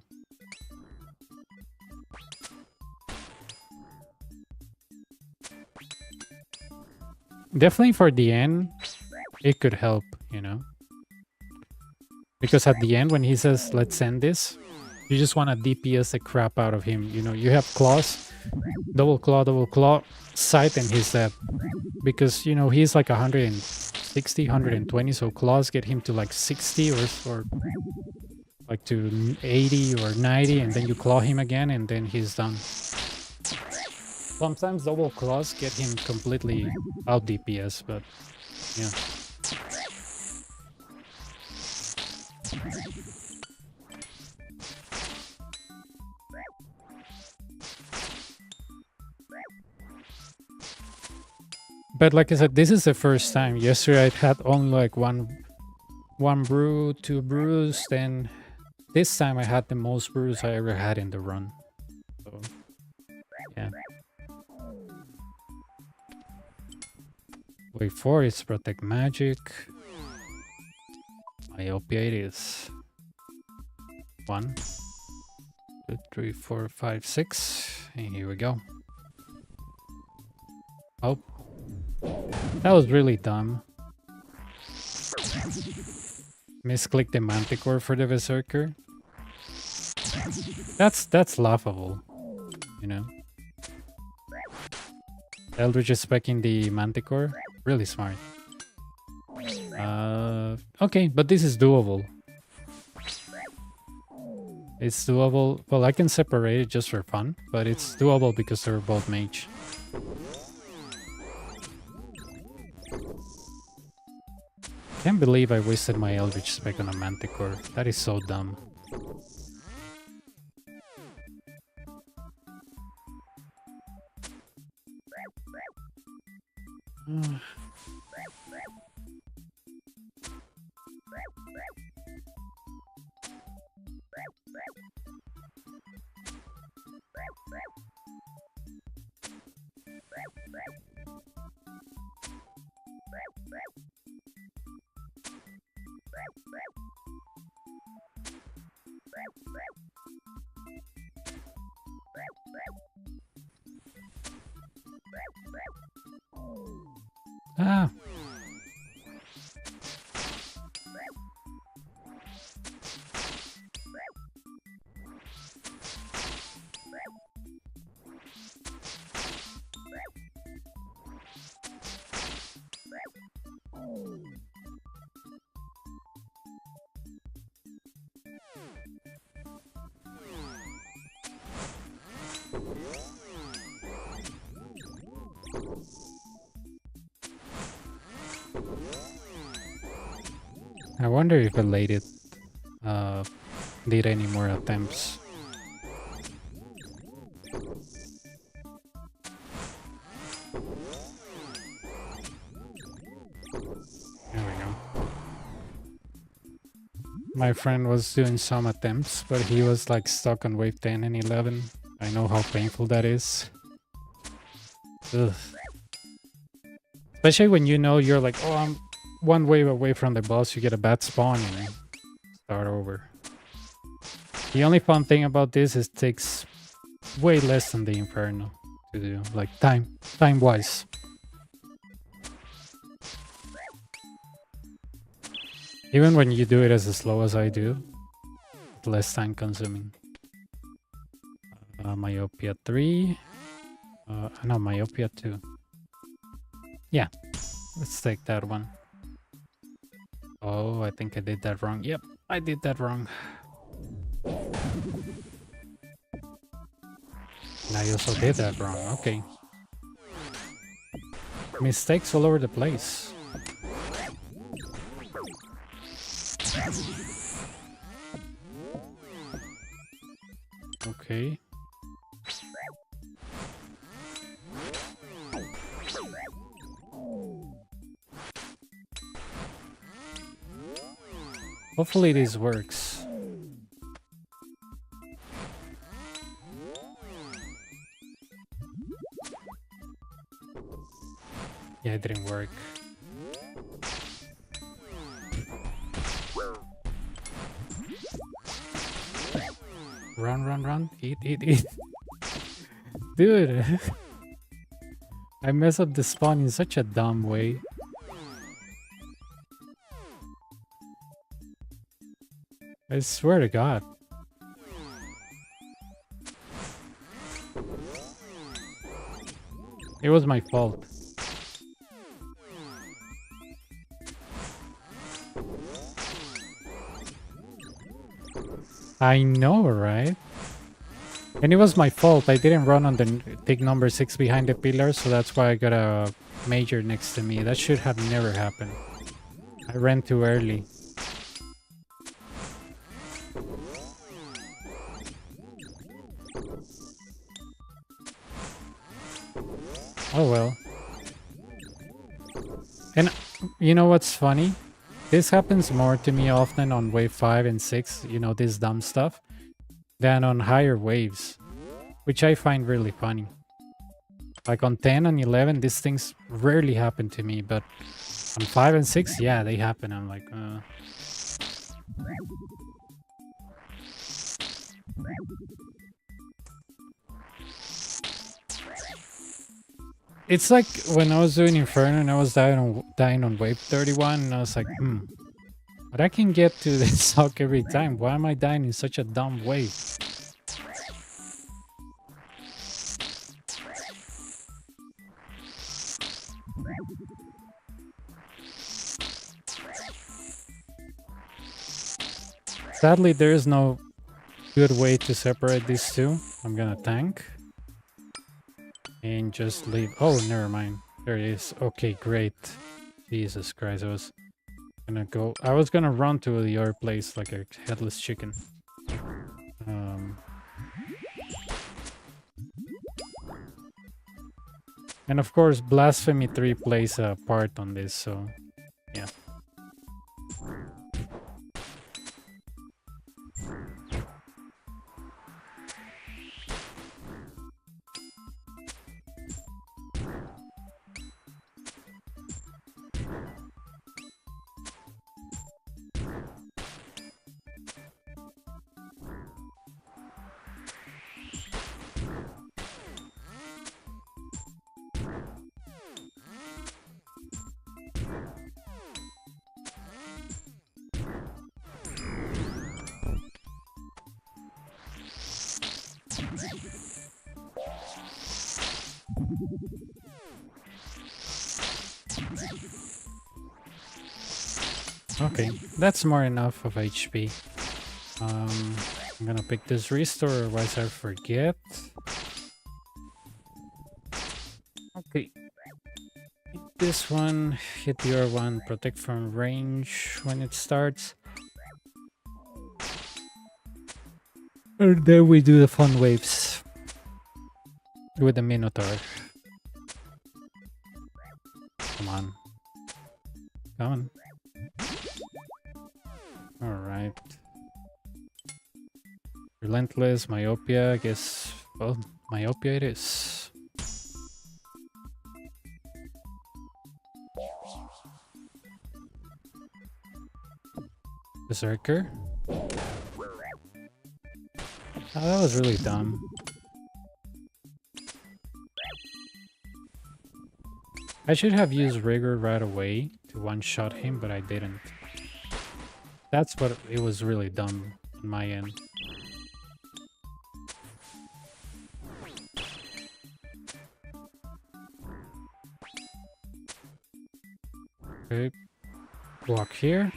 Definitely for the end, it could help, you know? Because at the end, when he says, let's end this, you just want to DPS the crap out of him. You know, you have claws, double claw, sight, and he's dead. Because, you know, he's like 160, 120, so claws get him to like 60 or like to 80 or 90, and then you claw him again, and then he's done. Sometimes double claws get him completely out DPS, but yeah. But like I said, this is the first time. Yesterday I had only like one brew, 2 brews, then this time I had the most brews I ever had in the run. So yeah. Wave 4 is protect magic. My opiate is 1, 2, 3, 4, 5, 6, and here we go. Oh, that was really dumb. Misclick the Manticore for the Berserker. That's laughable, you know. Eldritch is specking the Manticore. Really smart. Okay, but this is doable. It's doable. Well, I can separate it just for fun, but it's doable because they're both mage. Can't believe I wasted my Eldritch spec on a Manticore. That is so dumb. Ah. I wonder if Elated did any more attempts. There we go. My friend was doing some attempts, but he was like stuck on wave 10 and 11. I know how painful that is. Ugh. Especially when you know you're like, oh, I'm one wave away from the boss, you get a bad spawn, you know. Start over. The only fun thing about this is it takes way less than the Inferno to do, like time-wise. Even when you do it as slow as I do, it's less time consuming. Myopia 3. No, myopia 2. Yeah, let's take that one. Oh, I think I did that wrong. Yep, I did that wrong. And I also did that wrong. Okay. Mistakes all over the place. Okay. Hopefully this works. Yeah, it didn't work. Run, run, run. Eat, eat, eat. Dude. I mess up the spawn in such a dumb way. I swear to God. It was my fault. I know, right? And it was my fault. I didn't run on the tick number 6 behind the pillar, so that's why I got a major next to me. That should have never happened. I ran too early. Oh well. And you know what's funny? This happens more to me often on wave 5 and 6, you know, this dumb stuff, than on higher waves, which I find really funny. Like on 10 and 11, these things rarely happen to me, but on 5 and 6, yeah, they happen. I'm like, It's like when I was doing Inferno and I was dying on wave 31, and I was like, but I can get to this sock every time. Why am I dying in such a dumb way? Sadly, there is no good way to separate these two. I'm gonna tank. And just leave. Oh, never mind. There it is. Okay, great. Jesus Christ, I was gonna run to the other place like a headless chicken. And of course, Blasphemy 3 plays a part on this, so yeah. Okay, that's more enough of HP. I'm gonna pick this restore, otherwise I forget. Okay. Hit this one, hit the other one, protect from range when it starts. And then we do the fun waves with the Minotaur. Come on. Come on. Alright. Relentless, Myopia, I guess. Well, Myopia it is. Berserker. Oh, that was really dumb. I should have used Rigor right away to one-shot him, but I didn't. That's what it was really dumb on my end. Okay, walk here.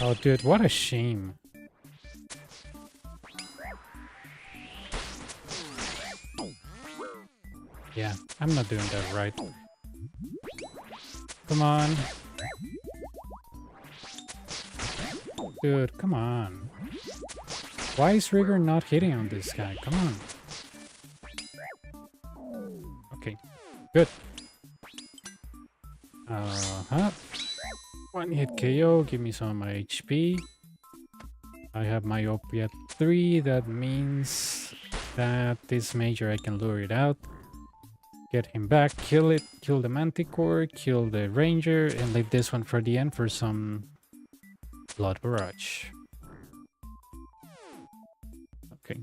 Oh, dude, what a shame. Yeah, I'm not doing that right. Come on. Dude, come on. Why is Rigger not hitting on this guy? Come on. Okay, good. Uh-huh. One hit KO, give me some of my HP. I have my OP at 3, that means that this major I can lure it out. Get him back, kill it, kill the Manticore, kill the Ranger, and leave this one for the end for some Blood Barrage. Okay.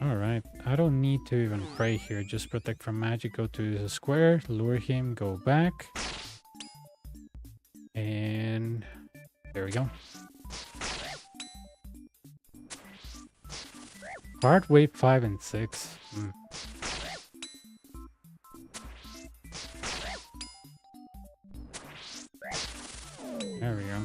Alright, I don't need to even pray here, just protect from magic, go to the square, lure him, go back. And there we go. Part wave 5 and 6. There we go.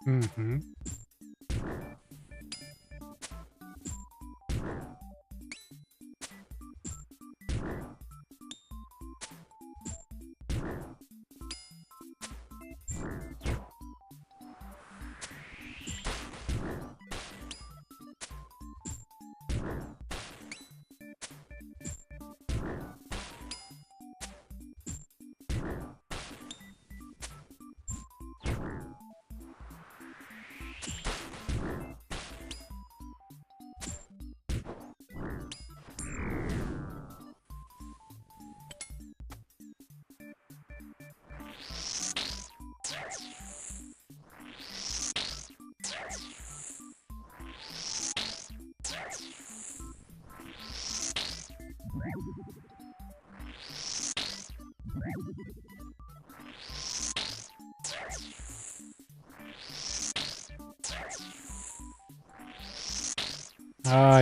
Mm-hmm.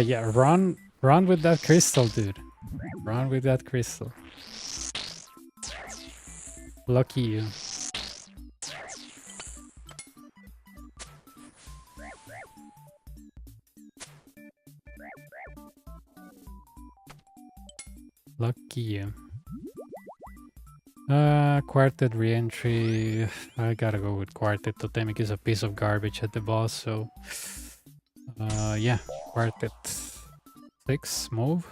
Yeah, run with that crystal, dude. Run with that crystal. Lucky you. Lucky you. Quartet re-entry. I gotta go with Quartet. Totemic is a piece of garbage at the boss, so... yeah, Quartet. 6, move.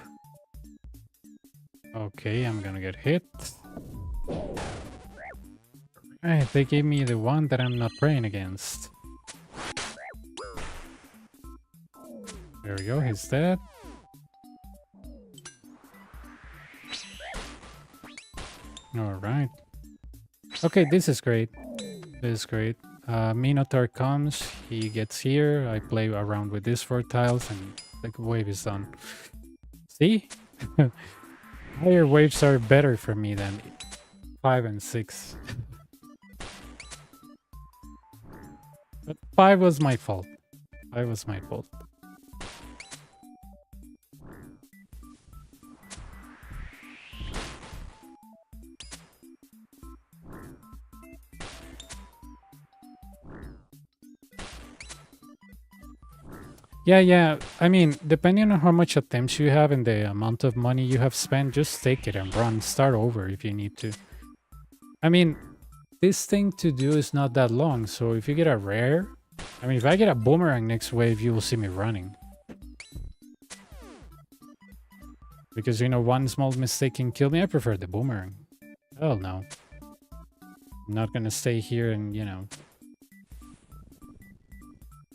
Okay, I'm gonna get hit. Alright, they gave me the one that I'm not praying against. There we go, he's dead. Alright. Okay, this is great. This is great. Minotaur comes, he gets here, I play around with these 4 tiles and the wave is done. See? Higher waves are better for me than 5 and 6. But 5 was my fault. 5 was my fault. Yeah. I mean, depending on how much attempts you have and the amount of money you have spent, just take it and run. Start over if you need to. I mean, this thing to do is not that long, so if you get a rare... I mean, if I get a boomerang next wave, you will see me running. Because, you know, one small mistake can kill me. I prefer the boomerang. Hell no. I'm not gonna stay here and, you know...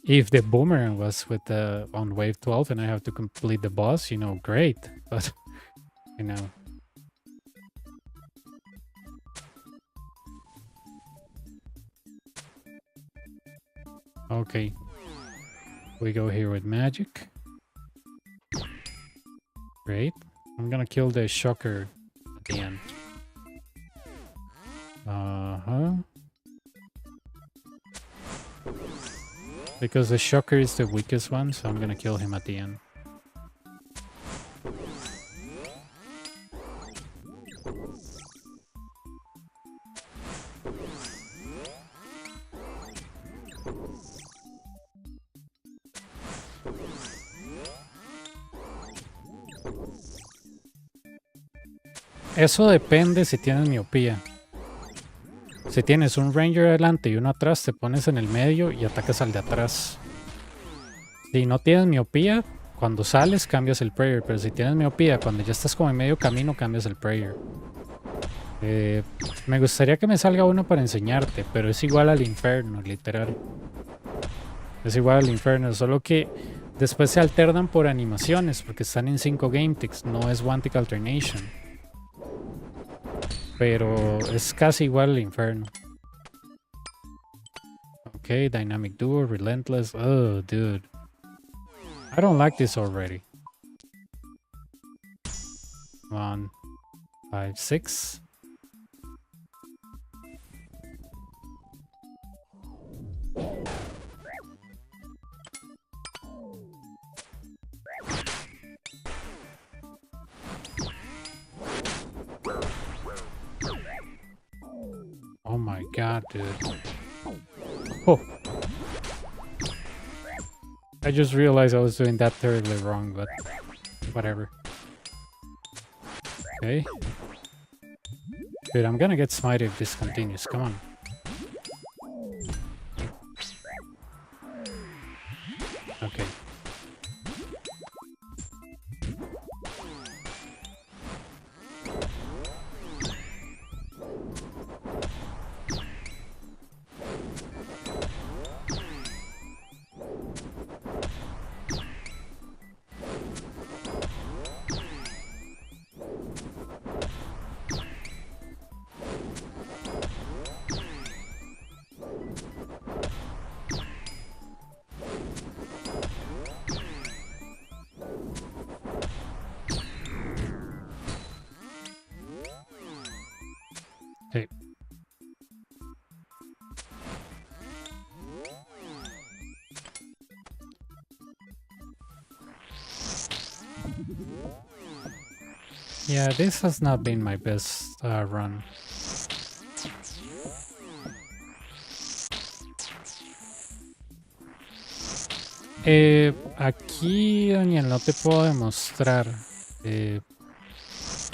If the boomerang was with on wave 12 and I have to complete the boss, you know, great. But, you know... Okay. We go here with magic. Great. I'm gonna kill the shocker at the end. Because the shocker is the weakest one, so I'm gonna kill him at the end. Eso depende si tienes miopía. Si tienes un ranger adelante y uno atrás, te pones en el medio y atacas al de atrás. Si no tienes miopía, cuando sales cambias el prayer, pero si tienes miopía, cuando ya estás como en medio camino, cambias el prayer. Me gustaría que me salga uno para enseñarte, pero es igual al infierno, literal. Es igual al infierno, solo que después se alternan por animaciones, porque están en 5 game ticks, no es one tick alternation. Pero es casi igual al infierno. Okay, dynamic duo, relentless. Oh, dude. I don't like this already. Come on. 5, 6. Oh my god, dude. Oh. I just realized I was doing that terribly wrong, but whatever. Okay. Dude, I'm gonna get smited if this continues. Come on. Okay. Okay. Yeah, this has not been my best run. Aquí, Daniel, no te puedo demostrar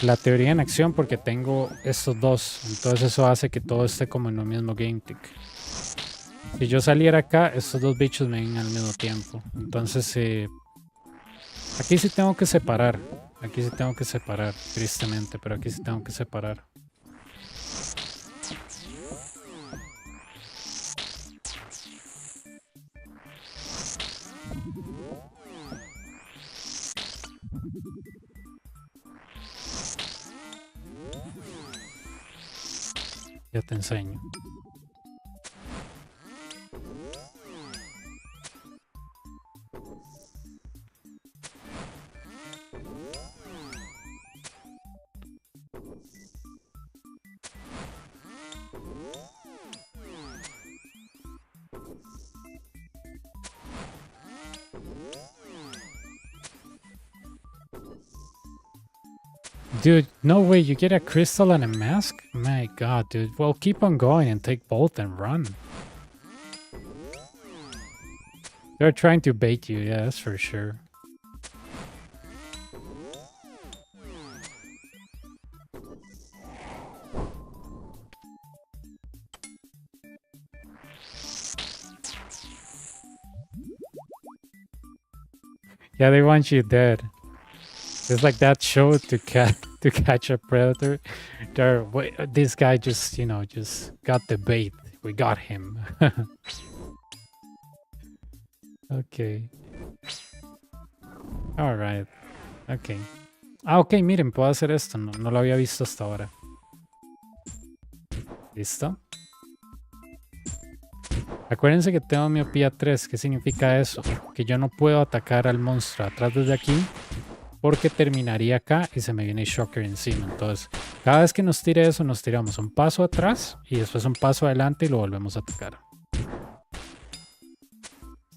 la teoría en acción porque tengo estos dos. Entonces eso hace que todo esté como en un mismo game tick. Si yo saliera acá, estos dos bichos me ven al mismo tiempo. Entonces, aquí sí tengo que separar. Aquí sí tengo que separar, tristemente, pero aquí sí tengo que separar. Ya te enseño. Dude, no way, you get a crystal and a mask? My god, dude. Well, keep on going and take both and run. They're trying to bait you, yeah, that's for sure. Yeah, they want you dead. It's like that show to catch a predator. This guy just, you know, just got the bait. We got him. Okay. Alright. Ok. Ah, ok, miren, puedo hacer esto. No lo había visto hasta ahora. ¿Listo? Acuérdense que tengo miopía 3. ¿Qué significa eso? Que yo no puedo atacar al monstruo atrás desde aquí porque terminaría acá y se me viene Shocker encima. Entonces, cada vez que nos tire eso, nos tiramos un paso atrás y después un paso adelante y lo volvemos a atacar.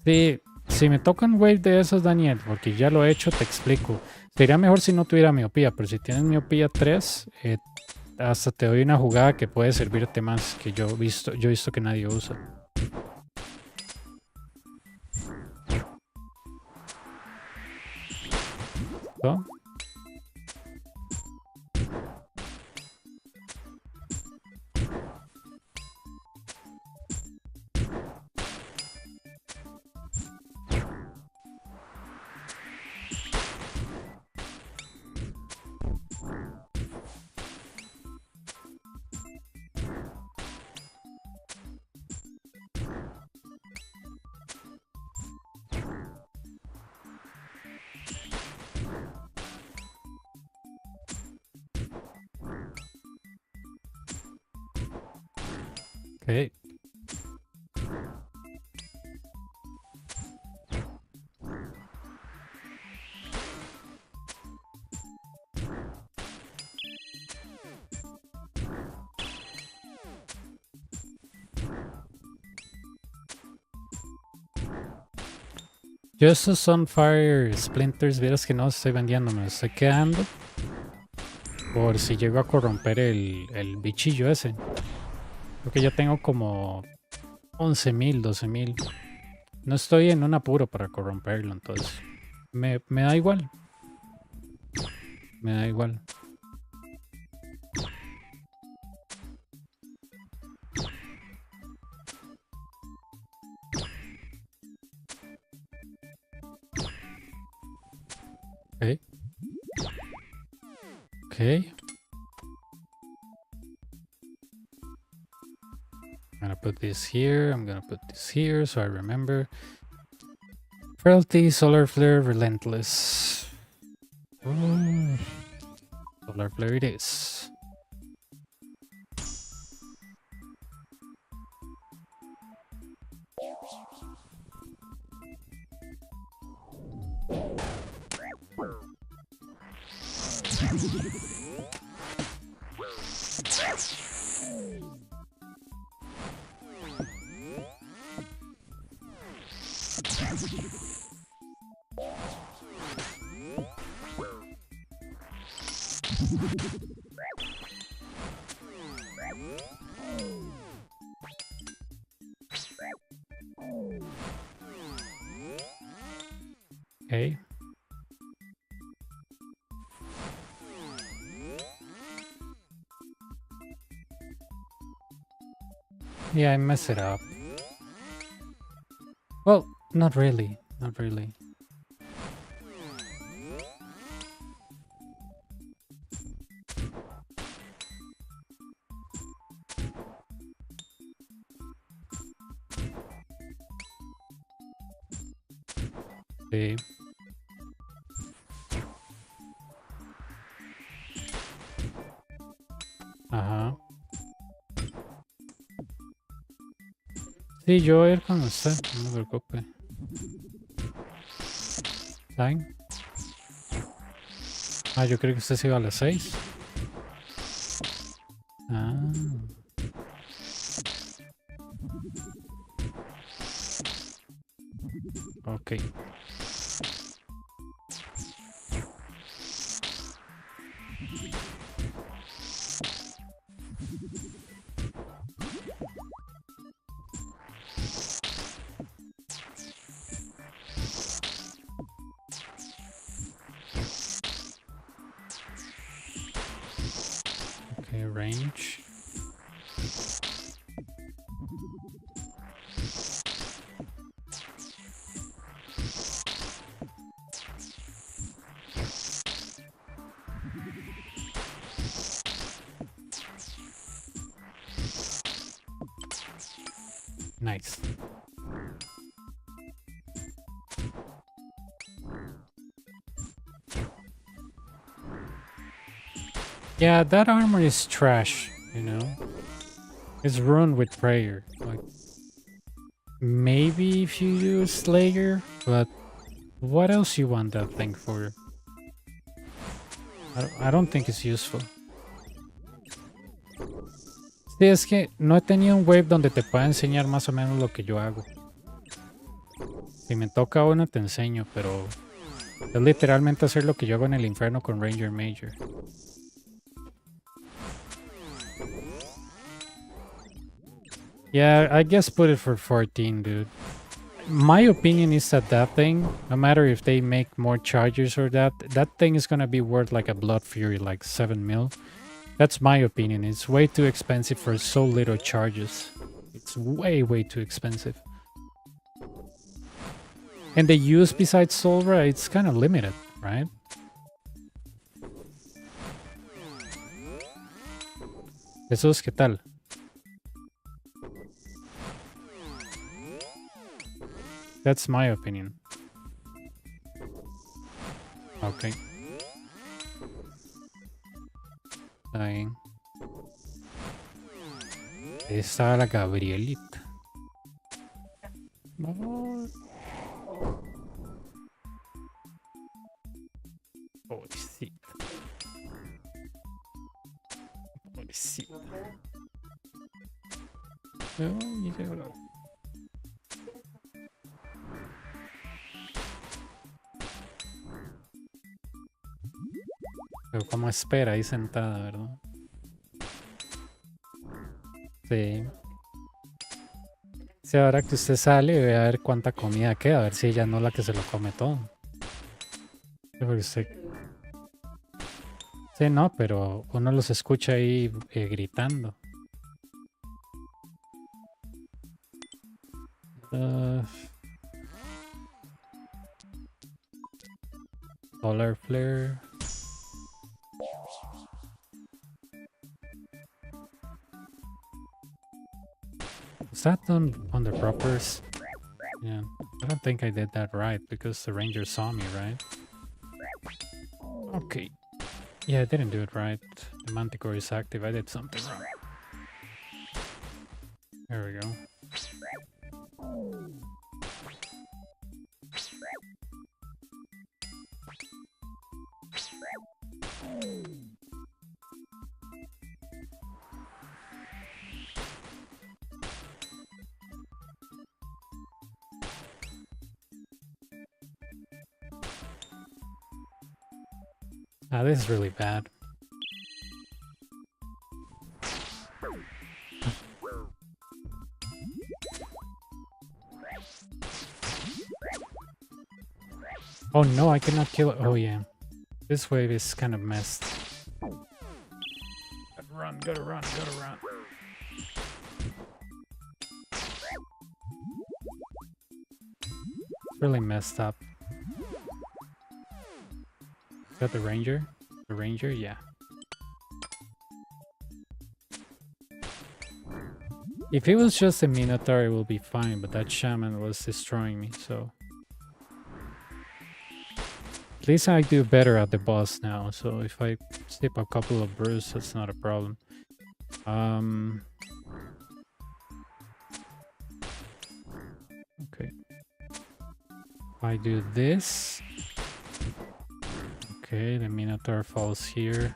Sí, si me toca un wave de esos, Daniel, porque ya lo he hecho, te explico. Sería mejor si no tuviera miopía, pero si tienes miopía 3, hasta te doy una jugada que puede servirte más, que yo he visto que nadie usa. ¿No? Okay. Yo estos Sunfire Splinters, vieras que no estoy vendiendo, me los estoy quedando por si llego a corromper el bichillo ese. Creo que ya tengo como 11.000, 12.000. No estoy en un apuro para corromperlo, entonces me da igual. Me da igual. Okay. Okay. I'm gonna put this here. I'm gonna put this here so I remember. Frailty, Solar Flare, Relentless. Ooh. Solar Flare it is. Okay. Yeah, I messed it up. Well, not really. Not really. Sí. Ajá. Sí, yo voy a ir con usted, no me preocupe. ¿Saben? Ah, yo creo que usted se iba a las 6. Ah. Ok. range. Nice. Yeah, that armor is trash, you know? It's ruined with prayer. Like, maybe if you use Slayer, but what else you want that thing for? I don't think it's useful. Sí, es que no he tenido un wave donde te pueda enseñar más o menos lo que yo hago. Si me toca una te enseño, pero es literalmente hacer lo que yo hago en el infierno con Ranger Major. Yeah, I guess put it for 14, dude. My opinion is that that thing, no matter if they make more chargers or that thing is gonna be worth like a Blood Fury, like 7 mil. That's my opinion. It's way too expensive for so little charges. It's way too expensive. And the use besides Solra, it's kind of limited, right? Jesús, ¿qué tal? That's my opinion. Okay. Está bien. Ahí está la Gabrielita. Vamos. Pobrecita. Pobrecita. Ay, llegó la... Pero como espera ahí sentada, ¿verdad? Sí. Sí, ahora que usted sale, ve a ver cuánta comida queda, a ver si ella no es la que se lo come todo. Sí, porque usted... Sí, no, pero uno los escucha ahí gritando. Solar flare. Was that done on the propers? Yeah, I don't think I did that right because the ranger saw me, right? Okay. Yeah, I didn't do it right. The manticore is active. I did something wrong. There we go. Ah, this is really bad. Oh no, I cannot kill it. Oh yeah. This wave is kind of messed. Gotta run, gotta run, gotta run. Really messed up. Is that the ranger? The ranger? Yeah. If it was just a minotaur, it will be fine, but that shaman was destroying me, so... At least I do better at the boss now, so if I skip a couple of brews, that's not a problem. Okay. If I do this... Okay, the Minotaur falls here.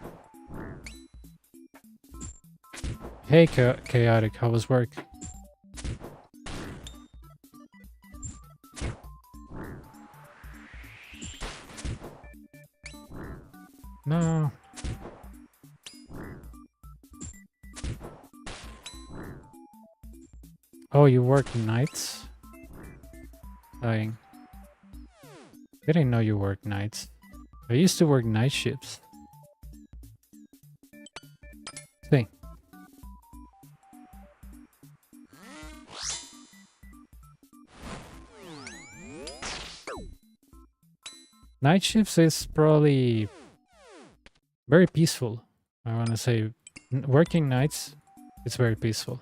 Hey, Chaotic, how was work? No. Oh, you work nights? Dying. Didn't know you work nights. I used to work night shifts. See. Night shifts is probably very peaceful. I want to say working nights, it's very peaceful.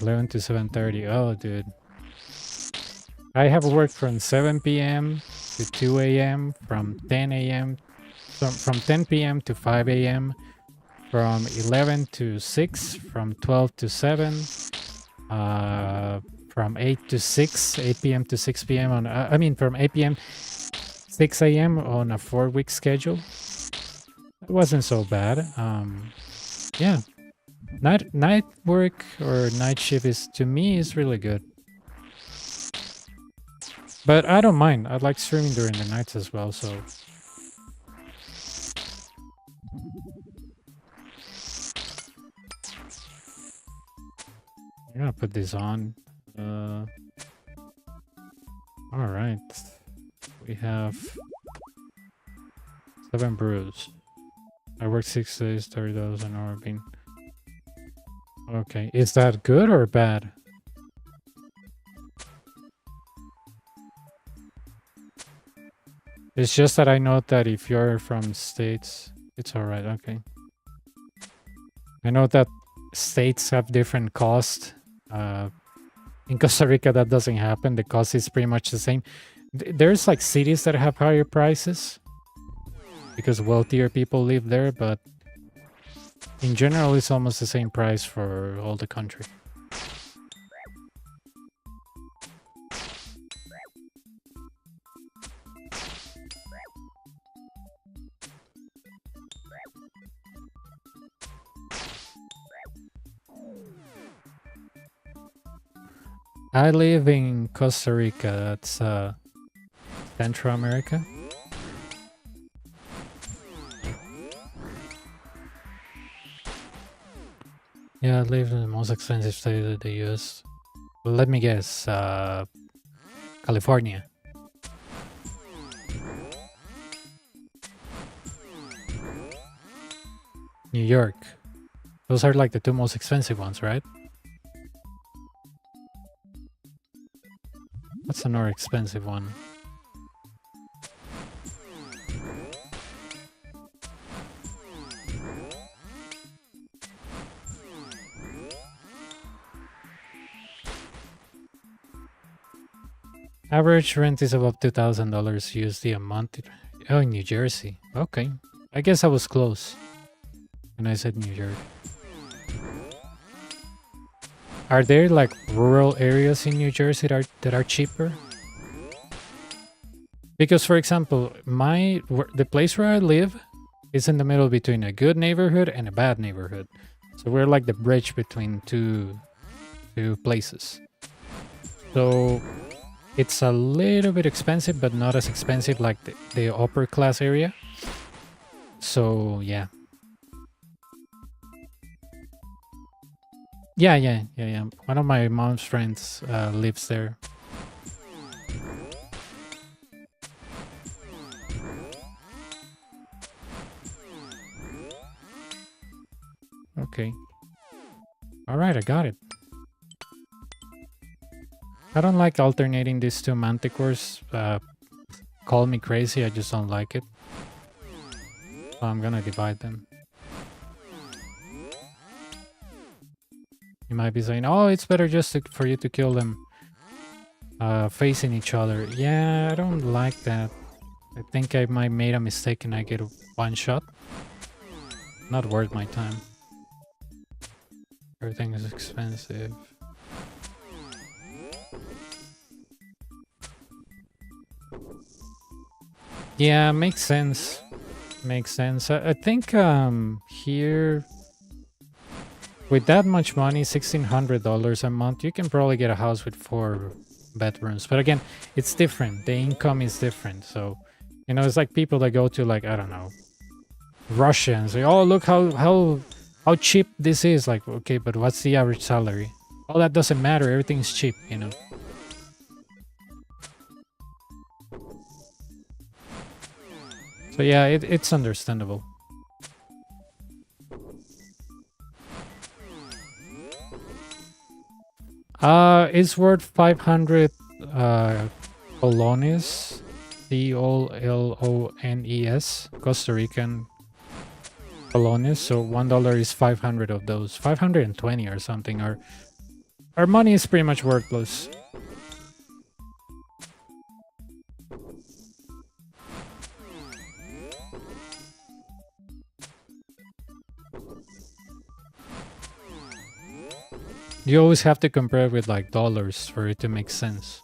11 to 7:30. Oh, dude. I have worked from 7 p.m. to 2 a.m., from 10 a.m., from 10 p.m. to 5 a.m., from 11 to 6, from 12 to 7, from 8 to 6, 8 p.m. to 6 p.m. on, I mean, from 8 p.m. 6 a.m. on a 4-week schedule. It wasn't so bad. Yeah. Night work or night shift is, to me, is really good. But I don't mind. I like streaming during the nights as well, so. I'm gonna put this on. Alright. We have 7 brews. I work 6 days, 30 dollars an hour being. Okay, is that good or bad? It's just that I know that if you're from states, it's alright, okay. I know that states have different costs. In Costa Rica, that doesn't happen. The cost is pretty much the same. There's like cities that have higher prices because wealthier people live there, but in general, it's almost the same price for all the country. I live in Costa Rica. That's Central America. Yeah, I live in the most expensive state of the US. Well, let me guess. California. New York. Those are like the 2 most expensive ones, right? What's another expensive one? Average rent is about $2,000 USD a month. Oh, in New Jersey. Okay. I guess I was close when I said New York. Are there like rural areas in New Jersey that are cheaper? Because, for example, the place where I live is in the middle between a good neighborhood and a bad neighborhood. So we're like the bridge between two places. So it's a little bit expensive, but not as expensive like the upper class area. So yeah. Yeah. One of my mom's friends lives there. Okay. Alright, I got it. I don't like alternating these 2 manticores. Call me crazy, I just don't like it. So I'm gonna divide them. You might be saying, oh, it's better just for you to kill them facing each other. Yeah, I don't like that. I think I might made a mistake and I get 1 shot. Not worth my time. Everything is expensive. Yeah, makes sense. Makes sense. I think here, with that much money, $1,600 a month, you can probably get a house with 4 bedrooms. But again, it's different. The income is different. So, you know, it's like people that go to, like, I don't know, Russia and say, oh, look how cheap this is. Like, okay, but what's the average salary? Oh, that doesn't matter. Everything's cheap, you know. So yeah, it's understandable. It's worth 500 colones. COLONES, Costa Rican colones. So $1 is 500 of those. 520 or something. Our money is pretty much worthless. You always have to compare it with like dollars for it to make sense.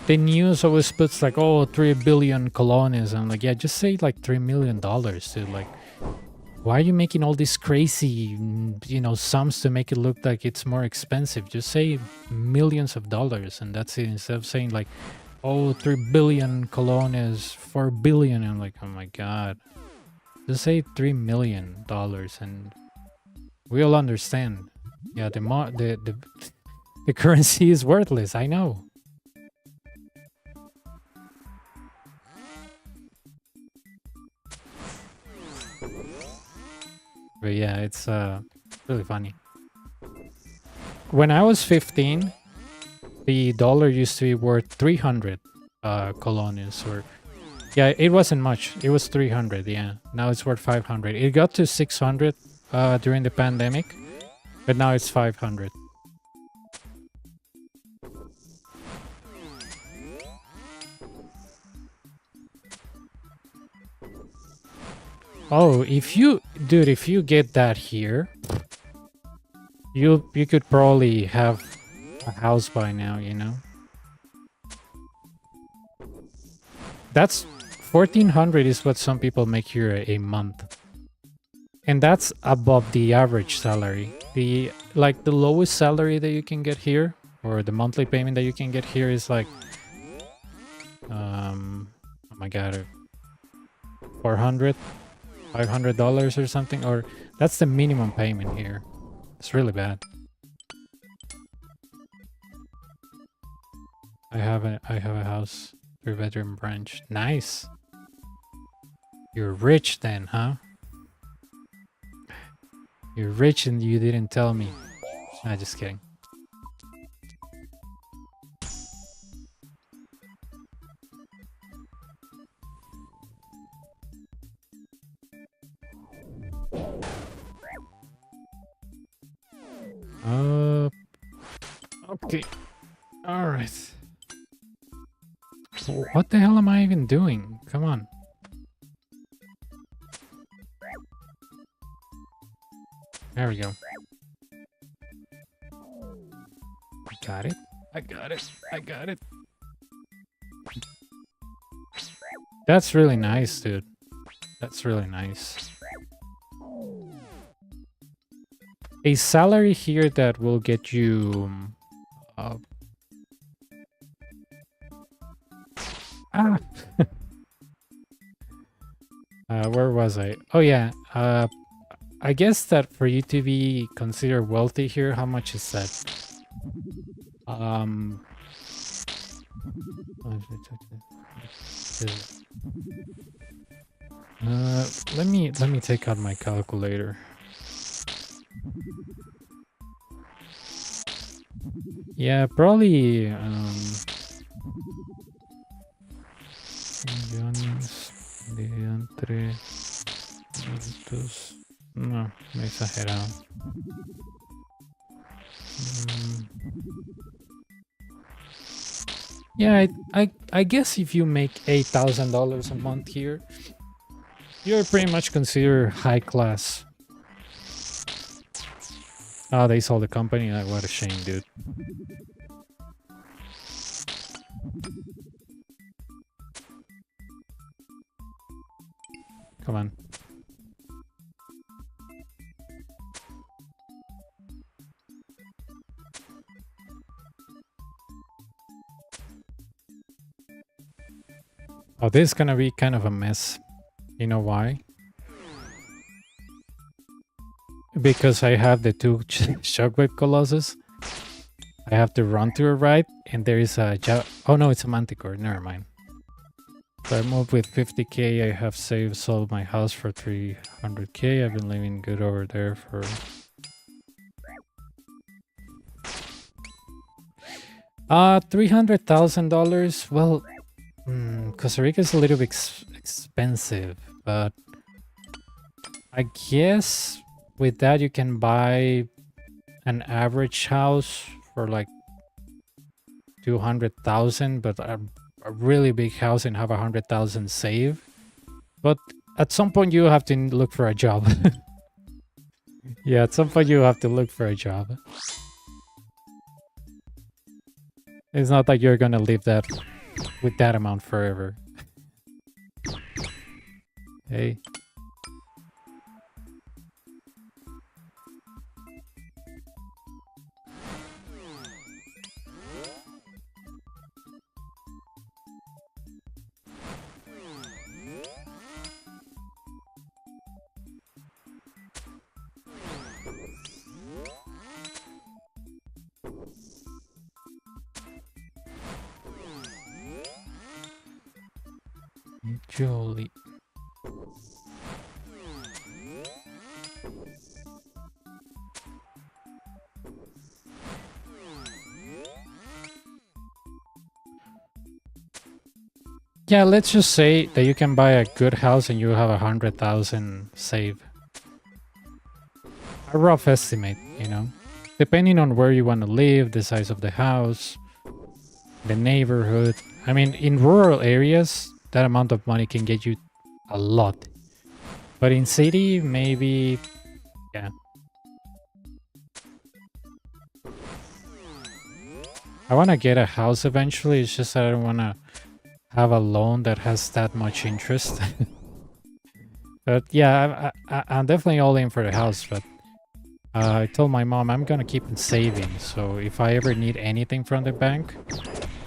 The news always puts like, oh, 3 billion colones. I'm like, yeah, just say like $3 million, dude. Like, why are you making all these crazy, sums to make it look like it's more expensive? Just say millions of dollars and that's it. Instead of saying like, oh, 3 billion colones, 4 billion. I'm like, oh my God. Just say $3 million and we'll understand. Yeah, the currency is worthless. I know. But yeah, it's really funny. When I was 15, the dollar used to be worth 300 colones or yeah, it wasn't much. It was 300, yeah. Now it's worth 500. It got to 600 during the pandemic, but now it's 500. Oh, if you get that here, you could probably have a house by now, That's 1400 is what some people make here a month. And that's above the average salary. The lowest salary that you can get here, or the monthly payment that you can get here is like oh my God, $400, $500 or something, or that's the minimum payment here. It's really bad. I have a house, 3-bedroom branch. Nice. You're rich then, huh? You're rich and you didn't tell me. Nah, just kidding. Okay. All right. What the hell am I even doing? Come on. There we go. I got it. I got it. I got it. That's really nice, dude. That's really nice. A salary here that will get you... where was I? Oh yeah, I guess that for you to be considered wealthy here, how much is that? Let me take out my calculator. Yeah, probably millones de entre adultos. No, me he exagerado. Yeah, I guess if you make $8,000 a month here, you're pretty much considered high class. Oh, they sold the company? Like, what a shame, dude. Come on. Oh, this is gonna be kind of a mess. You know why? Because I have the two Shockwave Colossus. I have to run to a right, and there is a... Oh no, it's a Manticore. Never mind. So I moved with 50k. I have saved, sold my house for 300k. I've been living good over there for... $300,000. Well, Costa Rica is a little bit expensive, but I guess with that you can buy an average house for like 200,000, but a really big house and have 100,000 saved. But at some point you have to look for a job. Yeah, at some point you have to look for a job. It's not like you're gonna live that with that amount forever. Hey. Jolie. Yeah, let's just say that you can buy a good house and you have 100,000 saved. A rough estimate, you know, depending on where you want to live, the size of the house, the neighborhood. I mean, in rural areas, that amount of money can get you a lot. But in city, maybe, yeah. I want to get a house eventually. It's just that I don't want to have a loan that has that much interest. But yeah, I'm definitely all in for the house. But I told my mom I'm going to keep on saving. So if I ever need anything from the bank,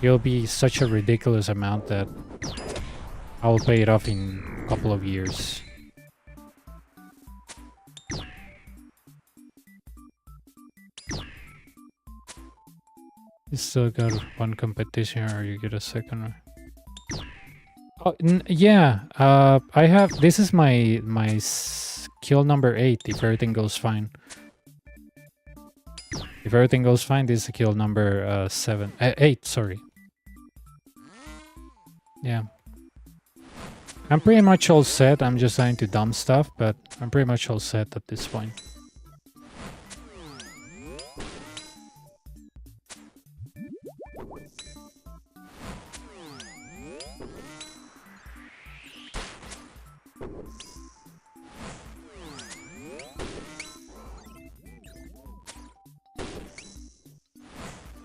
it'll be such a ridiculous amount that I'll pay it off in a couple of years. You still got one competition or you get a second one? Oh, yeah. I have... This is my skill number 8 if everything goes fine. If everything goes fine, this is skill number 8, sorry. Yeah. I'm pretty much all set. I'm just trying to dump stuff, but I'm pretty much all set at this point.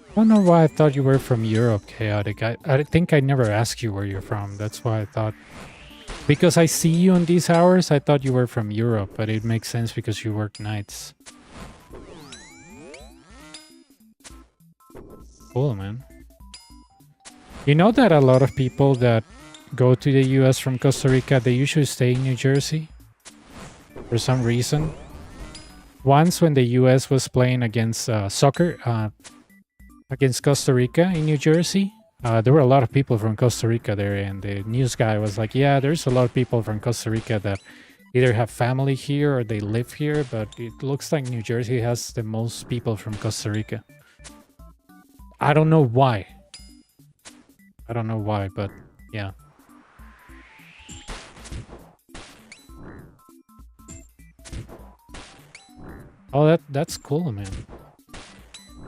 I don't know why I thought you were from Europe, Chaotic. I think I never asked you where you're from. That's why I thought... Because I see you in these hours, I thought you were from Europe, but it makes sense because you work nights. Cool, man. You know that a lot of people that go to the US from Costa Rica, they usually stay in New Jersey? For some reason. Once when the US was playing against soccer, against Costa Rica in New Jersey, there were a lot of people from Costa Rica there, and the news guy was like, yeah, there's a lot of people from Costa Rica that either have family here or they live here, but it looks like New Jersey has the most people from Costa Rica. I don't know why. I don't know why, but yeah. Oh, that's cool, man.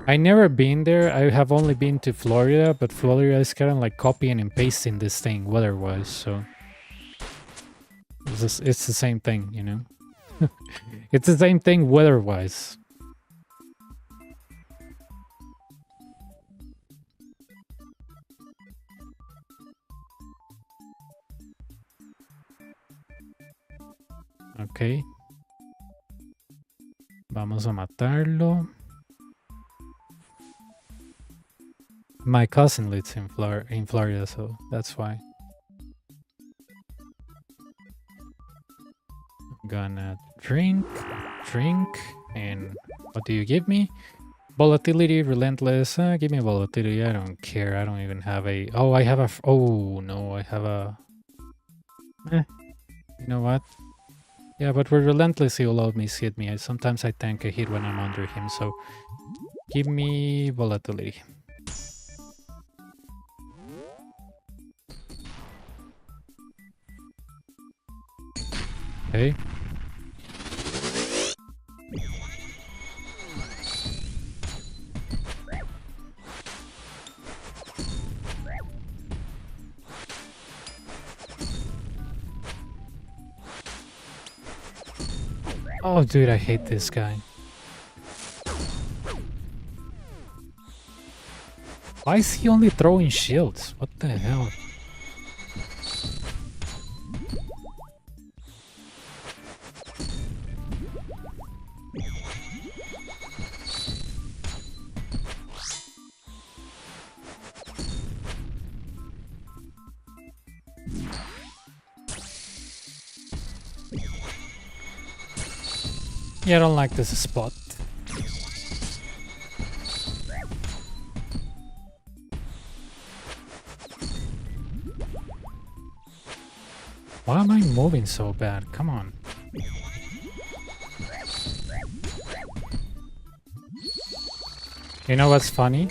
I never been there. I have only been to Florida, but Florida is kind of like copying and pasting this thing weather-wise, so it's the same thing, you know. It's the same thing weather-wise. Okay. Vamos a matarlo. My cousin lives in Florida, so that's why. I'm gonna drink, and what do you give me? Volatility, relentless. Give me volatility. I don't care. I don't even have a... Oh, I have a... Oh, no, I have a You know what? Yeah, but we relentlessly always hit me. Sometimes I tank a hit when I'm under him, so give me volatility. Okay. Oh, dude, I hate this guy. Why is he only throwing shields? What the hell? Yeah, I don't like this spot. Why am I moving so bad? Come on. You know what's funny?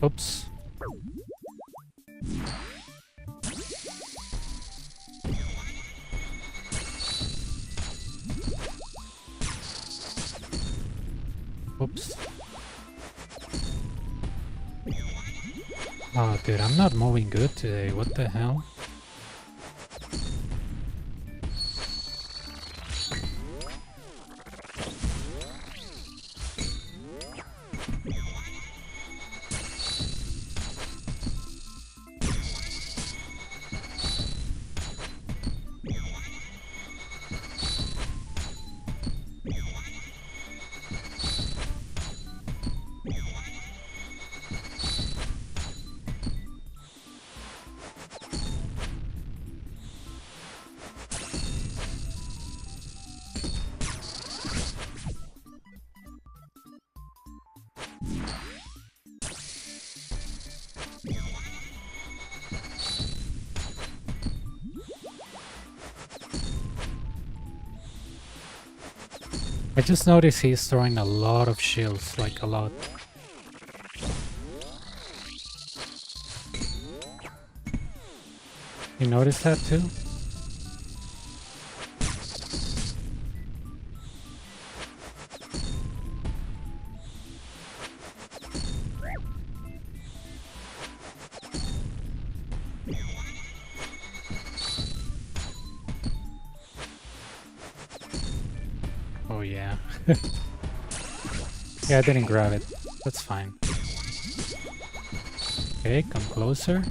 Oops. Oops. Oh, dude, I'm not moving good today. What the hell? I just noticed he's throwing a lot of shields, like a lot. You noticed that too? Oh yeah. Yeah, I didn't grab it. That's fine. Okay, come closer.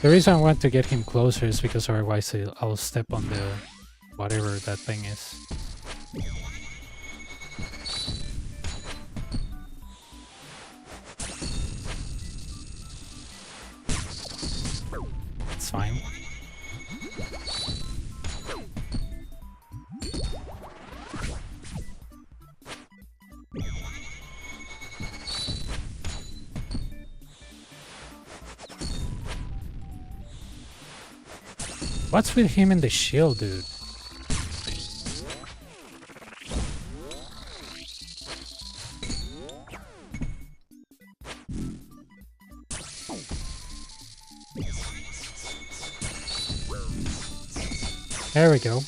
The reason I want to get him closer is because otherwise I'll step on the whatever that thing is. It's fine. What's with him and the shield, dude? There we go.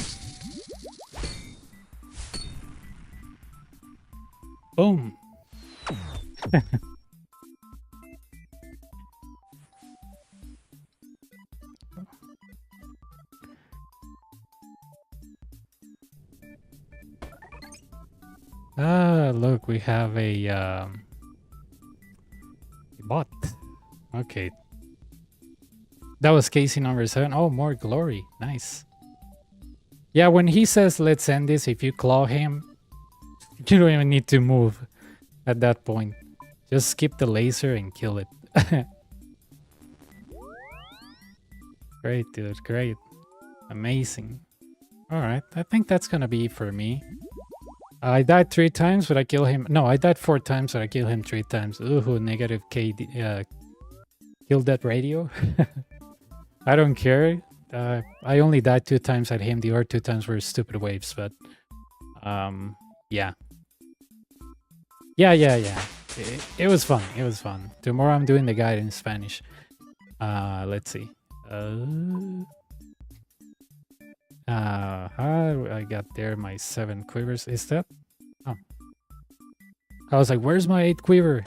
Boom. Ah, look, we have a bot. Okay. That was Casey number 7. Oh, more glory. Nice. Yeah, when he says, let's end this, if you claw him, you don't even need to move at that point. Just skip the laser and kill it. Great, dude. Great. Amazing. Alright, I think that's gonna be for me. I died 3 times, but I kill him. No, I died 4 times, but I kill him 3 times. Ooh, negative KD. Kill that radio. I don't care. I only died 2 times at him. The other 2 times were stupid waves, but yeah. Yeah. It was fun. It was fun. Tomorrow I'm doing the guide in Spanish. Let's see. I got there my 7 quivers. Is that? Oh. I was like, where's my 8 quiver?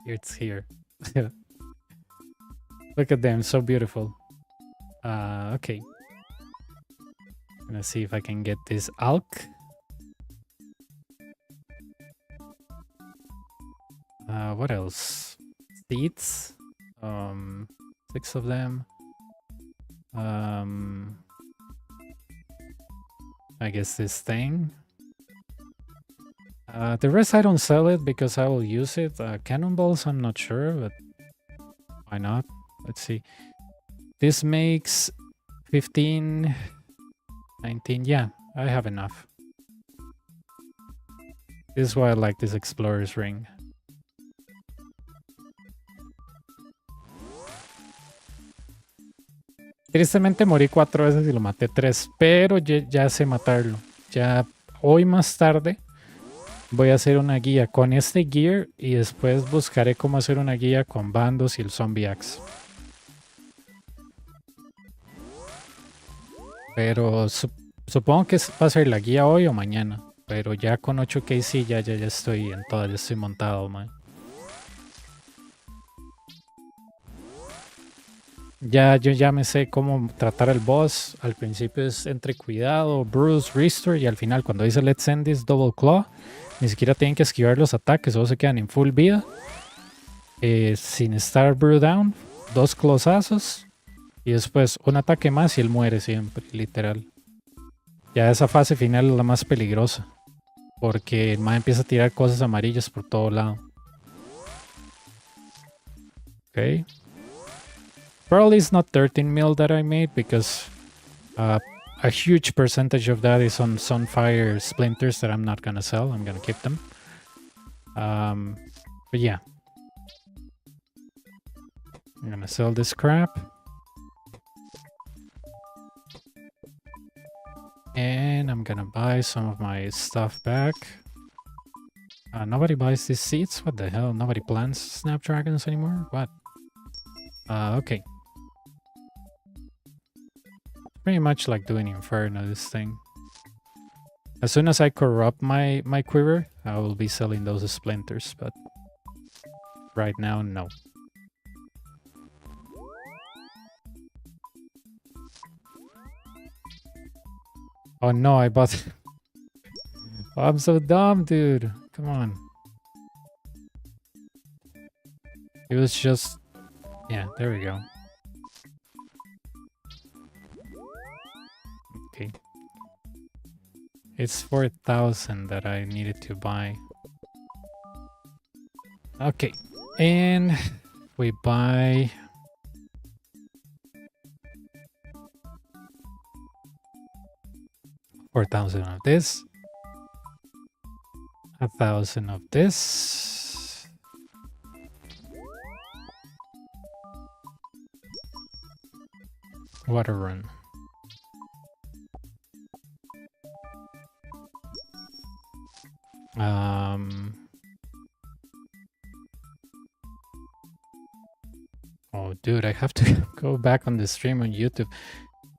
It's here. Look at them, so beautiful. Okay. Gonna see if I can get this Alk. What else? Seeds. 6 of them. I guess this thing. The rest I don't sell it because I will use it. Cannonballs, I'm not sure, but why not? Let's see. This makes 15, 19. Yeah, I have enough. This is why I like this Explorer's Ring. Tristemente morí 4 veces y lo maté 3, pero ya sé matarlo. Ya hoy más tarde voy a hacer una guía con este gear y después buscaré cómo hacer una guía con bandos y el Zombie Axe. Pero supongo que va a ser la guía hoy o mañana. Pero ya con 8K sí, ya estoy en todas, ya estoy montado, man. Yo ya me sé cómo tratar al boss. Al principio es entre cuidado, bruise, restore, y al final cuando dice let's end this double claw, ni siquiera tienen que esquivar los ataques, solo se quedan en full vida. Sin estar brew down, 2 closazos y después un ataque más y él muere siempre, literal. Ya esa fase final es la más peligrosa, porque el man empieza a tirar cosas amarillas por todo lado. Ok. Probably it's not 13 mil that I made because a huge percentage of that is on Sunfire splinters that I'm not gonna sell. I'm gonna keep them. But yeah. I'm gonna sell this crap. And I'm gonna buy some of my stuff back. Nobody buys these seeds? What the hell? Nobody plants snapdragons anymore? What? Okay. Pretty much like doing Inferno, this thing. As soon as I corrupt my quiver, I will be selling those splinters, but right now, no. Oh no, I bought... Oh, I'm so dumb, dude. Come on. It was just... Yeah, there we go. Okay. It's 4,000 that I needed to buy. Okay. And we buy... 4,000 of this. 1,000 of this. Water run. Oh, dude, I have to go back on the stream on YouTube.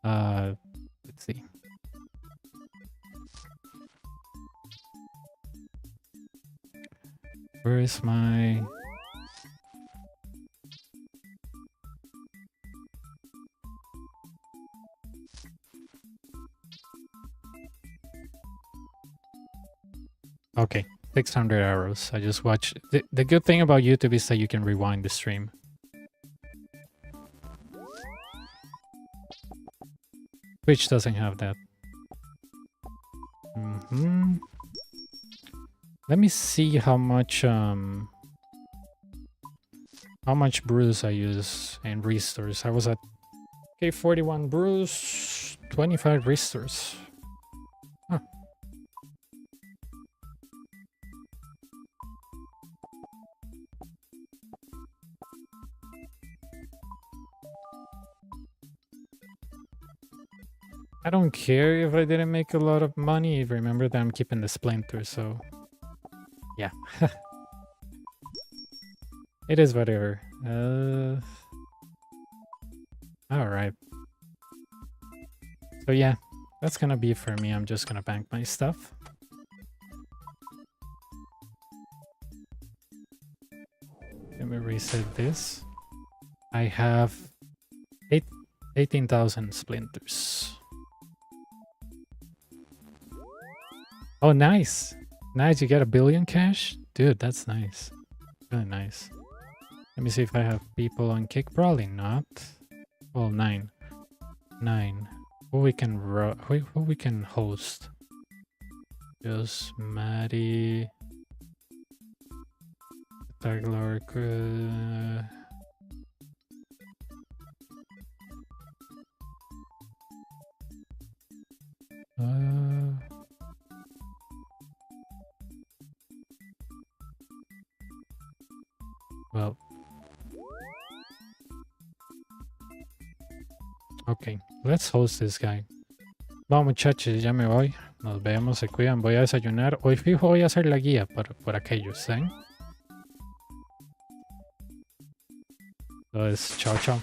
Let's see. Where is my... Okay, 600 arrows. I just watched... The good thing about YouTube is that you can rewind the stream. Twitch doesn't have that. Let me see how much how much brews I use in restores. I was at 41 brews, 25 restores. Huh. I don't care if I didn't make a lot of money. Remember that I'm keeping the splinter, so yeah. It is whatever. Alright. So yeah, that's gonna be for me. I'm just gonna bank my stuff. Let me reset this. I have 18,000 splinters. Oh, nice. Nice, you get 1 billion cash? Dude, that's nice. Really nice. Let me see if I have people on kick. Probably not. Well, 9. 9. Who we can host? Just Maddie. Taglark. Well. Ok, let's host this guy. Vamos muchachos, ya me voy. Nos vemos, se cuidan, voy a desayunar. Hoy fijo voy a hacer la guía por aquellos, ¿eh? Entonces, chao, chao.